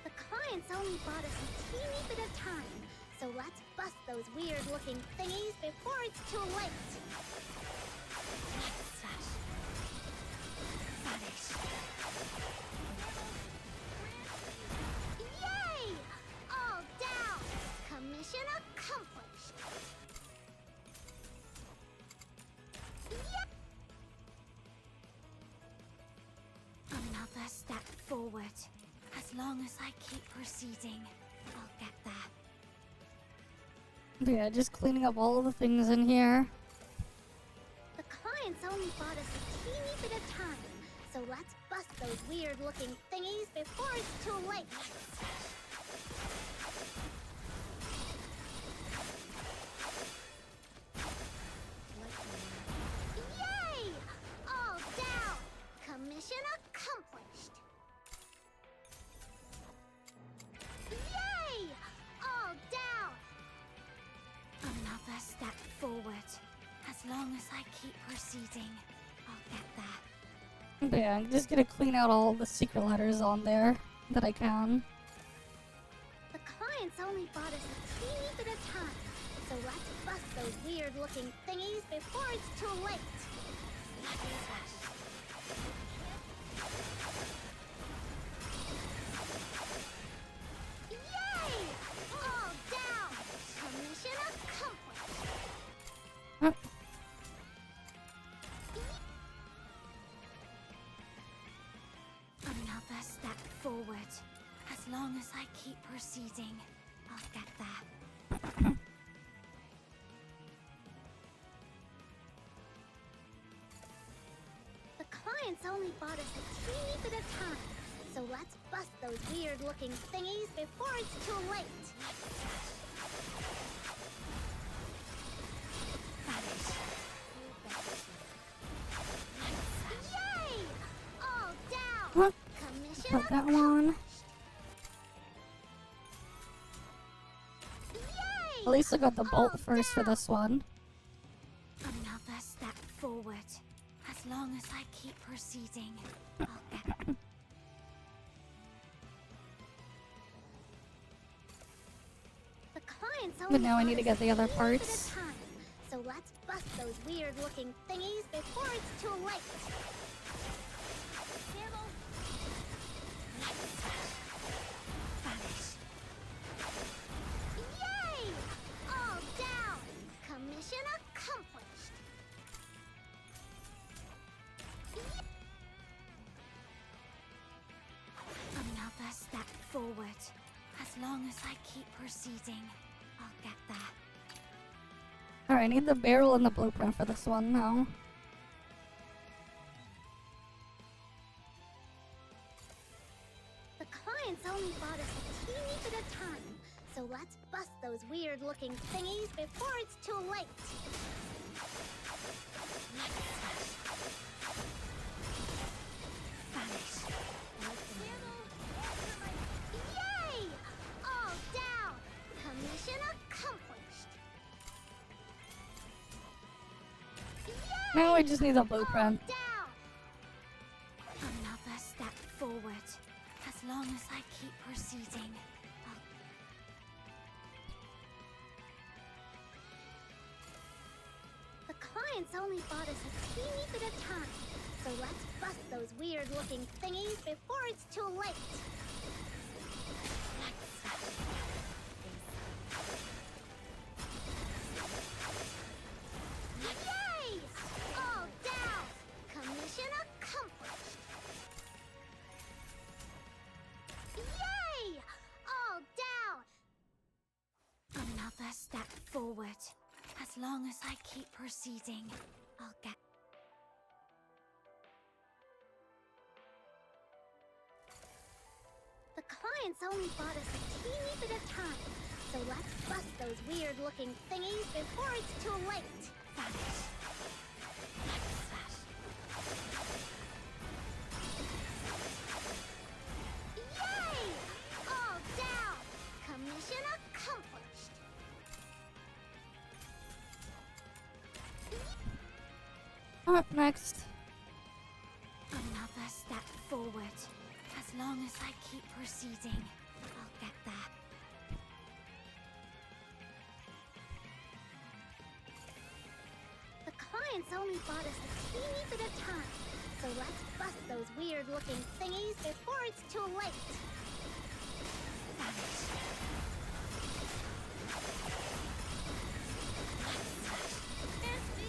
The clients only bought us a teeny bit of time, so So let's bust those weird looking thingies before it's too late. Slash. Vanish. Yay! All down! Commission accomplished. Yay! Another step forward. As long as I keep proceeding, I'll get there. But yeah, just cleaning up all the things in here. The clients only bought us a teeny bit of time, so let's bust those weird looking thingies before it's too late. Yay! All down! Commission accomplished. Yay! All down! Another step forward. As long as I keep proceeding, I'll get there. But yeah, I'm just gonna clean out all the secret letters on there that I can. The clients only bought us a teeny bit of time, so let's bust those weird looking thingies before it's too late. Yay! All down! Commission accomplished. Huh. Another step forward. As long as I keep proceeding, I'll get there. The clients only bought us a teeny bit of time, so let's bust those weird looking thingies before it's too late. Vanish. Yay! All down! Huh. Commission Put that one. Yay! At least I got the bolt first for this one. Another step forward. As long as I keep proceeding, I'll get. The clients only But now I need to bought us get the other a teeny bit of parts. time, so let's bust those weird looking thingies before it's too late. Vanish. Yay! All down! Commission accomplished. Another step forward. As long as I keep proceeding, I'll get there. Alright, I need the barrel and the blueprint for this one now. The clients only bought us a teeny bit of time, so let's bust those weird looking thingies before it's too late. Vanish. Yay! All down! Commission accomplished. Yay! Now I just need the blueprint. All down! Another step forward. As long as I keep proceeding, the clients only bought us a teeny bit of time, so let's bust those weird looking thingies before it's too late. Yay! All down! Commission accomplished. Yay! All down! Another step forward. As long as I keep proceeding, I'll get. The clients only bought us a teeny bit of time, so let's bust those weird looking thingies before it's too late. Vanish. Yay! All down! Commission accomplished. Up next. Another step forward. As long as I keep proceeding, I'll get there. clients only bought us a teeny bit of time, so let's bust those weird-looking thingies before it's too late.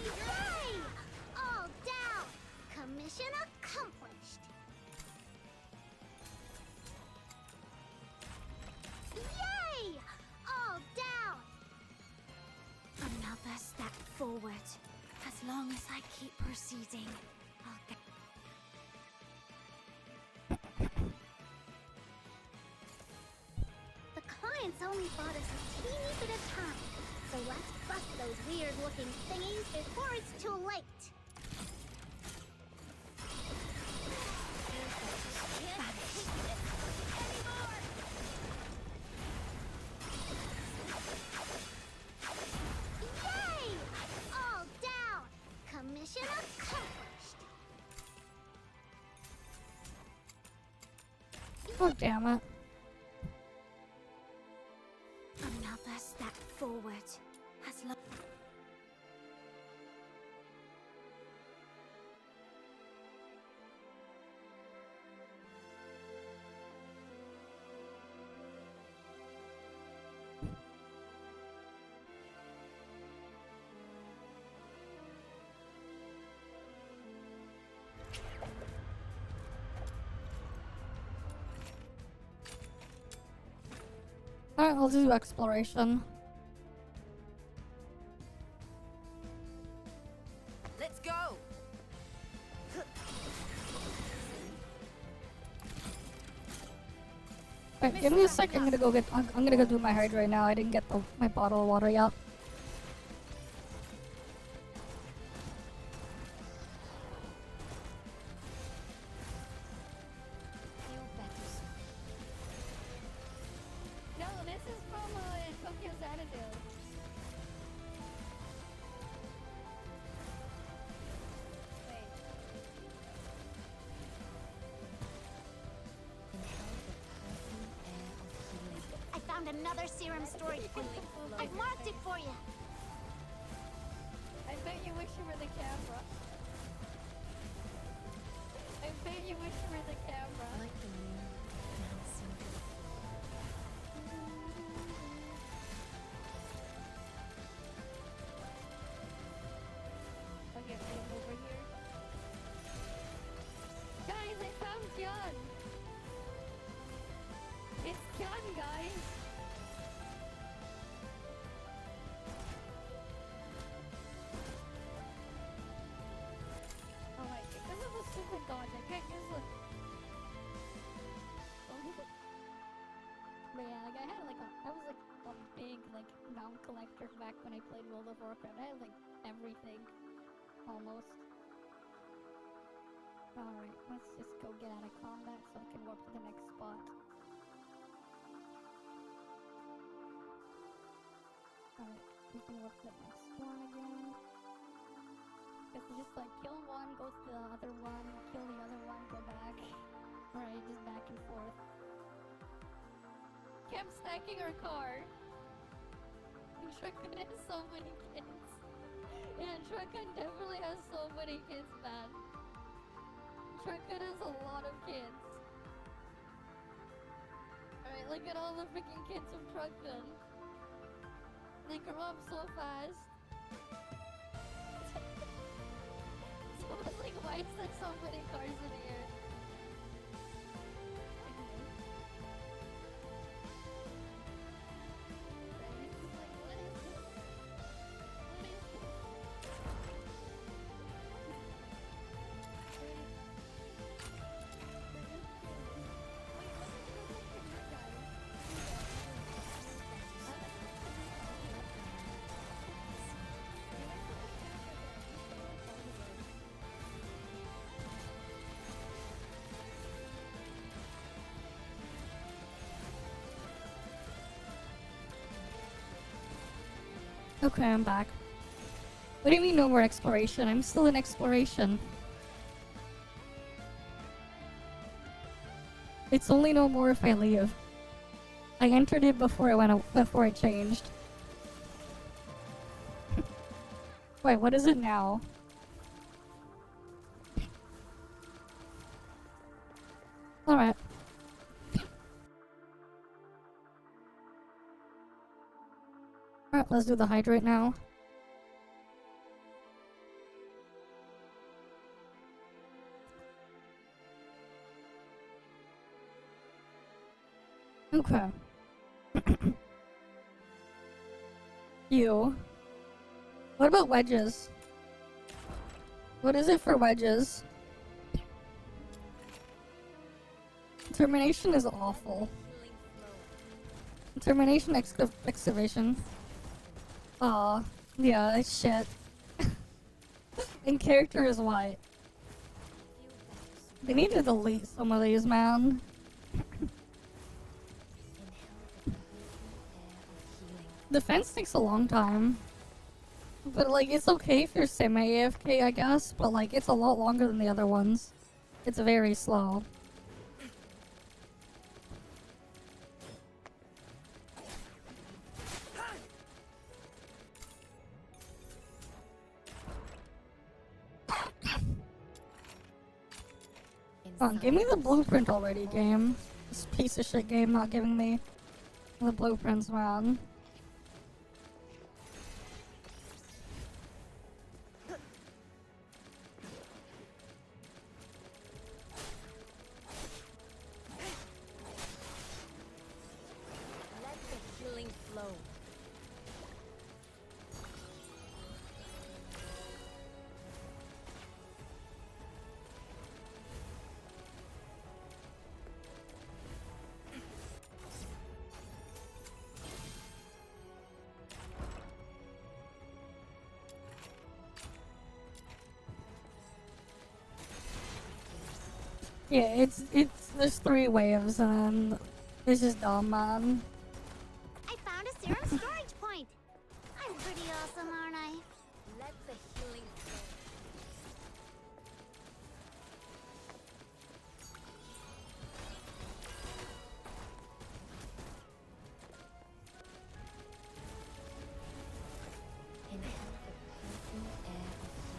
Yay! All down! Commission accomplished! Yay! All down! Another step forward. As long as I keep proceeding, I'll get... The clients only bought us a teeny bit of time, so let's bust those weird-looking thingies before it's too late. Yay! All down! Commission accomplished! Oh, damn it. Another step forward. As long... Alright, I'll do exploration. Let's go. Alright, give me a sec. I'm gonna go do my hydrate now. I didn't get my bottle of water yet. No, this is from Tokyo Xanadu. Wait. I found another serum storage point. I've marked it for you. I bet you wish you were the camera. I bet you wish you were the camera. I like the moon. Okay, I'm over here. Guys, I found John! It's John, guys! Oh wait, because of a stupid dodge, I can't use the... But yeah, like I was like a big like mount collector back when I played World of Warcraft. I had like everything. Almost. Alright, let's just go get out of combat so I can warp to the next spot. Alright, we can warp to the next one again. It's just like kill one, go to the other one, kill the other one, go back. Alright, just back and forth. Kept stacking our car. And Shotgun has so many kids. Yeah, Shotgun definitely has so many kids, man. Shotgun has a lot of kids. Alright, look at all the freaking kids from Shotgun. They grow up so fast. So I was like, why is there so many cars in here? Okay, I'm back. What do you mean no more exploration? I'm still in exploration. It's only no more if I leave. I entered it before I changed. Wait, what is it now? Alright. Alright, let's do the hydrate now. Okay. You. What about wedges? What is it for wedges? Termination is awful. Termination excavation. Aw, yeah, it's shit. And character is white. They need to delete some of these, man. Defense takes a long time. But like, it's okay if you're semi-AFK, I guess, but like, it's a lot longer than the other ones. It's very slow. Come on, give me the blueprint already, game. This piece of shit game not giving me the blueprints, man. Let the healing flow. Yeah, there's 3 waves and this is dumb, man. I found a serum storage point. I'm pretty awesome, aren't I? Let the healing flow. Inhale the perfume air of healing.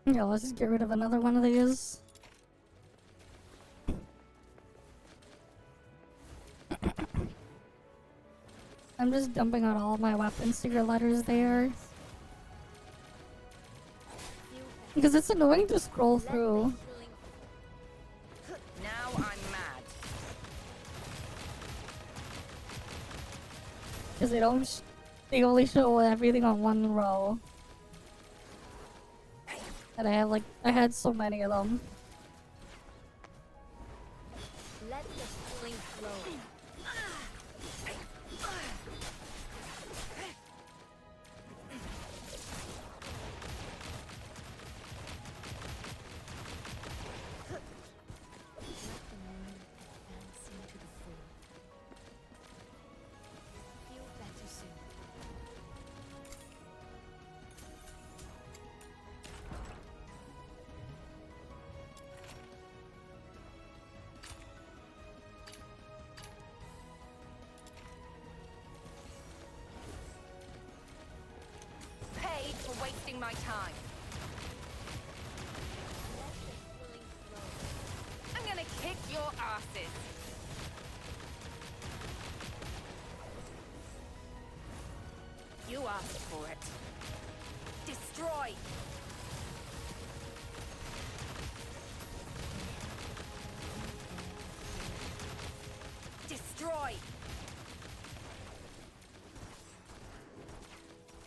Yeah, let's just get rid of another one of these. I'm just dumping out all my weapon secret letters there. Because it's annoying to scroll through. Now I'm mad. Because they only show everything on one row. And I had so many of them. Let the healing flow. Let the moon advance into the full. Feel better soon. Paid for wasting my time. I'm gonna kick your asses. You asked for it. Destroy. Destroy.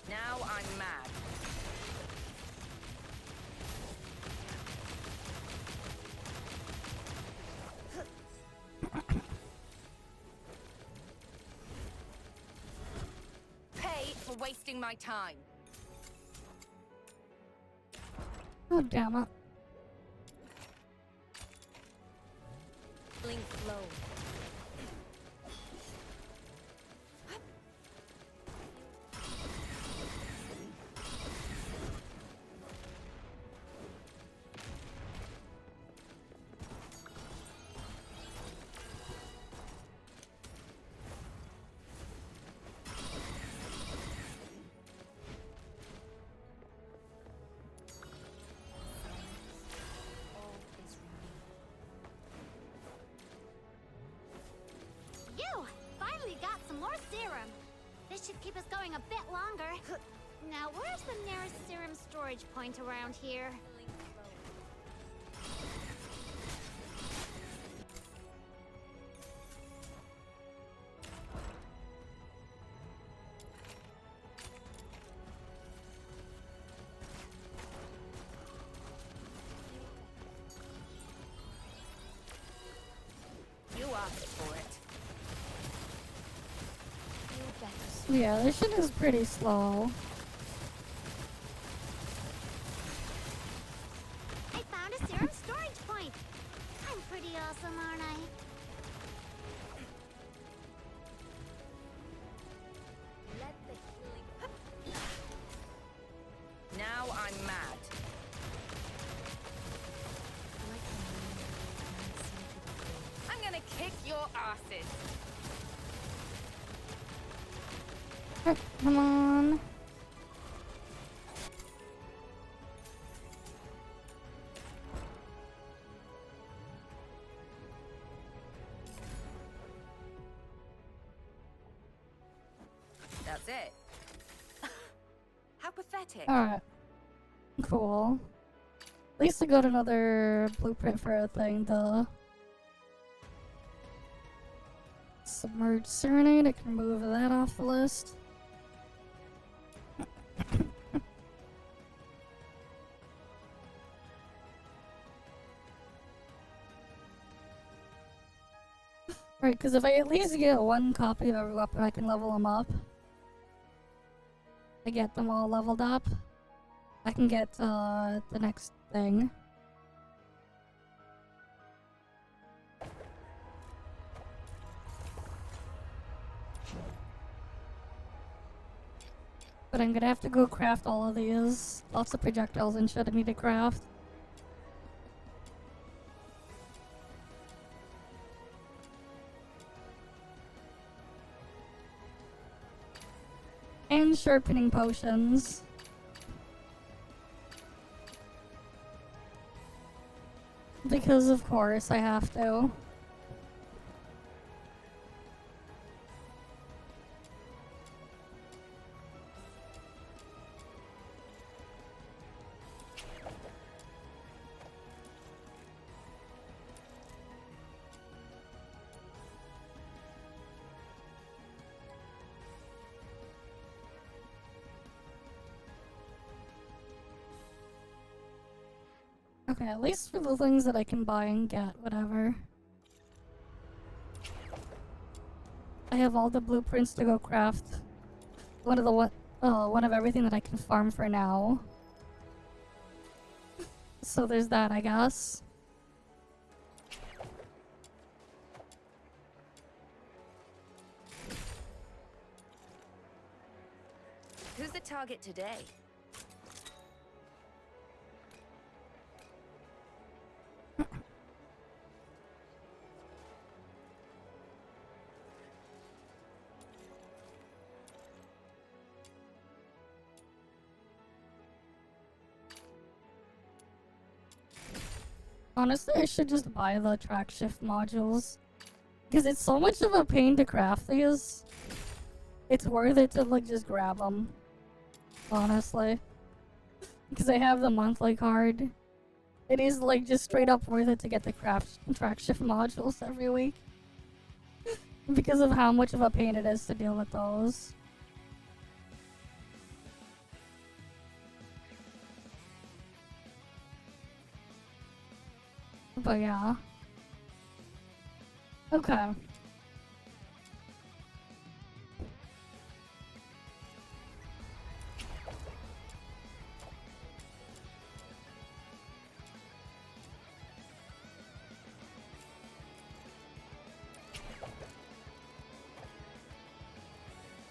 Now I'm mad. Paid for wasting my time. Oh, damn it. should keep us going a bit longer. Now, where's the nearest serum storage point around here? You asked for it. Yeah, this shit is pretty slow. I found a serum storage point. I'm pretty awesome, aren't I? Let the healing. Now I'm mad. I'm gonna kick your asses. Come on. That's it. How pathetic. Alright. Cool. At least I got another blueprint for a thing, the Submerged Serenade. I can move that off the list. Right, because if I at least get one copy of every weapon, I can level them up. I get them all leveled up. I can get the next thing. But I'm gonna have to go craft all of these. Lots of projectiles and shit I need to craft. And sharpening potions. Because of course I have to. Okay, at least for the things that I can buy and get, whatever. I have all the blueprints to go craft one of everything that I can farm for now. So there's that, I guess. Who's the target today? Honestly, I should just buy the track shift modules. Because it's so much of a pain to craft these. It's worth it to like just grab them. Honestly. Because I have the monthly card. It is like just straight up worth it to get the track shift modules every week. Because of how much of a pain it is to deal with those. But yeah. Okay.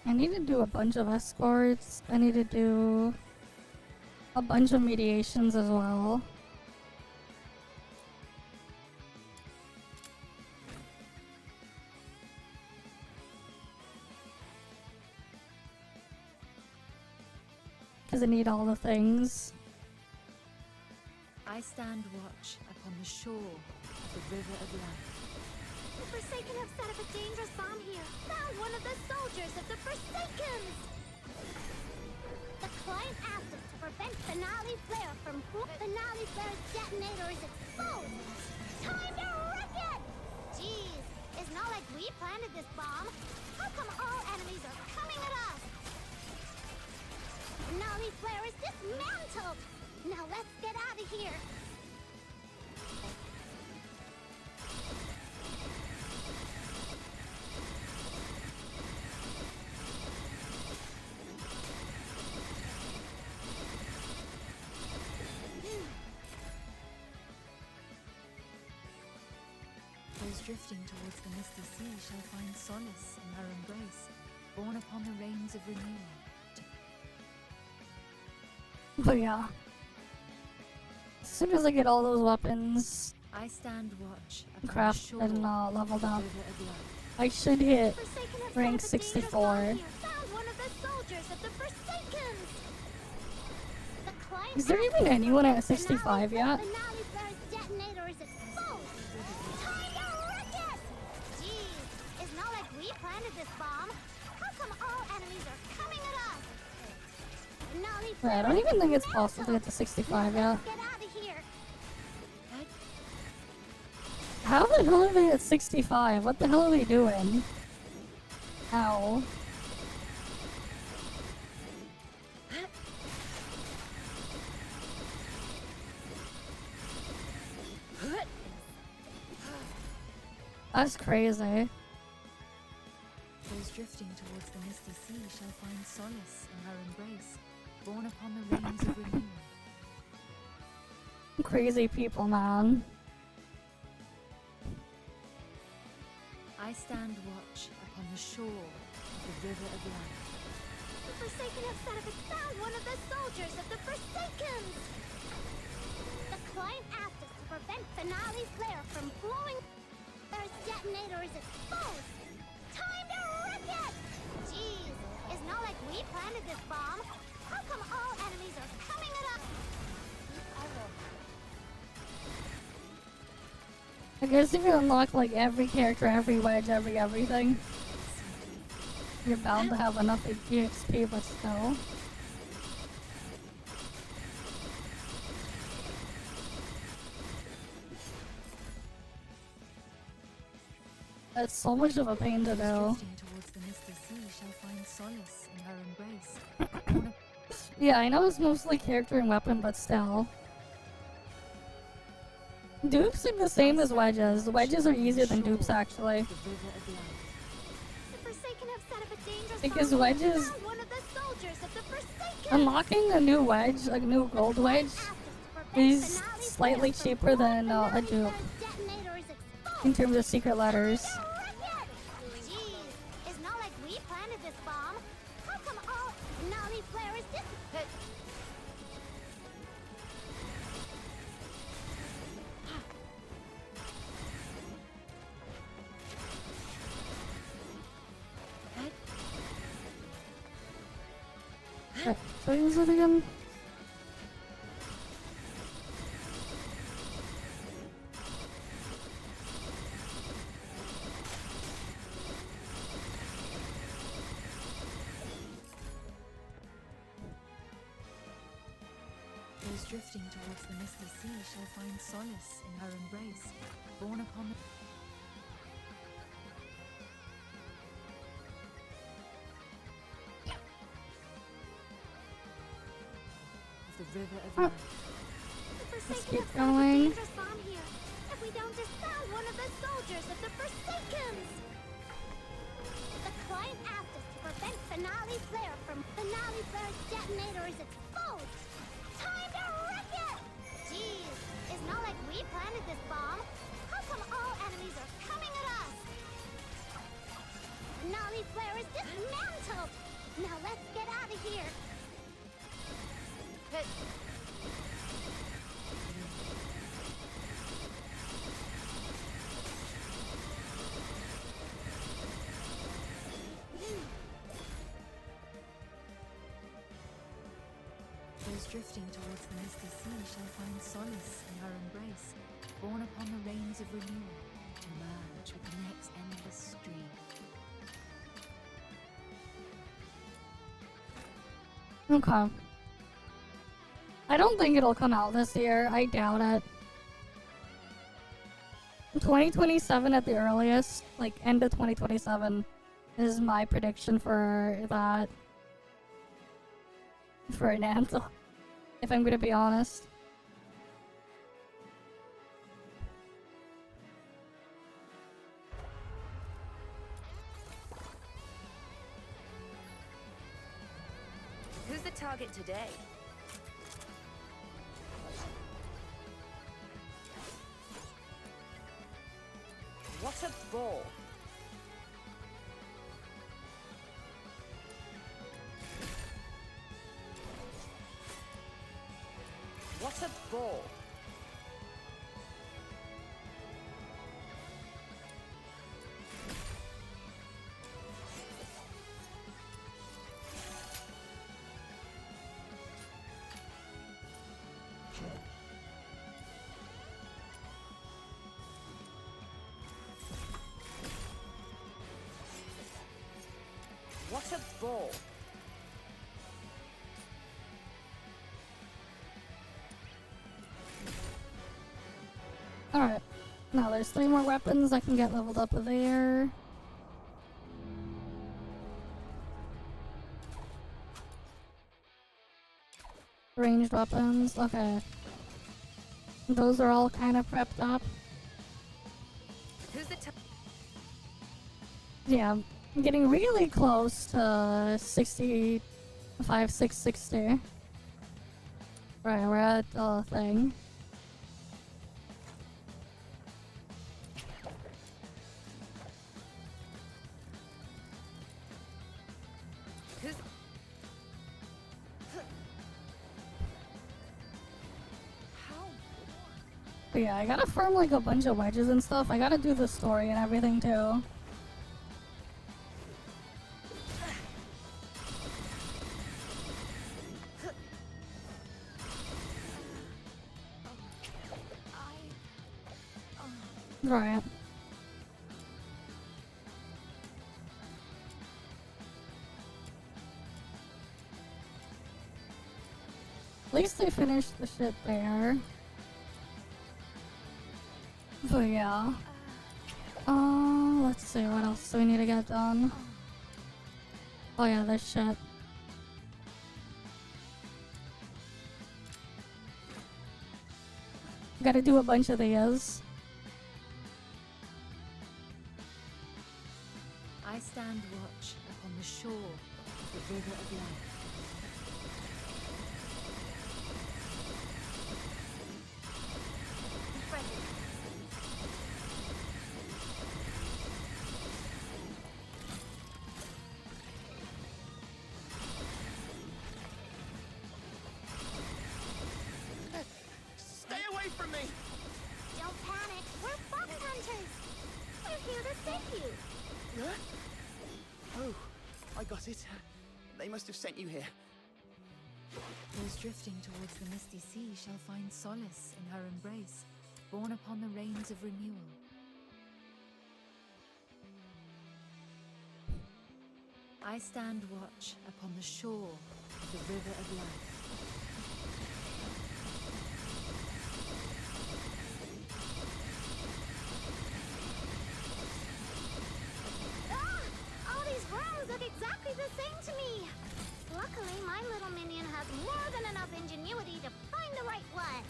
I need to do a bunch of escorts. I need to do a bunch of mediations as well. Because I need all the things. I stand watch upon the shore of the river of life. The Forsaken have set up a dangerous bomb here. Found one of the soldiers of the Forsakens! The client asked us to prevent Finale Flare from... Finale Flare's detonator is exposed! Time to wreck it! Jeez, it's not like we planted this bomb. How come all enemies are coming at us? Finale Flare is dismantled! Now let's get out of here! Those drifting towards the misty sea shall find solace in her embrace, borne upon the rains of renewal. But yeah. As soon as I get all those weapons I stand watch upon the crafted shore and leveled up, river of life. I should hit Forsaken have rank set up a dangerous bomb 64. here. Found one of the soldiers of the Forsakens! The client Is there asked even us to anyone at prevent 65 yet? Finale Flare's detonator is exposed! Time to wreck it! Jeez, it's not like we planted this bomb. How come all enemies are coming at us? Finale Wait, I don't even think it's possible to get to 65 yet. Let's get out of here! How the hell are they at 65? What the hell are they doing? Ow. That's crazy. Those drifting towards the misty sea shall find solace in her embrace, borne upon the rains of renewal. Crazy people, man. I stand watch upon the shore of the river of life. The Forsaken have set up and found one of the soldiers of the Forsakens! The client asked us to prevent Finale Flare from blowing... Their detonator is exposed! Time to wreck it! Jeez, it's not like we planted this bomb. How come all enemies are coming at us? I guess if you unlock like every character, every wedge, everything, you're bound to have enough EXP, but still. That's so much of a pain to do. Drifting towards the misty sea shall find solace in her embrace. Borne Yeah, I know it's mostly character and weapon, but still. Dupes seem the same as wedges. The wedges are easier than dupes, actually. the river of life. The Forsaken have set up a dangerous Because bomb. wedges- Found one of the soldiers of the Forsakens! Unlocking a new wedge, like a new gold wedge, Asked us to prevent is Finale slightly Flare from cheaper than blowing a Finale dupe Flare's detonator is exposed! in terms of secret letters. Jeez, it's not like we planted this bomb. How come all Finale Flare is this? What is it again? Those drifting towards the misty sea shall find solace in her embrace, borne upon the river of life. The Let's Forsaken keep have set up a going. dangerous bomb here. If we don't just found one of the soldiers of the Forsakens! The client asked us to prevent Finale Flare from Finale Flare's detonator is exposed! Time to wreck it! Jeez, it's not like we planted this bomb. How come all enemies are coming at us? Finale Flare is dismantled! Now let's get out of here! Those drifting towards the misty sea shall find solace in her embrace, borne upon the rains of renewal. to merge with the next endless stream. Okay. I don't think it'll come out this year. I doubt it. 2027 at the earliest, like end of 2027, is my prediction for that. For an anthem, if I'm gonna be honest. Who's the target today? What a ball. What a ball. What a ball. Alright. Now there's 3 more weapons I can get leveled up there. Ranged weapons, okay. Those are all kind of prepped up. Who's the Yeah, I'm getting really close to 65, 660. Right, we're at the thing. Who's But yeah, I gotta farm like a bunch of wedges and stuff. I gotta do the story and everything too. Right. At least they finished the shit there. But yeah. Let's see, what else do we need to get done? Oh yeah, this shit. Gotta do a bunch of these. I stand watch upon the shore of the river of life. Stay away from me! Don't panic. We're fox hunters. We're here to save you. Oh, I got it. They must have sent you here. Those drifting towards the misty sea shall find solace in her embrace, borne upon the rains of renewal. I stand watch upon the shore of the river of life. All these rooms look exactly the same to me. Luckily, my little minion has more than enough ingenuity to find the right one.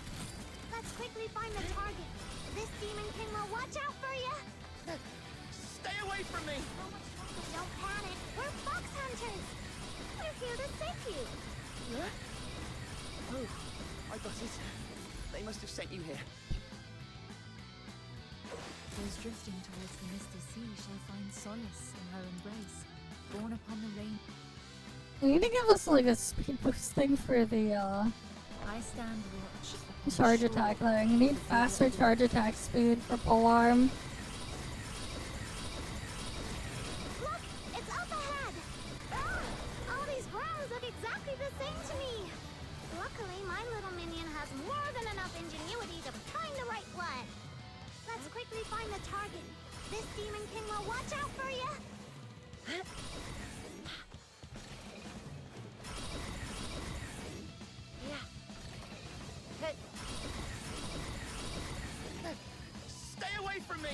Let's quickly find the target. This demon king will watch out for you. Stay away from me! Don't panic. We're fox hunters. We're here to save you. Oh, I got it. They must have sent you here. Those drifting towards the misty sea shall find solace in her embrace, borne upon the rain. You need to give us like a speed boost thing for the I stand watch upon charge the attack shore thing. You need faster charge attack speed for polearm. Look, it's up ahead. All these rooms look exactly the same to me. Luckily, my little minion has more than enough ingenuity to find the right one. Let's quickly quickly find the target. This Demon King will watch out for you. Stay away from me!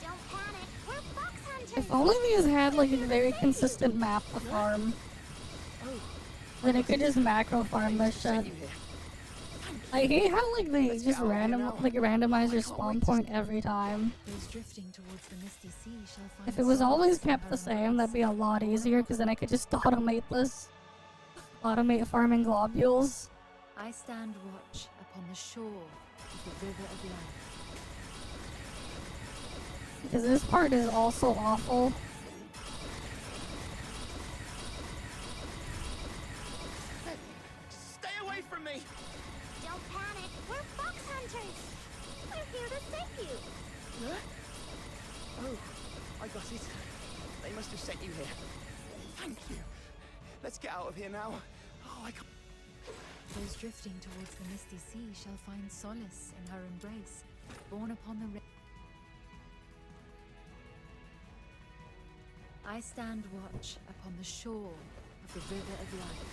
Don't panic. We're fox hunters. If only these had like a very consistent map to farm. Then I could just macro farm this shit. I hate how like they just randomize your spawn point every time. Those drifting towards the misty sea shall find If it was solace always in kept her the same, embrace. that'd be a lot easier because then I could just automate this. Automate farming globules. I stand watch upon the shore of the river of life. Because this part is also awful. Stay away from me! Don't panic. We're fox hunters. We're here to save you. Oh, I got it. They must have sent you here. Thank you. Let's get out of here now. Oh, I can't. Those drifting towards the misty sea shall find solace in her embrace, borne upon the I stand watch upon the shore of the river of life.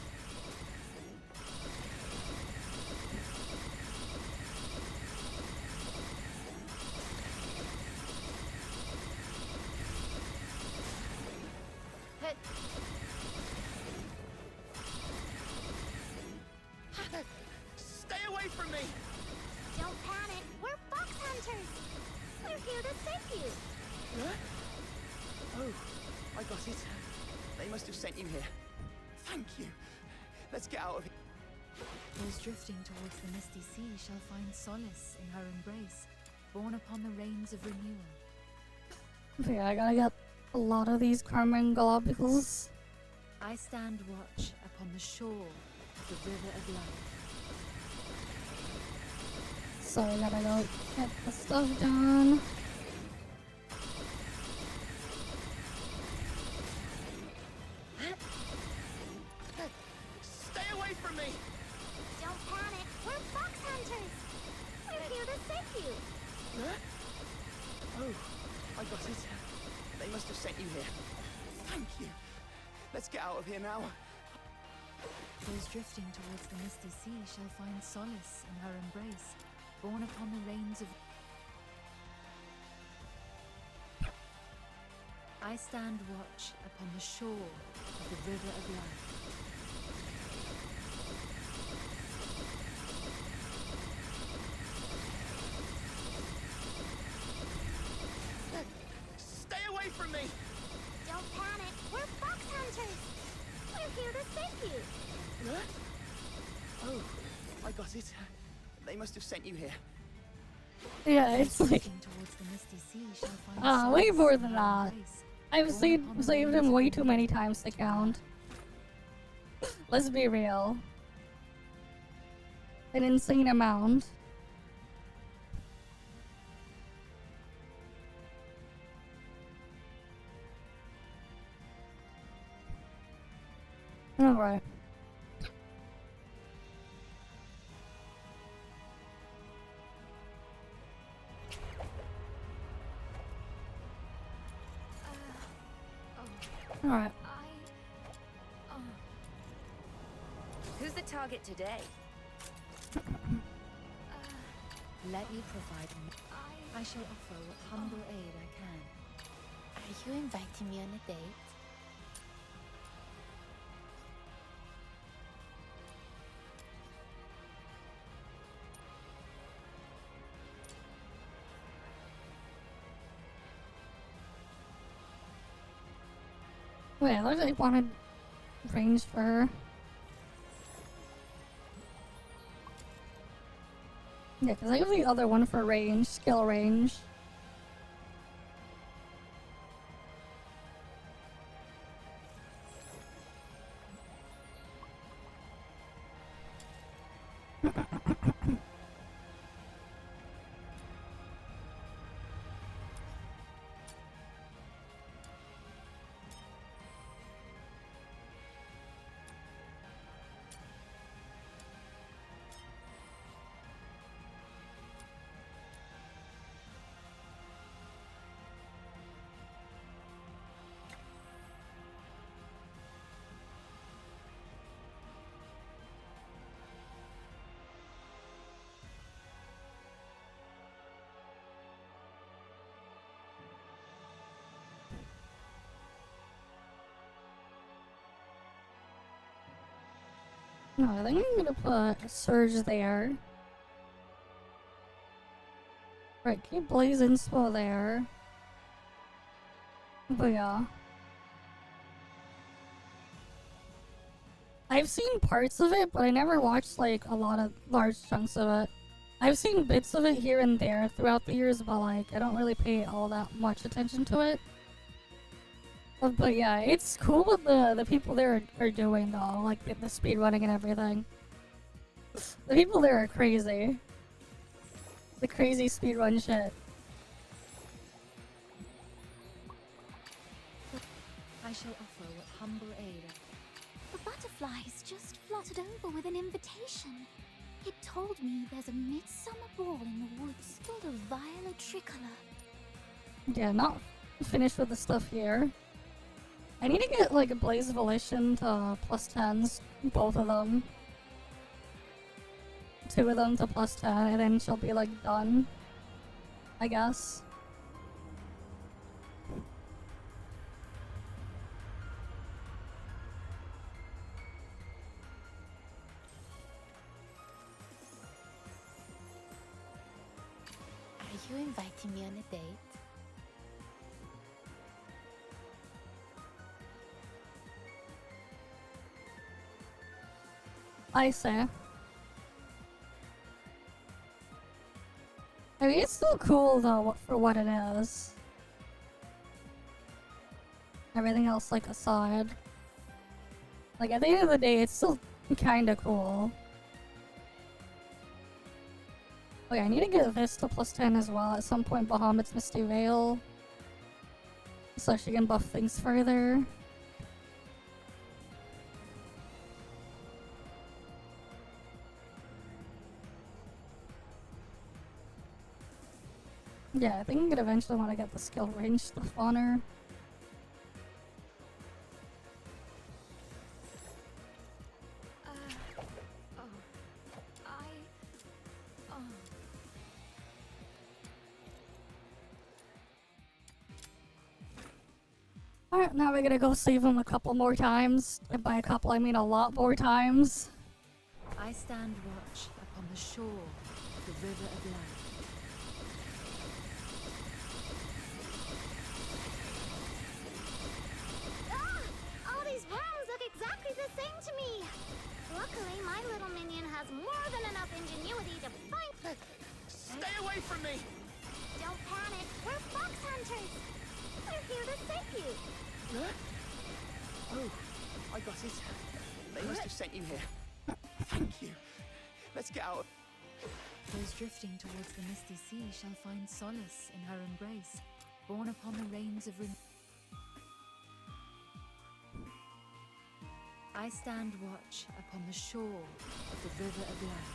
Stay away from me! Don't panic. We're fox hunters. We're here to save you. Oh, I got it. They must have sent you here. Thank you. Let's get out of here. Those drifting towards the misty sea shall find solace in her embrace, borne upon the rains of renewal. Yeah, I gotta get a lot of these Carmen globules. I stand watch upon the shore of the river of life. So I gotta go get the stuff done. Stay away from me! Don't panic. We're fox hunters. We're here to save you. Oh, I got it. They must have sent you here. Thank you. Let's get out of here now. Those drifting towards the misty sea shall find solace in her embrace, borne upon the rains of... I stand watch upon the shore of the river of life. Stay away from me! Don't panic. We're fox hunters. We're here to save you. Oh, I got it. They must have sent you here. Yeah, it's like Drifting towards the misty sea shall find way solace more in than her that. embrace, I've borne saved upon the saved rains him of way too renewal. many times to count. Let's be real. An insane amount. Alright. Alright. Who's the target today? Let me provide I shall offer what humble aid I can. Are you inviting me on a date? Wait, I thought I wanted range for her. Yeah, because I have the other one for range, skill range. No, I think I'm gonna put a Surge there. Right, keep Blaze Inspo there. But yeah. I've seen parts of it, but I never watched like a lot of large chunks of it. I've seen bits of it here and there throughout the years, but like I don't really pay all that much attention to it. But yeah, it's cool what the people there are doing though, like the speedrunning and everything. The people there are crazy. The crazy speedrun shit. I shall offer what humble aid. The butterflies just fluttered over with an invitation. It told me there's a midsummer ball in the woods called a violet tricolor. Yeah, not finished with the stuff here. I need to get like a Blaze Volition to +10s, both of them. 2 of them to +10, and then she'll be like done, I guess. Are you inviting me on a date? I say. I mean, it's still cool though for what it is. Everything else like aside. Like at the end of the day, it's still kinda cool. Oh yeah, I need to get this to +10 as well at some point. Bahamut's Misty Veil. So she can buff things further. Yeah, I think I'm gonna eventually want to get the skill range stuff on her. Alright, now we're gonna go save him a couple more times. And by a couple, I mean a lot more times. I stand watch upon the shore of the river of life. All these worms look exactly the same to me. Luckily, my little minion has more than enough ingenuity to find. Stay away from me! Don't panic. We're fox hunters. We're here to save you. Oh, I got it. They must have sent you here. Thank you. Let's get out. Those drifting towards the misty sea shall find solace in her embrace, borne upon the reins of I stand watch upon the shore of the river of life.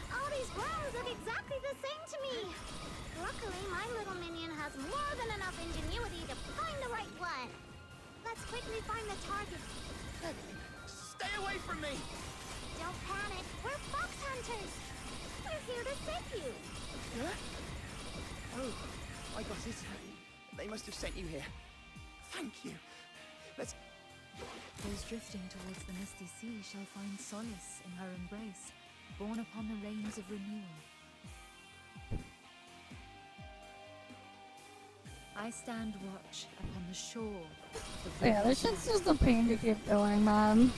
All these worms look exactly the same to me. Luckily, my little minion has more than enough ingenuity to find the right one. Let's quickly find the target. Stay away from me! Don't panic. We're fox hunters. We're here to save you. Oh, I got it. They must have sent you here. Thank you. Let's... Those drifting towards the misty sea shall find solace in her embrace, borne upon the reins of renewal. I stand watch upon the shore of the Yeah, this shit's just a pain to keep going, man.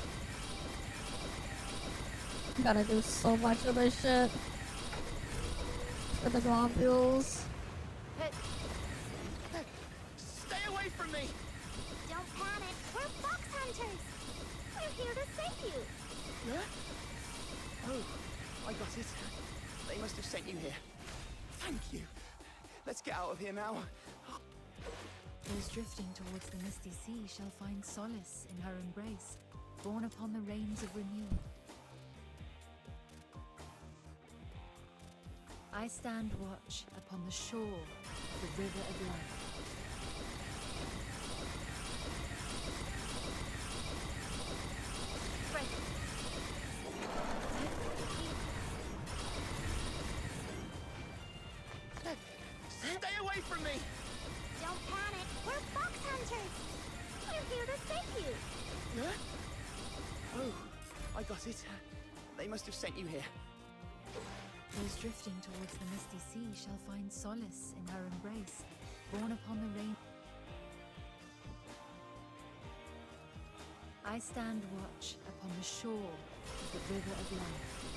Gotta do so much of this shit for the globules. Stay away from me! Don't panic. We're fox hunters. We're here to save you. Oh, I got it. They must have sent you here. Thank you. Let's get out of here now. Those drifting towards the misty sea shall find solace in her embrace, borne upon the reins of renewal. I stand watch upon the shore of the river of life. got it. They must have sent you here. Those drifting towards the misty sea shall find solace in her embrace, borne upon the rain. I stand watch upon the shore of the river of life.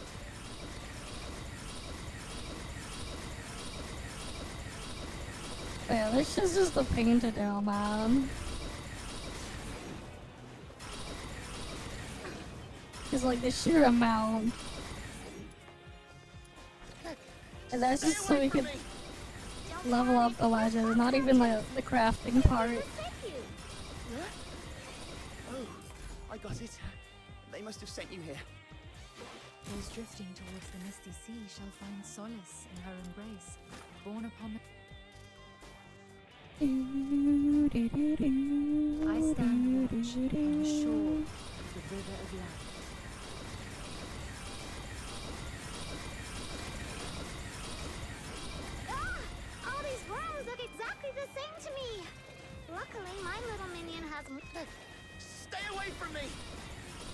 Yeah, this is just a pain to do, man. It's like the sheer amount. And that's just so we can level up the wedges, not even the crafting part. Oh, I got it. They must have sent you here. Those drifting towards the misty sea shall find solace in her embrace, borne upon the... I stand watch on the shore of the river of life. All these rooms look exactly the same to me. Luckily, my little minion has. Stay away from me!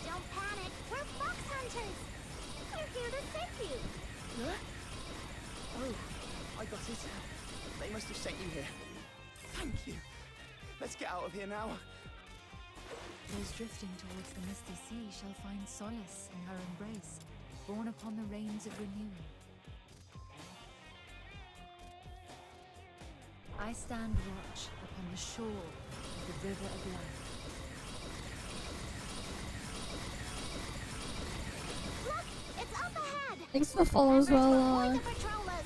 Don't panic. We're fox hunters. We're here to save you. Huh? Oh, I got it. They must have sent you here. Thank you. Let's get out of here now. Those drifting towards the misty sea shall find solace in her embrace, borne upon the rains of renewal. I stand watch upon the shore of the river of life. Look, it's up ahead. Thanks for the follow as well, The patrollers.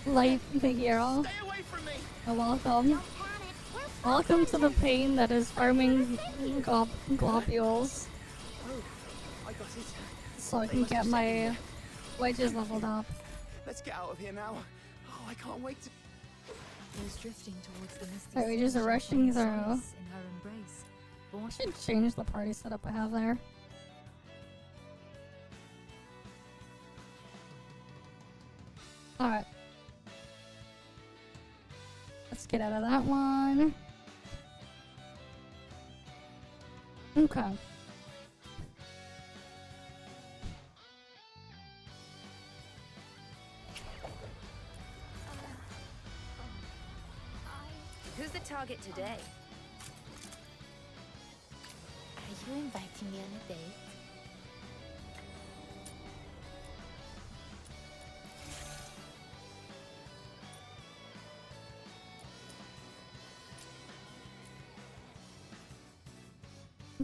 Light the hero. Stay away from me! Welcome. Don't panic. We're fox Welcome to the hunters. pain that is farming globules, Oh, I got it. so I They can must get have sent you my here. wedges leveled up. Let's get out of here now. Oh, I can't wait to... Those drifting towards the misty Alright, we sea just shall rushing find through. solace in her embrace, borne I should change the party setup I have there. Alright. Let's get out of that one. Okay. Who's the target today? Are you inviting me on a date?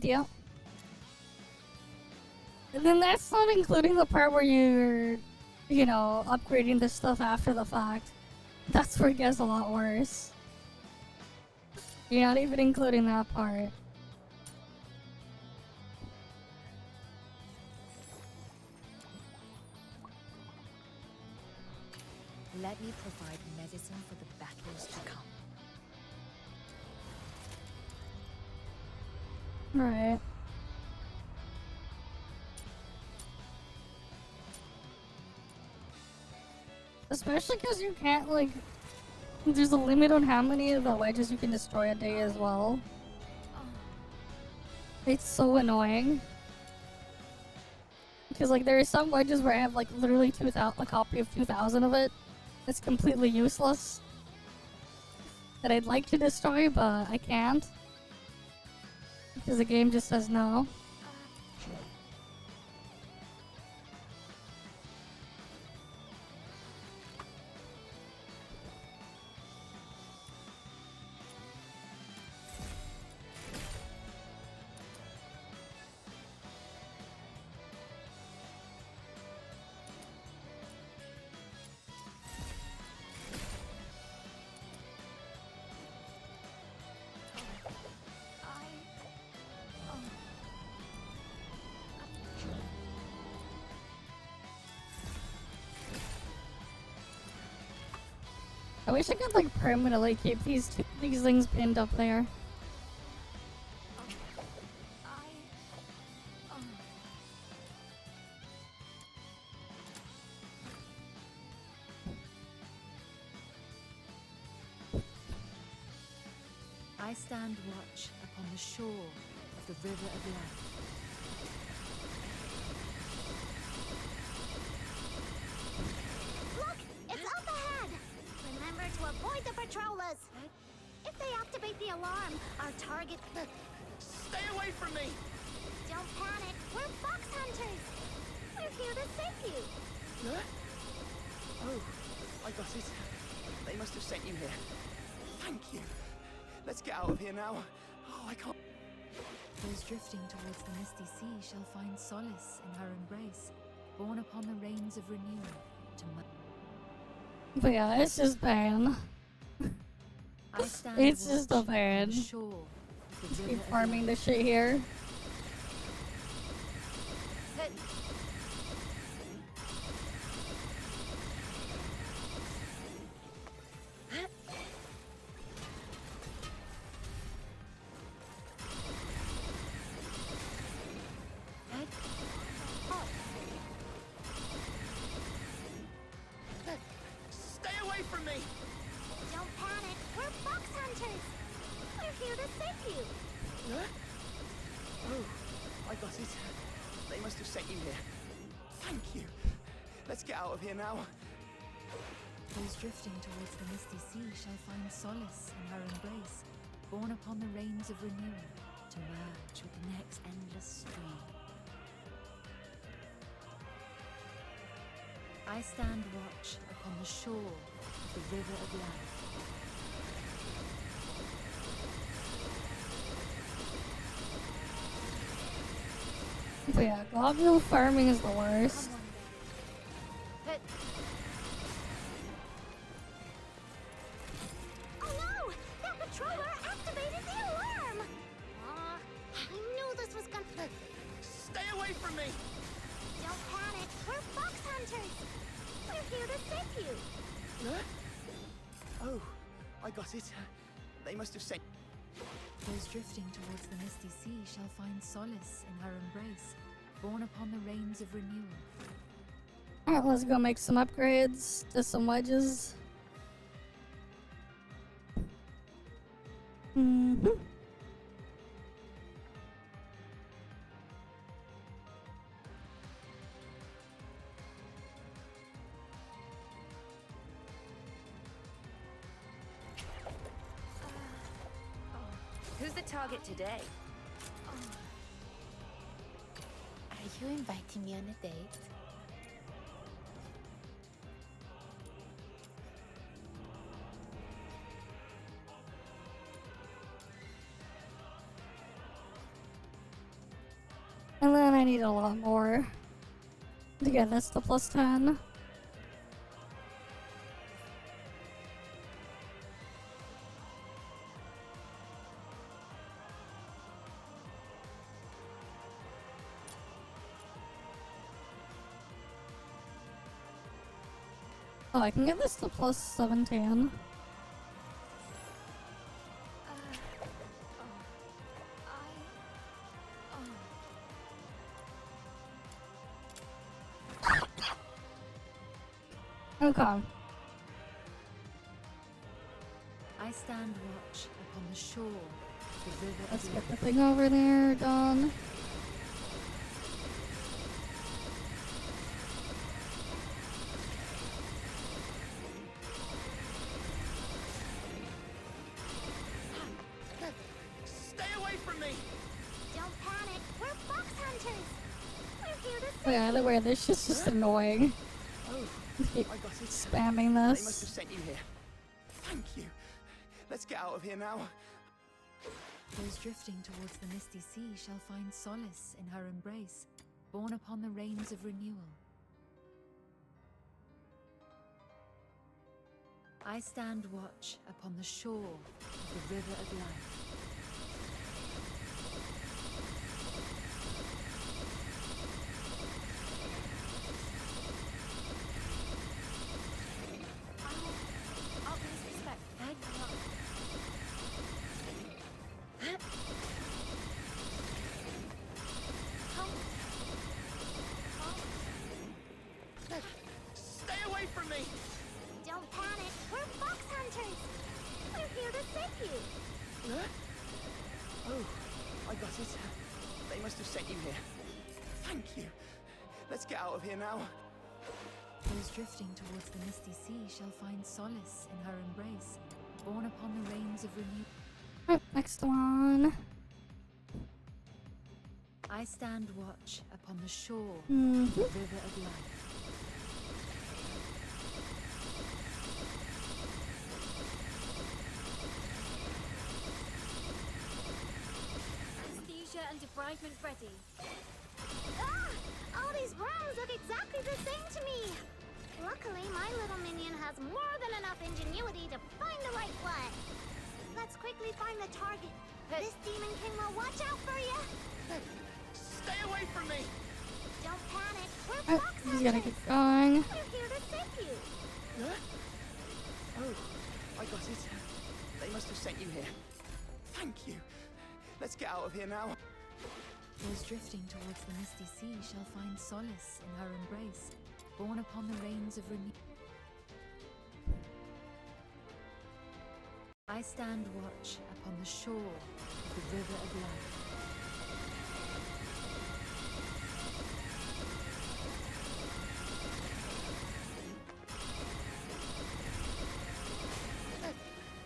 Yeah. And then that's not including the part where you're, you know, upgrading this stuff after the fact. That's where it gets a lot worse. You're not even including that part. Let me provide medicine for the battles to come. Right. Especially because you can't, like, there's a limit on how many of the wedges you can destroy a day as well. It's so annoying. Because, like, there are some wedges where I have, like, literally 2,000, a copy of 2,000 of it. It's completely useless. That I'd like to destroy, but I can't. Because the game just says no. I wish I could, like, permanently keep these things pinned up there. I stand watch upon the shore of the river of life. cover to avoid the patrollers. If they activate the alarm, our target... Stay away from me! Don't panic, we're fox hunters. We're here to save you. Huh? Oh, I got it. They must have sent you here. Thank you. Let's get out of here now. Oh, I can't... Those drifting towards the misty sea shall find solace in her embrace, borne upon the rains of renewal to But yeah, it's just bad. I stand It's just a watch on bad. the shore of the Keep river of farming life. the shit here. Stay away from me! Don't panic, we're fox hunters. We're here to save you. Huh? Oh, I got it. They must have sent you here. Thank you. Let's get out of here now. Those drifting towards the misty sea shall find solace in her embrace, borne upon the rains of renewal to merge with the next endless stream. I stand watch upon the shore of the river of life. But yeah, globule farming is the worst. Oh no! That patroller activated the alarm! I knew this was gonna... Stay away from me! Don't panic, we're fox hunters. We're here to save you. Huh? Oh, I got it. They must have sent... Those drifting towards the misty sea shall find solace in her embrace, borne upon the rains of renewal. Alright, let's go make some upgrades to some wedges. Who's the target today? Are you inviting me on a date? And then I need a lot more to get this to plus 10. Oh, I can get this to plus 17. Okay. I stand watch upon the shore of the river Let's of get the life. thing over there done. Stay away from me! Don't panic, we're fox hunters. We're here to Oh save yeah, either way, this shit's just annoying. Oh, Keep I got it. spamming They must this. have sent you here. Thank you. Let's get out of here now. Those drifting towards the misty sea shall find solace in her embrace, borne upon the rains of renewal. I stand watch upon the shore of the river of life. I'll please respect. Stay away from me! Don't panic, we're fox hunters. We're here to save you. Huh? Oh, I got it. They must have sent you here. Thank you. Let's get out of here now. Those drifting towards the misty sea shall find solace in her embrace, borne upon the rains of renewal. Alright, next one. I stand watch upon the shore Mhm. of the river of life. Anesthesia and debridement ready. Ah! All these rooms look exactly the same to me. Luckily, my little minion has more than enough ingenuity to find the right one. Let's quickly find the target. This Demon King will watch out for you. Stay away from me! Don't panic. We're Alright, fox he's gotta hunters. keep going. We're here to save you. Huh? Oh, I got it. They must have sent you here. Thank you. Let's get out of here now. Those drifting towards the misty sea shall find solace in her embrace, borne upon the rains of renewal. I stand watch upon the shore of the river of life.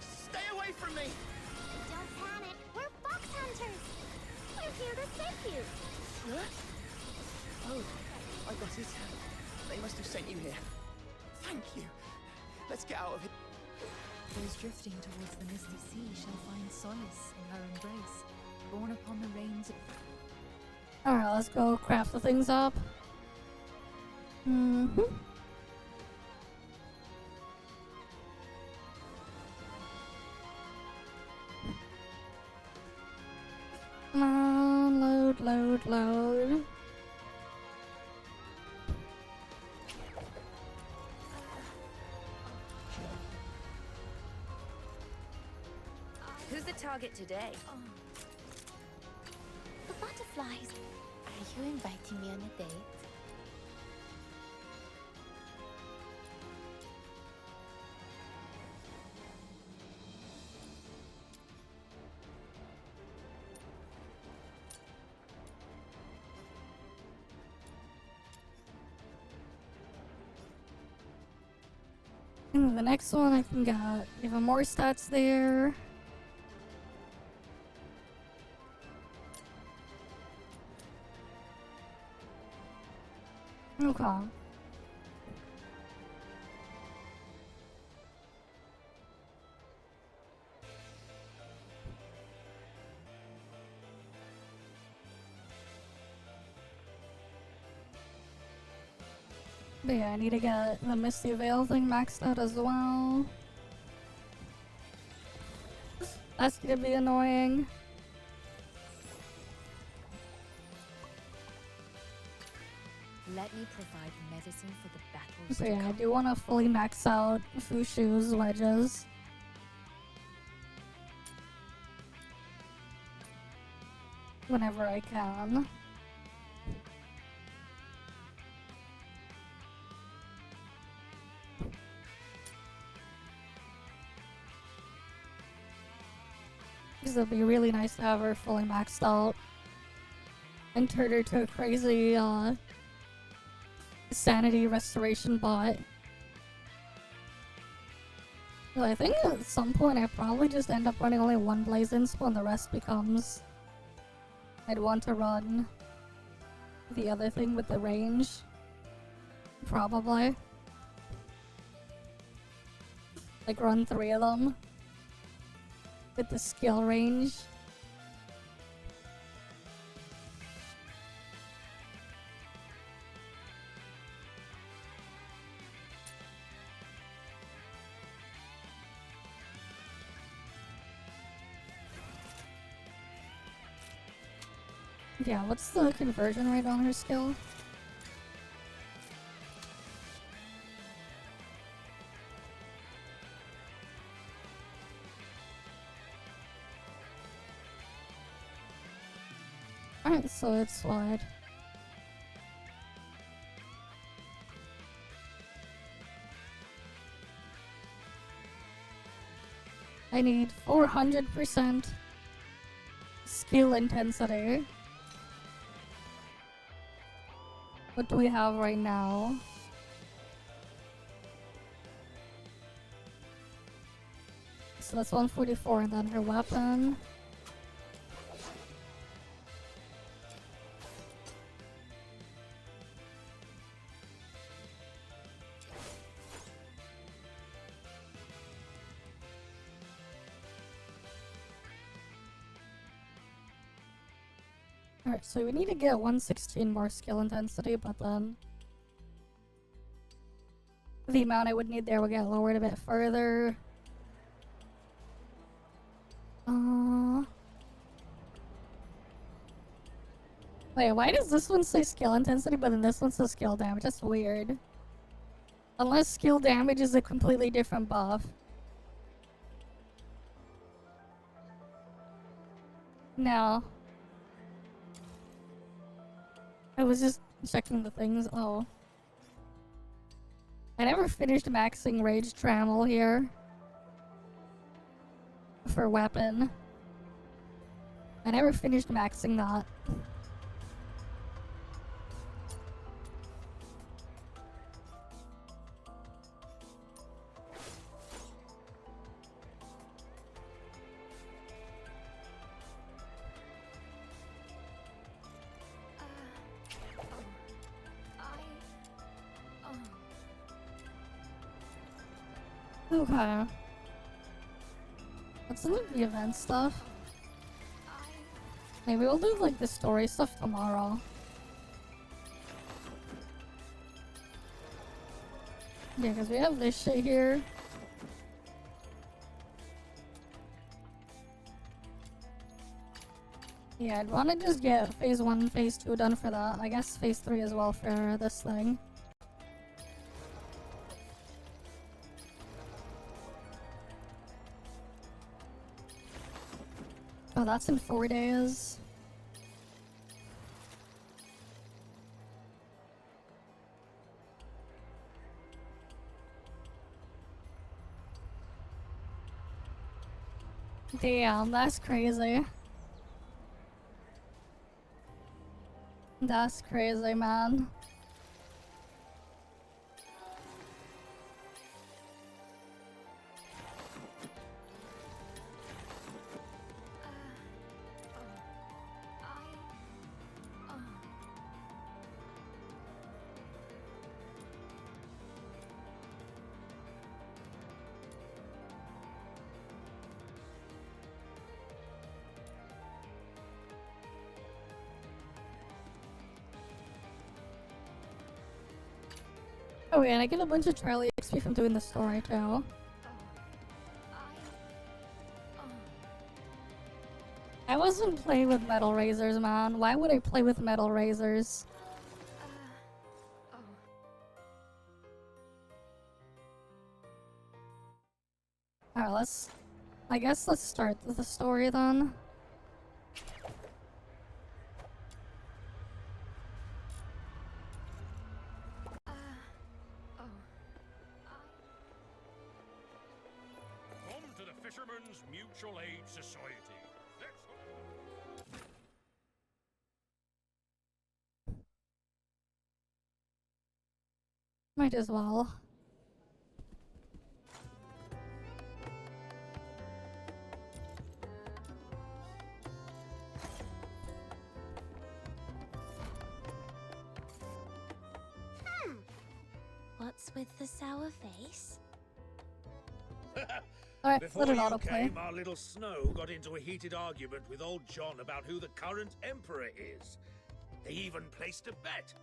Stay away from me! Don't panic. We're fox hunters. We're here to save you. Huh? Oh, I got it. They must have sent you here. Thank you. Let's get out of here. Those drifting towards the misty sea shall find solace in her embrace, borne upon the rains of... Alright, let's go craft the things up. Mm-hmm. Come on, load, load, load. Who's the target today? The butterflies. Are you inviting me on a date? And the next one I can get even more stats there. Okay. But yeah, I need to get the Misty Veil thing maxed out as well. That's gonna be annoying. Let me provide medicine for the battles So to yeah, I come. do want to fully max out Fushu's wedges. Whenever I can. Because it'd be really nice to have her fully maxed out. And turn her to a crazy, sanity restoration bot. So I think at some point I probably just end up running only one Blaze Inspo and the rest becomes... I'd want to run the other thing with the range. Probably. Like run 3 of them. With the skill range. Yeah, what's the conversion rate on her skill? Alright, so it's what? I need 400% skill intensity. What do we have right now? so that's 144, and then her weapon. Alright, so we need to get 116 more skill intensity, but then the amount I would need there will get lowered a bit further. Wait, why does this one say skill intensity, but then this one says skill damage? That's weird. Unless skill damage is a completely different buff. No. I was just checking the things. Oh. I never finished maxing Rage Trammel here. For weapon. I never finished maxing that. Okay. Let's look at the event stuff. Maybe we'll do like the story stuff tomorrow. Yeah, because we have this shit here. Yeah, I'd want to just get phase 1 and phase 2 done for that. I guess phase 3 as well for this thing. Oh, that's in 4 days. Damn, that's crazy. That's crazy, man. Oh yeah, and I get a bunch of Charlie XP from doing the story too. I wasn't playing with metal razors, man. Why would I play with metal razors? Alright, I guess let's start with the story then. To the Fishermen's Mutual Aid Society. Might as well. What's with the sour face? Alright, Before let it you autoplay. came, our little Snow got into a heated argument with old John about who the current emperor is. They even placed a bet.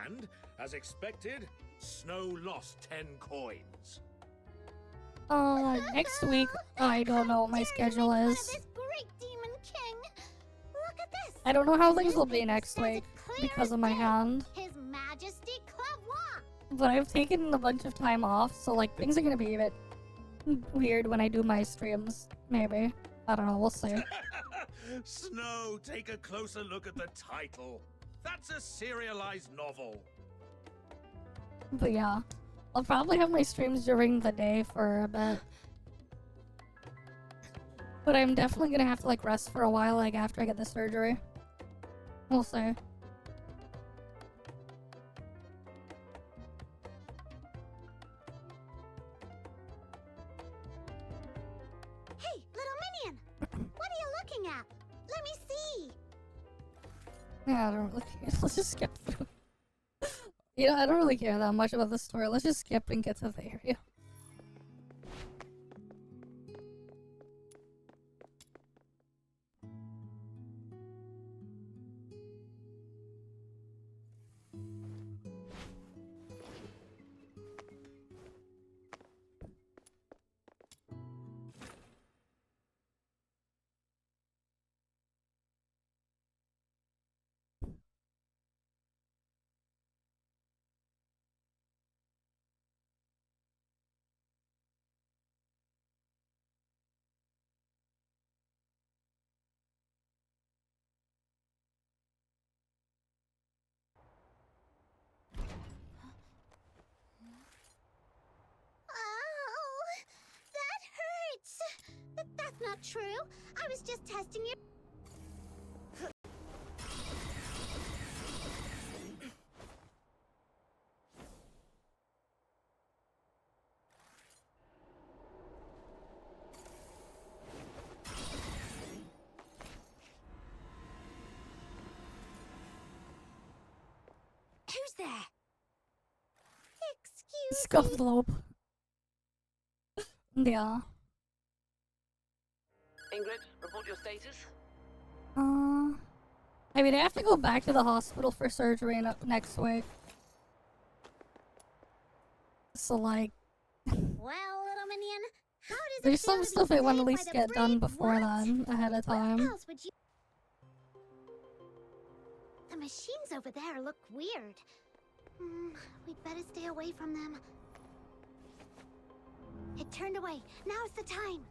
And, as expected, Snow lost 10 coins. Next week, I don't know what my schedule is. This great demon king. Look at this. I don't know how things will be next week because of my hand. His Majesty Clavois. But I've taken a bunch of time off, so like things are gonna be a bit weird when I do my streams. Maybe. I don't know, we'll see. Snow, take a closer look at the title. That's a serialized novel. But yeah, I'll probably have my streams during the day for a bit. But I'm definitely gonna have to like rest for a while, like after I get the surgery. We'll see. Yeah, I don't really care. Let's just skip through. You know, I don't really care that much about the story. Let's just skip and get to the area. Oh, that hurts. That's not true. I was just testing your. Who's there? Excuse Scuffed lobe. Yeah. Ingrid, report your status. I mean, I have to go back to the hospital for surgery next week. So, like, Well, little minion, how does it there's feel some to be stuff I want to at saved by least the get done brig? before What? then, ahead of What time. else would you? The machines over there look weird. We'd better stay away from them. It turned away. Now's the time.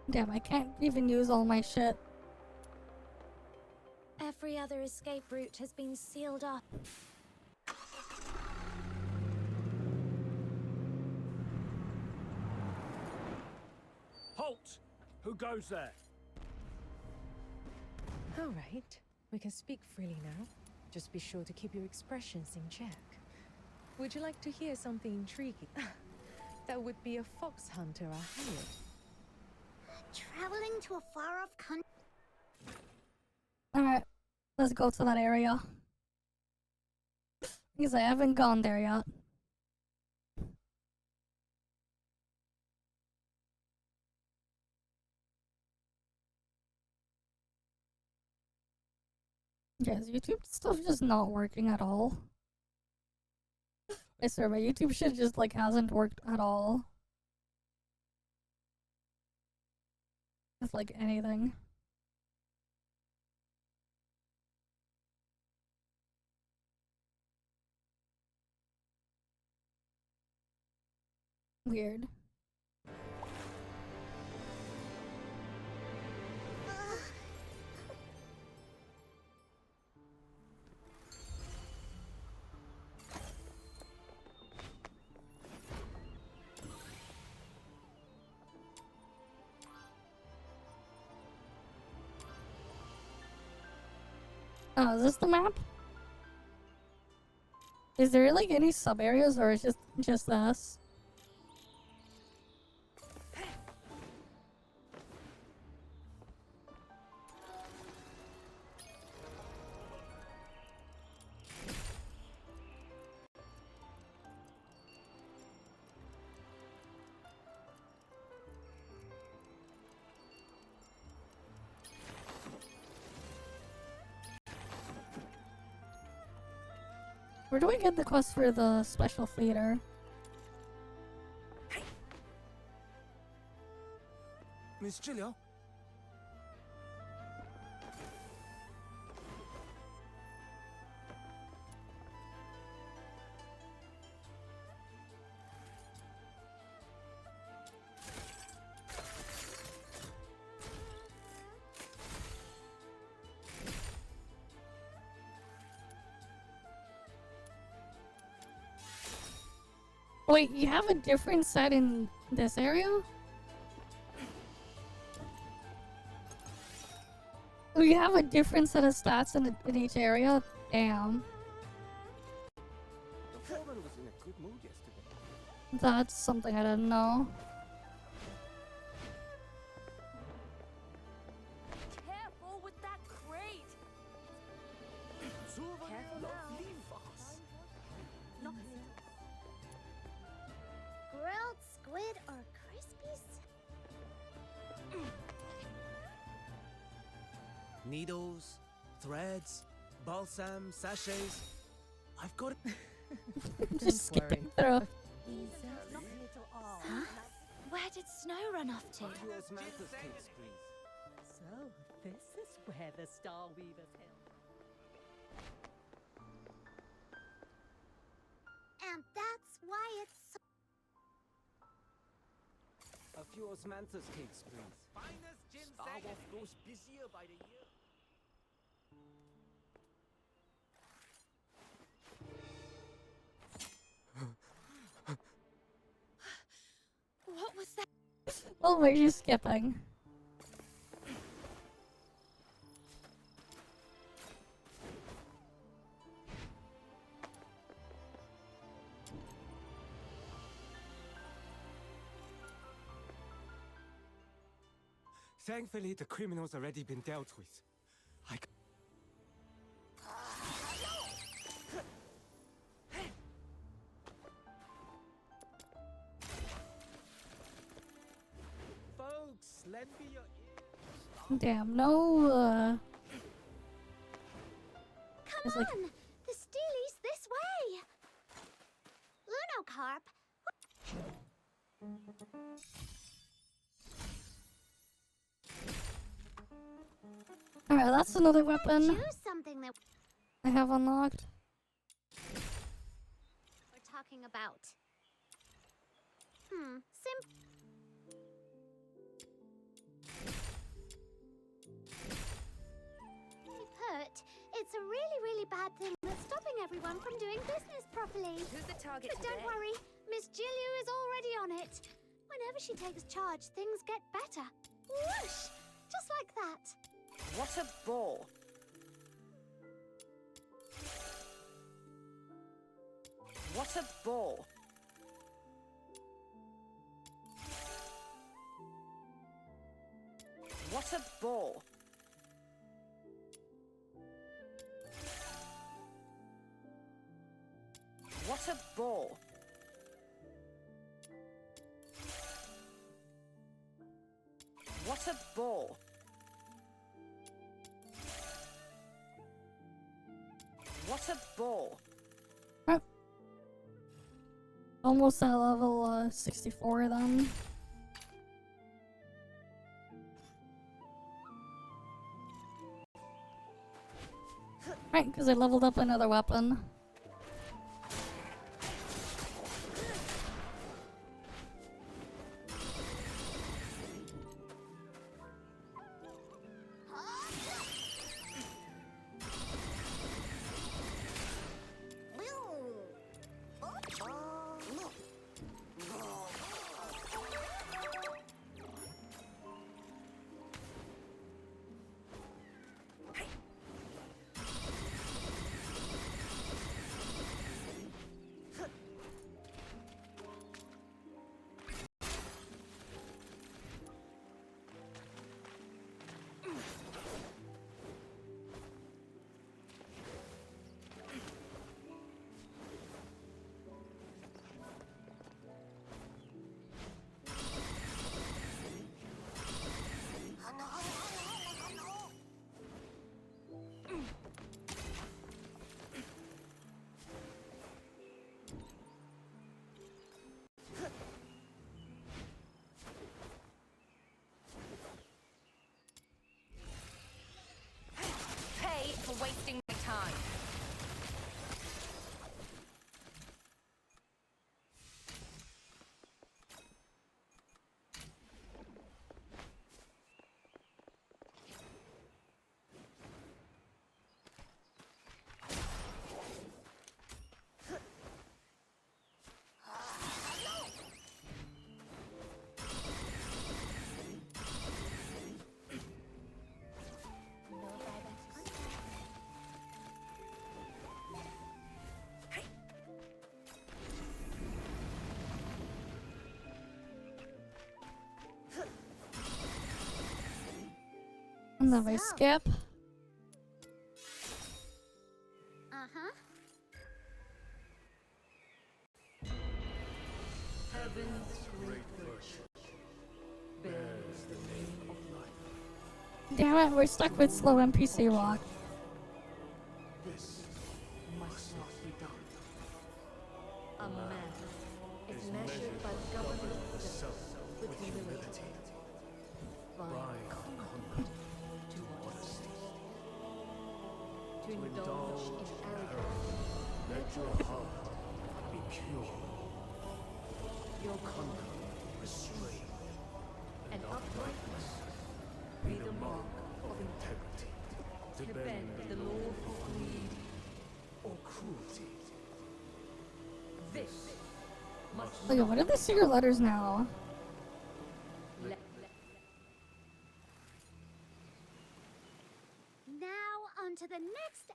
Damn, I can't even use all my shit. Every other escape route has been sealed up. Halt! Who goes there? All right, we can speak freely now. Just be sure to keep your expressions in check. Would you like to hear something intriguing? That would be a fox hunter I hired. Traveling to a far-off country. Alright, let's go to that area. Because I haven't gone there yet. Yes, YouTube stuff just not working at all. I swear, my YouTube shit just like hasn't worked at all. With like anything. Weird. Oh, is this the map? Is there like any sub areas or is it just this? Where do we get the quest for the special theater? Miss Julia? Wait, you have a different set in this area? Oh, you have a different set of stats in each area? Damn. The foreman was in a good mood yesterday. That's something I didn't know. Careful with that crate. Careful now. Grilled squid or crispy Needles, threads, balsam, sachets. I've got it. Just skipping through. Huh? Where did Snow run off to? Yours Manthus cakes, please. So, this is where the Star Weavers held. And that's why it's so A few osmanthus cakes, please. Finest Star Wars grows busier by the year. What was that? Well, were you skipping? Thankfully, the criminal's already been dealt with. Folks, lend me your ears. Damn, no. Come like- on! The Steely's this way! Lunocarp! Alright, that's another weapon Choose something that I have unlocked. we're talking about. Simply put, it's a really bad thing that's stopping everyone from doing business properly. Who's the target But don't today? worry, Miss Jilliu is already on it. Whenever she takes charge, things get better. Whoosh! Just like that. What a ball. What a ball. What a ball. What a ball. What a ball. What a ball. Almost at level 64 then. Right, because I leveled up another weapon. And then we skip. Uh-huh. Heaven's great virtue bears the name of life. Damn it, we're stuck with slow NPC rock. This must not be done. A man is measured by the government of self with humility. By conquered to modesty. To indulge in arrogance. Let your heart be pure. Your conduct restrained. And uprightness be the mark of integrity. To bend the law of greed or cruelty. This must Okay, what are the secret letters now? Now on to the next.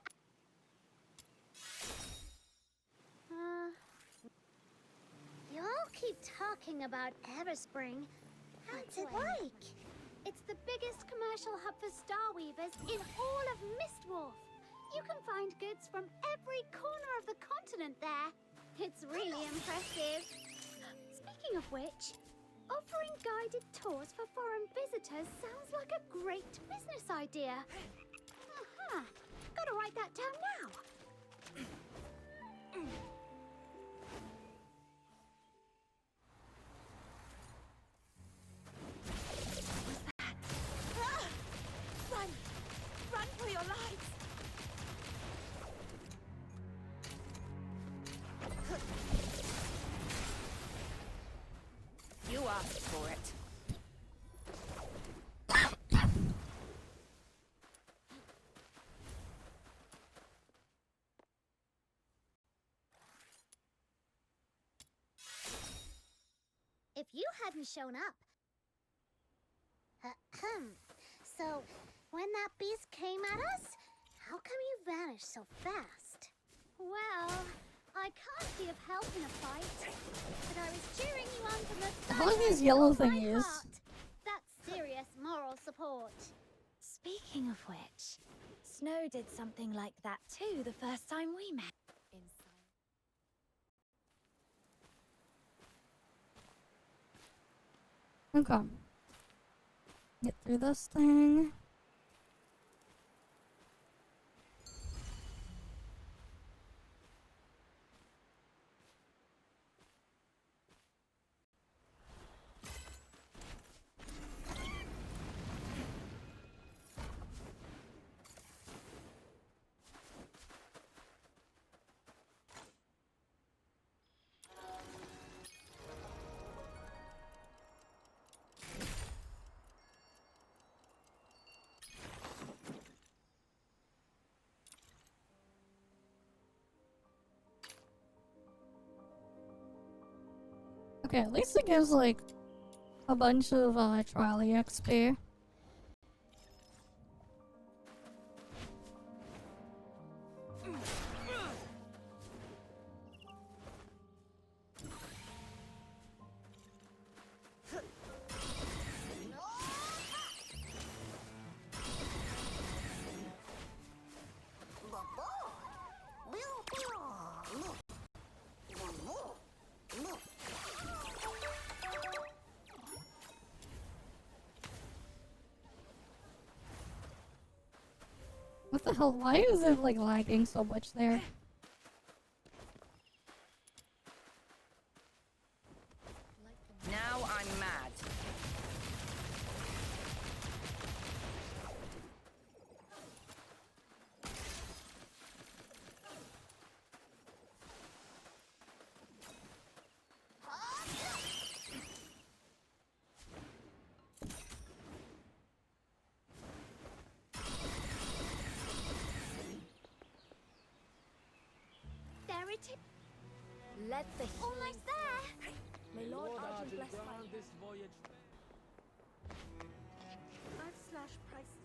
You all keep talking about Everspring. What's it like? It's the biggest commercial hub for Starweavers in all of Mistwolf. You can find goods from every corner of the continent there. It's really impressive. Speaking of which, offering guided tours for foreign visitors sounds like a great business idea. Aha! Gotta write that down now. Run! Run for your lives! You asked for it. If you hadn't shown up. So, when that beast came at us, how come you vanished so fast? Well, I can't be of help in a fight, but I was cheering you on from the How are these sidelines yellow with all my thingies? heart. That's serious moral support. Speaking of which, Snow did something like that too the first time we met. Okay. Get through this thing. Okay, at least it gives like a bunch of trial XP. What the hell? Why is it like lagging so much there? Now I'm mad. There it is. Let the Almost there. May Lord Argent bless thy this voyage. /price.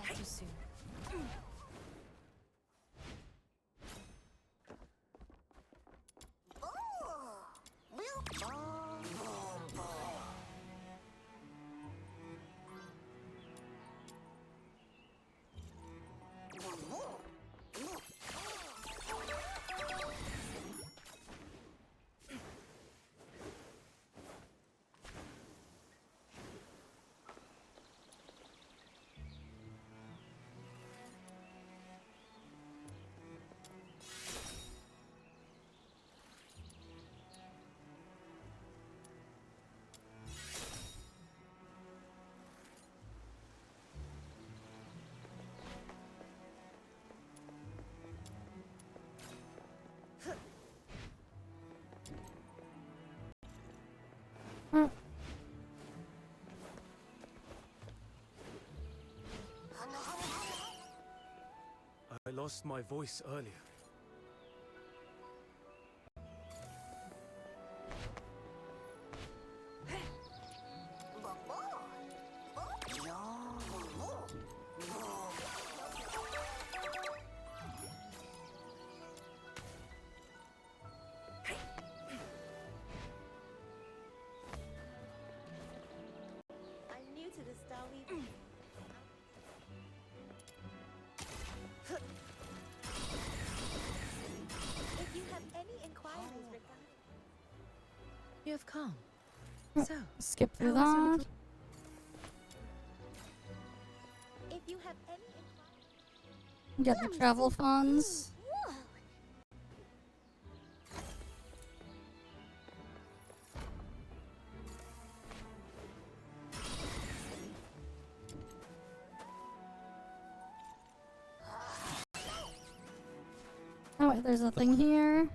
Back too soon. I lost my voice earlier. I'm new to the Starweaver. If you have any inquiries regarding... You have come. So, Skip through how was your that. little- If you have any inquiries... Get the travel funds. Whoa! Oh wait, there's a thing here.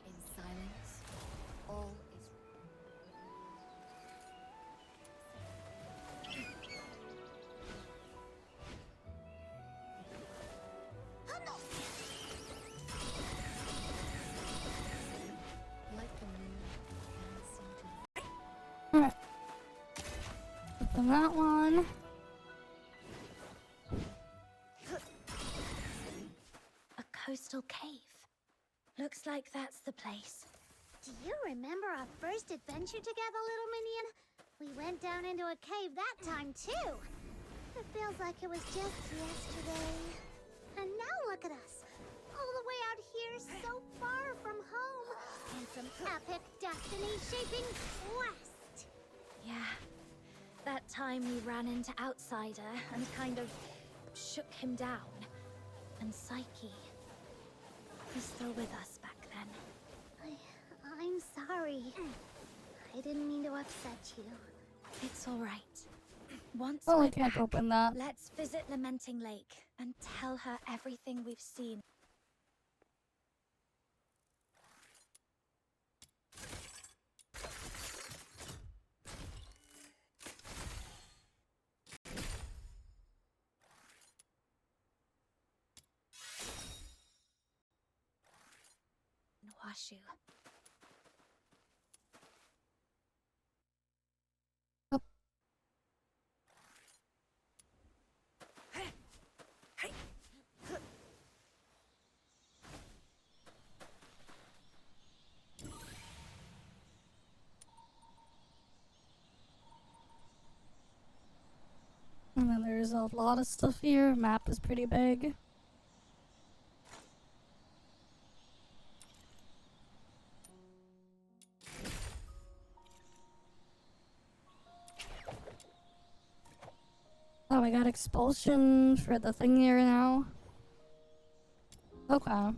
In silence, all is... Like the moon, and seem to... Alright. Open that one. A coastal cave. Looks like that's the place. Do you remember our first adventure together, little minion? We went down into a cave that time, too. It feels like it was just yesterday. And now look at us. All the way out here, so far from home. On some epic destiny-shaping quest. Yeah. That time we ran into Outsider and kind of shook him down. And Psyche was still with us back then. I'm sorry. I didn't mean to upset you. It's all right. Once Oh, I we're can't back, open that. let's visit Lamenting Lake and tell her everything we've seen. Washu. And then there's a lot of stuff here. Map is pretty big. Oh, we got expulsion for the thing here now. Okay.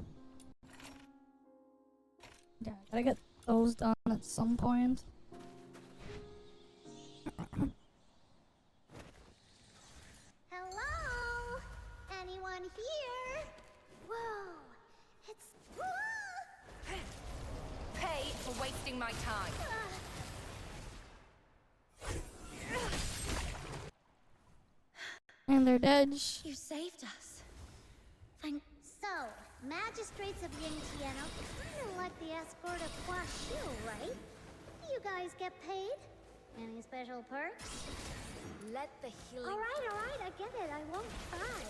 Yeah, gotta get those done at some point. Hello? Anyone here? Whoa, it's... Pay for wasting my time. And they're dead. You saved us. So, magistrates of Yingtian are kind of like the escort of Huashu, right? You guys get paid? Any special perks? Let the healing... Alright, I get it. I won't cry.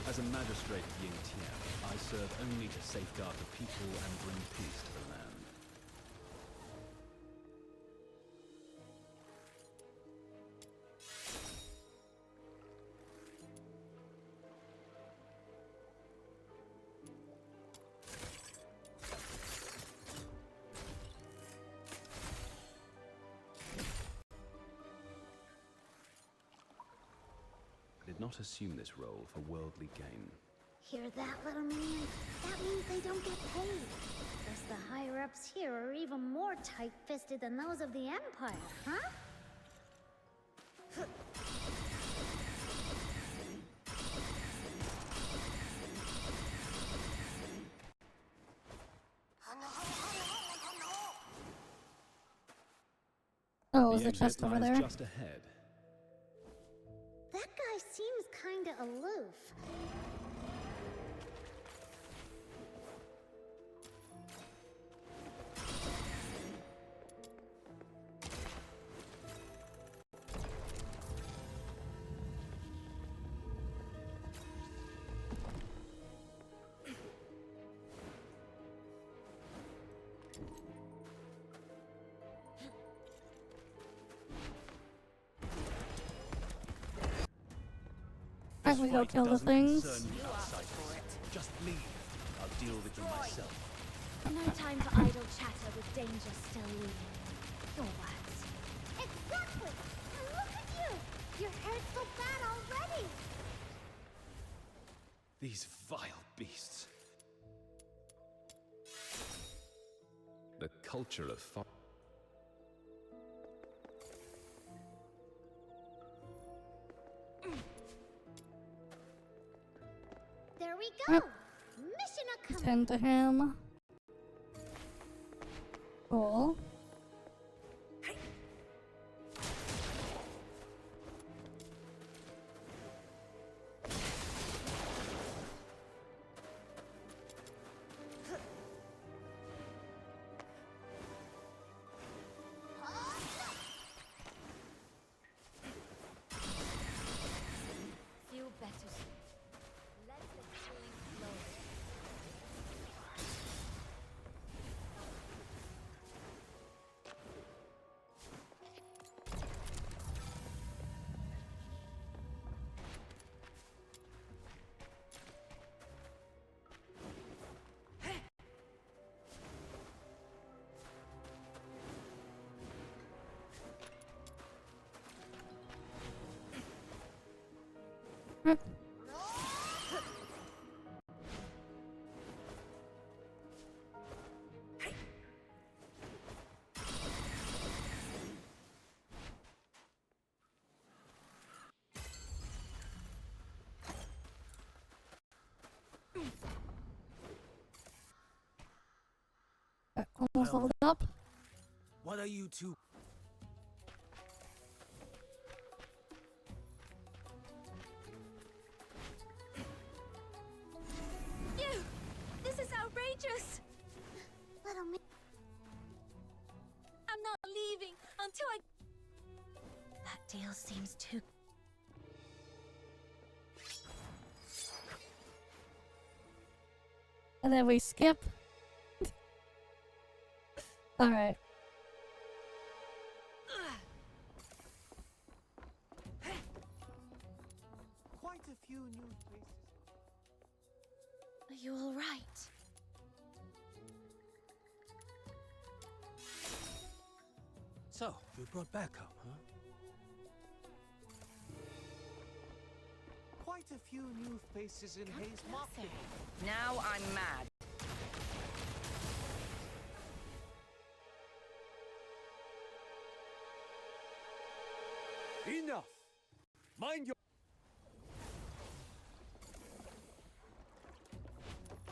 As a magistrate of Yingtian, I serve only to safeguard the people and bring peace to the land. I did not assume this role for worldly gain. Hear that, little minion? That means they don't get paid. Guess the higher-ups here are even more tight-fisted than those of the Empire, huh? Oh, is the chest over there? Just ahead. That guy seems kinda aloof. Alright, we go kill the things. Just leave. I'll deal with them myself. No time for idle chatter with danger still looming. Your words. Exactly! And look at you! Your hair's so bad already! These vile beasts. The culture of There we go! Yep. Mission accomplished! Tend to him. Cool. Feel better soon. Let the healing flow. Almost leveled up. What are you two? You! This is outrageous! Little me. I'm not leaving until I... That deal seems too... And then we skip. Alright. Quite a few new faces. Are you alright? So, you brought backup, huh? Quite a few new faces in Hayes Market. Now I'm mad. Enough! Mind your...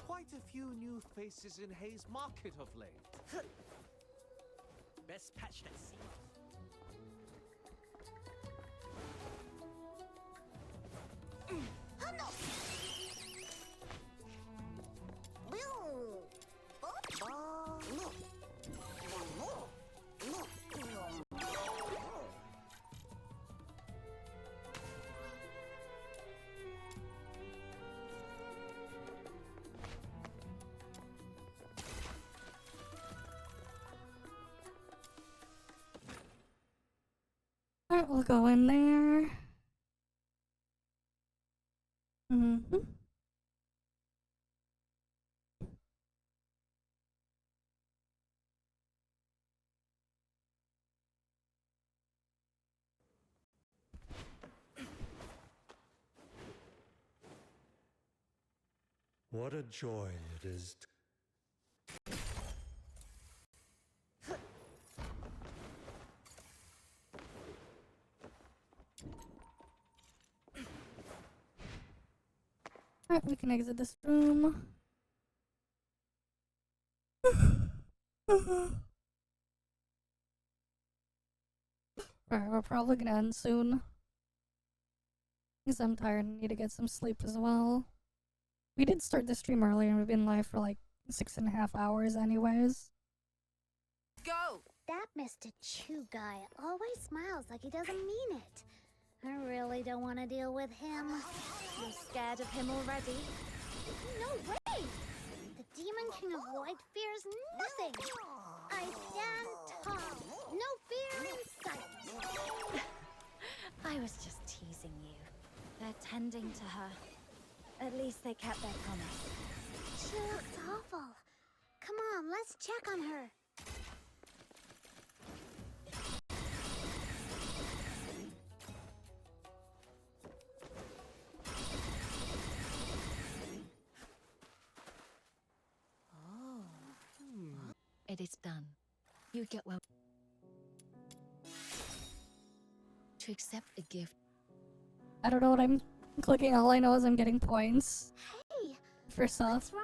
Quite a few new faces in Hayes Market of late. Best patch that seems. Alright, we'll go in there. Mm-hmm. What a joy it is to... Alright, we can exit this room. Alright, we're probably gonna end soon. Because I'm tired and need to get some sleep as well. We did start the stream earlier and we've been live for like 6.5 hours anyways. Go! That Mr. Chew guy always smiles like he doesn't mean it. I really don't want to deal with him. You're scared of him already? No way! The Demon King of Void fears nothing. I stand tall. No fear in sight. I was just teasing you. They're tending to her. At least they kept their promise. She looks awful. Come on, let's check on her. It is done. You get well. To accept a gift. I don't know what I'm clicking, all I know is I'm getting points. Hey! For stuff. What's wrong?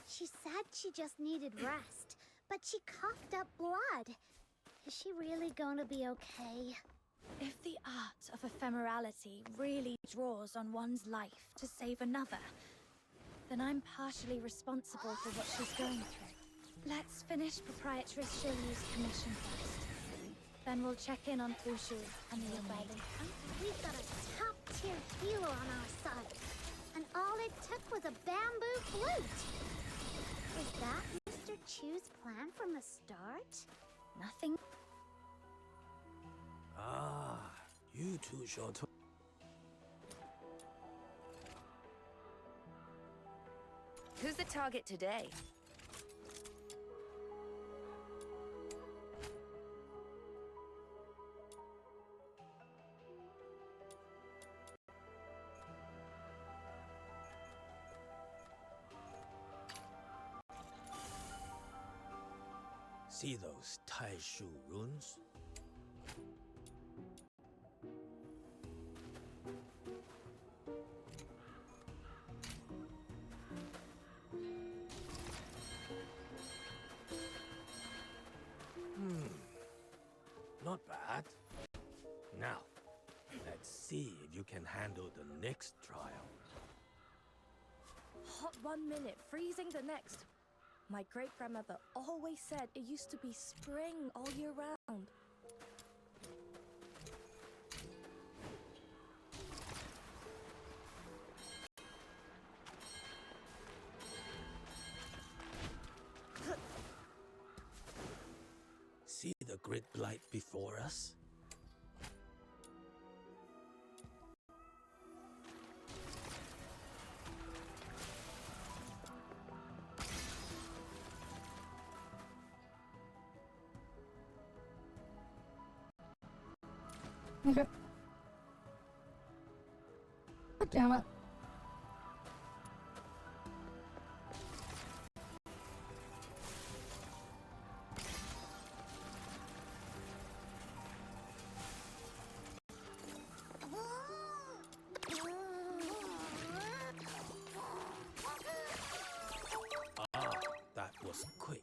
She said she just needed rest, but she coughed up blood. Is she really gonna be okay? If the art of ephemerality really draws on one's life to save another, then I'm partially responsible for what she's going through. Let's finish Proprietress Shiryu's commission first. Then we'll check in on Ushu and the young lady. We've got a top-tier healer on our side, and all it took was a bamboo flute. Is that Mr. Chew's plan from the start? Nothing. Ah, you two shall talk. Who's the target today? See those Taishu runes? Not bad. Now, let's see if you can handle the next trial. Hot 1 minute, freezing the next. My great-grandmother always said it used to be spring all year round. See the grid blight before us? Okay. God damn it. Ah, that was quick.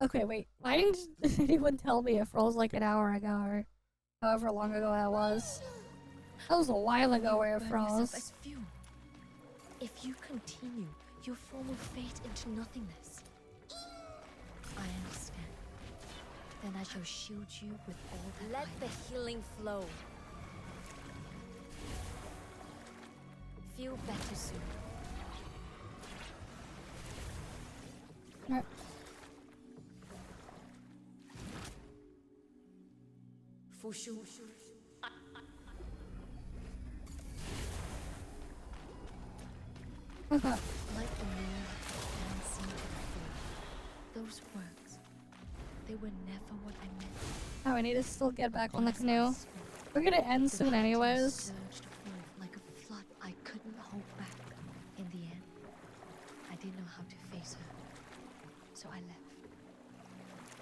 Okay, wait. Why didn't anyone tell me it froze like an hour ago or however long ago that was? That was a while ago where it Burn yourself froze. as fuel. If you continue, your form will fade into nothingness. I understand. Then I shall shield you with all that. Let the healing flow. Feel better soon. Right. Fushu. Okay. Like the moon and sea before. Those words, they were never what I meant. Oh, I need to still get back on the canoe. We're gonna end soon anyways. Surged forth like a flood I couldn't hold back. In the end, I didn't know how to face her, so I left.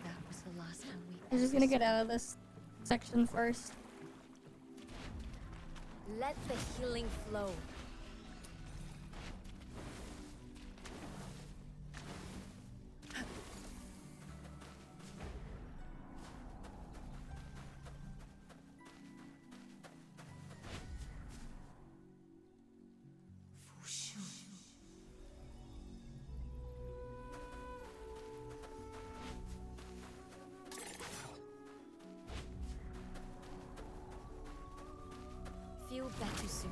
That was the last time we. I'm just gonna get out of this section first. Let the healing flow. Feel better soon.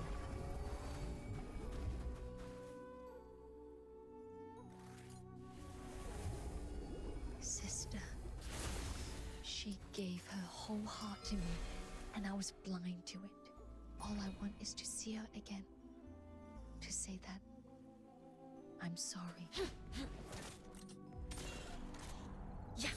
Sister, she gave her whole heart to me, and I was blind to it. All I want is to see her again. To say that I'm sorry. Yeah.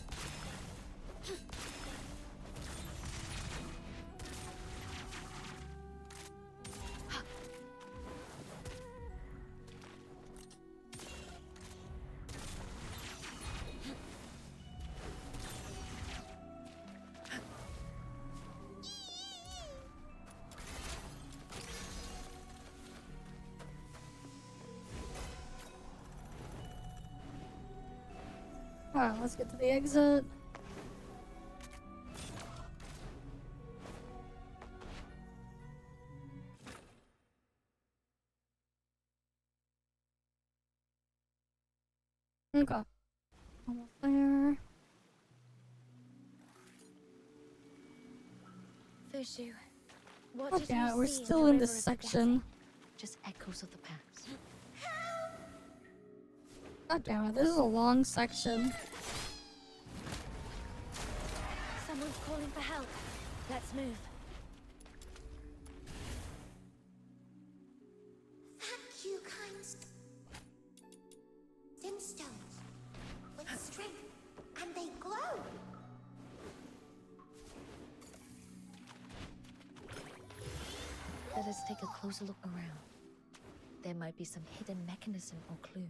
Alright, let's get to the exit. Okay. Almost there. Fushu, what Oh did yeah, you we're see still the in river this of forgetting? section. Just echoes of the past. God damn it, this is a long section. Someone's calling for help. Let's move. Thank you, kind Simstones with strength, and they glow. Let us take a closer look around. There might be some hidden mechanism or clue.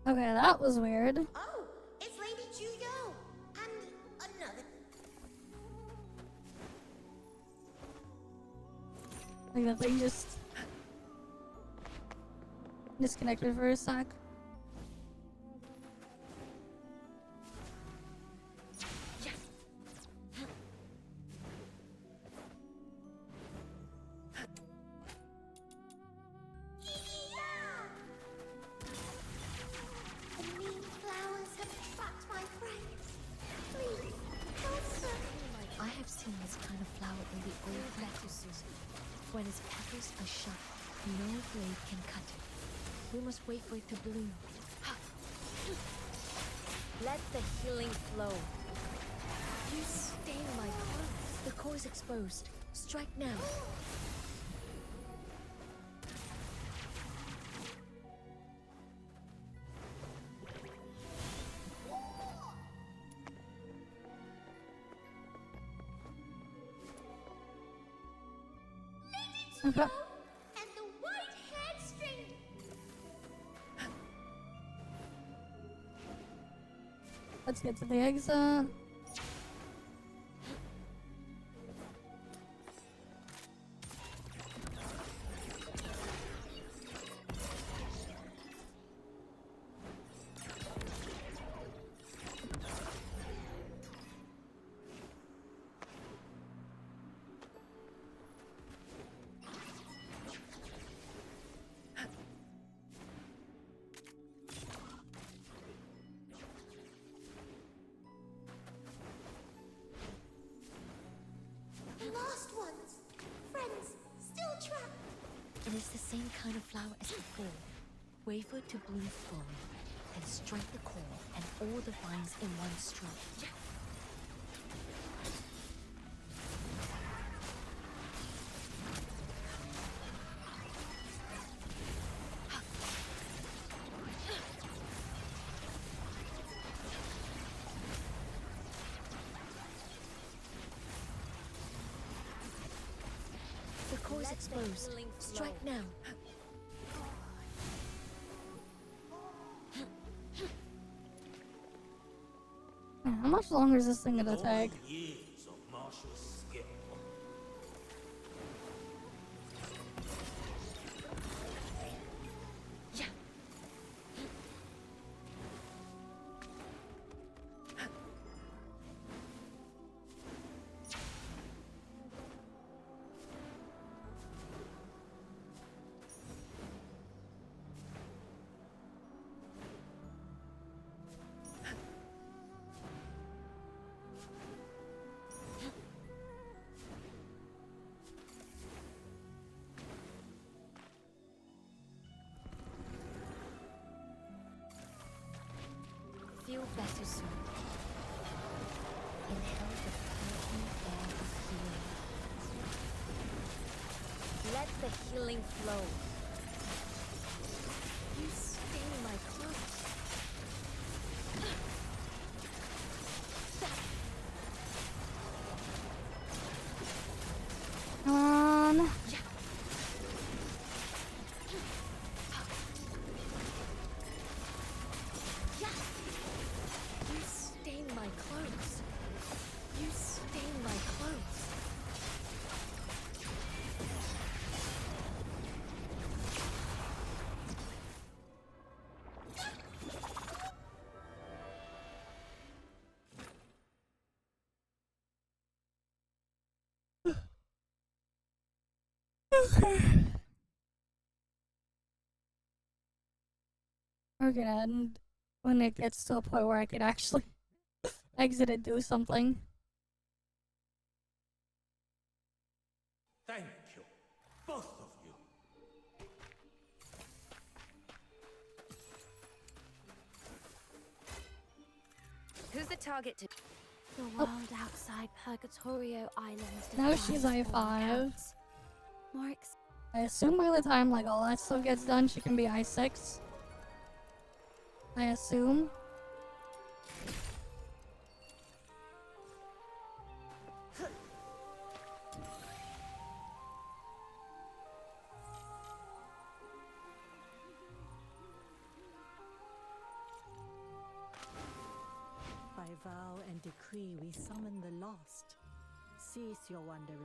Okay, that was weird. Oh, it's Lady Juyo and another. Like that thing just disconnected for a sec. The mean flowers have trapped my friends. Please, closer. I have seen this kind of flower in the old lettuces. When its petals are sharp, no blade can cut it. We must wait for it to bloom. Let the healing flow. You stain my clothes. The core is exposed. Strike now. Okay. and the white-haired string. Let's get to the exit. Lost ones. Friends, still trapped. It is the same kind of flower as before. Waver to bloom fully, and strike the core and all the vines in one stroke. The core is exposed. Strike now. Man, how much longer is this thing gonna take? Years of martial skill. Feel better soon. Inhale the perfume air of healing. Let the healing flow. You stain my clothes. Come on. You stain my clothes. You stain my clothes. We're gonna end when it gets to a point where I can actually exit and do something. Thank you, both of you. Who's the target to? The world outside Purgatorio Island. Now she's I5. More I assume by the time like all that stuff gets done, she can be I6. I assume. By vow and decree we summon the lost. Cease your wandering.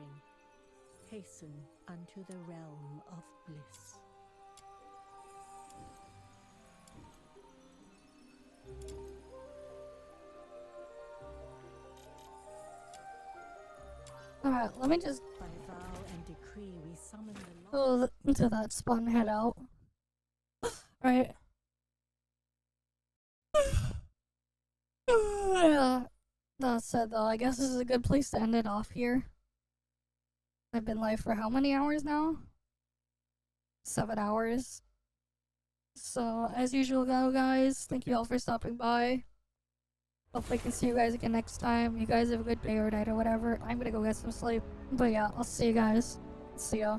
Hasten unto the realm of bliss. Alright, let me just By vow and decree we summon the go into that spot and head out. Right. Yeah. That said though, I guess this is a good place to end it off here. I've been live for how many hours now? 7 hours. So, as usual, guys, thank you all for stopping by. Hopefully I can see you guys again next time. You guys have a good day or night or whatever. I'm gonna go get some sleep. But yeah, I'll see you guys. See ya.